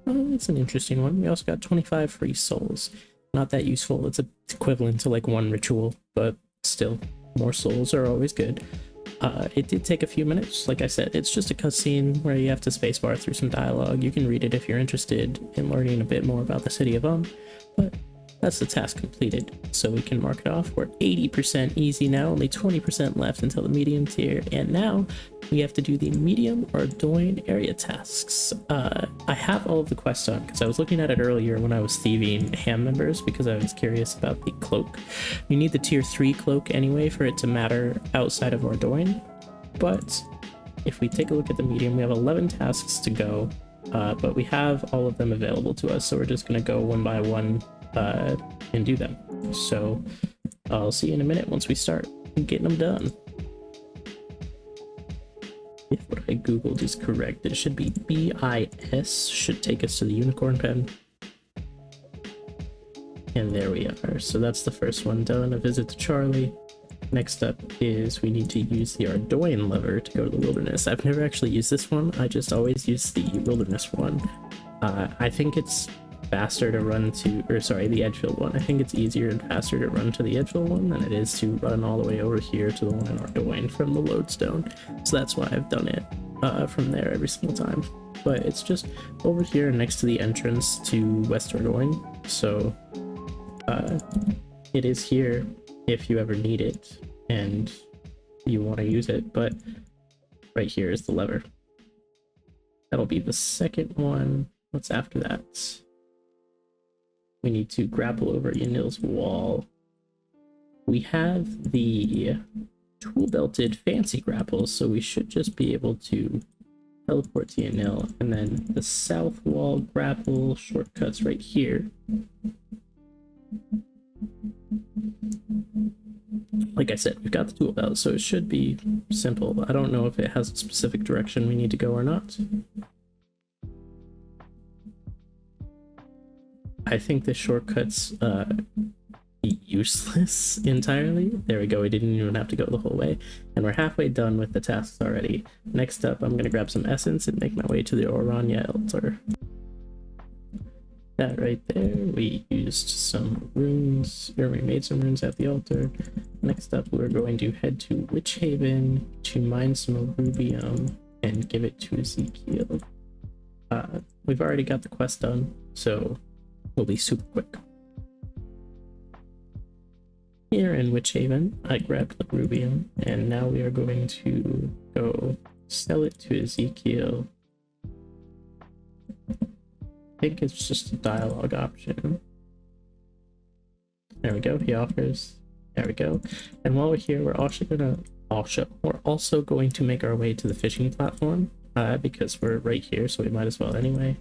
it's an interesting one. We also got 25 free souls. Not that useful. It's equivalent to like 1 ritual, but still, more souls are always good. It did take a few minutes. Like I said, it's just a cutscene where you have to spacebar through some dialogue. You can read it if you're interested in learning a bit more about the city of but that's the task completed, so we can mark it off. We're 80% easy now, only 20% left until the medium tier, and now we have to do the medium or Doin area tasks. I have all of the quests done because I was looking at it earlier when I was thieving ham members because I was curious about the cloak. You need the tier 3 cloak anyway for it to matter outside of Ordoin, but if we take a look at the medium, we have 11 tasks to go, but we have all of them available to us, so we're just going to go one by one and do them. So I'll see you in a minute once we start getting them done. If what I googled is correct, it should be BIS, should take us to the unicorn pen. And there we are. So that's the first one done, a visit to Charlie. next up is we need to use the Ardoin lever to go to the wilderness. I've never actually used this one. I just always use the wilderness one. I think it's faster to run to, or sorry, the Edgefield one. I think it's easier and faster to run to the Edgefield one than it is to run all the way over here to the one in Ardoin from the lodestone. So that's why I've done it from there every single time. But it's just over here next to the entrance to West Ardoin. So it is here if you ever need it and you want to use it, but right here is the lever. That'll be the second one. What's after that? We need to grapple over Yanil's wall. We have the tool-belted fancy grapples, so we should just be able to teleport to Yanil, and then the south wall grapple shortcuts right here. Like I said, we've got the tool belt, so it should be simple. I don't know if it has a specific direction we need to go or not. I think the shortcuts useless entirely. There we go, we didn't even have to go the whole way, and we're halfway done with the tasks already. Next up, I'm gonna grab some essence and make my way to the Orania altar. That right there, we used some runes, or we made some runes at the altar. Next up, we're going to head to Witch Haven to mine some rubium and give it to Ezekiel. We've already got the quest done, so we'll be super quick. Here in Witch Haven, I grabbed the rubium, and now we are going to go sell it to Ezekiel. I think it's just a dialogue option. There we go, he offers. There we go. And while we're here, we're also going to make our way to the fishing platform, because we're right here, so we might as well anyway.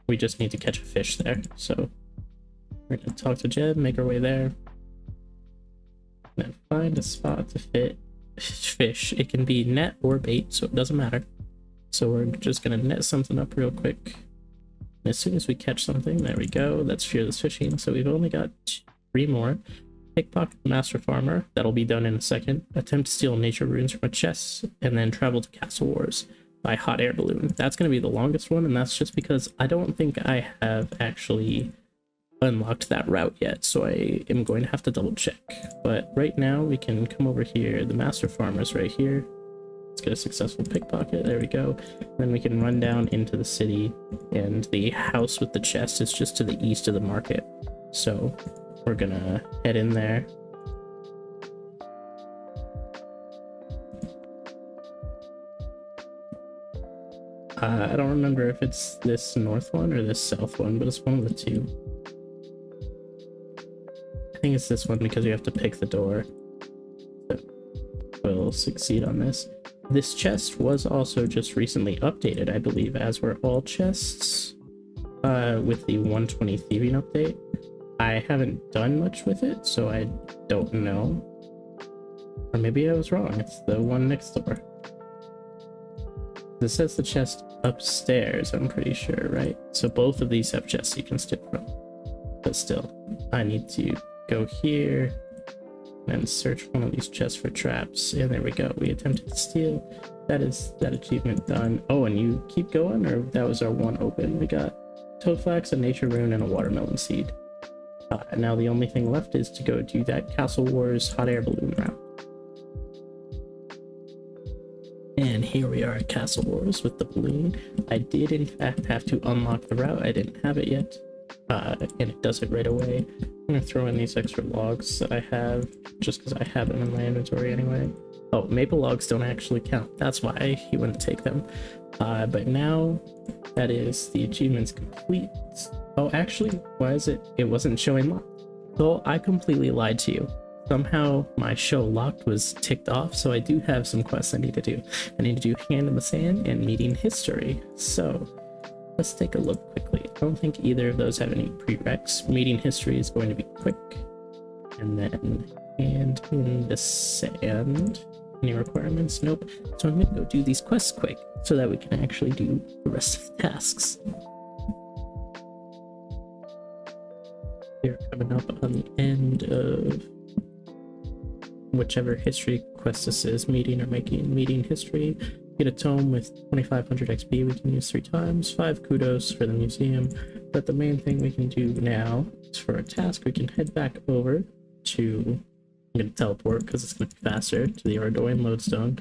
We just need to catch a fish there, so we're gonna talk to Jeb, make our way there, and then find a spot to fish. It can be net or bait, so it doesn't matter. So we're just gonna net something up real quick. And as soon as we catch something, there we go. That's Fearless Fishing. So we've only got 3 more. Pickpocket Master Farmer. That'll be done in a second. Attempt to steal nature runes from a chest, and then travel to Castle Wars by hot air balloon. That's gonna be the longest one, and that's just because I don't think I have actually unlocked that route yet, so I am going to have to double check. But right now we can come over here. The Master Farmer's right here. Let's get a successful pickpocket. There we go. Then we can run down into the city, and the house with the chest is just to the east of the market. So we're gonna head in there. I don't remember if it's this north one or this south one, but it's one of the two. I think it's this one because you have to pick the door. So we'll succeed on this. This chest was also just recently updated, I believe, as were all chests with the 120 thieving update. I haven't done much with it, so I don't know. Or maybe I was wrong. It's the one next door. This says the chest upstairs, I'm pretty sure, right? So both of these have chests you can steal from. But still, I need to go here and search one of these chests for traps. And there we go. We attempted to steal. That is that achievement done. Oh, and you keep going, or that was our one open? We got Toadflax, a nature rune, and a watermelon seed. And now the only thing left is to go do that Castle Wars hot air balloon route. And here we are at Castle Wars with the balloon. I did in fact have to unlock the route. I didn't have it yet. And it does it right away. I'm gonna throw in these extra logs that I have, just because I have them in my inventory anyway. Oh, maple logs don't actually count. That's why he wouldn't take them. But now that is the achievements complete. Oh, actually, why is it wasn't showing locked? So I completely lied to you. Somehow my show locked was ticked off, so I do have some quests I need to do. I need to do Hand in the Sand and Meeting History. So let's take a look quickly. I don't think either of those have any prereqs. Meeting History is going to be quick. And then Hand in the Sand. Any requirements? Nope. So I'm gonna go do these quests quick so that we can actually do the rest of the tasks. They're coming up on the end of whichever history quest this is, meeting or making meeting history. Get a tome with 2500 XP we can use 3 times, 5 kudos for the museum. But the main thing we can do now is for a task, we can head back over to, I'm going to teleport because it's going to be faster, to the Ardoin lodestone,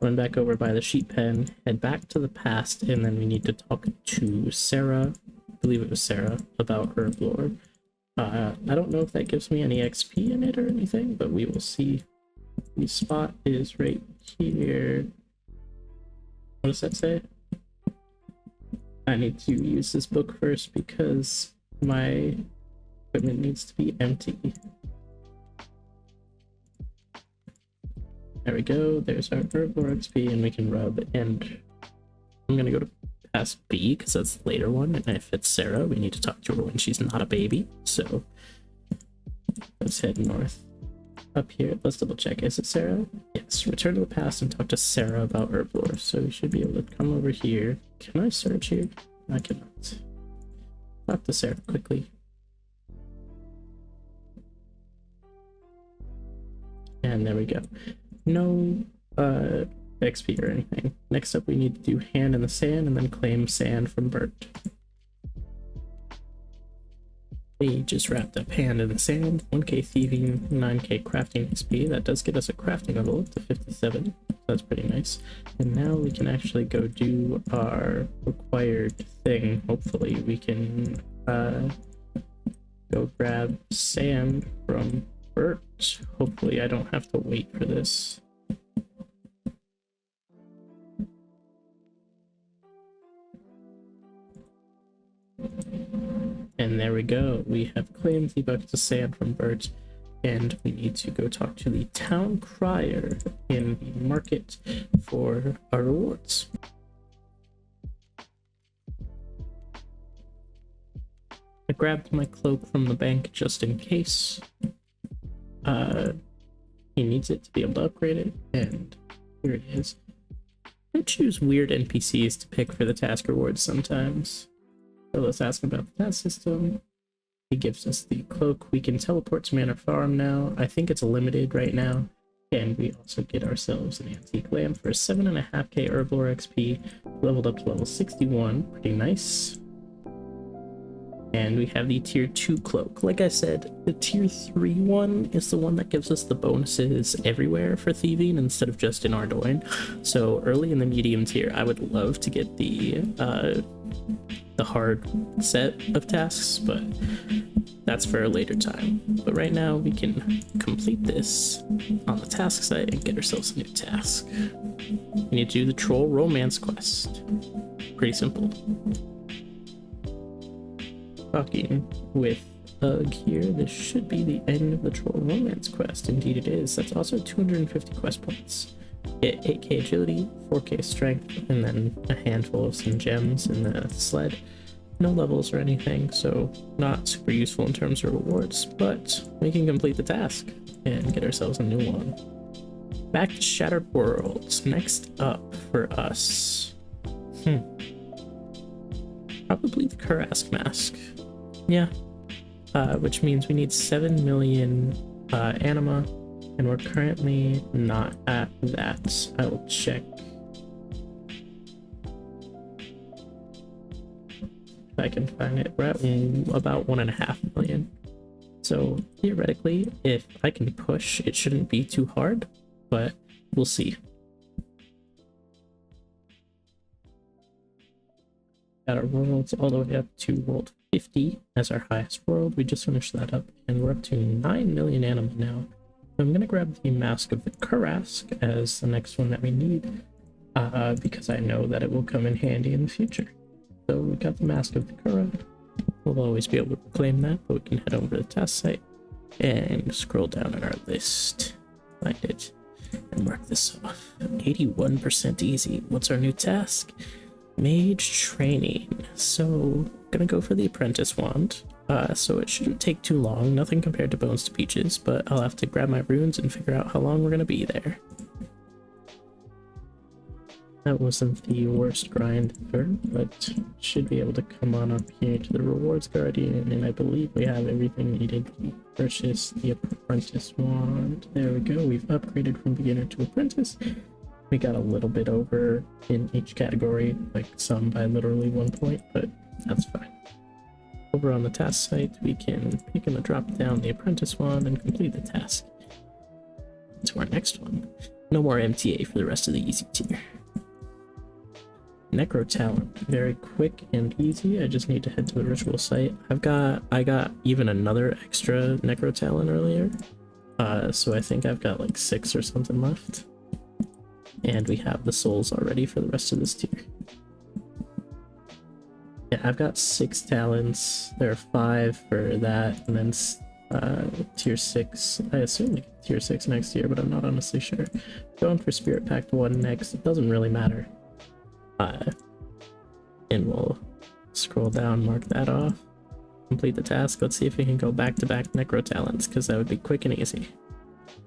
run back over by the sheep pen, head back to the past, and then we need to talk to Sarah, I believe it was Sarah, about herb lore. I don't know if that gives me any XP in it or anything, but we will see. The spot is right here. What does that say? I need to use this book first because my equipment needs to be empty. There we go, there's our Herbivore XP, and we can rub, and I'm gonna go to past B because that's the later one, and if it's Sarah, we need to talk to her when she's not a baby, so let's head north. Up here, let's double check, is it Sarah? Yes, return to the past and talk to Sarah about Herbivore, so we should be able to come over here. Can I search here? I cannot. Talk to Sarah quickly. And there we go. No XP or anything. Next up, we need to do hand in the sand and then claim sand from Bert. We just wrapped up hand in the sand, 1k thieving, 9k crafting XP. That does get us a crafting level up to 57. So that's pretty nice. And now we can actually go do our required thing. Hopefully we can go grab sand from Bert. Hopefully I don't have to wait for this. And there we go, we have claimed the buckets of sand from Bert, and we need to go talk to the town crier in the market for our rewards. I grabbed my cloak from the bank just in case. He needs it to be able to upgrade it, and here it is. I choose weird NPCs to pick for the task rewards sometimes. So let's ask him about the task system. He gives us the cloak. We can teleport to Manor Farm now. I think it's limited right now. And we also get ourselves an antique lamp for 7.5k Herbivore XP, leveled up to level 61. Pretty nice. And we have the tier 2 cloak. Like I said, the tier 3 one is the one that gives us the bonuses everywhere for thieving instead of just in Ardoin. So early in the medium tier, I would love to get the hard set of tasks, but that's for a later time. But right now we can complete this on the task site and get ourselves a new task. We need to do the troll romance quest. Pretty simple. Talking with Ugg here, this should be the end of the troll romance quest. Indeed it is. That's also 250 quest points. Get 8k agility, 4k strength, and then a handful of some gems in the sled. No levels or anything, so not super useful in terms of rewards, but we can complete the task and get ourselves a new one. Back to Shattered Worlds. Next up for us. Probably the Kurask mask. Yeah. Which means we need 7 million anima, and we're currently not at that. I will check. If I can find it. We're at about 1.5 million. So theoretically, if I can push, it shouldn't be too hard, but we'll see. Got our worlds all the way up to world 50 as our highest world. We just finished that up, and we're up to 9 million anima now. So I'm gonna grab the Mask of the Kurask as the next one that we need, because I know that it will come in handy in the future. So we got the Mask of the Kurask. We'll always be able to claim that, but we can head over to the task site and scroll down on our list, find it, and mark this off. 81% easy. What's our new task? Mage training. So gonna go for the apprentice wand. So it shouldn't take too long, nothing compared to Bones to Peaches, but I'll have to grab my runes and figure out how long we're gonna be there. That wasn't the worst grind ever, but should be able to come on up here to the rewards guardian, and I believe we have everything needed to purchase the apprentice wand. There we go, we've upgraded from beginner to apprentice. We got a little bit over in each category, like some by literally 1 point, but that's fine. Over on the task site, we can pick and drop down the apprentice wand and complete the task. To our next one. No more MTA for the rest of the easy tier. Necro Talent, very quick and easy. I just need to head to the ritual site. I got even another extra Necro Talent earlier, so I think I've got like 6 or something left, and we have the souls already for the rest of this tier. Yeah, I've got 6 talents. There are 5 for that, and then tier 6. I assume we get tier 6 next year, but I'm not honestly sure. Going for Spirit Pact 1 next. It doesn't really matter. And we'll scroll down, mark that off, complete the task. Let's see if we can go back-to-back Necro Talents, because that would be quick and easy.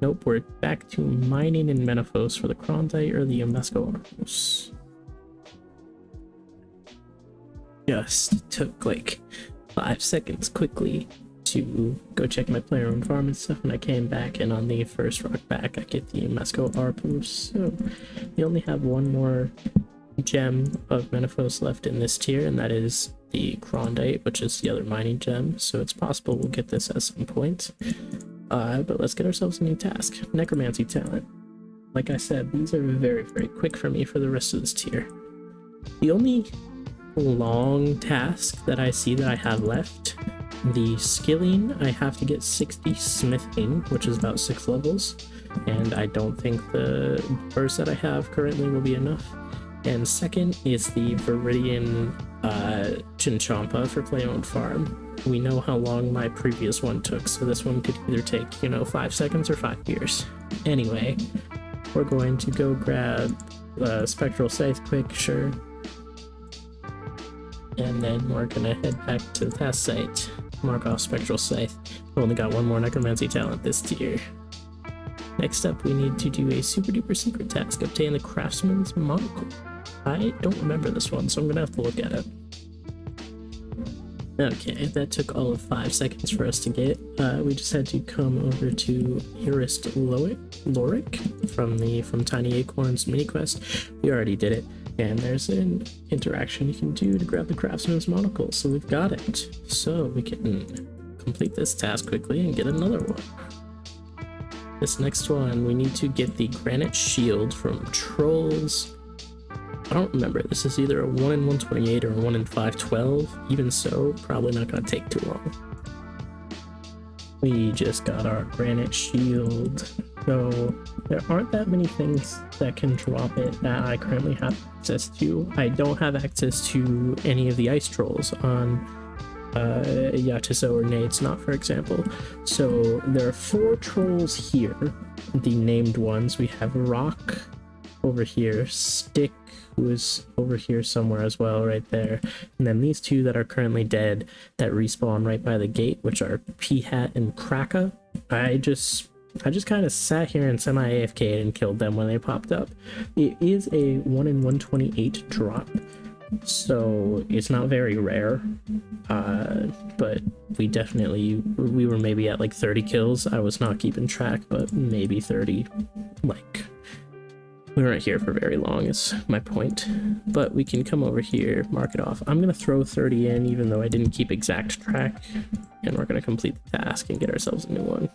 Nope, we're back to mining in Menaphos for the Krondite or the Yomesco Arcos. Just took like 5 seconds quickly to go check my player owned farm and stuff, and I came back, and on the first rock back I get the Yomesco Arcos. So we only have one more gem of Menaphos left in this tier, and that is the Krondite, which is the other mining gem, so it's possible we'll get this at some point. But let's get ourselves a new task. Necromancy Talent. Like I said, these are very, very quick for me for the rest of this tier. The only long task that I see that I have left, the skilling, I have to get 60 smithing, which is about 6 levels, and I don't think the burst that I have currently will be enough. And second is the Viridian Chinchampa for play owned farm. We know how long my previous one took, so this one could either take, 5 seconds or 5 years. Anyway, we're going to go grab Spectral Scythe quick, sure. And then we're gonna head back to the task site, mark off Spectral Scythe. We only got one more Necromancy Talent this tier. Next up, we need to do a super duper secret task, obtain the Craftsman's Monocle. I don't remember this one, so I'm gonna have to look at it. Okay, that took all of 5 seconds for us to get. We just had to come over to Irist Loric from Tiny Acorn's mini quest. We already did it, and there's an interaction you can do to grab the Craftsman's Monocle, so we've got it. So we can complete this task quickly and get another one. This next one, we need to get the Granite Shield from Trolls. I don't remember, this is either a 1 in 128 or a 1 in 512. Even so, probably not gonna take too long. We just got our Granite Shield, so there aren't that many things that can drop it that I currently have access to. I don't have access to any of the Ice Trolls on Yatiso or Nades, not for example. So there are 4 trolls here, the named ones. We have Rock over here, Stick, who is over here somewhere as well, right there, and then these 2 that are currently dead that respawn right by the gate, which are P-Hat and Kraka. I just kind of sat here and semi-AFK'd and killed them when they popped up. It is a 1 in 128 drop, so it's not very rare, but we were maybe at like 30 kills. I was not keeping track, but maybe 30. Like, we weren't here for very long is my point. But we can come over here, mark it off. I'm gonna throw 30 in, even though I didn't keep exact track, and we're gonna complete the task and get ourselves a new one.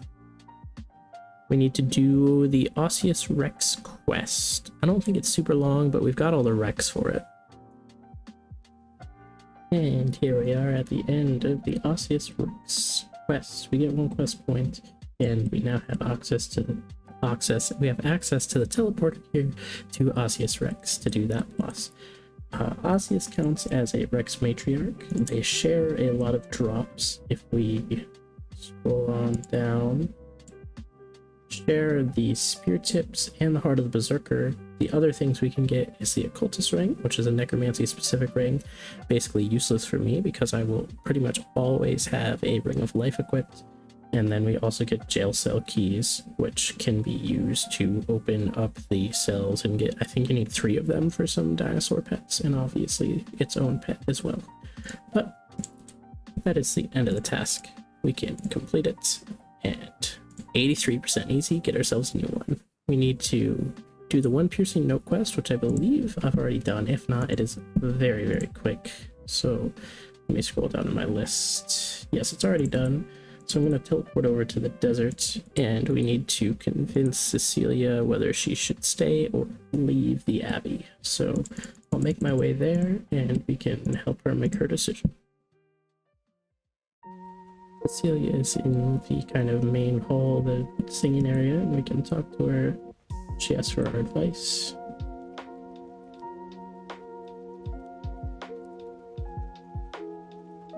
We need to do the Osseous Rex quest. I don't think it's super long, but we've got all the Rex for it. And here we are at the end of the Osseous Rex quest. We get 1 quest point, and we now have access to the teleporter here to Osseous Rex to do that boss. Osseous counts as a Rex matriarch. They share a lot of drops. If we scroll on down, share the Spear Tips and the Heart of the Berserker. The other things we can get is the Occultist Ring, which is a Necromancy specific ring, basically useless for me because I will pretty much always have a Ring of Life equipped. And then we also get jail cell keys, which can be used to open up the cells and get, I think you need 3 of them for some dinosaur pets, and obviously its own pet as well. But that is the end of the task. We can complete it, and 83% easy, get ourselves a new one. We need to do the 1 piercing note quest, which I believe I've already done. If not, it is very, very quick. So let me scroll down to my list. Yes, it's already done. So I'm going to teleport over to the desert, and we need to convince Cecilia whether she should stay or leave the Abbey. So I'll make my way there, and we can help her make her decision. Cecilia is in the kind of main hall, the singing area, and we can talk to her. She asks for our advice.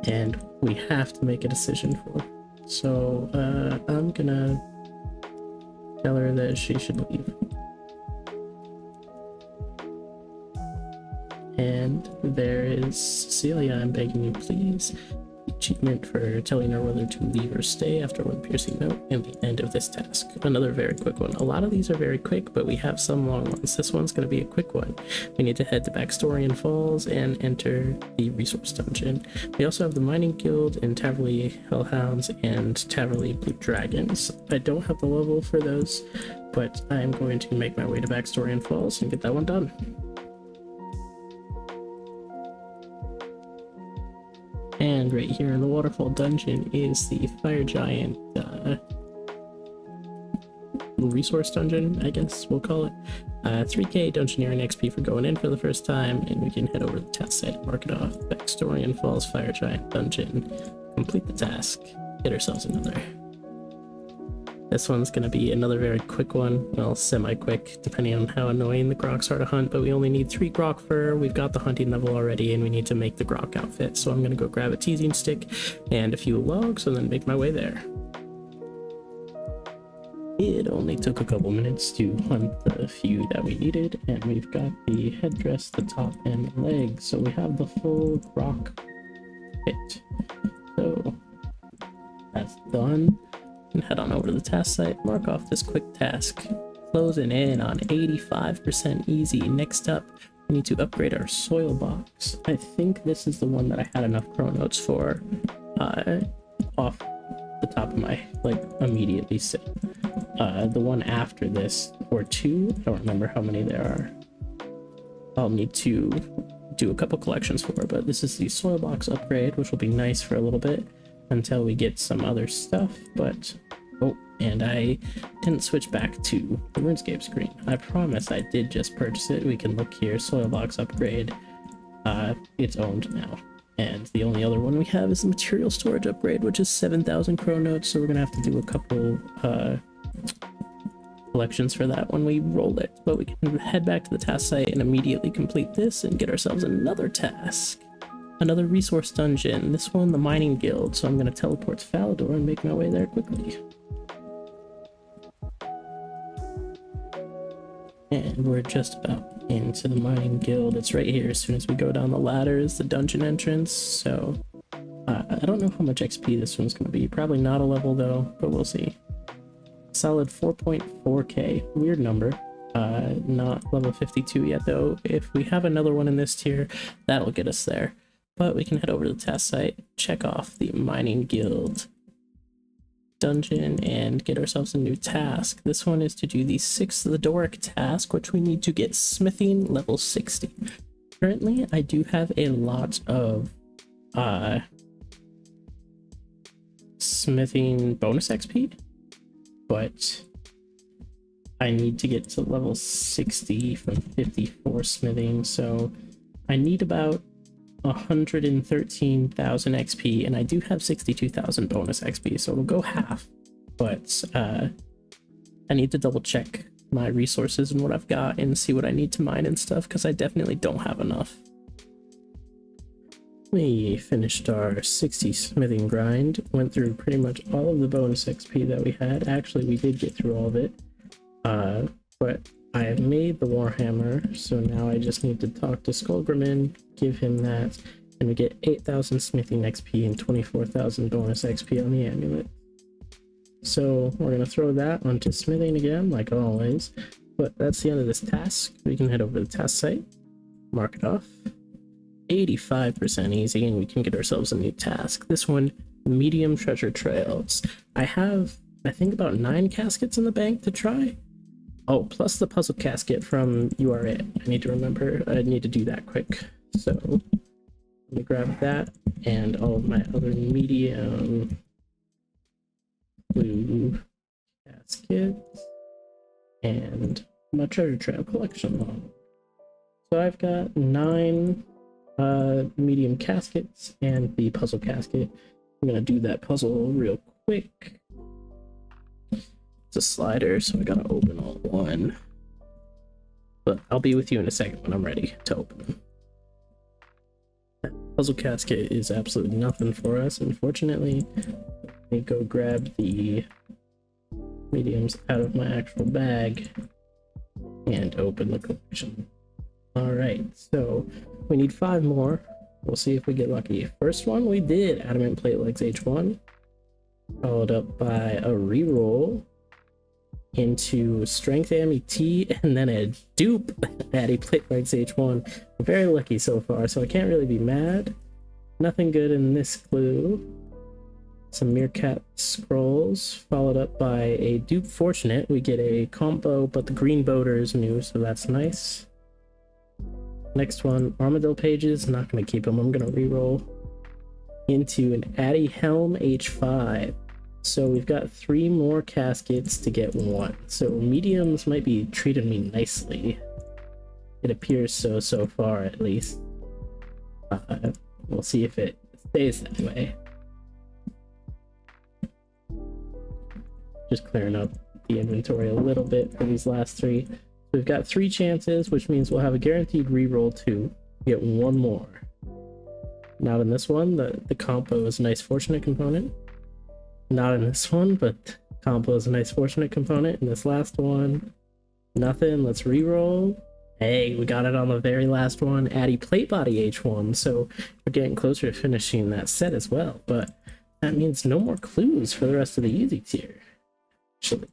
And we have to make a decision for her. So I'm gonna tell her that she should leave. And there is Cecilia. I'm begging you, please. Achievement for telling her whether to leave or stay after 1 piercing note, and the end of this task. Another very quick one. A lot of these are very quick, but we have some long ones. This one's going to be a quick one. We need to head to Backstorian Falls and enter the resource dungeon. We also have the Mining Guild and Taverley Hellhounds and Taverley Blue Dragons. I don't have the level for those, but I'm going to make my way to Backstorian Falls and get that one done. And right here in the waterfall dungeon is the fire giant resource dungeon, I guess we'll call it. 3k dungeoneering XP for going in for the first time, and we can head over to the task site and mark it off. Backstorian Falls Fire Giant Dungeon. Complete the task. Get ourselves another. This one's going to be another very quick one, well, semi-quick, depending on how annoying the groks are to hunt, but we only need 3 grok fur. We've got the hunting level already, and we need to make the grok outfit, so I'm going to go grab a teasing stick and a few logs, and then make my way there. It only took a couple minutes to hunt the few that we needed, and we've got the headdress, the top, and the legs, so we have the full grok fit. So that's done. And head on over to the task site, mark off this quick task. Closing in on 85% easy. Next up, we need to upgrade our soil box. I think this is the one that I had enough chronotes for off the top of my, like, immediately set. The one after this, or 2, I don't remember how many there are. I'll need to do a couple collections for, but this is the soil box upgrade, which will be nice for a little bit until we get some other stuff. But oh, and I didn't switch back to the Runescape screen. I promise I did just purchase it. We can look here, soil box upgrade. It's owned now, and the only other one we have is the material storage upgrade, which is 7,000 chronotes, so we're gonna have to do a couple collections for that when we roll it. But we can head back to the task site and immediately complete this and get ourselves another task. Another resource dungeon, this one the Mining Guild, so I'm going to teleport to Falador and make my way there quickly. And we're just about into the Mining Guild. It's right here. As soon as we go down the ladder is the dungeon entrance, so I don't know how much XP this one's going to be. Probably not a level though, but we'll see. Solid 4.4k, weird number. Not level 52 yet though. If we have another one in this tier, that'll get us there. But we can head over to the task site, check off the Mining Guild dungeon, and get ourselves a new task. This one is to do the 6th of the Doric task, which we need to get smithing level 60. Currently, I do have a lot of smithing bonus XP, but I need to get to level 60 from 54 smithing, so I need about 113,000 XP, and I do have 62,000 bonus XP, so it'll go half, but I need to double check my resources and what I've got and see what I need to mine and stuff, because I definitely don't have enough. We finished our 60 smithing grind, went through pretty much all of the bonus XP that we had. Actually, we did get through all of it, but I have made the Warhammer, so now I just need to talk to Skullgrimmin, give him that, and we get 8,000 smithing XP and 24,000 bonus XP on the amulet. So we're gonna throw that onto smithing again, like always. But that's the end of this task. We can head over to the task site, mark it off. 85% easy, and we can get ourselves a new task. This one, medium treasure trails. I have, I think, about 9 caskets in the bank to try. Oh, plus the puzzle casket from You Are It. I need to remember, I need to do that quick. So let me grab that and all of my other medium blue caskets and my treasure trail collection log. So I've got 9 medium caskets and the puzzle casket. I'm gonna do that puzzle real quick. It's a slider, so I gotta open all 1. But I'll be with you in a second when I'm ready to open them. That puzzle casket is absolutely nothing for us, unfortunately. Let me go grab the mediums out of my actual bag and open the collection. Alright, so we need 5 more. We'll see if we get lucky. First one we did, Adamant Plate Legs H1, followed up by a reroll into Strength Ammy T, and then a dupe Addy Plate Legs H1. Very lucky so far, so I can't really be mad. Nothing good in this clue. Some Meerkat Scrolls, followed up by a dupe Fortunate. We get a combo, but the green boater is new, so that's nice. Next one, Armadillo Pages, not going to keep them, I'm going to reroll into an Addy Helm H5. So we've got 3 more caskets to get 1. So mediums might be treating me nicely. It appears so far, at least. We'll see if it stays that way. Just clearing up the inventory a little bit for these last 3. We've got 3 chances, which means we'll have a guaranteed reroll to get 1 more. Not in this one, the combo is a nice Fortunate component. Not in this one, but combo is a nice Fortunate component. In this last one, nothing. Let's reroll. Hey, we got it on the very last one. Addy Plate Body H1, so we're getting closer to finishing that set as well. But that means no more clues for the rest of the easy tier. Actually,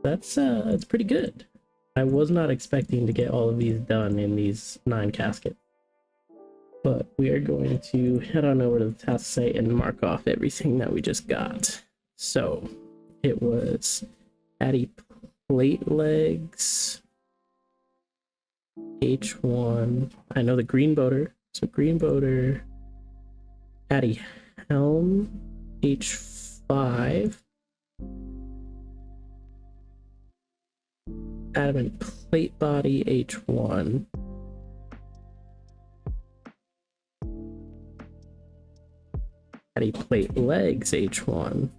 that's pretty good. I was not expecting to get all of these done in these 9 caskets. But we are going to head on over to the task site and mark off everything that we just got. So it was Addy Plate Legs H1. I know the green boater. So green boater, Addy Helm H5. Adamant Plate Body H1. Addy Plate Legs H1.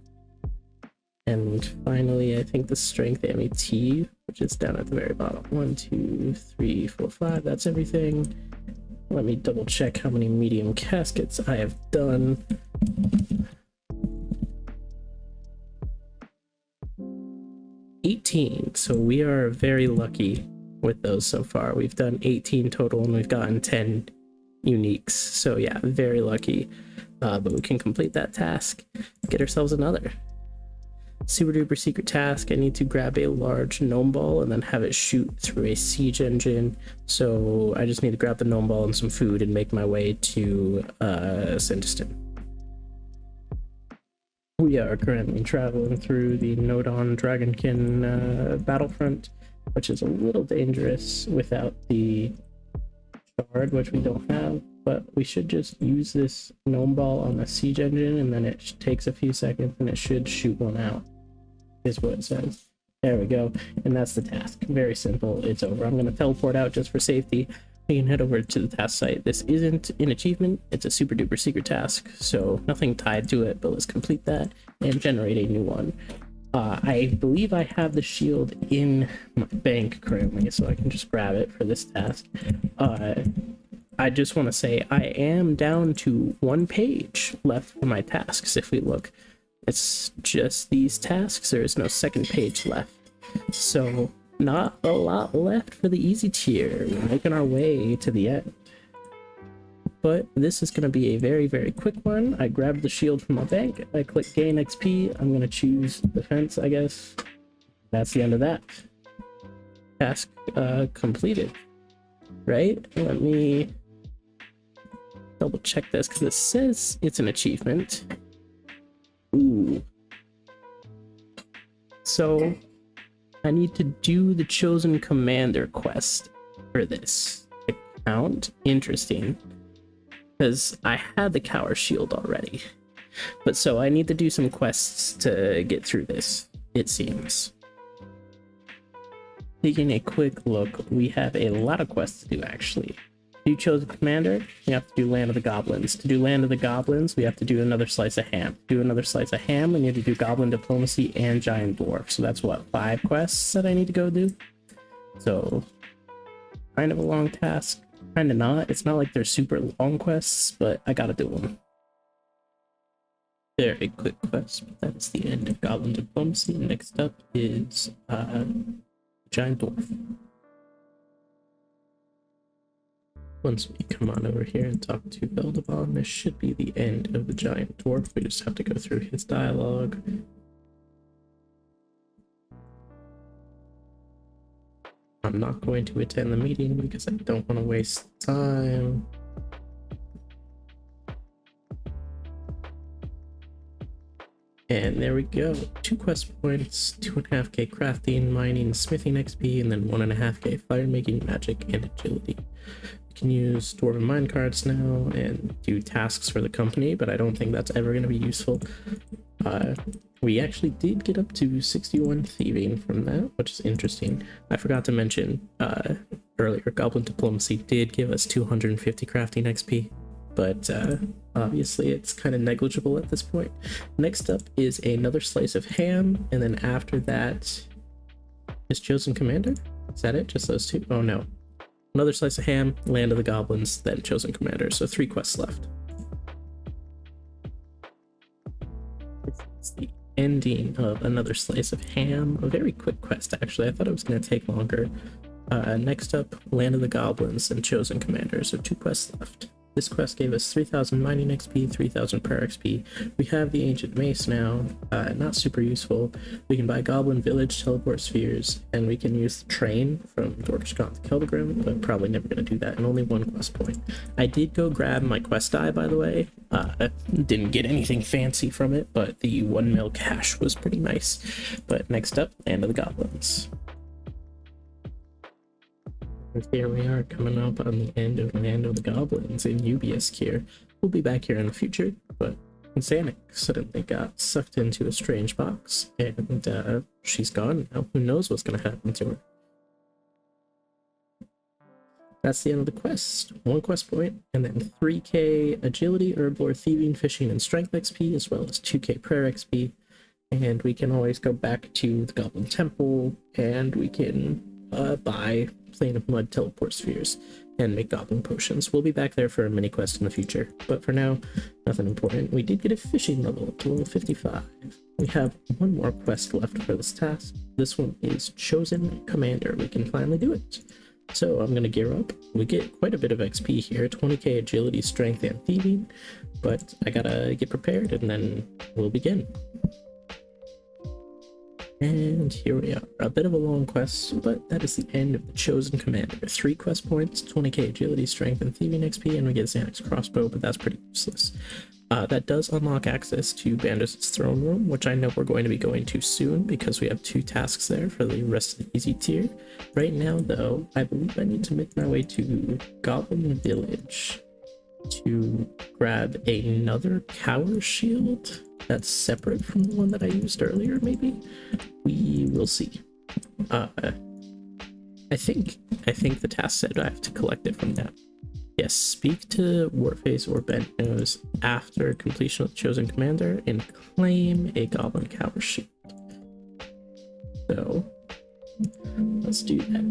And finally, I think the Strength Ammy T, which is down at the very bottom. 1, 2, 3, 4, 5. That's everything. Let me double check how many medium caskets I have done. 18, so we are very lucky with those so far. We've done 18 total and we've gotten 10 uniques, so yeah, very lucky. But we can complete that task, get ourselves another super duper secret task. I need to grab a large gnome ball and then have it shoot through a siege engine, so I just need to grab the gnome ball and some food and make my way to Sindiston. We are currently traveling through the Nodon Dragonkin battlefront, which is a little dangerous without the shard, which we don't have, but we should just use this gnome ball on the siege engine, and then it takes a few seconds and it should shoot one out, is what it says. There we go, and that's the task. Very simple, it's over. I'm going to teleport out just for safety. We can head over to the task site. This isn't an achievement, it's a super duper secret task, so nothing tied to it, but let's complete that and generate a new one. I believe I have the shield in my bank currently, so I can just grab it for this task. I just want to say I am down to 1 page left for my tasks. If we look, it's just these tasks, there is no second page left, so not a lot left for the easy tier. We're making our way to the end. but this is going to be a very, very quick one. I grabbed the shield from my bank. I click gain XP. I'm going to choose defense, I guess. That's the end of that. Task completed. Right? Let me double check this because it says it's an achievement. Ooh. So I need to do the chosen commander quest for this account. Interesting. Because I had the cower shield already. But so I need to do some quests to get through this, it seems. Taking a quick look, we have a lot of quests to do actually. To do chosen commander, we have to do Land of the Goblins. To do Land of the Goblins, we have to do another slice of ham. To do another slice of ham, we need to do Goblin Diplomacy and Giant Dwarf. So that's what, 5 quests that I need to go do? So, kind of a long task. Kind of not. It's not like they're super long quests, but I gotta do them. Very quick quest, but that's the end of Goblin Diplomacy. Next up is Giant Dwarf. Once we come on over here and talk to Beldebon, this should be the end of the Giant Dwarf. We just have to go through his dialogue. I'm not going to attend the meeting because I don't want to waste time. And there we go. 2 quest points, 2.5k crafting, mining, smithing XP, and then 1.5k fire making, magic, and agility. We can use dwarven mine cards now and do tasks for the company, but I don't think that's ever going to be useful. We actually did get up to 61 thieving from that, which is interesting. I forgot to mention earlier, Goblin Diplomacy did give us 250 crafting XP, but obviously it's kind of negligible at this point. Next up is another slice of ham, and then after that is Chosen Commander? Is that it? Just those 2? Oh no. Another slice of ham, Land of the Goblins, then Chosen Commander, so 3 quests left. It's the ending of another slice of ham. A very quick quest, actually. I thought it was going to take longer. Next up, Land of the Goblins and Chosen Commander, so 2 quests left. This quest gave us 3,000 mining XP, 3,000 prayer XP. We have the Ancient Mace now, not super useful. We can buy Goblin Village teleport spheres, and we can use the train from Dorkshkon to Keldegrim, but probably never going to do that, and only 1 quest point. I did go grab my quest die, by the way. Didn't get anything fancy from it, but the 1 mil cash was pretty nice. But next up, Land of the Goblins. And here we are coming up on the end of Land of the Goblins in UBS here. We'll be back here in the future, but Zanuck suddenly got sucked into a strange box, and she's gone now. Who knows what's going to happen to her? That's the end of the quest. 1 quest point, and then 3k agility, herblore, thieving, fishing, and strength XP, as well as 2k prayer XP. And we can always go back to the Goblin Temple, and we can buy Plane of Mud teleport spheres and make goblin potions. We'll be back there for a mini quest in the future, but for now, nothing important. We did get a fishing level up to level 55. We have 1 more quest left for this task. This one is Chosen Commander. We can finally do it. So I'm gonna gear up. We get quite a bit of XP here, 20k agility, strength, and thieving, but I gotta get prepared and then we'll begin. And here we are. A bit of a long quest, but that is the end of the Chosen Commander. 3 quest points, 20k agility, strength, and thieving XP, and we get Zanuck's crossbow, but that's pretty useless. That does unlock access to Bandit's throne room, which I know we're going to be going to soon because we have 2 tasks there for the rest of the easy tier. Right now, though, I believe I need to make my way to Goblin Village to grab another cower shield that's separate from the one that I used earlier, maybe? We will see. I think the task said I have to collect it from them. Yes, speak to Warface or Bentnose after completion of the Chosen Commander and claim a Goblin Cower Shield. So, let's do that.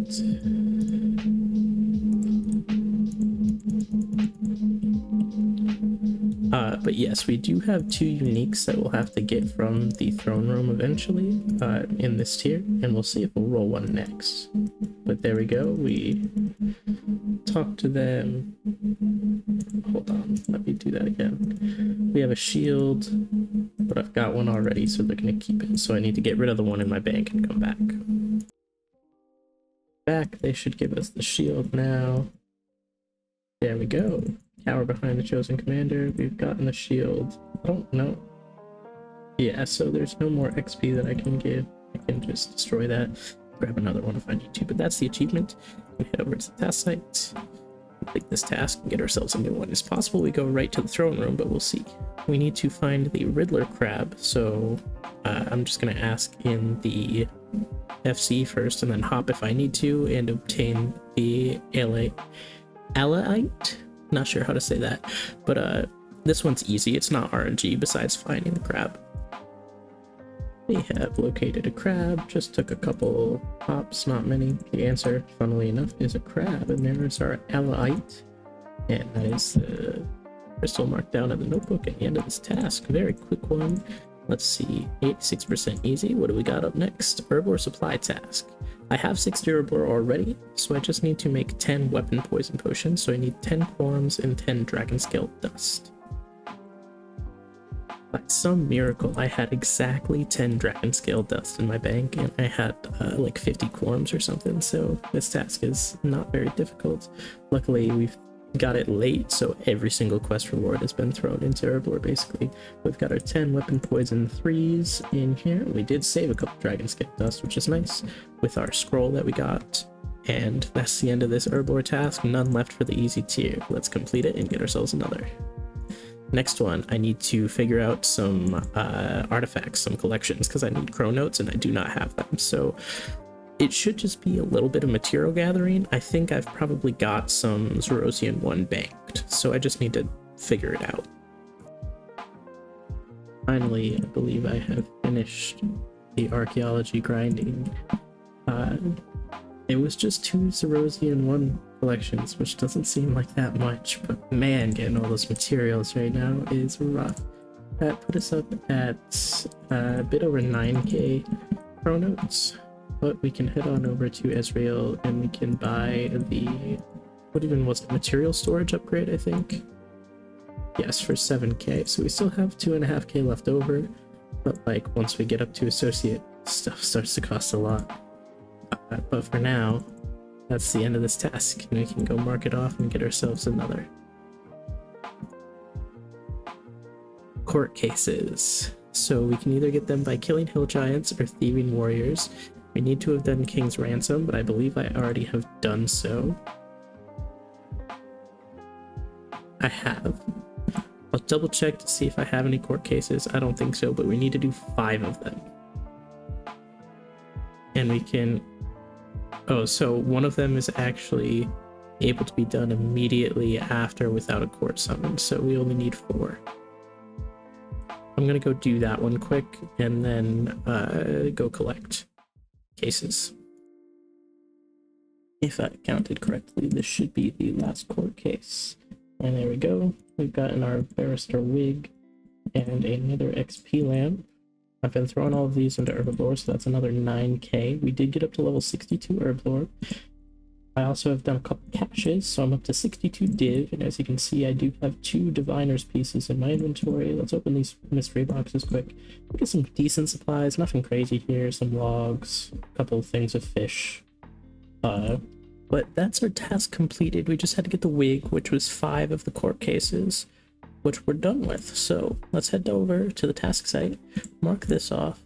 But yes, we do have 2 uniques that we'll have to get from the throne room eventually in this tier, and we'll see if we'll roll one next. But there we go, we talk to them. Hold on, let me do that again. We have a shield, but I've got one already, so they're gonna keep it. So I need to get rid of the one in my bank and come back. They should give us the shield now. There we go. Cower behind the chosen commander. We've gotten the shield. I don't know. Yeah, so there's no more XP that I can give. I can just destroy that. Grab another one if I need to, but that's the achievement. We head over to the task site, complete this task, and get ourselves a new one. As possible, we go right to the throne room, but we'll see. We need to find the Riddler crab, so I'm just gonna ask in the FC first, and then hop if I need to, and obtain the Alaite. Not sure how to say that, but this one's easy. It's not RNG besides finding the crab. We have located a crab, just took a couple hops, not many. The answer, funnily enough, is a crab, and there's our Alaite. And that is the crystal marked down in the notebook at the end of this task. Very quick one. Let's see, 86% easy. What do we got up next? Herbivore supply task. I have 60 herbivore already, so I just need to make 10 weapon poison potions. So I need 10 quorums and 10 dragon scale dust. By some miracle, I had exactly 10 dragon scale dust in my bank, and I had like 50 quorums or something, so this task is not very difficult. Luckily, we've got it late, so every single quest reward has been thrown into herbivore, basically. We've got our 10 weapon poison 3s in here. We did save a couple dragon scale dust, which is nice, with our scroll that we got. And that's the end of this herbivore task. None left for the easy tier. Let's complete it and get ourselves another. Next one, I need to figure out some artifacts, some collections, because I need chronotes and I do not have them. So it should just be a little bit of material gathering. I think I've probably got some Zerosian 1 banked, so I just need to figure it out. Finally, I believe I have finished the archaeology grinding. It was just 2 Zerosian 1 collections, which doesn't seem like that much, but man, getting all those materials right now is rough. That put us up at a bit over 9k chronotes, but we can head on over to Ezreal and we can buy the, what even was it, material storage upgrade, I think? Yes, for 7k, so we still have 2.5k left over, but like once we get up to associate, stuff starts to cost a lot. But for now, that's the end of this task, and we can go mark it off and get ourselves another. Court cases. So we can either get them by killing hill giants or thieving warriors. We need to have done King's Ransom, but I believe I already have done so. I have. I'll double check to see if I have any court cases. I don't think so, but we need to do 5 of them. And we can... Oh, so one of them is actually able to be done immediately after without a court summon, so we only need 4. I'm gonna go do that one quick and then go collect cases. If I counted correctly, this should be the last court case. And there we go. We've gotten our barrister wig and another XP lamp. I've been throwing all of these into Herbivore, so that's another 9k. We did get up to level 62 Herbivore. I also have done a couple caches, so I'm up to 62 div, and as you can see, I do have 2 diviner's pieces in my inventory. Let's open these mystery boxes quick. Get some decent supplies, nothing crazy here, some logs, a couple of things of fish. But that's our task completed. We just had to get the wig, which was 5 of the court cases, which we're done with. So let's head over to the task site, mark this off.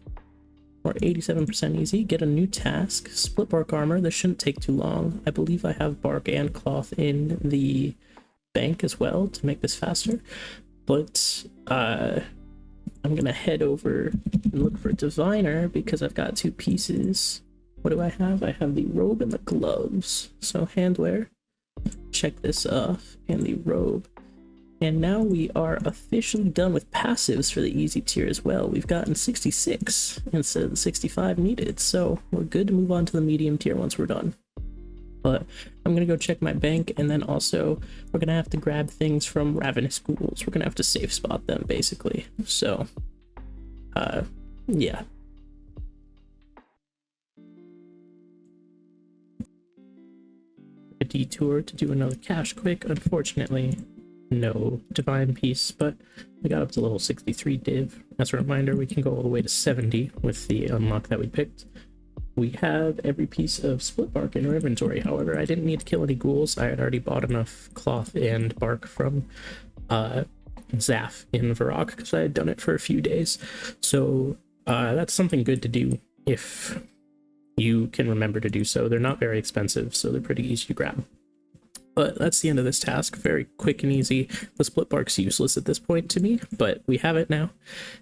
We're 87% easy, get a new task, split bark armor. This shouldn't take too long. I believe I have bark and cloth in the bank as well to make this faster, but I'm gonna head over and look for diviner because I've got 2 pieces. What do I have? I have the robe and the gloves, so handwear, check this off, and the robe. And now we are officially done with passives for the easy tier as well. We've gotten 66 instead of the 65 needed, so we're good to move on to the medium tier once we're done. But I'm gonna go check my bank, and then also we're gonna have to grab things from ravenous ghouls. We're gonna have to safe spot them basically. So yeah. I detour to do another cache quick. Unfortunately, no divine piece, but we got up to level 63 div. As a reminder, we can go all the way to 70 with the unlock that we picked. We have every piece of split bark in our inventory. However, I didn't need to kill any ghouls. I had already bought enough cloth and bark from Zaf in Varrock because I had done it for a few days. So that's something good to do if you can remember to do so. They're not very expensive, so they're pretty easy to grab. But that's the end of this task. Very quick and easy. The split bark's useless at this point to me, but we have it now.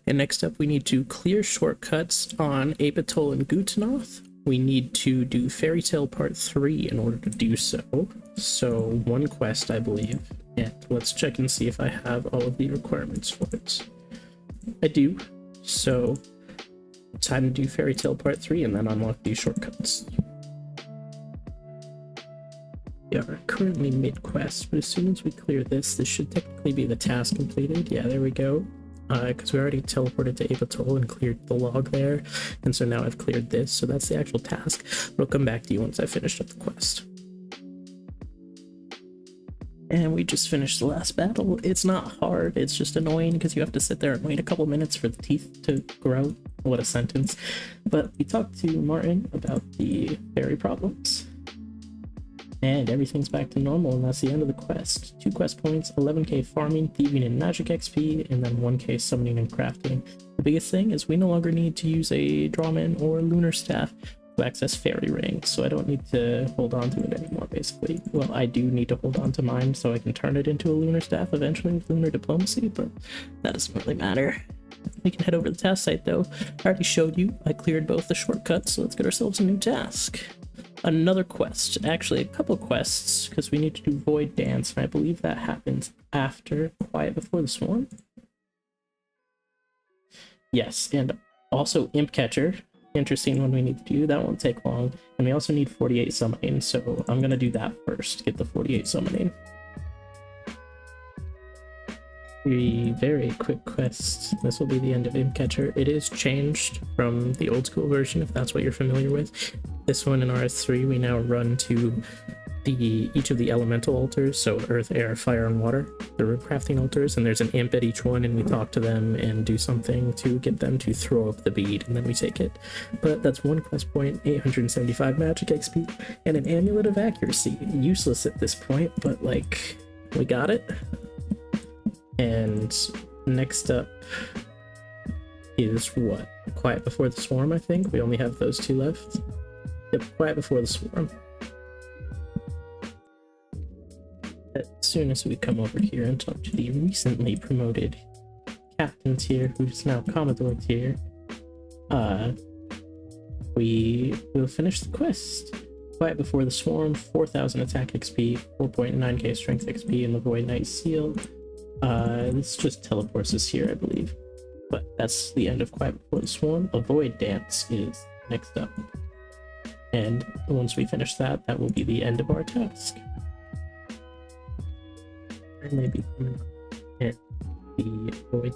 And next up, we need to clear shortcuts on Apatol and Gutanoth. We need to do Fairy Tale Part 3 in order to do so. So one quest, I believe. And let's check and see if I have all of the requirements for it. I do. So time to do Fairy Tale Part 3 and then unlock these shortcuts. We are currently mid-quest, but as soon as we clear this should technically be the task completed. Yeah, there we go. Because we already teleported to Apatol and cleared the log there, and so now I've cleared this, so that's the actual task. I'll come back to you once I finished up the quest. And we just finished the last battle. It's not hard, it's just annoying because you have to sit there and wait a couple minutes for the teeth to grow. What a sentence. But we talked to Martin about the fairy problems. And everything's back to normal, and that's the end of the quest. 2 quest points, 11k farming, thieving, and magic XP, and then 1k summoning and crafting. The biggest thing is we no longer need to use a Drawman or lunar staff to access fairy rings, so I don't need to hold on to it anymore, basically. Well, I do need to hold on to mine so I can turn it into a lunar staff eventually with lunar diplomacy, but that doesn't really matter. We can head over to the task site though. I already showed you I cleared both the shortcuts, so let's get ourselves a new task. Another quest, actually a couple quests, because we need to do Void Dance, and I believe that happens after Quiet Before the Swarm. Yes, and also Imp Catcher, interesting one we need to do, that won't take long, and we also need 48 summoning, so I'm gonna do that first, get the 48 summoning. 3 very quick quests. This will be the end of Imp Catcher. It is changed from the old school version, if that's what you're familiar with. This one in RS3, we now run to each of the elemental altars, so earth, air, fire, and water, the room crafting altars, and there's an imp at each one, and we talk to them and do something to get them to throw up the bead, and then we take it. But that's 1 quest point, 875 magic XP, and an amulet of accuracy. Useless at this point, but like, we got it. And next up is what? Quiet Before the Swarm, I think. We only have those 2 left. Yep, Quiet Before the Swarm. As soon as we come over here and talk to the recently promoted captain tier, who's now Commodore tier, we will finish the quest. Quiet Before the Swarm, 4,000 attack XP, 4.9k strength XP, and the Void Knight Seal. This just teleports us here, I believe. But that's the end of Quiet Before the Swarm. A Void Dance is next up. And once we finish that, that will be the end of our task. I may be coming at the Void.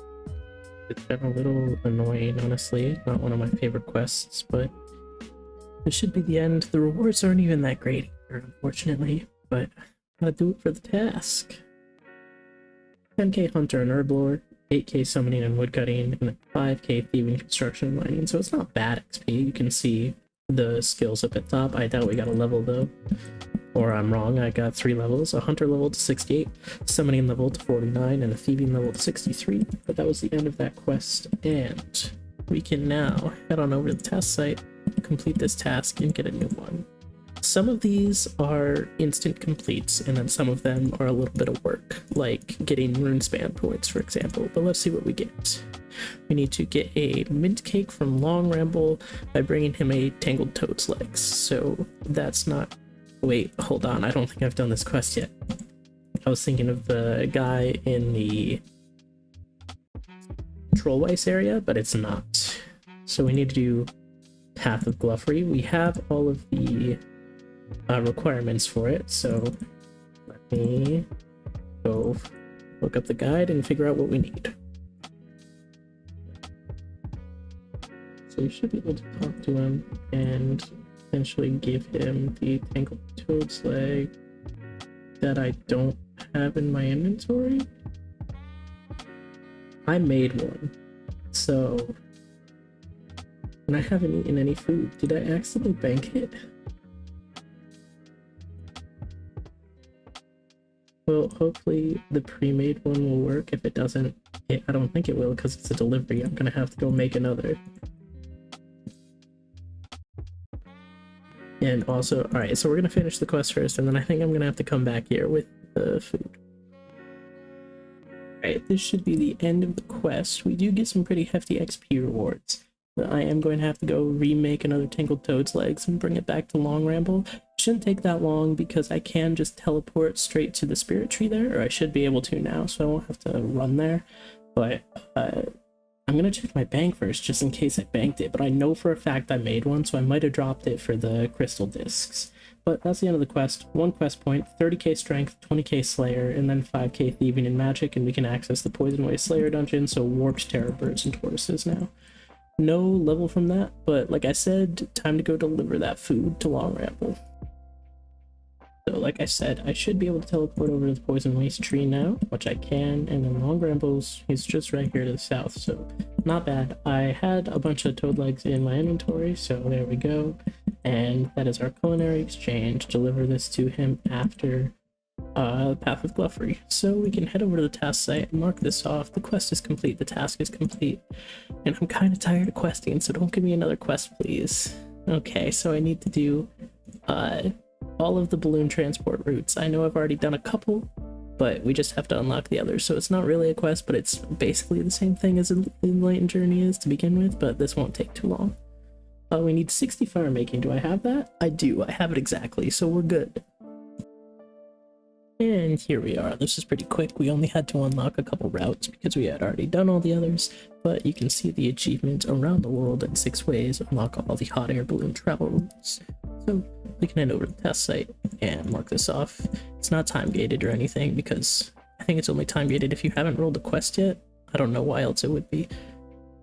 It's been a little annoying, honestly. Not one of my favorite quests, but this should be the end. The rewards aren't even that great, unfortunately, but gotta do it for the task. 10k Hunter and Herblore, 8k Summoning and Woodcutting, and 5k Thieving, Construction, and Mining, so it's not bad XP. You can see the skills up at top. I doubt we got a level though. Or I'm wrong, I got 3 levels, a Hunter level to 68, Summoning level to 49, and a Thieving level to 63, but that was the end of that quest, and we can now head on over to the task site, complete this task, and get a new one. Some of these are instant completes, and then some of them are a little bit of work, like getting Runespan points, for example, but let's see what we get. We need to get a mint cake from Long Ramble by bringing him a Tangled Toad's Legs, so that's not... Wait, hold on, I don't think I've done this quest yet. I was thinking of the guy in the Trollweiss area, but it's not. So we need to do Path of Gluffery. We have all of the requirements for it, so let me go look up the guide and figure out what we need. So we should be able to talk to him and essentially give him the Tangled Toad's Leg. that I don't have in my inventory? I made one, so... And I haven't eaten any food. Did I accidentally bank it? Well, hopefully the pre-made one will work. If it doesn't, I don't think it will because it's a delivery. I'm gonna have to go make another. And also, alright, so we're gonna finish the quest first, and then I think I'm gonna have to come back here with the food. Alright, this should be the end of the quest. We do get some pretty hefty XP rewards. But I am going to have to go remake another Tinkled Toad's legs and bring it back to Long Ramble. It shouldn't take that long because I can just teleport straight to the spirit tree there, or I should be able to now, so I won't have to run there. But I'm going to check my bank first just in case I banked it, but I know for a fact I made one, so I might have dropped it for the crystal discs. But that's the end of the quest. 1 quest point, 30k strength, 20k slayer, and then 5k thieving and magic, and we can access the Poison Way Slayer dungeon, so warped terror birds and tortoises now. No level from that, but like I said, time to go deliver that food to Long Ramble. So like I said, I should be able to teleport over to the Poison Waste tree now, which I can, and then Long Ramble's, he's just right here to the south, so not bad. I had a bunch of toad legs in my inventory, so there we go. And that is our culinary exchange. Deliver this to him after Path of Gluffery. So we can head over to the task site and mark this off. The quest is complete, the task is complete. And I'm kind of tired of questing, so don't give me another quest, please. Okay, so I need to do all of the balloon transport routes. I know I've already done a couple, but we just have to unlock the others. So it's not really a quest, but it's basically the same thing as Enlightened Journey is to begin with, but this won't take too long. We need 60 fire making. Do I have that? I do. I have it exactly, so we're good. And here we are. This is pretty quick. We only had to unlock a couple routes because we had already done all the others, but you can see the achievement around the world in 6 ways. Unlock all the hot air balloon travel routes. So we can head over to the test site and mark this off. It's not time gated or anything because I think it's only time gated if you haven't rolled a quest yet. I don't know why else it would be.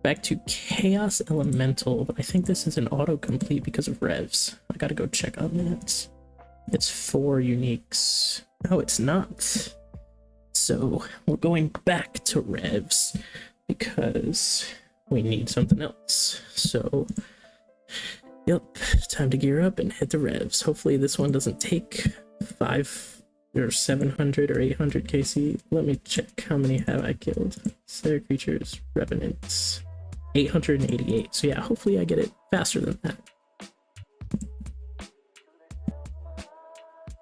Back to Chaos Elemental, but I think this is an autocomplete because of revs. I gotta go check on that. It's 4 uniques. No, it's not. So we're going back to revs because we need something else. So, yep, time to gear up and hit the revs. Hopefully this one doesn't take 5 or 700 or 800 KC. Let me check how many have I killed. Slayer creatures, revenants. 888. So yeah, hopefully I get it faster than that.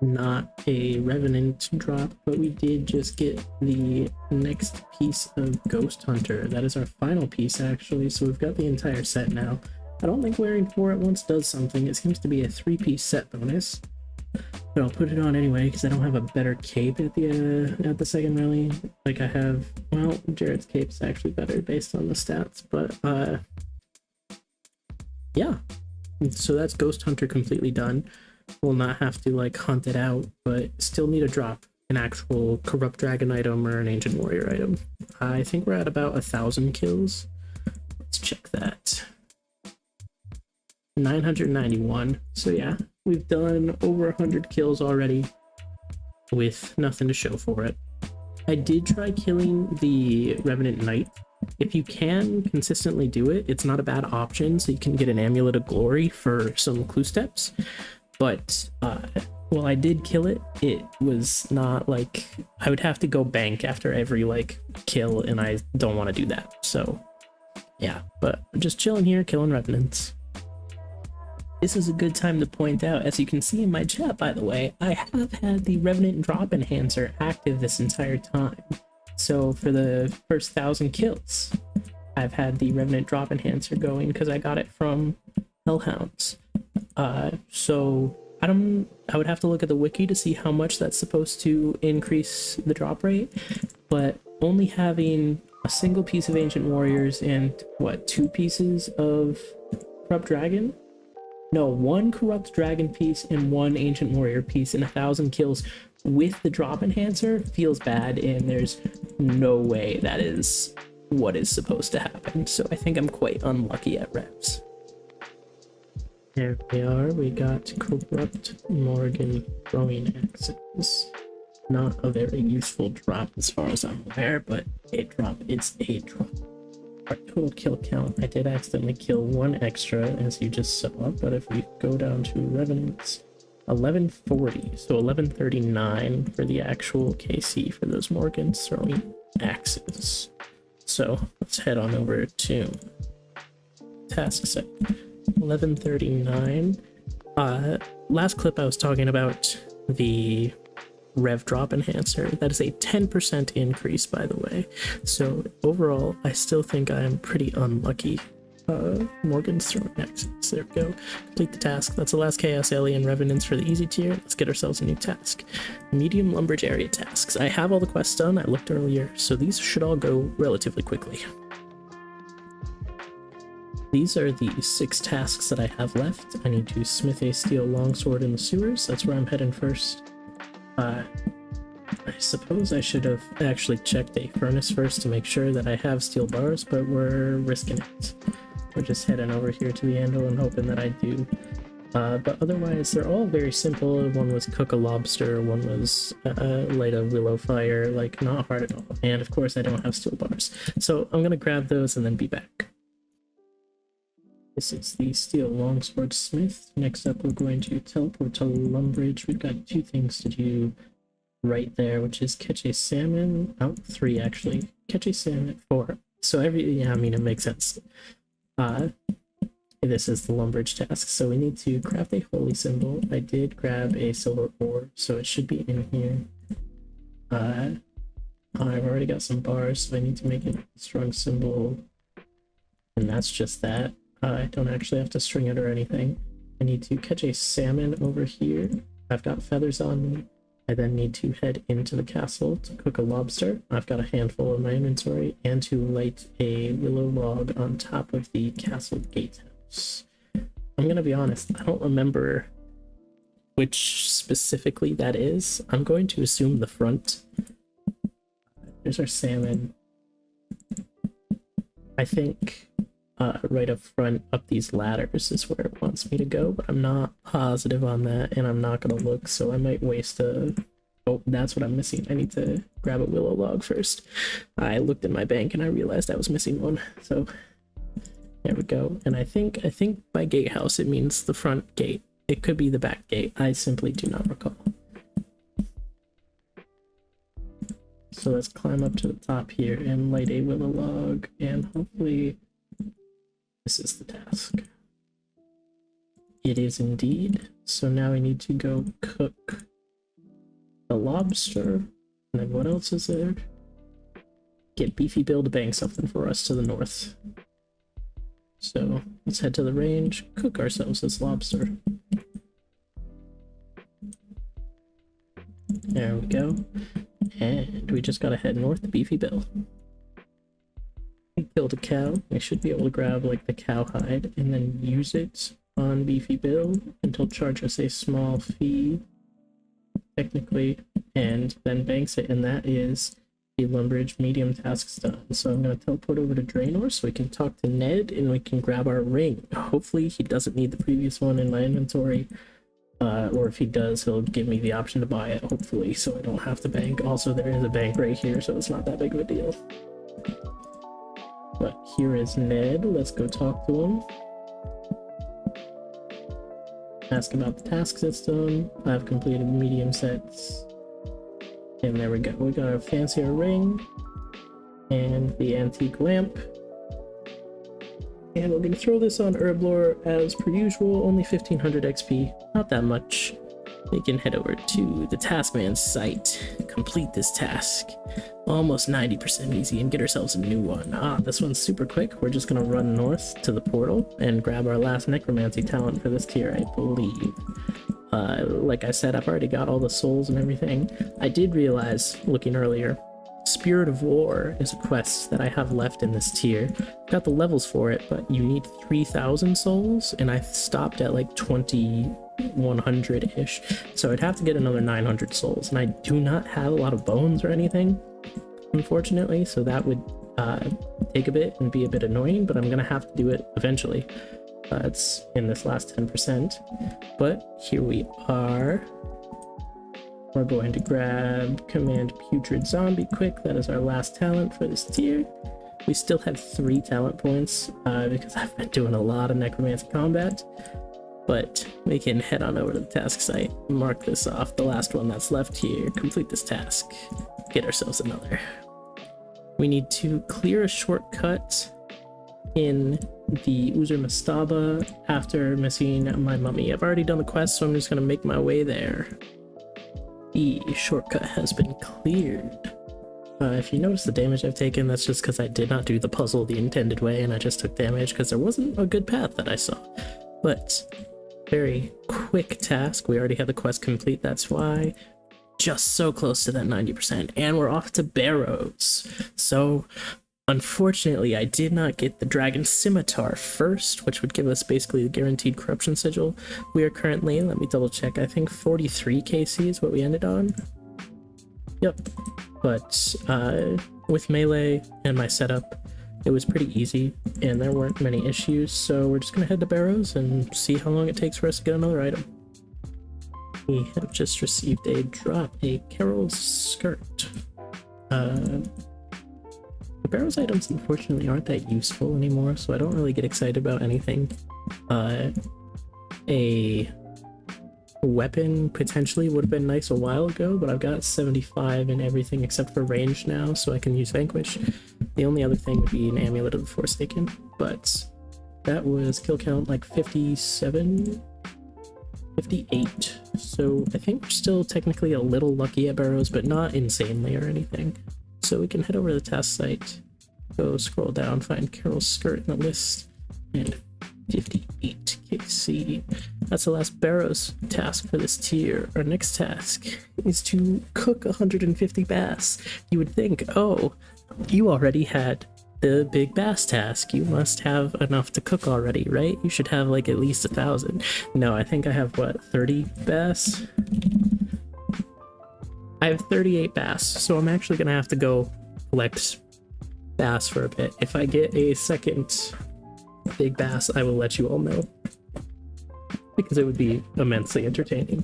Not a revenant drop, but we did just get the next piece of Ghost Hunter. That is our final piece actually, so we've got the entire set now. I don't think wearing 4 at once does something. It seems to be a 3-piece set bonus, but I'll put it on anyway because I don't have a better cape at the second rally. Like I have, well, Jared's cape's actually better based on the stats, but yeah. So that's Ghost Hunter completely done. We'll not have to like hunt it out, but still need to drop an actual Corrupt Dragon item or an Ancient Warrior item. I think we're at about 1,000 kills. Let's check that. 991. So yeah, we've done over 100 kills already with nothing to show for it. I did try killing the Revenant Knight. If you can consistently do it, it's not a bad option, so you can get an Amulet of Glory for some clue steps. But while I did kill it, it was not like I would have to go bank after every like kill, and I don't want to do that. So yeah, but I'm just chilling here killing revenants. This is a good time to point out, as you can see in my chat by the way, I have had the Revenant Drop Enhancer active this entire time. So for the first 1,000 kills, I've had the Revenant Drop Enhancer going because I got it from Hellhounds. So I would have to look at the wiki to see how much that's supposed to increase the drop rate, but only having a single piece of Ancient Warriors and what, 2 pieces of Corrupt Dragon? No, 1 Corrupt Dragon piece and 1 Ancient Warrior piece and 1,000 kills with the drop enhancer feels bad, and there's no way that is what is supposed to happen. So I think I'm quite unlucky at revs. There we are, we got Corrupt Morgan throwing axes. Not a very useful drop as far as I'm aware, but a drop is a drop. Our total kill count, I did accidentally kill one extra, as you just saw, but if we go down to revenants, 1140, so 1139 for the actual KC for those Morgans throwing axes. So let's head on over to task set. 1139. Last clip I was talking about the rev drop enhancer. That is a 10% increase, by the way. So overall, I still think I'm pretty unlucky. Morgan's throwing axes. There we go. Complete the task. That's the last Chaos Alien Revenants for the easy tier. Let's get ourselves a new task. Medium Lumbridge area tasks. I have all the quests done. I looked earlier, so these should all go relatively quickly. These are the 6 tasks that I have left. I need to smith a steel longsword in the sewers. That's where I'm heading first. I suppose I should have actually checked a furnace first to make sure that I have steel bars, but we're risking it. We're just heading over here to the anvil and hoping that I do. But otherwise, they're all very simple. One was cook a lobster, one was light a willow fire, like not hard at all. And of course, I don't have steel bars. So I'm gonna grab those and then be back. This is the steel longsword smith. Next up, we're going to teleport to Lumbridge. We've got 2 things to do right there, which is catch a salmon. Oh, 3 actually. Catch a salmon, 4. So yeah, I mean, it makes sense. This is the Lumbridge task. So we need to craft a holy symbol. I did grab a silver ore, so it should be in here. I've already got some bars, so I need to make it a strong symbol. And that's just that. I don't actually have to string it or anything. I need to catch a salmon over here. I've got feathers on me. I then need to head into the castle to cook a lobster. I've got a handful in my inventory, and to light a willow log on top of the castle gatehouse. I'm gonna be honest, I don't remember which specifically that is. I'm going to assume the front. There's our salmon. I think right up front, up these ladders is where it wants me to go, but I'm not positive on that, and I'm not gonna look, so I might waste a... Oh, that's what I'm missing. I need to grab a willow log first. I looked in my bank and I realized I was missing one, so there we go. And I think by gatehouse it means the front gate. It could be the back gate. I simply do not recall. So let's climb up to the top here and light a willow log, and hopefully this is the task. It is indeed. So now we need to go cook the lobster. And then what else is there? Get Beefy Bill to bang something for us to the north. So let's head to the range, cook ourselves this lobster. There we go. And we just gotta head north to Beefy Bill. We killed a cow. We should be able to grab like the cow hide and then use it on Beefy Bill until charge us a small fee, technically, and then banks it, and that is the Lumbridge medium tasks done. So I'm gonna teleport over to Draenor so we can talk to Ned and we can grab our ring. Hopefully he doesn't need the previous one in my inventory. Or if he does, he'll give me the option to buy it, hopefully, so I don't have to bank. Also, there is a bank right here, so it's not that big of a deal. But here is Ned. Let's go talk to him. Ask about the task system. I've completed medium sets. And there we go. We got a fancier ring. And the antique lamp. And we're going to throw this on Herblore as per usual, only 1500 XP, not that much. We can head over to the Taskman's site, complete this task, almost 90% easy, and get ourselves a new one. This one's super quick. We're just going to run north to the portal and grab our last necromancy talent for this tier, I believe. Like I said, I've already got all the souls and everything. I did realize, looking earlier, Spirit of War is a quest that I have left in this tier. Got the levels for it, but you need 3,000 souls, and I stopped at like 2,100-ish, so I'd have to get another 900 souls, and I do not have a lot of bones or anything, unfortunately, so that would take a bit and be a bit annoying, but I'm gonna have to do it eventually. It's in this last 10%, but here we are. We're going to grab Command Putrid Zombie quick. That is our last talent for this tier. We still have 3 talent points because I've been doing a lot of necromancy combat. But we can head on over to the task site, mark this off, the last one that's left here, complete this task, get ourselves another. We need to clear a shortcut in the Uzer Mastaba after missing my mummy. I've already done the quest, so I'm just going to make my way there. The shortcut has been cleared. If you notice the damage I've taken, that's just because I did not do the puzzle the intended way, and I just took damage because there wasn't a good path that I saw. But very quick task. We already had the quest complete, that's why. Just so close to that 90%, and we're off to Barrows. So unfortunately, I did not get the Dragon Scimitar first, which would give us basically the guaranteed corruption sigil. We are currently, let me double check, I think 43 KC is what we ended on. Yep. But with melee and my setup, it was pretty easy, and there weren't many issues, so we're just gonna head to Barrows and see how long it takes for us to get another item. We have just received a drop, a Carol's skirt. The Barrows items unfortunately aren't that useful anymore, so I don't really get excited about anything. A weapon potentially would have been nice a while ago, but I've got 75 in everything except for range now, so I can use Vanquish. The only other thing would be an Amulet of the Forsaken, but that was kill count like 57, 58. So I think we're still technically a little lucky at Barrows, but not insanely or anything. So we can head over to the task site, go scroll down, find Carol's skirt in the list, and 58 KC. That's the last Barrows task for this tier. Our next task is to cook 150 bass. You would think, oh, you already had the big bass task. You must have enough to cook already, right? You should have like at least 1,000. No, I think I have what, 30 bass? I have 38 bass, so I'm actually gonna have to go collect bass for a bit. If I get a second big bass, I will let you all know, because it would be immensely entertaining.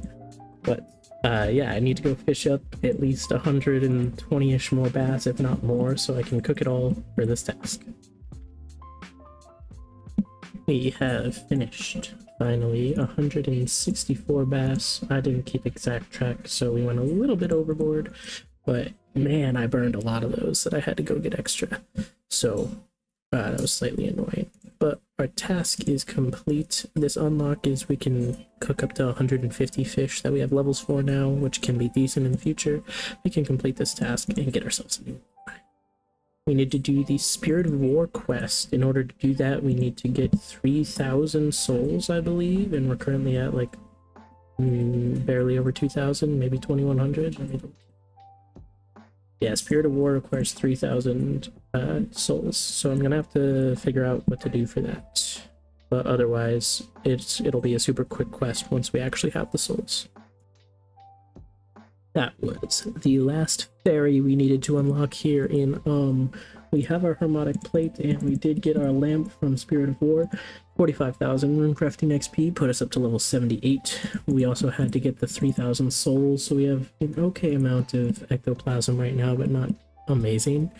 But yeah, I need to go fish up at least 120-ish more bass, if not more, so I can cook it all for this task. We have finished, finally, 164 bass. I didn't keep exact track, so we went a little bit overboard, but man, I burned a lot of those that I had to go get extra, so that was slightly annoying. But our task is complete. This unlock is we can cook up to 150 fish that we have levels for now, which can be decent in the future. We can complete this task and get ourselves a new one. We need to do the Spirit of War quest. In order to do that, we need to get 3,000 souls, I believe, and we're currently at like barely over 2,000, maybe 2,100. Yeah, Spirit of War requires 3,000 souls, so I'm gonna have to figure out what to do for that. But otherwise, it'll be a super quick quest once we actually have the souls. That was the last fairy we needed to unlock here in we have our Harmonic Plate, and we did get our lamp from Spirit of War. 45,000 runecrafting XP put us up to level 78. We also had to get the 3,000 souls, so we have an okay amount of ectoplasm right now, but not amazing.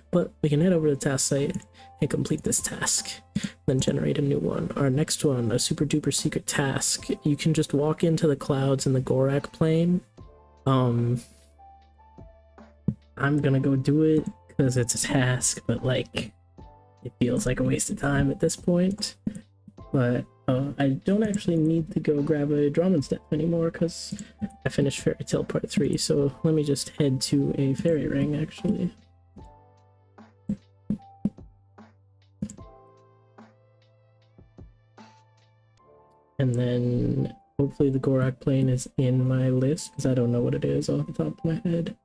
But we can head over to the task site and complete this task, then generate a new one. Our next one, a super duper secret task. You can just walk into the clouds in the Gorak plane. I'm gonna go do it because it's a task, but like it feels like a waste of time at this point. But I don't actually need to go grab a Dramon's Death anymore because I finished Fairy Tale Part 3, so let me just head to a fairy ring actually. And then hopefully the Gorak plane is in my list because I don't know what it is off the top of my head.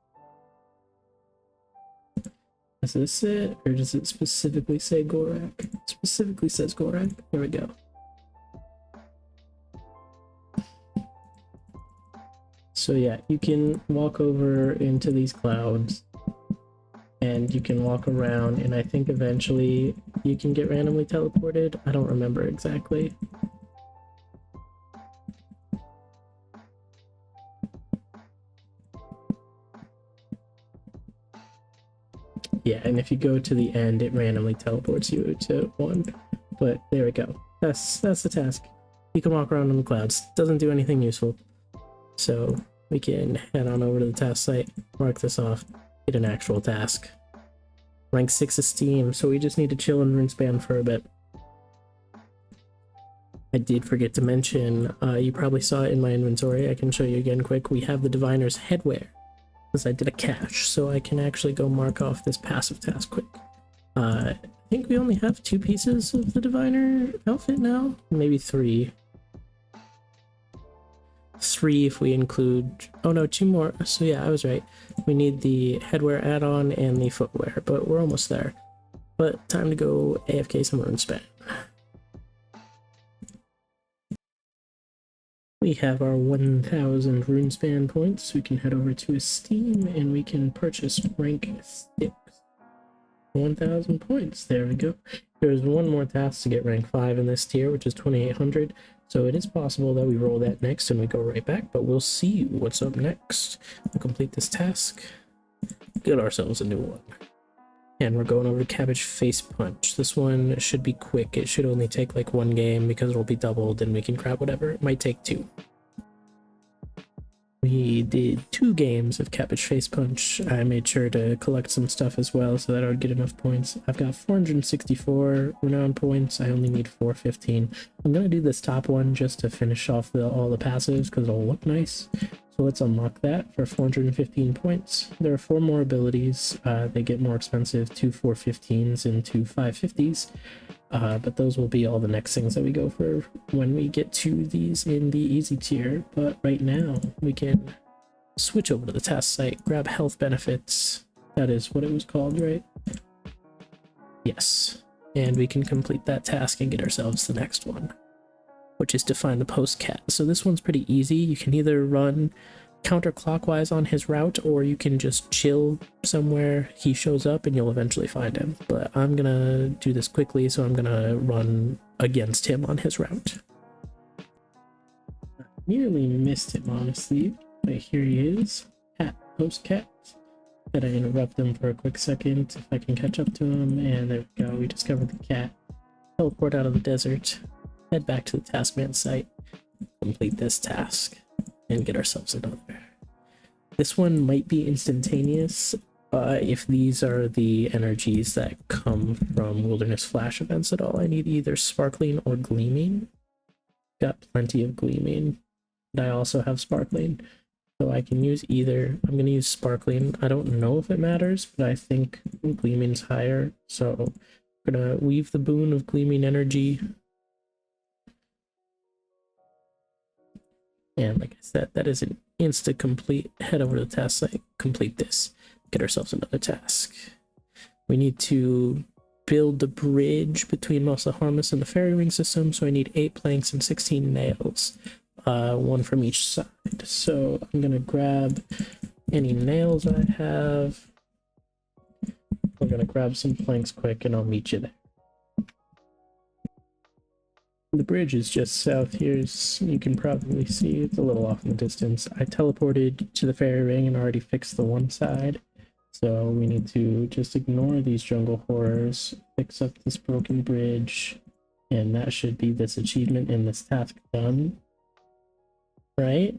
Is this it, or does it specifically say Gorak? It specifically says Gorak. There we go. So yeah, you can walk over into these clouds, and you can walk around, and I think eventually you can get randomly teleported. I don't remember exactly. Yeah, and if you go to the end, it randomly teleports you to 1. But there we go. That's the task. You can walk around in the clouds. Doesn't do anything useful. So we can head on over to the task site, mark this off, get an actual task. Rank 6 esteem, so we just need to chill in Runespan for a bit. I did forget to mention, you probably saw it in my inventory, I can show you again quick, we have the Diviner's Headwear, because I did a cache, so I can actually go mark off this passive task quick. I think we only have 2 pieces of the Diviner outfit now, maybe 3. 3 if we include, oh no, 2 more, so yeah, I was right. We need the headwear add-on and the footwear, but we're almost there. But time to go AFK some Runespan. We have our 1000 Runespan points. We can head over to Esteem and we can purchase rank 6. 1000 points. There we go. There's one more task to get rank 5 in this tier, which is 2800. So it is possible that we roll that next and we go right back, but we'll see what's up next. We'll complete this task, get ourselves a new one. And we're going over to Cabbage Face Punch. This one should be quick. It should only take like 1 game because it'll be doubled and we can grab whatever. It might take 2. We did 2 games of Cabbage Face Punch. I made sure to collect some stuff as well so that I would get enough points. I've got 464 renown points. I only need 415. I'm gonna do this top one just to finish off all the passives because it'll look nice. So let's unlock that for 415 points. There are 4 more abilities. They get more expensive, 2 415s and 2 550s. But those will be all the next things that we go for when we get to these in the easy tier. But right now we can switch over to the task site, grab health benefits. That is what it was called, right? Yes. And we can complete that task and get ourselves the next one, which is to find the post cat. So this one's pretty easy. You can either run counterclockwise on his route, or you can just chill somewhere he shows up and you'll eventually find him. But I'm gonna do this quickly, so I'm gonna run against him on his route. Nearly missed him, honestly, but here he is. Cat, post cat. Gotta interrupt him for a quick second if I can catch up to him, and there we go. We discovered the cat. Teleport out of the desert, head back to the Taskman site, complete this task, and get ourselves another. This one might be instantaneous if these are the energies that come from Wilderness Flash events at all. I need either Sparkling or Gleaming. Got plenty of Gleaming, and I also have Sparkling, so I can use either. I'm going to use Sparkling. I don't know if it matters, but I think Gleaming's higher, so I'm going to weave the boon of Gleaming energy. And like I said, that is an insta-complete. Head over to the task site, complete this, get ourselves another task. We need to build the bridge between Muscle Harness and the Fairy Ring system, so I need 8 planks and 16 nails, 1 from each side. So I'm going to grab any nails I have. I'm going to grab some planks quick and I'll meet you there. The bridge is just south here, as you can probably see. It's a little off in the distance. I teleported to the fairy ring and already fixed the one side, so we need to just ignore these jungle horrors, fix up this broken bridge, and that should be this achievement and this task done, right?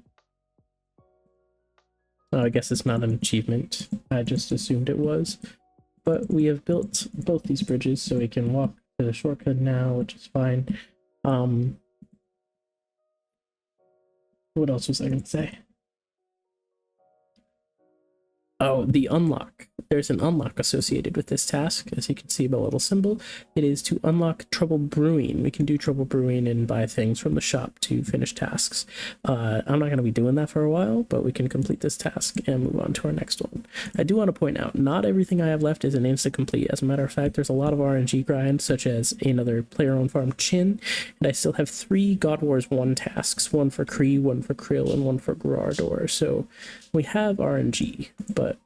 Oh, I guess it's not an achievement. I just assumed it was. But we have built both these bridges, so we can walk to the shortcut now, which is fine. What else was I going to say? Oh, the unlock. There's an unlock associated with this task, as you can see by a little symbol. It is to unlock Trouble Brewing. We can do Trouble Brewing and buy things from the shop to finish tasks. I'm not going to be doing that for a while, but we can complete this task and move on to our next one. I do want to point out, not everything I have left is an insta-complete. As a matter of fact, there's a lot of RNG grinds, such as another player-owned farm Chin, and I still have 3 God Wars 1 tasks, 1 for Kree, 1 for Krill, and 1 for Grardor. So we have RNG, but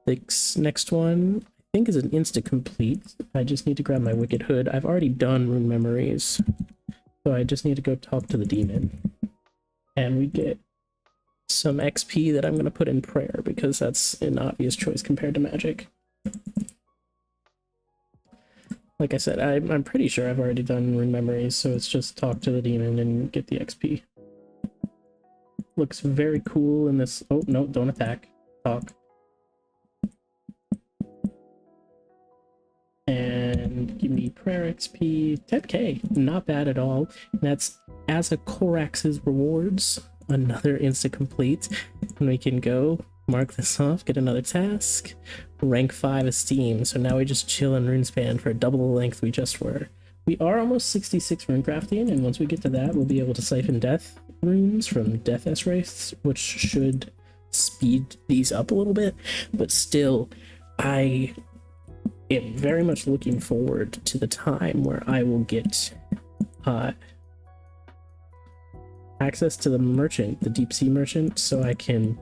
this next one I think is an insta-complete. I just need to grab my Wicked Hood. I've already done Rune Memories, so I just need to go talk to the demon. And we get some XP that I'm going to put in Prayer, because that's an obvious choice compared to Magic. like I said, I'm pretty sure I've already done rune memories, so it's just talk to the demon and get the XP. Looks very cool in this. Oh no, don't attack. Talk. And give me prayer XP. 10k, not bad at all. That's as a Korax's rewards. Another insta complete, and we can go mark this off, get another task. Rank 5 esteem. So now we just chill in Runespan for double the length we just were. We are almost 66 rune crafting, and once we get to that, we'll be able to siphon death runes from death S wraiths, which should speed these up a little bit. But still, I am very much looking forward to the time where I will get access to the merchant, the deep sea merchant, so I can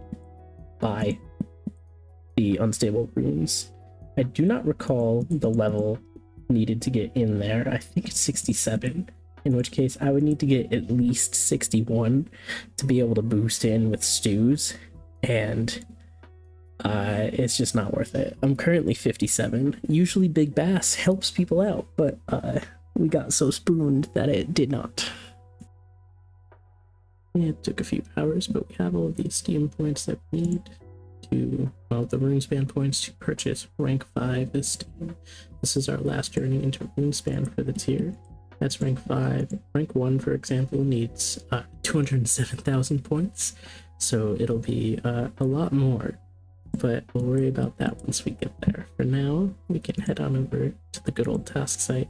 buy the unstable runes. I do not recall the level needed to get in there. I think it's 67, in which case I would need to get at least 61 to be able to boost in with stews, and it's just not worth it. I'm currently 57. Usually Big Bass helps people out, but we got so spooned that it did not. It took a few hours, but we have all of the esteem points that we need to, well, the Runespan points to purchase rank 5 esteem. This is our last journey into Runespan for the tier. That's rank 5. Rank 1, for example, needs 207,000 points, so it'll be a lot more, but we'll worry about that once we get there. For now, we can head on over to the good old task site,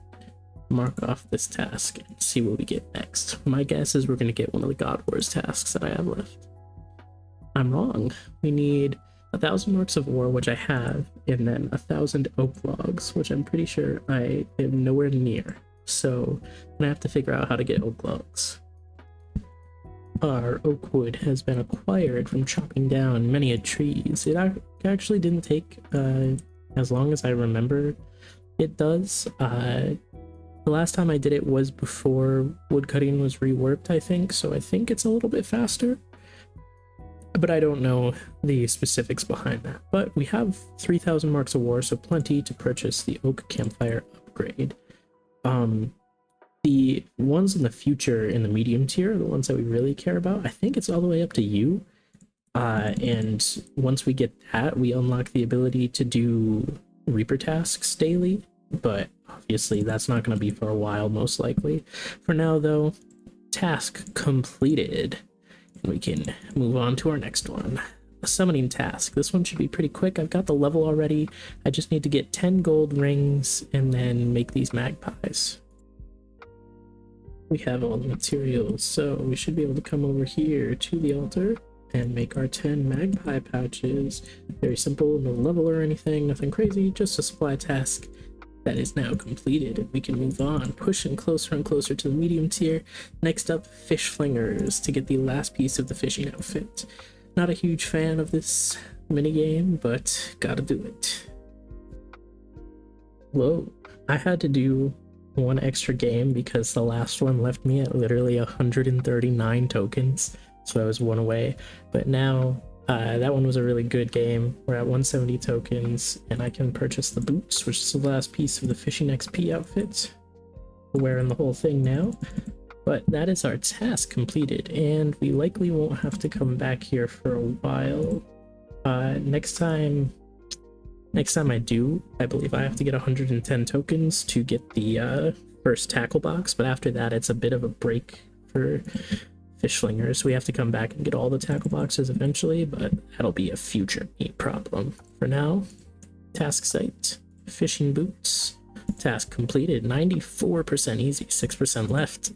mark off this task, and see what we get next. My guess is we're going to get one of the God Wars tasks that I have left. I'm wrong. We need 1,000 Orcs of War, which I have, and then 1,000 oak logs, which I'm pretty sure I am nowhere near. So I'm gonna have to figure out how to get oak logs. Our oak wood has been acquired from chopping down many trees. It actually didn't take as long as I remember it does. The last time I did it was before woodcutting was reworked, I think, so I think it's a little bit faster, but I don't know the specifics behind that. But we have 3,000 marks of war, so plenty to purchase the oak campfire upgrade. The ones in the future in the medium tier, the ones that we really care about, I think it's all the way up to you. And once we get that, we unlock the ability to do Reaper tasks daily, but obviously that's not going to be for a while, most likely. For now, though, task completed. We can move on to our next one. A summoning task. This one should be pretty quick. I've got the level already. I just need to get 10 gold rings and then make these magpies. We have all the materials, so we should be able to come over here to the altar and make our 10 magpie pouches. Very simple, no level or anything, nothing crazy, just a supply task that is now completed, and we can move on, pushing closer and closer to the medium tier. Next up, fish flingers to get the last piece of the fishing outfit. Not a huge fan of this minigame, but gotta do it. Whoa, I had to do one extra game because the last one left me at literally 139 tokens, so I was one away. But now that one was a really good game. We're at 170 tokens, and I can purchase the boots, which is the last piece of the fishing XP outfit. We're wearing the whole thing now. But that is our task completed, and we likely won't have to come back here for a while. Next time I do, I believe I have to get 110 tokens to get the first tackle box, but after that it's a bit of a break for fish flingers. We have to come back and get all the tackle boxes eventually, but that'll be a future me problem. For now, task site, fishing boots, task completed, 94% easy, 6% left.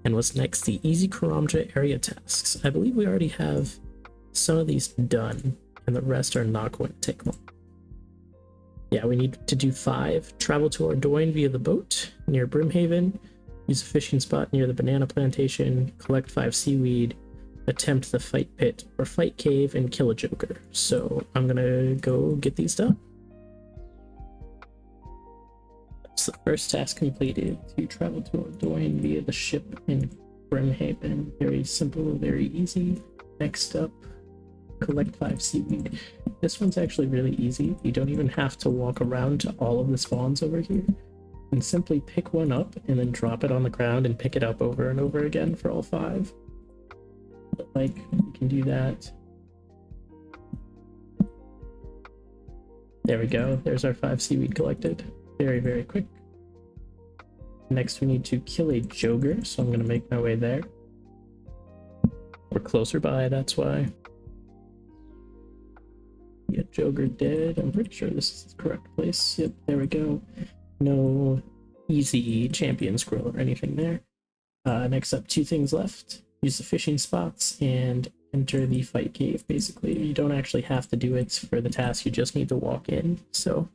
And what's next? The easy Karamja area tasks. I believe we already have some of these done, and the rest are not going to take long. Yeah, we need to do 5. Travel to Ardoyne via the boat near Brimhaven. Use a fishing spot near the banana plantation. Collect 5 seaweed. Attempt the fight pit or fight cave and kill a joker. So I'm gonna go get these done. That's the first task completed. To travel to Ardoyne via the ship in Brimhaven. Very simple, very easy. Next up, collect 5 seaweed. This one's actually really easy. You don't even have to walk around to all of the spawns over here. and simply pick one up and then drop it on the ground and pick it up over and over again for all 5. But, like, we can do that. There we go. There's our 5 seaweed collected. Very, very quick. Next, we need to kill a Joger, so I'm going to make my way there. We're closer by, that's why. Yeah, Joger dead. I'm pretty sure this is the correct place. Yep, there we go. No easy champion scroll or anything there. Next up, 2 things left. Use the fishing spots and enter the fight cave, basically. You don't actually have to do it for the task, you just need to walk in, so...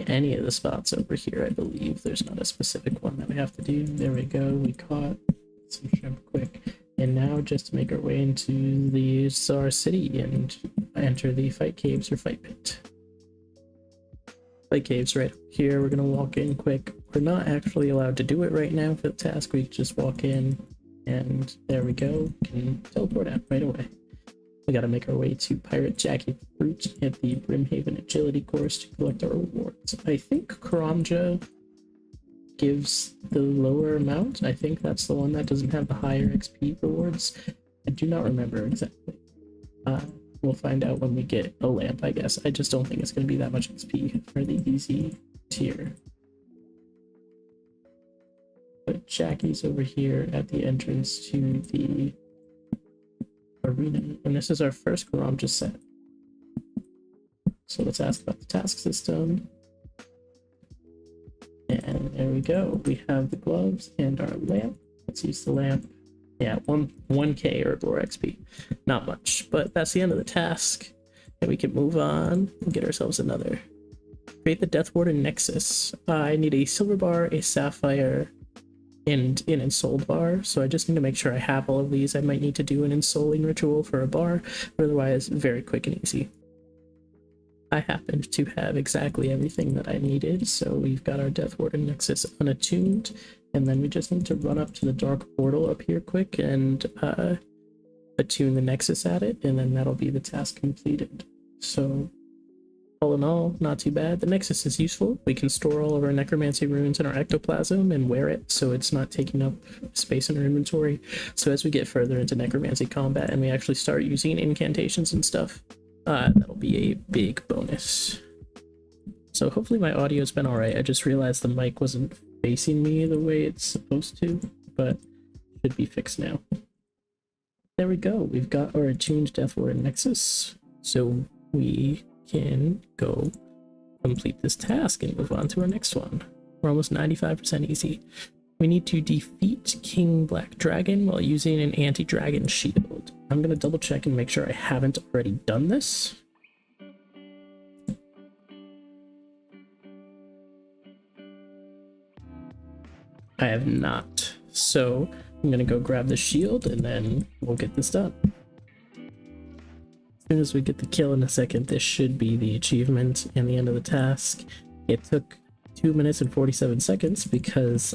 any of the spots over here, I believe. There's not a specific one that we have to do. There we go, we caught some shrimp quick. And now just to make our way into the Tsar City and enter the fight caves or fight pit. Fight caves right here, we're gonna walk in quick. We're not actually allowed to do it right now for the task, we just walk in and there we go, can teleport out right away. We gotta make our way to Pirate Jackie Fruit at the Brimhaven Agility course to collect our rewards. I think Karamja gives the lower amount. I think that's the one that doesn't have the higher XP rewards. I do not remember exactly. We'll find out when we get a lamp, I guess. I just don't think it's going to be that much XP for the easy tier. But Jackie's over here at the entrance to the arena, and this is our first Karamja set. So let's ask about the task system. And there we go. We have the gloves and our lamp. Let's use the lamp. Yeah, 1k Herbivore XP. Not much, but that's the end of the task. And we can move on and get ourselves another. Create the Death Warden Nexus. I need a silver bar, a sapphire, and an ensouled bar. So I just need to make sure I have all of these. I might need to do an ensouling ritual for a bar, but otherwise very quick and easy. I happened to have exactly everything that I needed, so we've got our Death Warden Nexus unattuned, and then we just need to run up to the Dark Portal up here quick and attune the Nexus at it, and then that'll be the task completed. So, all in all, not too bad. The Nexus is useful. We can store all of our Necromancy runes in our ectoplasm and wear it, so it's not taking up space in our inventory. So as we get further into Necromancy combat and we actually start using incantations and stuff, that'll be a big bonus. So hopefully my audio's been alright. I just realized the mic wasn't facing me the way it's supposed to, but should be fixed now. There we go. We've got our attuned Death Warden Nexus, so we can go complete this task and move on to our next one. We're almost 95% easy. We need to defeat King Black Dragon while using an anti-dragon shield. I'm gonna double check and make sure I haven't already done this. I have not. So I'm gonna go grab the shield and then we'll get this done. As soon as we get the kill in a second, this should be the achievement and the end of the task. It took 2 minutes and 47 seconds because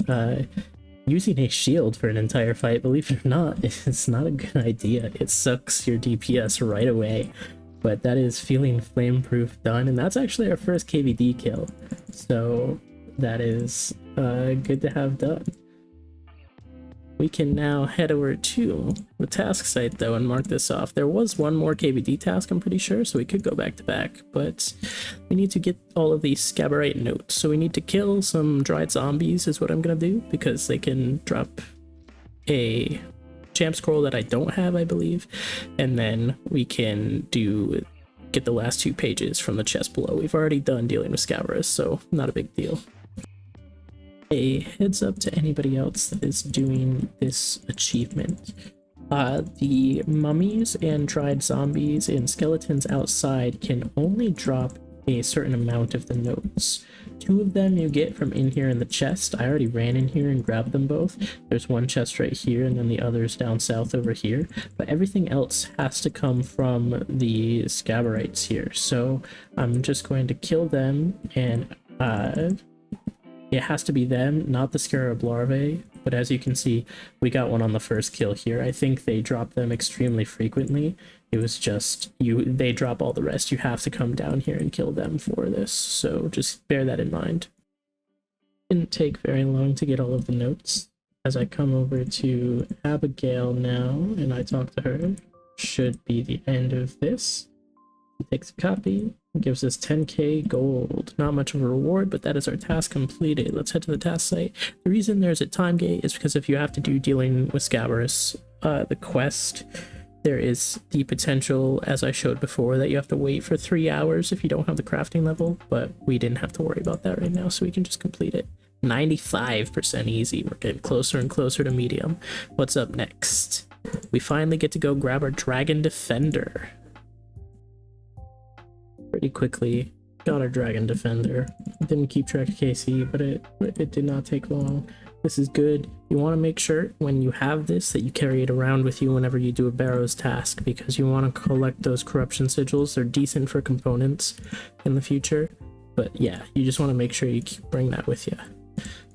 using a shield for an entire fight, believe it or not, it's not a good idea. It sucks your DPS right away, but that is feeling flameproof done, and that's actually our first KVD kill, so that is good to have done. We can now head over to the task site though and mark this off. There was one more KVD task, I'm pretty sure, so we could go back to back, but we need to get all of these Scabarite notes. So we need to kill some dried zombies is what I'm gonna do, because they can drop a champ scroll that I don't have, I believe, and then we can get the last 2 pages from the chest below. We've already done dealing with Scabarus, so not a big deal. A heads up to anybody else that is doing this achievement. The mummies and dried zombies and skeletons outside can only drop a certain amount of the notes. 2 of them you get from in here in the chest. I already ran in here and grabbed them both. There's one chest right here and then the others down south over here, but everything else has to come from the Scabarites here. So I'm just going to kill them, and it has to be them, not the scarab larvae, but as you can see, we got one on the first kill here. I think they drop them extremely frequently. It was just, they drop all the rest. You have to come down here and kill them for this, so just bear that in mind. Didn't take very long to get all of the notes. As I come over to Abigail now and I talk to her, should be the end of this. He takes a copy, gives us 10k gold. Not much of a reward, but that is our task completed. Let's head to the task site. The reason there's a time gate is because if you have to do dealing with Scabrous, the quest, there is the potential, as I showed before, that you have to wait for 3 hours if you don't have the crafting level, but we didn't have to worry about that right now, so we can just complete it. 95% easy. We're getting closer and closer to medium. What's up next? We finally get to go grab our Dragon Defender. Pretty quickly got our Dragon Defender. Didn't keep track of KC, but it did not take long. This is good. You want to make sure when you have this that you carry it around with you whenever you do a Barrows task, because you want to collect those corruption sigils. They're decent for components in the future, but yeah, you just want to make sure you bring that with you.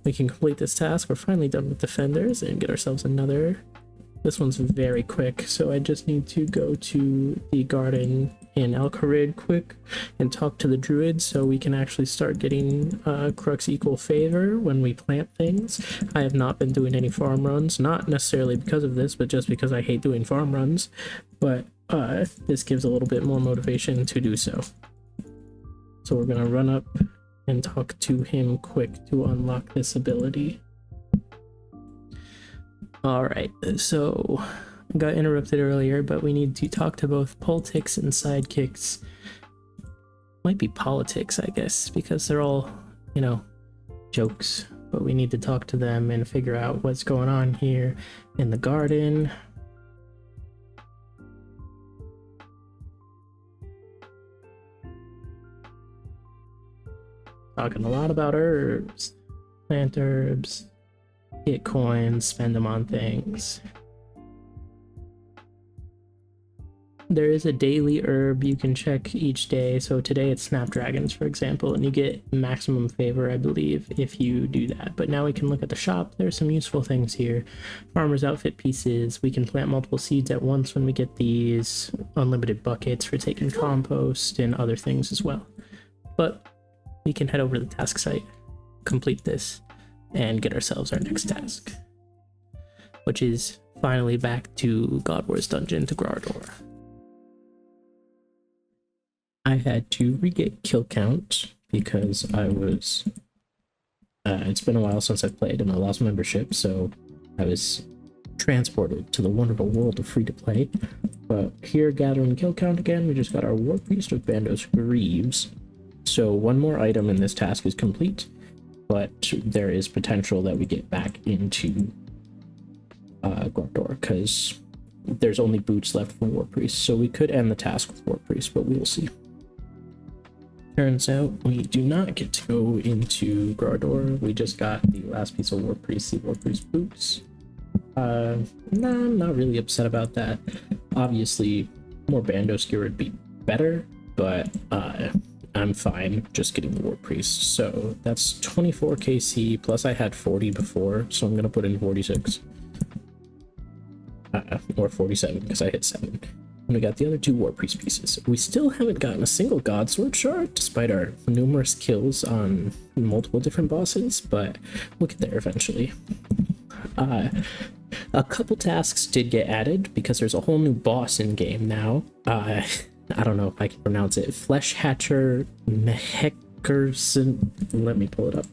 We can complete this task. We're finally done with Defenders and get ourselves another. This one's very quick, so I just need to go to the garden in El Kharid quick and talk to the druid so we can actually start getting Crux equal favor when we plant things. I have not been doing any farm runs, not necessarily because of this, but just because I hate doing farm runs, but this gives a little bit more motivation to do so. So we're gonna run up and talk to him quick to unlock this ability. Alright, so I got interrupted earlier, but we need to talk to both politics and sidekicks. Might be politics, I guess, because they're all, you know, jokes, but we need to talk to them and figure out what's going on here in the garden. Talking a lot about herbs, plant herbs, get coins, spend them on things. There is a daily herb you can check each day. So today it's snapdragons, for example, and you get maximum favor, I believe, if you do that. But now we can look at the shop. There's some useful things here. Farmer's outfit pieces. We can plant multiple seeds at once when we get these. Unlimited buckets for taking compost and other things as well. But we can head over to the task site, complete this, and get ourselves our next task, which is finally back to God Wars Dungeon to Grardor. I had to re-get kill count because I was it's been a while since I've played and I lost membership, so I was transported to the wonderful world of free-to-play. But here, gathering kill count again, we just got our War Priest of Bandos Greaves. So one more item in this task is complete, but there is potential that we get back into Grardor, because there's only boots left for War Priest, so we could end the task with War Priest, but we will see. Turns out we do not get to go into Grardor. We just got the last piece of War Priest, the War Priest boots. I'm not really upset about that. Obviously, more Bandos gear would be better, but I'm fine just getting the War Priest. So that's 24 KC, plus I had 40 before, so I'm gonna put in 46. Or 47, because I hit 7. And we got the other 2 War Priest pieces. We still haven't gotten a single God Sword shard, despite our numerous kills on multiple different bosses, but we'll get there eventually. A couple tasks did get added, because there's a whole new boss in game now. I don't know if I can pronounce it. Flesh Hatcher Mehekerson. Let me pull it up.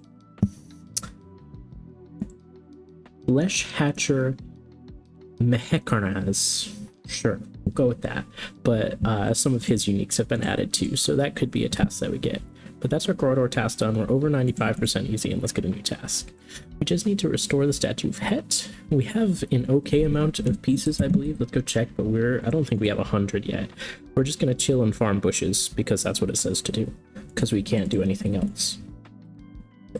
Flesh Hatcher Mehekarnaz. Sure, we'll go with that. But some of his uniques have been added too, so that could be a task that we get. But that's our Grardor task done. We're over 95% easy, and let's get a new task. We just need to restore the Statue of Het. We have an okay amount of pieces, I believe. Let's go check, but I don't think we have 100 yet. We're just gonna chill and farm bushes, because that's what it says to do, because we can't do anything else.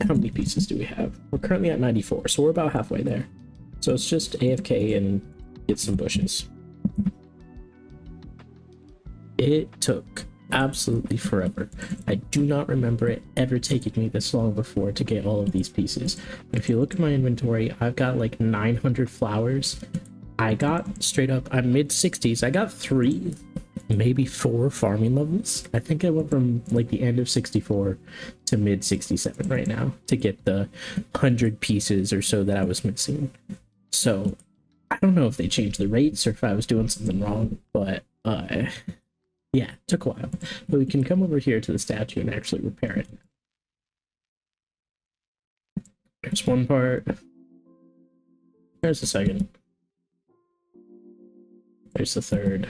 How many pieces do we have? We're currently at 94, so we're about halfway there. So it's just AFK and get some bushes. It took absolutely forever. I do not remember it ever taking me this long before to get all of these pieces. But if you look at my inventory, I've got like 900 flowers. I got straight up, I'm mid 60s. I got 3 maybe 4 farming levels. I think I went from like the end of 64 to mid 67 right now to get the 100 pieces or so that I was missing. So I don't know if they changed the rates or if I was doing something wrong, but yeah, it took a while. But we can come over here to the statue and actually repair it. There's one part. There's the second. There's the third.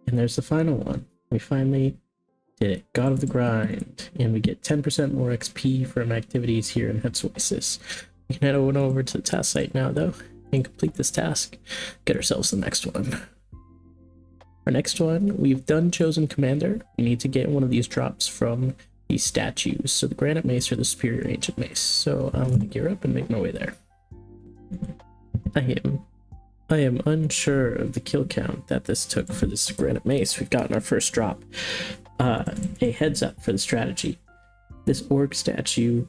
And there's the final one. We finally did it. God of the Grind. And we get 10% more XP from activities here in Hetzoisis. We can head on over to the task site now, though, and complete this task. Get ourselves the next one. Our next one, we've done Chosen Commander. We need to get one of these drops from these statues. So the Granite Mace or the Superior Ancient Mace. So I'm going to gear up and make my way there. I am unsure of the kill count that this took for this Granite Mace. We've gotten our first drop. A heads up for the strategy. This orc statue,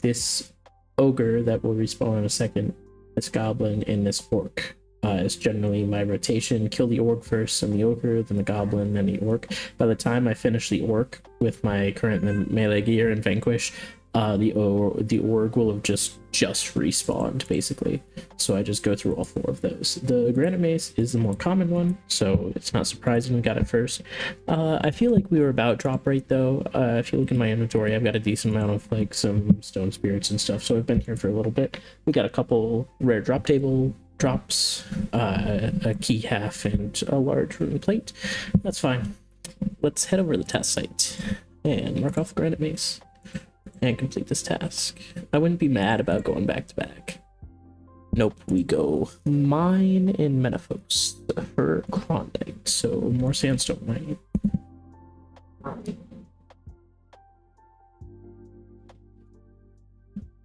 this ogre that will respawn in a second, this goblin, and this orc is generally my rotation. Kill the orc first, then the ogre, then the goblin, then the orc. By the time I finish the orc with my current melee gear and vanquish, the orc will have just respawned, basically. So I just go through all 4 of those. The Granite Mace is the more common one, so it's not surprising we got it first. I feel like we were about drop rate, though. If you look in my inventory, I've got a decent amount of like some stone spirits and stuff, so I've been here for a little bit. We got a couple rare drop table drops, a key half, and a large rune plate. That's fine. Let's head over to the task site and mark off the Granite Mace and complete this task. I wouldn't be mad about going back to back. Nope, we go mine in Menaphos for Klondike, so more sandstone mining.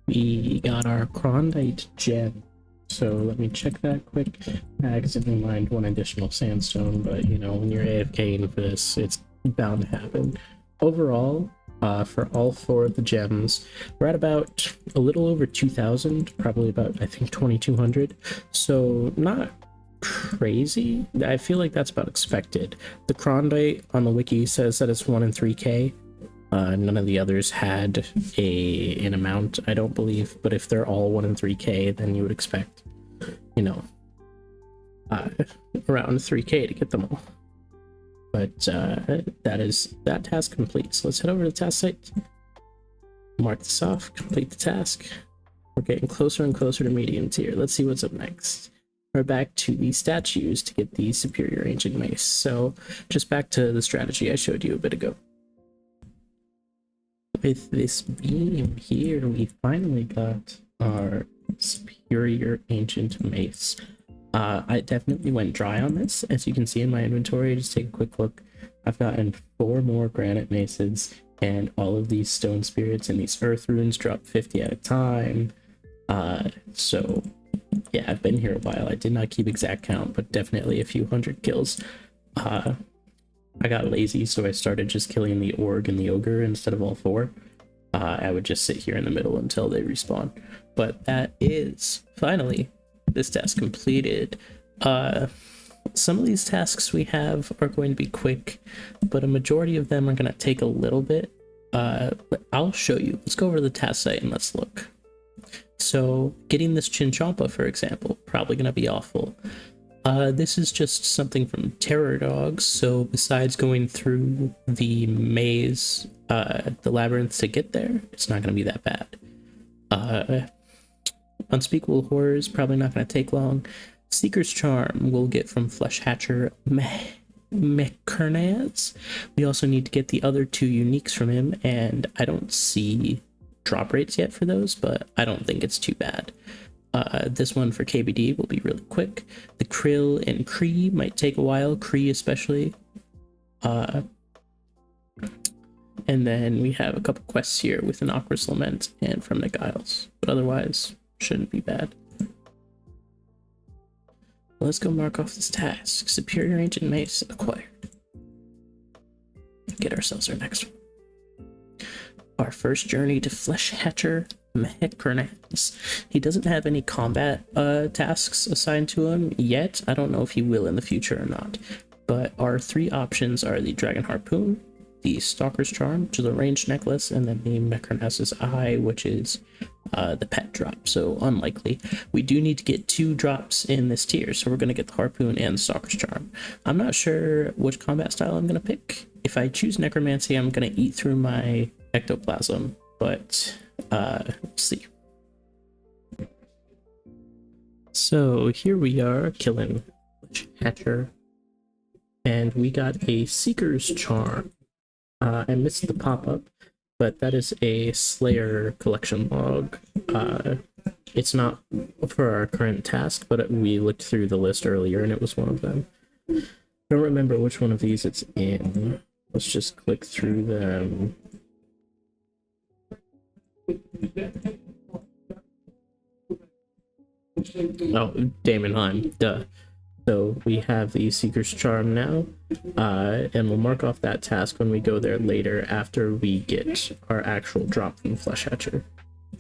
We got our Klondike gem, so let me check that quick. I accidentally mined 1 additional sandstone, but you know, when you're AFKing for this, it's bound to happen. Overall, for all 4 of the gems, we're at about a little over 2,000, probably about, I think, 2,200. So not crazy. I feel like that's about expected. The Klondike on the wiki says that it's 1 in 3k. None of the others had an amount, I don't believe, but if they're all 1 in 3k, then you would expect, you know, around 3k to get them all. But that task complete. So let's head over to the task site, mark this off, complete the task. We're getting closer and closer to medium tier. Let's see what's up next. We're back to the statues to get the Superior Ancient Mace. So just back to the strategy I showed you a bit ago. With this beam here, we finally got our Superior Ancient Mace. I definitely went dry on this. As you can see in my inventory, just take a quick look. I've gotten 4 more Granite Maces, and all of these stone spirits and these earth runes drop 50 at a time. So yeah, I've been here a while. I did not keep exact count, but definitely a few hundred kills. I got lazy, so I started just killing the orc and the ogre instead of all 4. I would just sit here in the middle until they respawn. But that is finally this task completed. Some of these tasks we have are going to be quick, but a majority of them are going to take a little bit. I'll show you. Let's go over to the task site and let's look. So getting this Chinchompa, for example, probably going to be awful. This is just something from Terror Dogs. So besides going through the maze, the labyrinth to get there, it's not going to be that bad. Unspeakable Horrors, probably not going to take long. Seeker's Charm we'll get from Flesh Hatcher Mekernaz. We also need to get the other 2 uniques from him, and I don't see drop rates yet for those, but I don't think it's too bad. This one for KBD will be really quick. The Krill and Kree might take a while, Kree especially. And then we have a couple quests here with an Aqua's Lament and from the Giles, but otherwise shouldn't be bad. Let's go mark off this task. Superior Ancient Mace acquired. Get ourselves our next one. Our first journey to Flesh Hatcher Meckernas. He doesn't have any combat tasks assigned to him yet. I don't know if he will in the future or not. But our three options are the Dragon Harpoon, the Stalker's Charm, which is a ranged necklace, and then the Meckernas' Eye, which is the pet drop. So unlikely. We do need to get 2 drops in this tier, so we're going to get the Harpoon and the Stalker's Charm. I'm not sure which combat style I'm going to pick. If I choose Necromancy, I'm going to eat through my Ectoplasm, but we'll see. So here we are killing Hatcher, and we got a Seeker's Charm. I missed the pop-up, but that is a Slayer collection log. It's not for our current task, but we looked through the list earlier and it was one of them. I don't remember which one of these it's in. Let's just click through them. Oh, Damon Heim, duh. So we have the Seeker's Charm now, and we'll mark off that task when we go there later after we get our actual drop from Flesh Hatcher.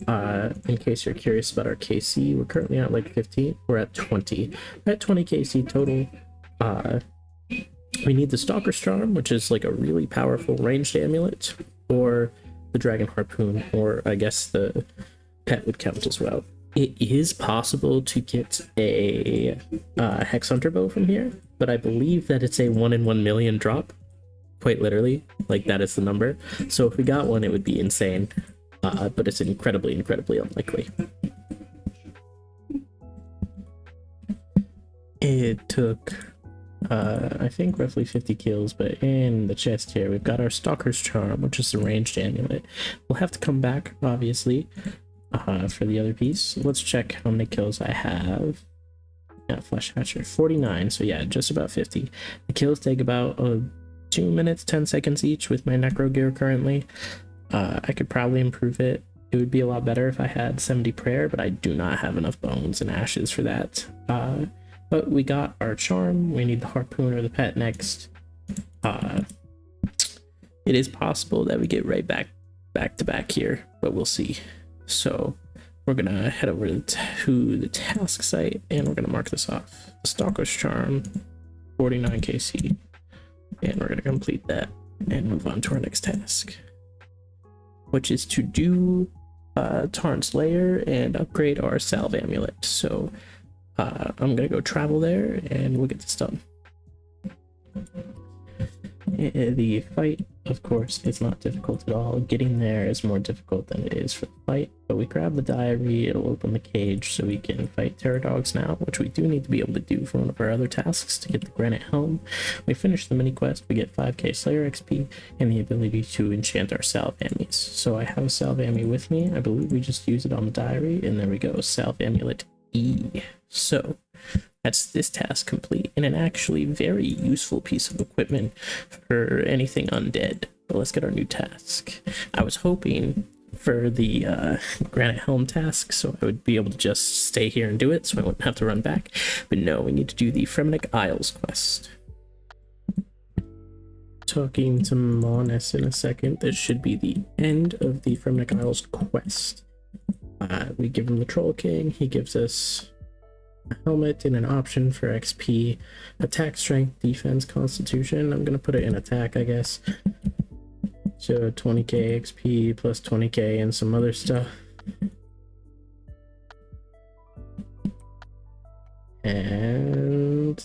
In case you're curious about our KC, we're currently at like 15. We're at 20. We're at 20 KC total. We need the Stalker's Charm, which is like a really powerful ranged amulet, or the Dragon Harpoon, or I guess the pet would count as well. It is possible to get a Hex Hunter bow from here, but I believe that it's a 1 in 1 million drop. Quite literally, like that is the number. So if we got one, it would be insane, but it's incredibly unlikely. It took, I think, roughly 50 kills, but in the chest here, we've got our Stalker's Charm, which is the ranged amulet. We'll have to come back, obviously, for the other piece. Let's check how many kills I have. Yeah, Flesh Hatcher, 49, so yeah, just about 50. The kills take about 2 minutes, 10 seconds each with my Necro gear currently. I could probably improve it. It would be a lot better if I had 70 prayer, but I do not have enough bones and ashes for that. But we got our charm. We need the harpoon or the pet next. It is possible that we get right back to back here, but we'll see. So we're gonna head over to the task site and we're gonna mark this off. Stalker's Charm, 49 KC, and we're gonna complete that and move on to our next task, which is to do Tarn's Lair and upgrade our Salve Amulet. So I'm gonna go travel there and we'll get this done. The fight, of course, is not difficult at all. Getting there is more difficult than it is for the fight, but we grab the diary, it'll open the cage so we can fight Terror Dogs now, which we do need to be able to do for one of our other tasks to get the Granite Helm. We finish the mini quest, we get 5k Slayer XP and the ability to enchant our Salve Amulet. So I have a Salve Amulet with me. I believe we just use it on the diary, and there we go, Salve Amulet E. So that's this task complete, and an actually very useful piece of equipment for anything undead. But let's get our new task. I was hoping for the Granite Helm task, so I would be able to just stay here and do it, so I wouldn't have to run back. But no, we need to do the Fremenic Isles quest. Talking to Monis in a second. This should be the end of the Fremenic Isles quest. We give him the Troll King. He gives us a helmet and an option for XP, attack, strength, defense, constitution. I'm gonna put it in attack, I guess. So 20k XP plus 20k and some other stuff. And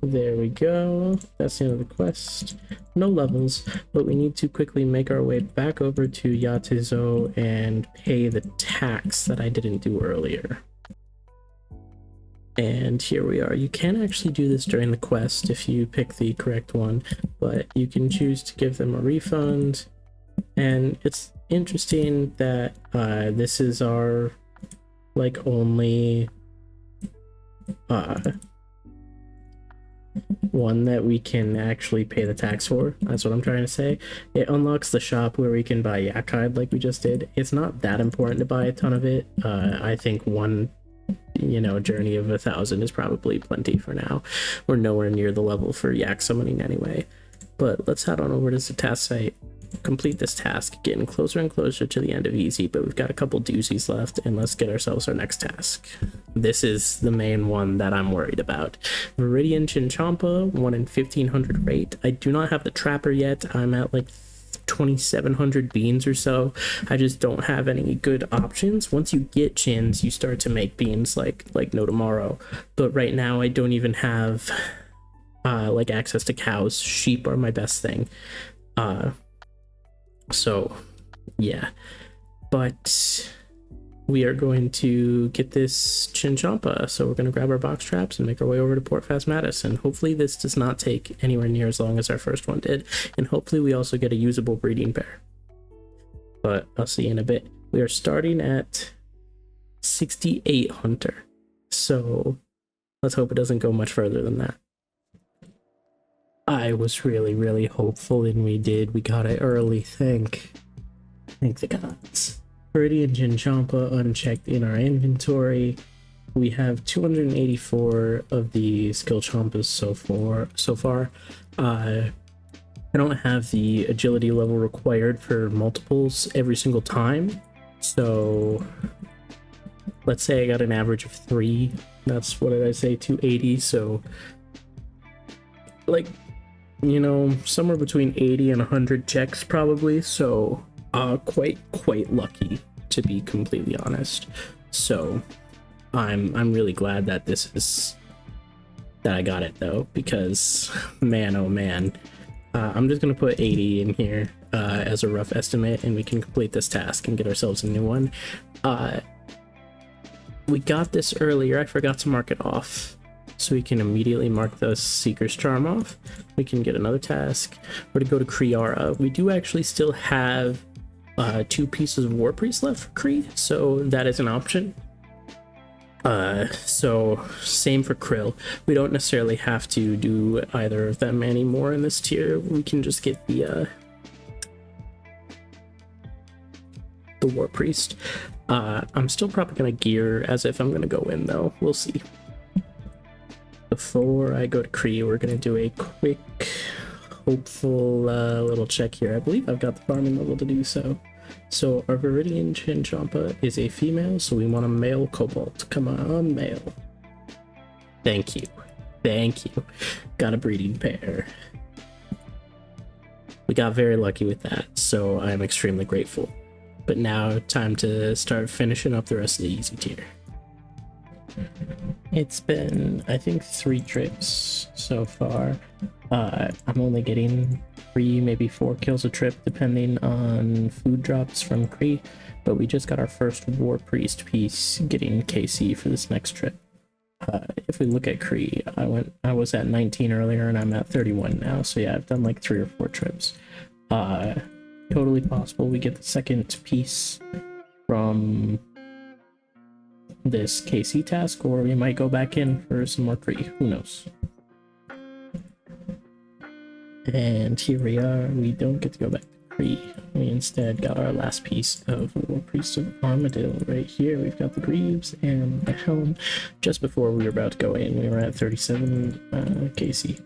there we go. That's the end of the quest. No levels, but we need to quickly make our way back over to Yatizo and pay the tax that I didn't do earlier. And here we are. You can actually do this during the quest if you pick the correct one, but you can choose to give them a refund. And it's interesting that this is our like only one that we can actually pay the tax for. That's what I'm trying to say. It unlocks the shop where we can buy yak hide like we just did. It's not that important to buy a ton of it. I think one journey of 1,000 is probably plenty for now. We're nowhere near the level for yak summoning anyway. But let's head on over to the task site complete this task, getting closer and closer to the end of easy, but we've got a couple doozies left, and let's get ourselves our next task. This is the main one that I'm worried about. Viridian Chinchompa, 1 in 1500 rate. I do not have the Trapper yet. I'm at like 2700 beans or so. I just don't have any good options. Once you get chins, you start to make beans like no tomorrow. But right now I don't even have like access to cows. Sheep are my best thing. So yeah, but we are going to get this Chinchompa, so we're going to grab our box traps and make our way over to Port Phasmatis, and hopefully this does not take anywhere near as long as our first one did, and hopefully we also get a usable breeding pair, but I'll see you in a bit. We are starting at 68 hunter, so let's hope it doesn't go much further than that. I was really hopeful, and we did. We got it early, thank the gods. Viridian Chinchompa unchecked in our inventory. We have 284 of the skill chompas so far. I don't have the agility level required for multiples every single time, so let's say I got an average of 3. That's, what did I say, 280, so like, you know, somewhere between 80 and 100 checks probably, so quite lucky, to be completely honest. So I'm really glad that that I got it though, because man, oh man. I'm just gonna put 80 in here as a rough estimate, and we can complete this task and get ourselves a new one. We got this earlier, I forgot to mark it off, so we can immediately mark the Seeker's Charm off. We can get another task. We're gonna go to Kriara. We do actually still have 2 pieces of War Priest left for Kree, so that is an option. So same for Krill. We don't necessarily have to do either of them anymore in this tier. We can just get the War Priest. I'm still probably gonna gear as if I'm gonna go in though. We'll see. Before I go to Kree, we're gonna do a quick, hopeful little check here. I believe I've got the farming level to do so. So our Viridian Chinchompa is a female, so we want a male Cobalt. Come on, male. Thank you. Got a breeding pair. We got very lucky with that, so I'm extremely grateful. But now time to start finishing up the rest of the easy tier. It's been, I think, 3 trips so far. I'm only getting 3, maybe 4 kills a trip, depending on food drops from Kree. But we just got our first War Priest piece getting KC for this next trip. If we look at Kree, I was at 19 earlier, and I'm at 31 now. So yeah, I've done like 3 or 4 trips. Totally possible we get the second piece from this KC task, or we might go back in for some more Kree, who knows. And here we are. We don't get to go back to Kree. We instead got our last piece of War Priest of Armadillo right here. We've got the greaves and the helm. Just before we were about to go in, we were at 37 KC.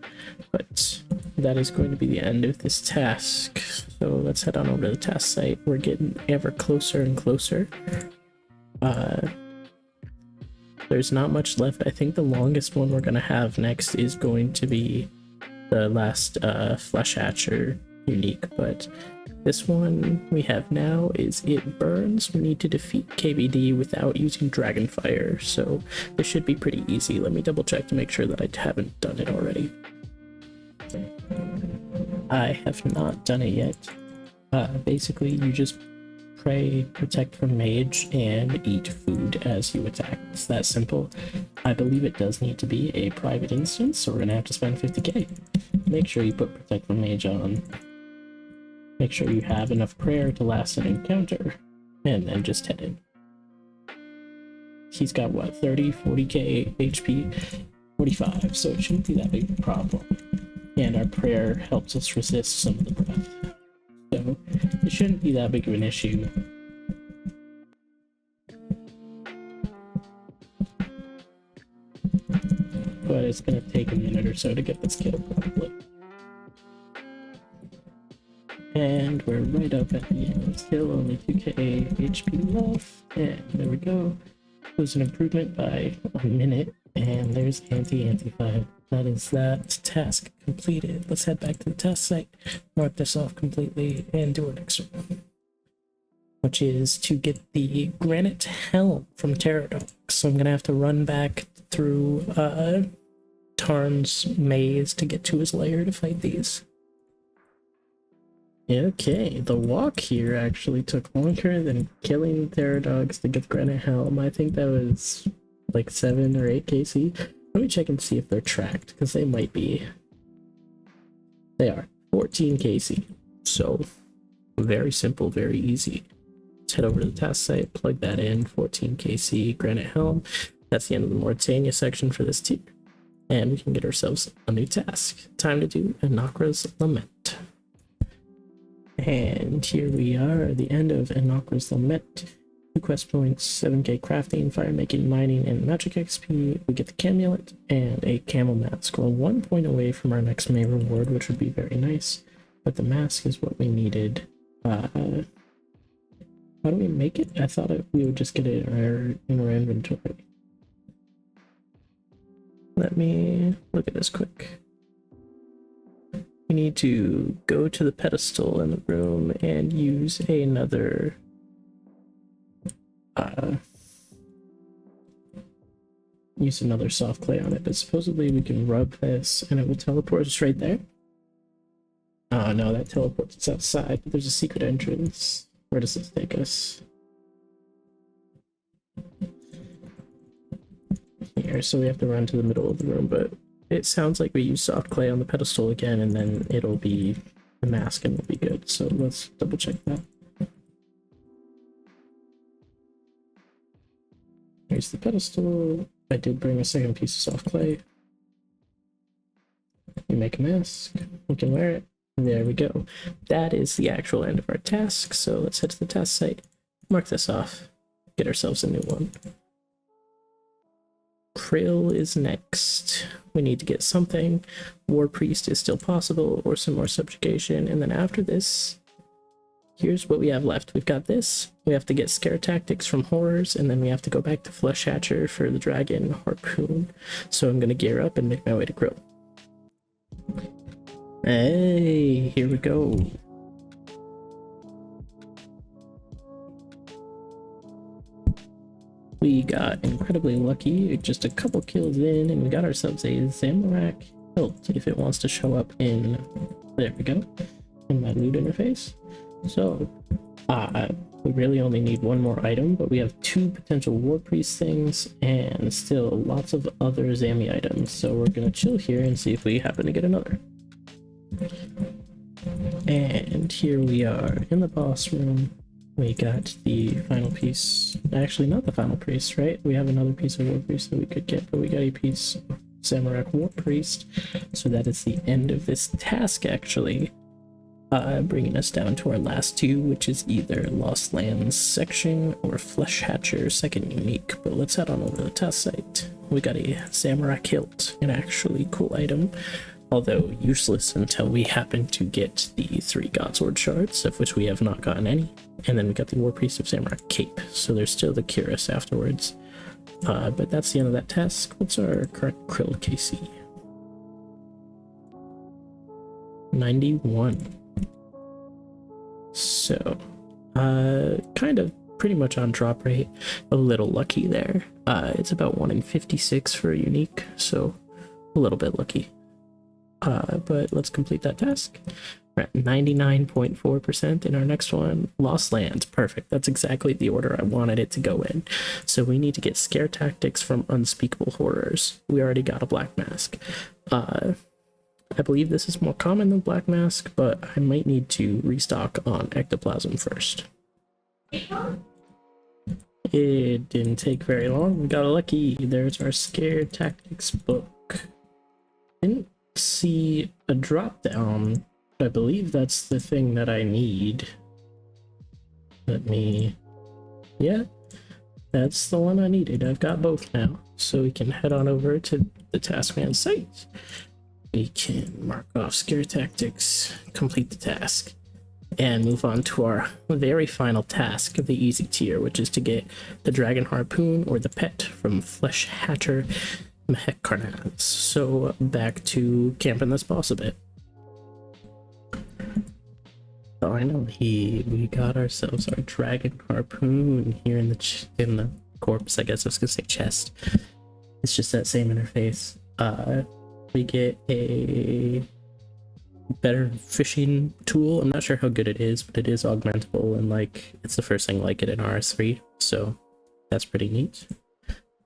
But that is going to be the end of this task. So let's head on over to the task site. We're getting ever closer and closer. There's not much left. I think the longest one we're going to have next is going to be the last Flesh Hatcher unique, but this one we have now is It Burns. We need to defeat KBD without using Dragonfire, so this should be pretty easy. Let me double check to make sure that I haven't done it already. I have not done it yet. Basically, you just pray, protect from mage, and eat food as you attack. It's that simple. I believe it does need to be a private instance, so we're gonna have to spend 50k. Make sure you put protect from mage on. Make sure you have enough prayer to last an encounter, and then just head in. He's got what, 30, 40k HP, 45, so it shouldn't be that big of a problem. And our prayer helps us resist some of the breath. So it shouldn't be that big of an issue. But it's going to take a minute or so to get this kill, probably. And we're right up at the end. Still only 2k HP left. And there we go. It was an improvement by a minute. And there's anti-5. That is that task completed. Let's head back to the task site, mark this off completely, and do our next one, which is to get the granite helm from Pterodon. So I'm gonna have to run back through Tarn's maze to get to his lair to fight these. Okay, the walk here actually took longer than killing the Pterodogs to get the granite helm. I think that was like 7 or 8 KC. Let me check and see if they're tracked, because they might be. They are 14 KC. So very simple, very easy. Let's head over to the task site, plug that in, 14 KC, granite helm. That's the end of the Mauritania section for this tier. And we can get ourselves a new task. Time to do Enochra's Lament. And here we are at the end of Enochra's Lament. 2 quest points, 7k crafting, fire making, mining, and magic XP. We get the Camulet and a camel mask. We're 1 point away from our next main reward, which would be very nice. But the mask is what we needed. How do we make it? I thought we would just get it in our inventory. Let me look at this quick. We need to go to the pedestal in the room and use another soft clay on it, but supposedly we can rub this and it will teleport us right there. Oh no, that teleports us outside, but there's a secret entrance. Where does this take us? Here, so we have to run to the middle of the room, but it sounds like we use soft clay on the pedestal again and then it'll be the mask and will be good. So let's double check that. Here's the pedestal. I did bring a second piece of soft clay. We make a mask. We can wear it. There we go. That is the actual end of our task. So let's head to the task site, mark this off, get ourselves a new one. Krill is next. We need to get something. War Priest is still possible, or some more subjugation. And then after this, here's what we have left. We've got this. We have to get Scare Tactics from Horrors, and then we have to go back to Flesh Hatcher for the Dragon Harpoon. So I'm going to gear up and make my way to Krill. Hey, here we go. We got incredibly lucky, just a couple kills in, and we got ourselves a Zamorak hilt if it wants to show up in, there we go, in my loot interface. So, we really only need one more item, but we have 2 potential War Priest things, and still lots of other Zami items, so we're gonna chill here and see if we happen to get another. And here we are in the boss room. We got the final piece. Actually, not the final piece, right? We have another piece of War Priest that we could get, but we got a piece of Zamorak War Priest. So that is the end of this task, actually. Bringing us down to our last 2, which is either Lost Lands section or Flesh Hatcher second unique. But let's head on over to the task site. We got a Zamorak hilt, an actually cool item, although useless until we happen to get the 3 Godsword shards, of which we have not gotten any. And then we got the War Priest of Zamorak cape, so there's still the Cuirass afterwards. But that's the end of that task. What's our current Krill KC? 91. So, kind of pretty much on drop rate. A little lucky there. It's about 1 in 56 for a unique, so a little bit lucky. But let's complete that task. We're at 99.4% in our next one. Lost Lands. Perfect. That's exactly the order I wanted it to go in. So we need to get Scare Tactics from Unspeakable Horrors. We already got a Black Mask. I believe this is more common than Black Mask, but I might need to restock on Ectoplasm first. It didn't take very long. We got lucky. There's our Scare Tactics book. Didn't see a drop down. I believe that's the thing that I need. Yeah, that's the one I needed. I've got both now, so we can head on over to the Taskman site. We can mark off Scare Tactics, complete the task, and move on to our very final task of the easy tier, which is to get the Dragon Harpoon or the pet from Flesh Hatcher Mehekkarnaz. So back to camping this boss a bit. Oh, I know we got ourselves our Dragon Harpoon here in the corpse. I guess I was gonna say chest. It's just that same interface. We get a better fishing tool. I'm not sure how good it is, but it is augmentable, and like it's the first thing like it in RS3, so that's pretty neat.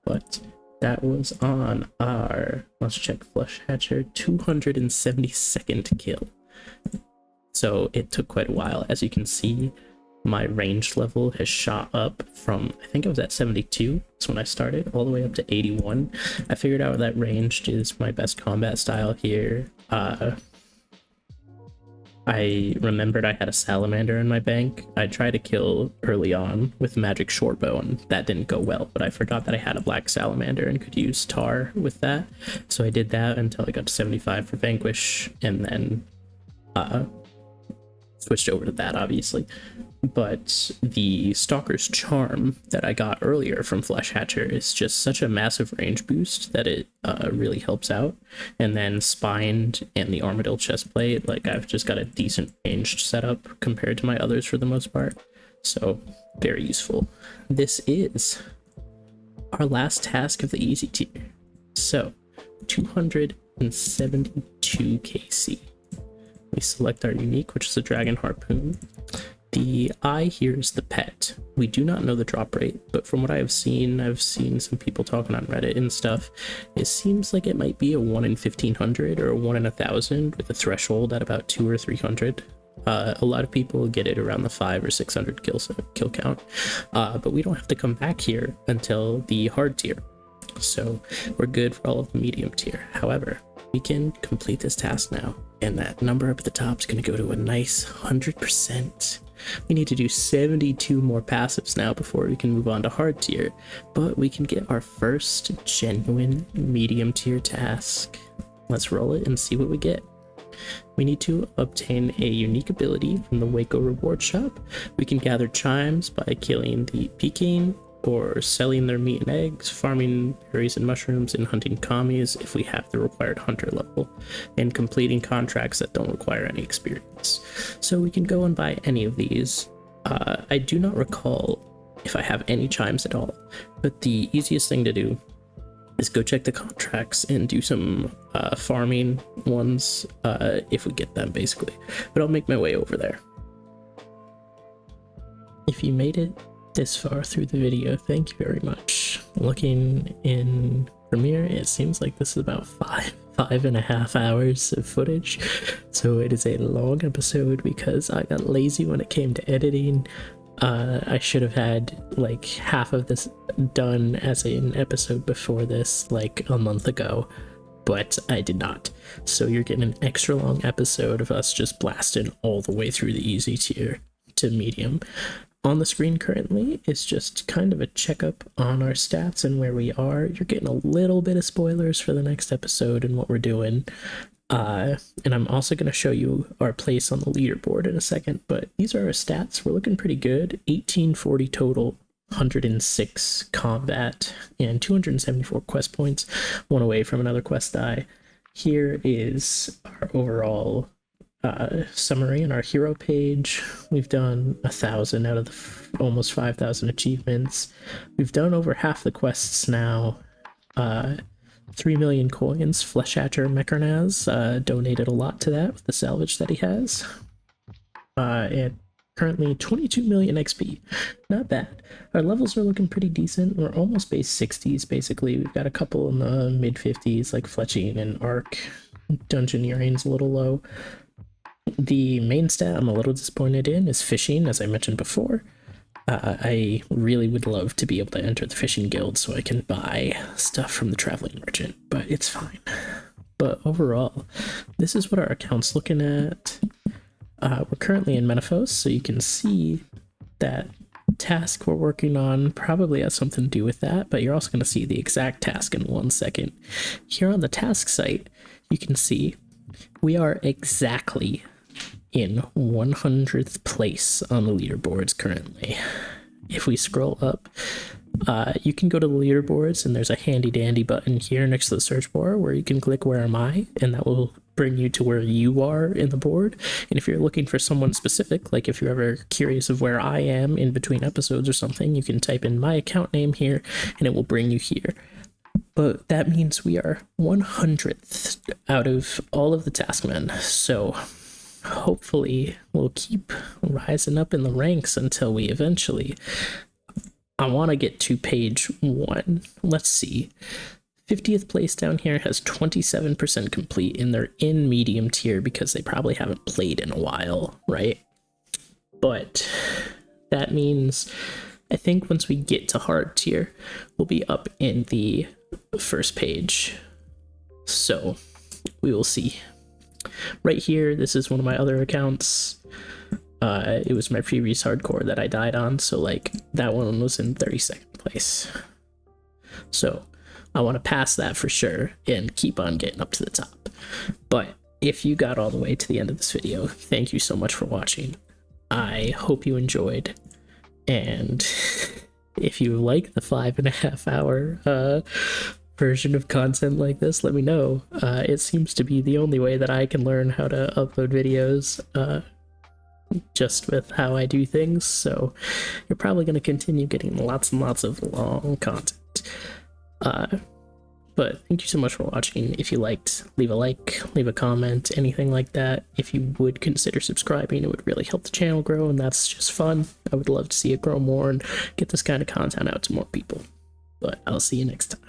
But that was on our, let's check, Flesh Hatcher 272nd kill. So it took quite a while. As you can see, my range level has shot up from, I think I was at 72, that's when I started, all the way up to 81. I figured out that ranged is my best combat style here. I remembered I had a salamander in my bank. I tried to kill early on with magic shortbow, and that didn't go well, but I forgot that I had a black salamander and could use tar with that. So I did that until I got to 75 for Vanquish, and then switched over to that, obviously. But the Stalker's Charm that I got earlier from Flesh Hatcher is just such a massive range boost that it really helps out. And then Spined and the Armadillo chestplate, like I've just got a decent ranged setup compared to my others for the most part. So very useful. This is our last task of the easy tier. So 272 KC. We select our unique, which is a Dragon Harpoon. The eye here is the pet. We do not know the drop rate, but from what I've seen some people talking on Reddit and stuff. It seems like it might be a 1 in 1500 or a 1 in 1000 with a threshold at about 200 or 300. A lot of people get it around the 500 or 600 kill count, but we don't have to come back here until the hard tier. So we're good for all of the medium tier. However, we can complete this task now, and that number up at the top is going to go to a nice 100%. We need to do 72 more passives now before we can move on to hard tier, but we can get our first genuine medium tier task. Let's roll it and see what we get. We need to obtain a unique ability from the Waco reward shop. We can gather chimes by killing the Peking, or selling their meat and eggs, farming berries and mushrooms, and hunting commies if we have the required hunter level, and completing contracts that don't require any experience. So we can go and buy any of these. I do not recall if I have any chimes at all, but the easiest thing to do is go check the contracts and do some farming ones if we get them, basically. But I'll make my way over there. If you made it this far through the video, thank you very much. Looking in Premiere, it seems like this is about five and a half hours of footage, so it is a long episode because I got lazy when it came to editing. I should have had like half of this done as an episode before this, like a month ago, but I did not. So you're getting an extra long episode of us just blasting all the way through the easy tier to medium. On the screen currently is just kind of a checkup on our stats and where we are. You're getting a little bit of spoilers for the next episode and what we're doing. And I'm also going to show you our place on the leaderboard in a second, but these are our stats. We're looking pretty good. 1840 total, 106 combat, and 274 quest points, one away from another quest die. Here is our overall summary on our hero page. We've done 1,000 out of the almost 5,000 achievements. We've done over half the quests now. 3 million coins. Flesh Hatcher Mehekkarnaz donated a lot to that with the salvage that he has. And currently 22 million XP. Not bad. Our levels are looking pretty decent. We're almost base 60s basically. We've got a couple in the mid 50s like Fletching and Arc. Dungeoneering's a little low. The main stat I'm a little disappointed in is fishing, as I mentioned before. I really would love to be able to enter the fishing guild so I can buy stuff from the traveling merchant, but it's fine. But overall, this is what our account's looking at. We're currently in Menaphos, so you can see that task we're working on probably has something to do with that, but you're also going to see the exact task in 1 second. Here on the task site, you can see we are exactly in 100th place on the leaderboards currently. If we scroll up, you can go to the leaderboards, and there's a handy dandy button here next to the search bar where you can click where am I, and that will bring you to where you are in the board. And if you're looking for someone specific, like if you're ever curious of where I am in between episodes or something, you can type in my account name here and it will bring you here. But that means we are 100th out of all of the taskmen, so hopefully we'll keep rising up in the ranks until we eventually, I want to get to page 1. Let's see. 50th place down here has 27% complete, and they're in medium tier because they probably haven't played in a while, right? But that means I think once we get to hard tier, we'll be up in the first page. So we will see. Right here, this is one of my other accounts. It was my previous hardcore that I died on, so like that one was in 32nd place. So I want to pass that for sure and keep on getting up to the top. But if you got all the way to the end of this video, thank you so much for watching. I hope you enjoyed, and if you like the 5.5 hour version of content like this, let me know. It seems to be the only way that I can learn how to upload videos, just with how I do things, so you're probably going to continue getting lots and lots of long content. But thank you so much for watching. If you liked, leave a like, leave a comment, anything like that. If you would consider subscribing, it would really help the channel grow, and that's just fun. I would love to see it grow more and get this kind of content out to more people. But I'll see you next time.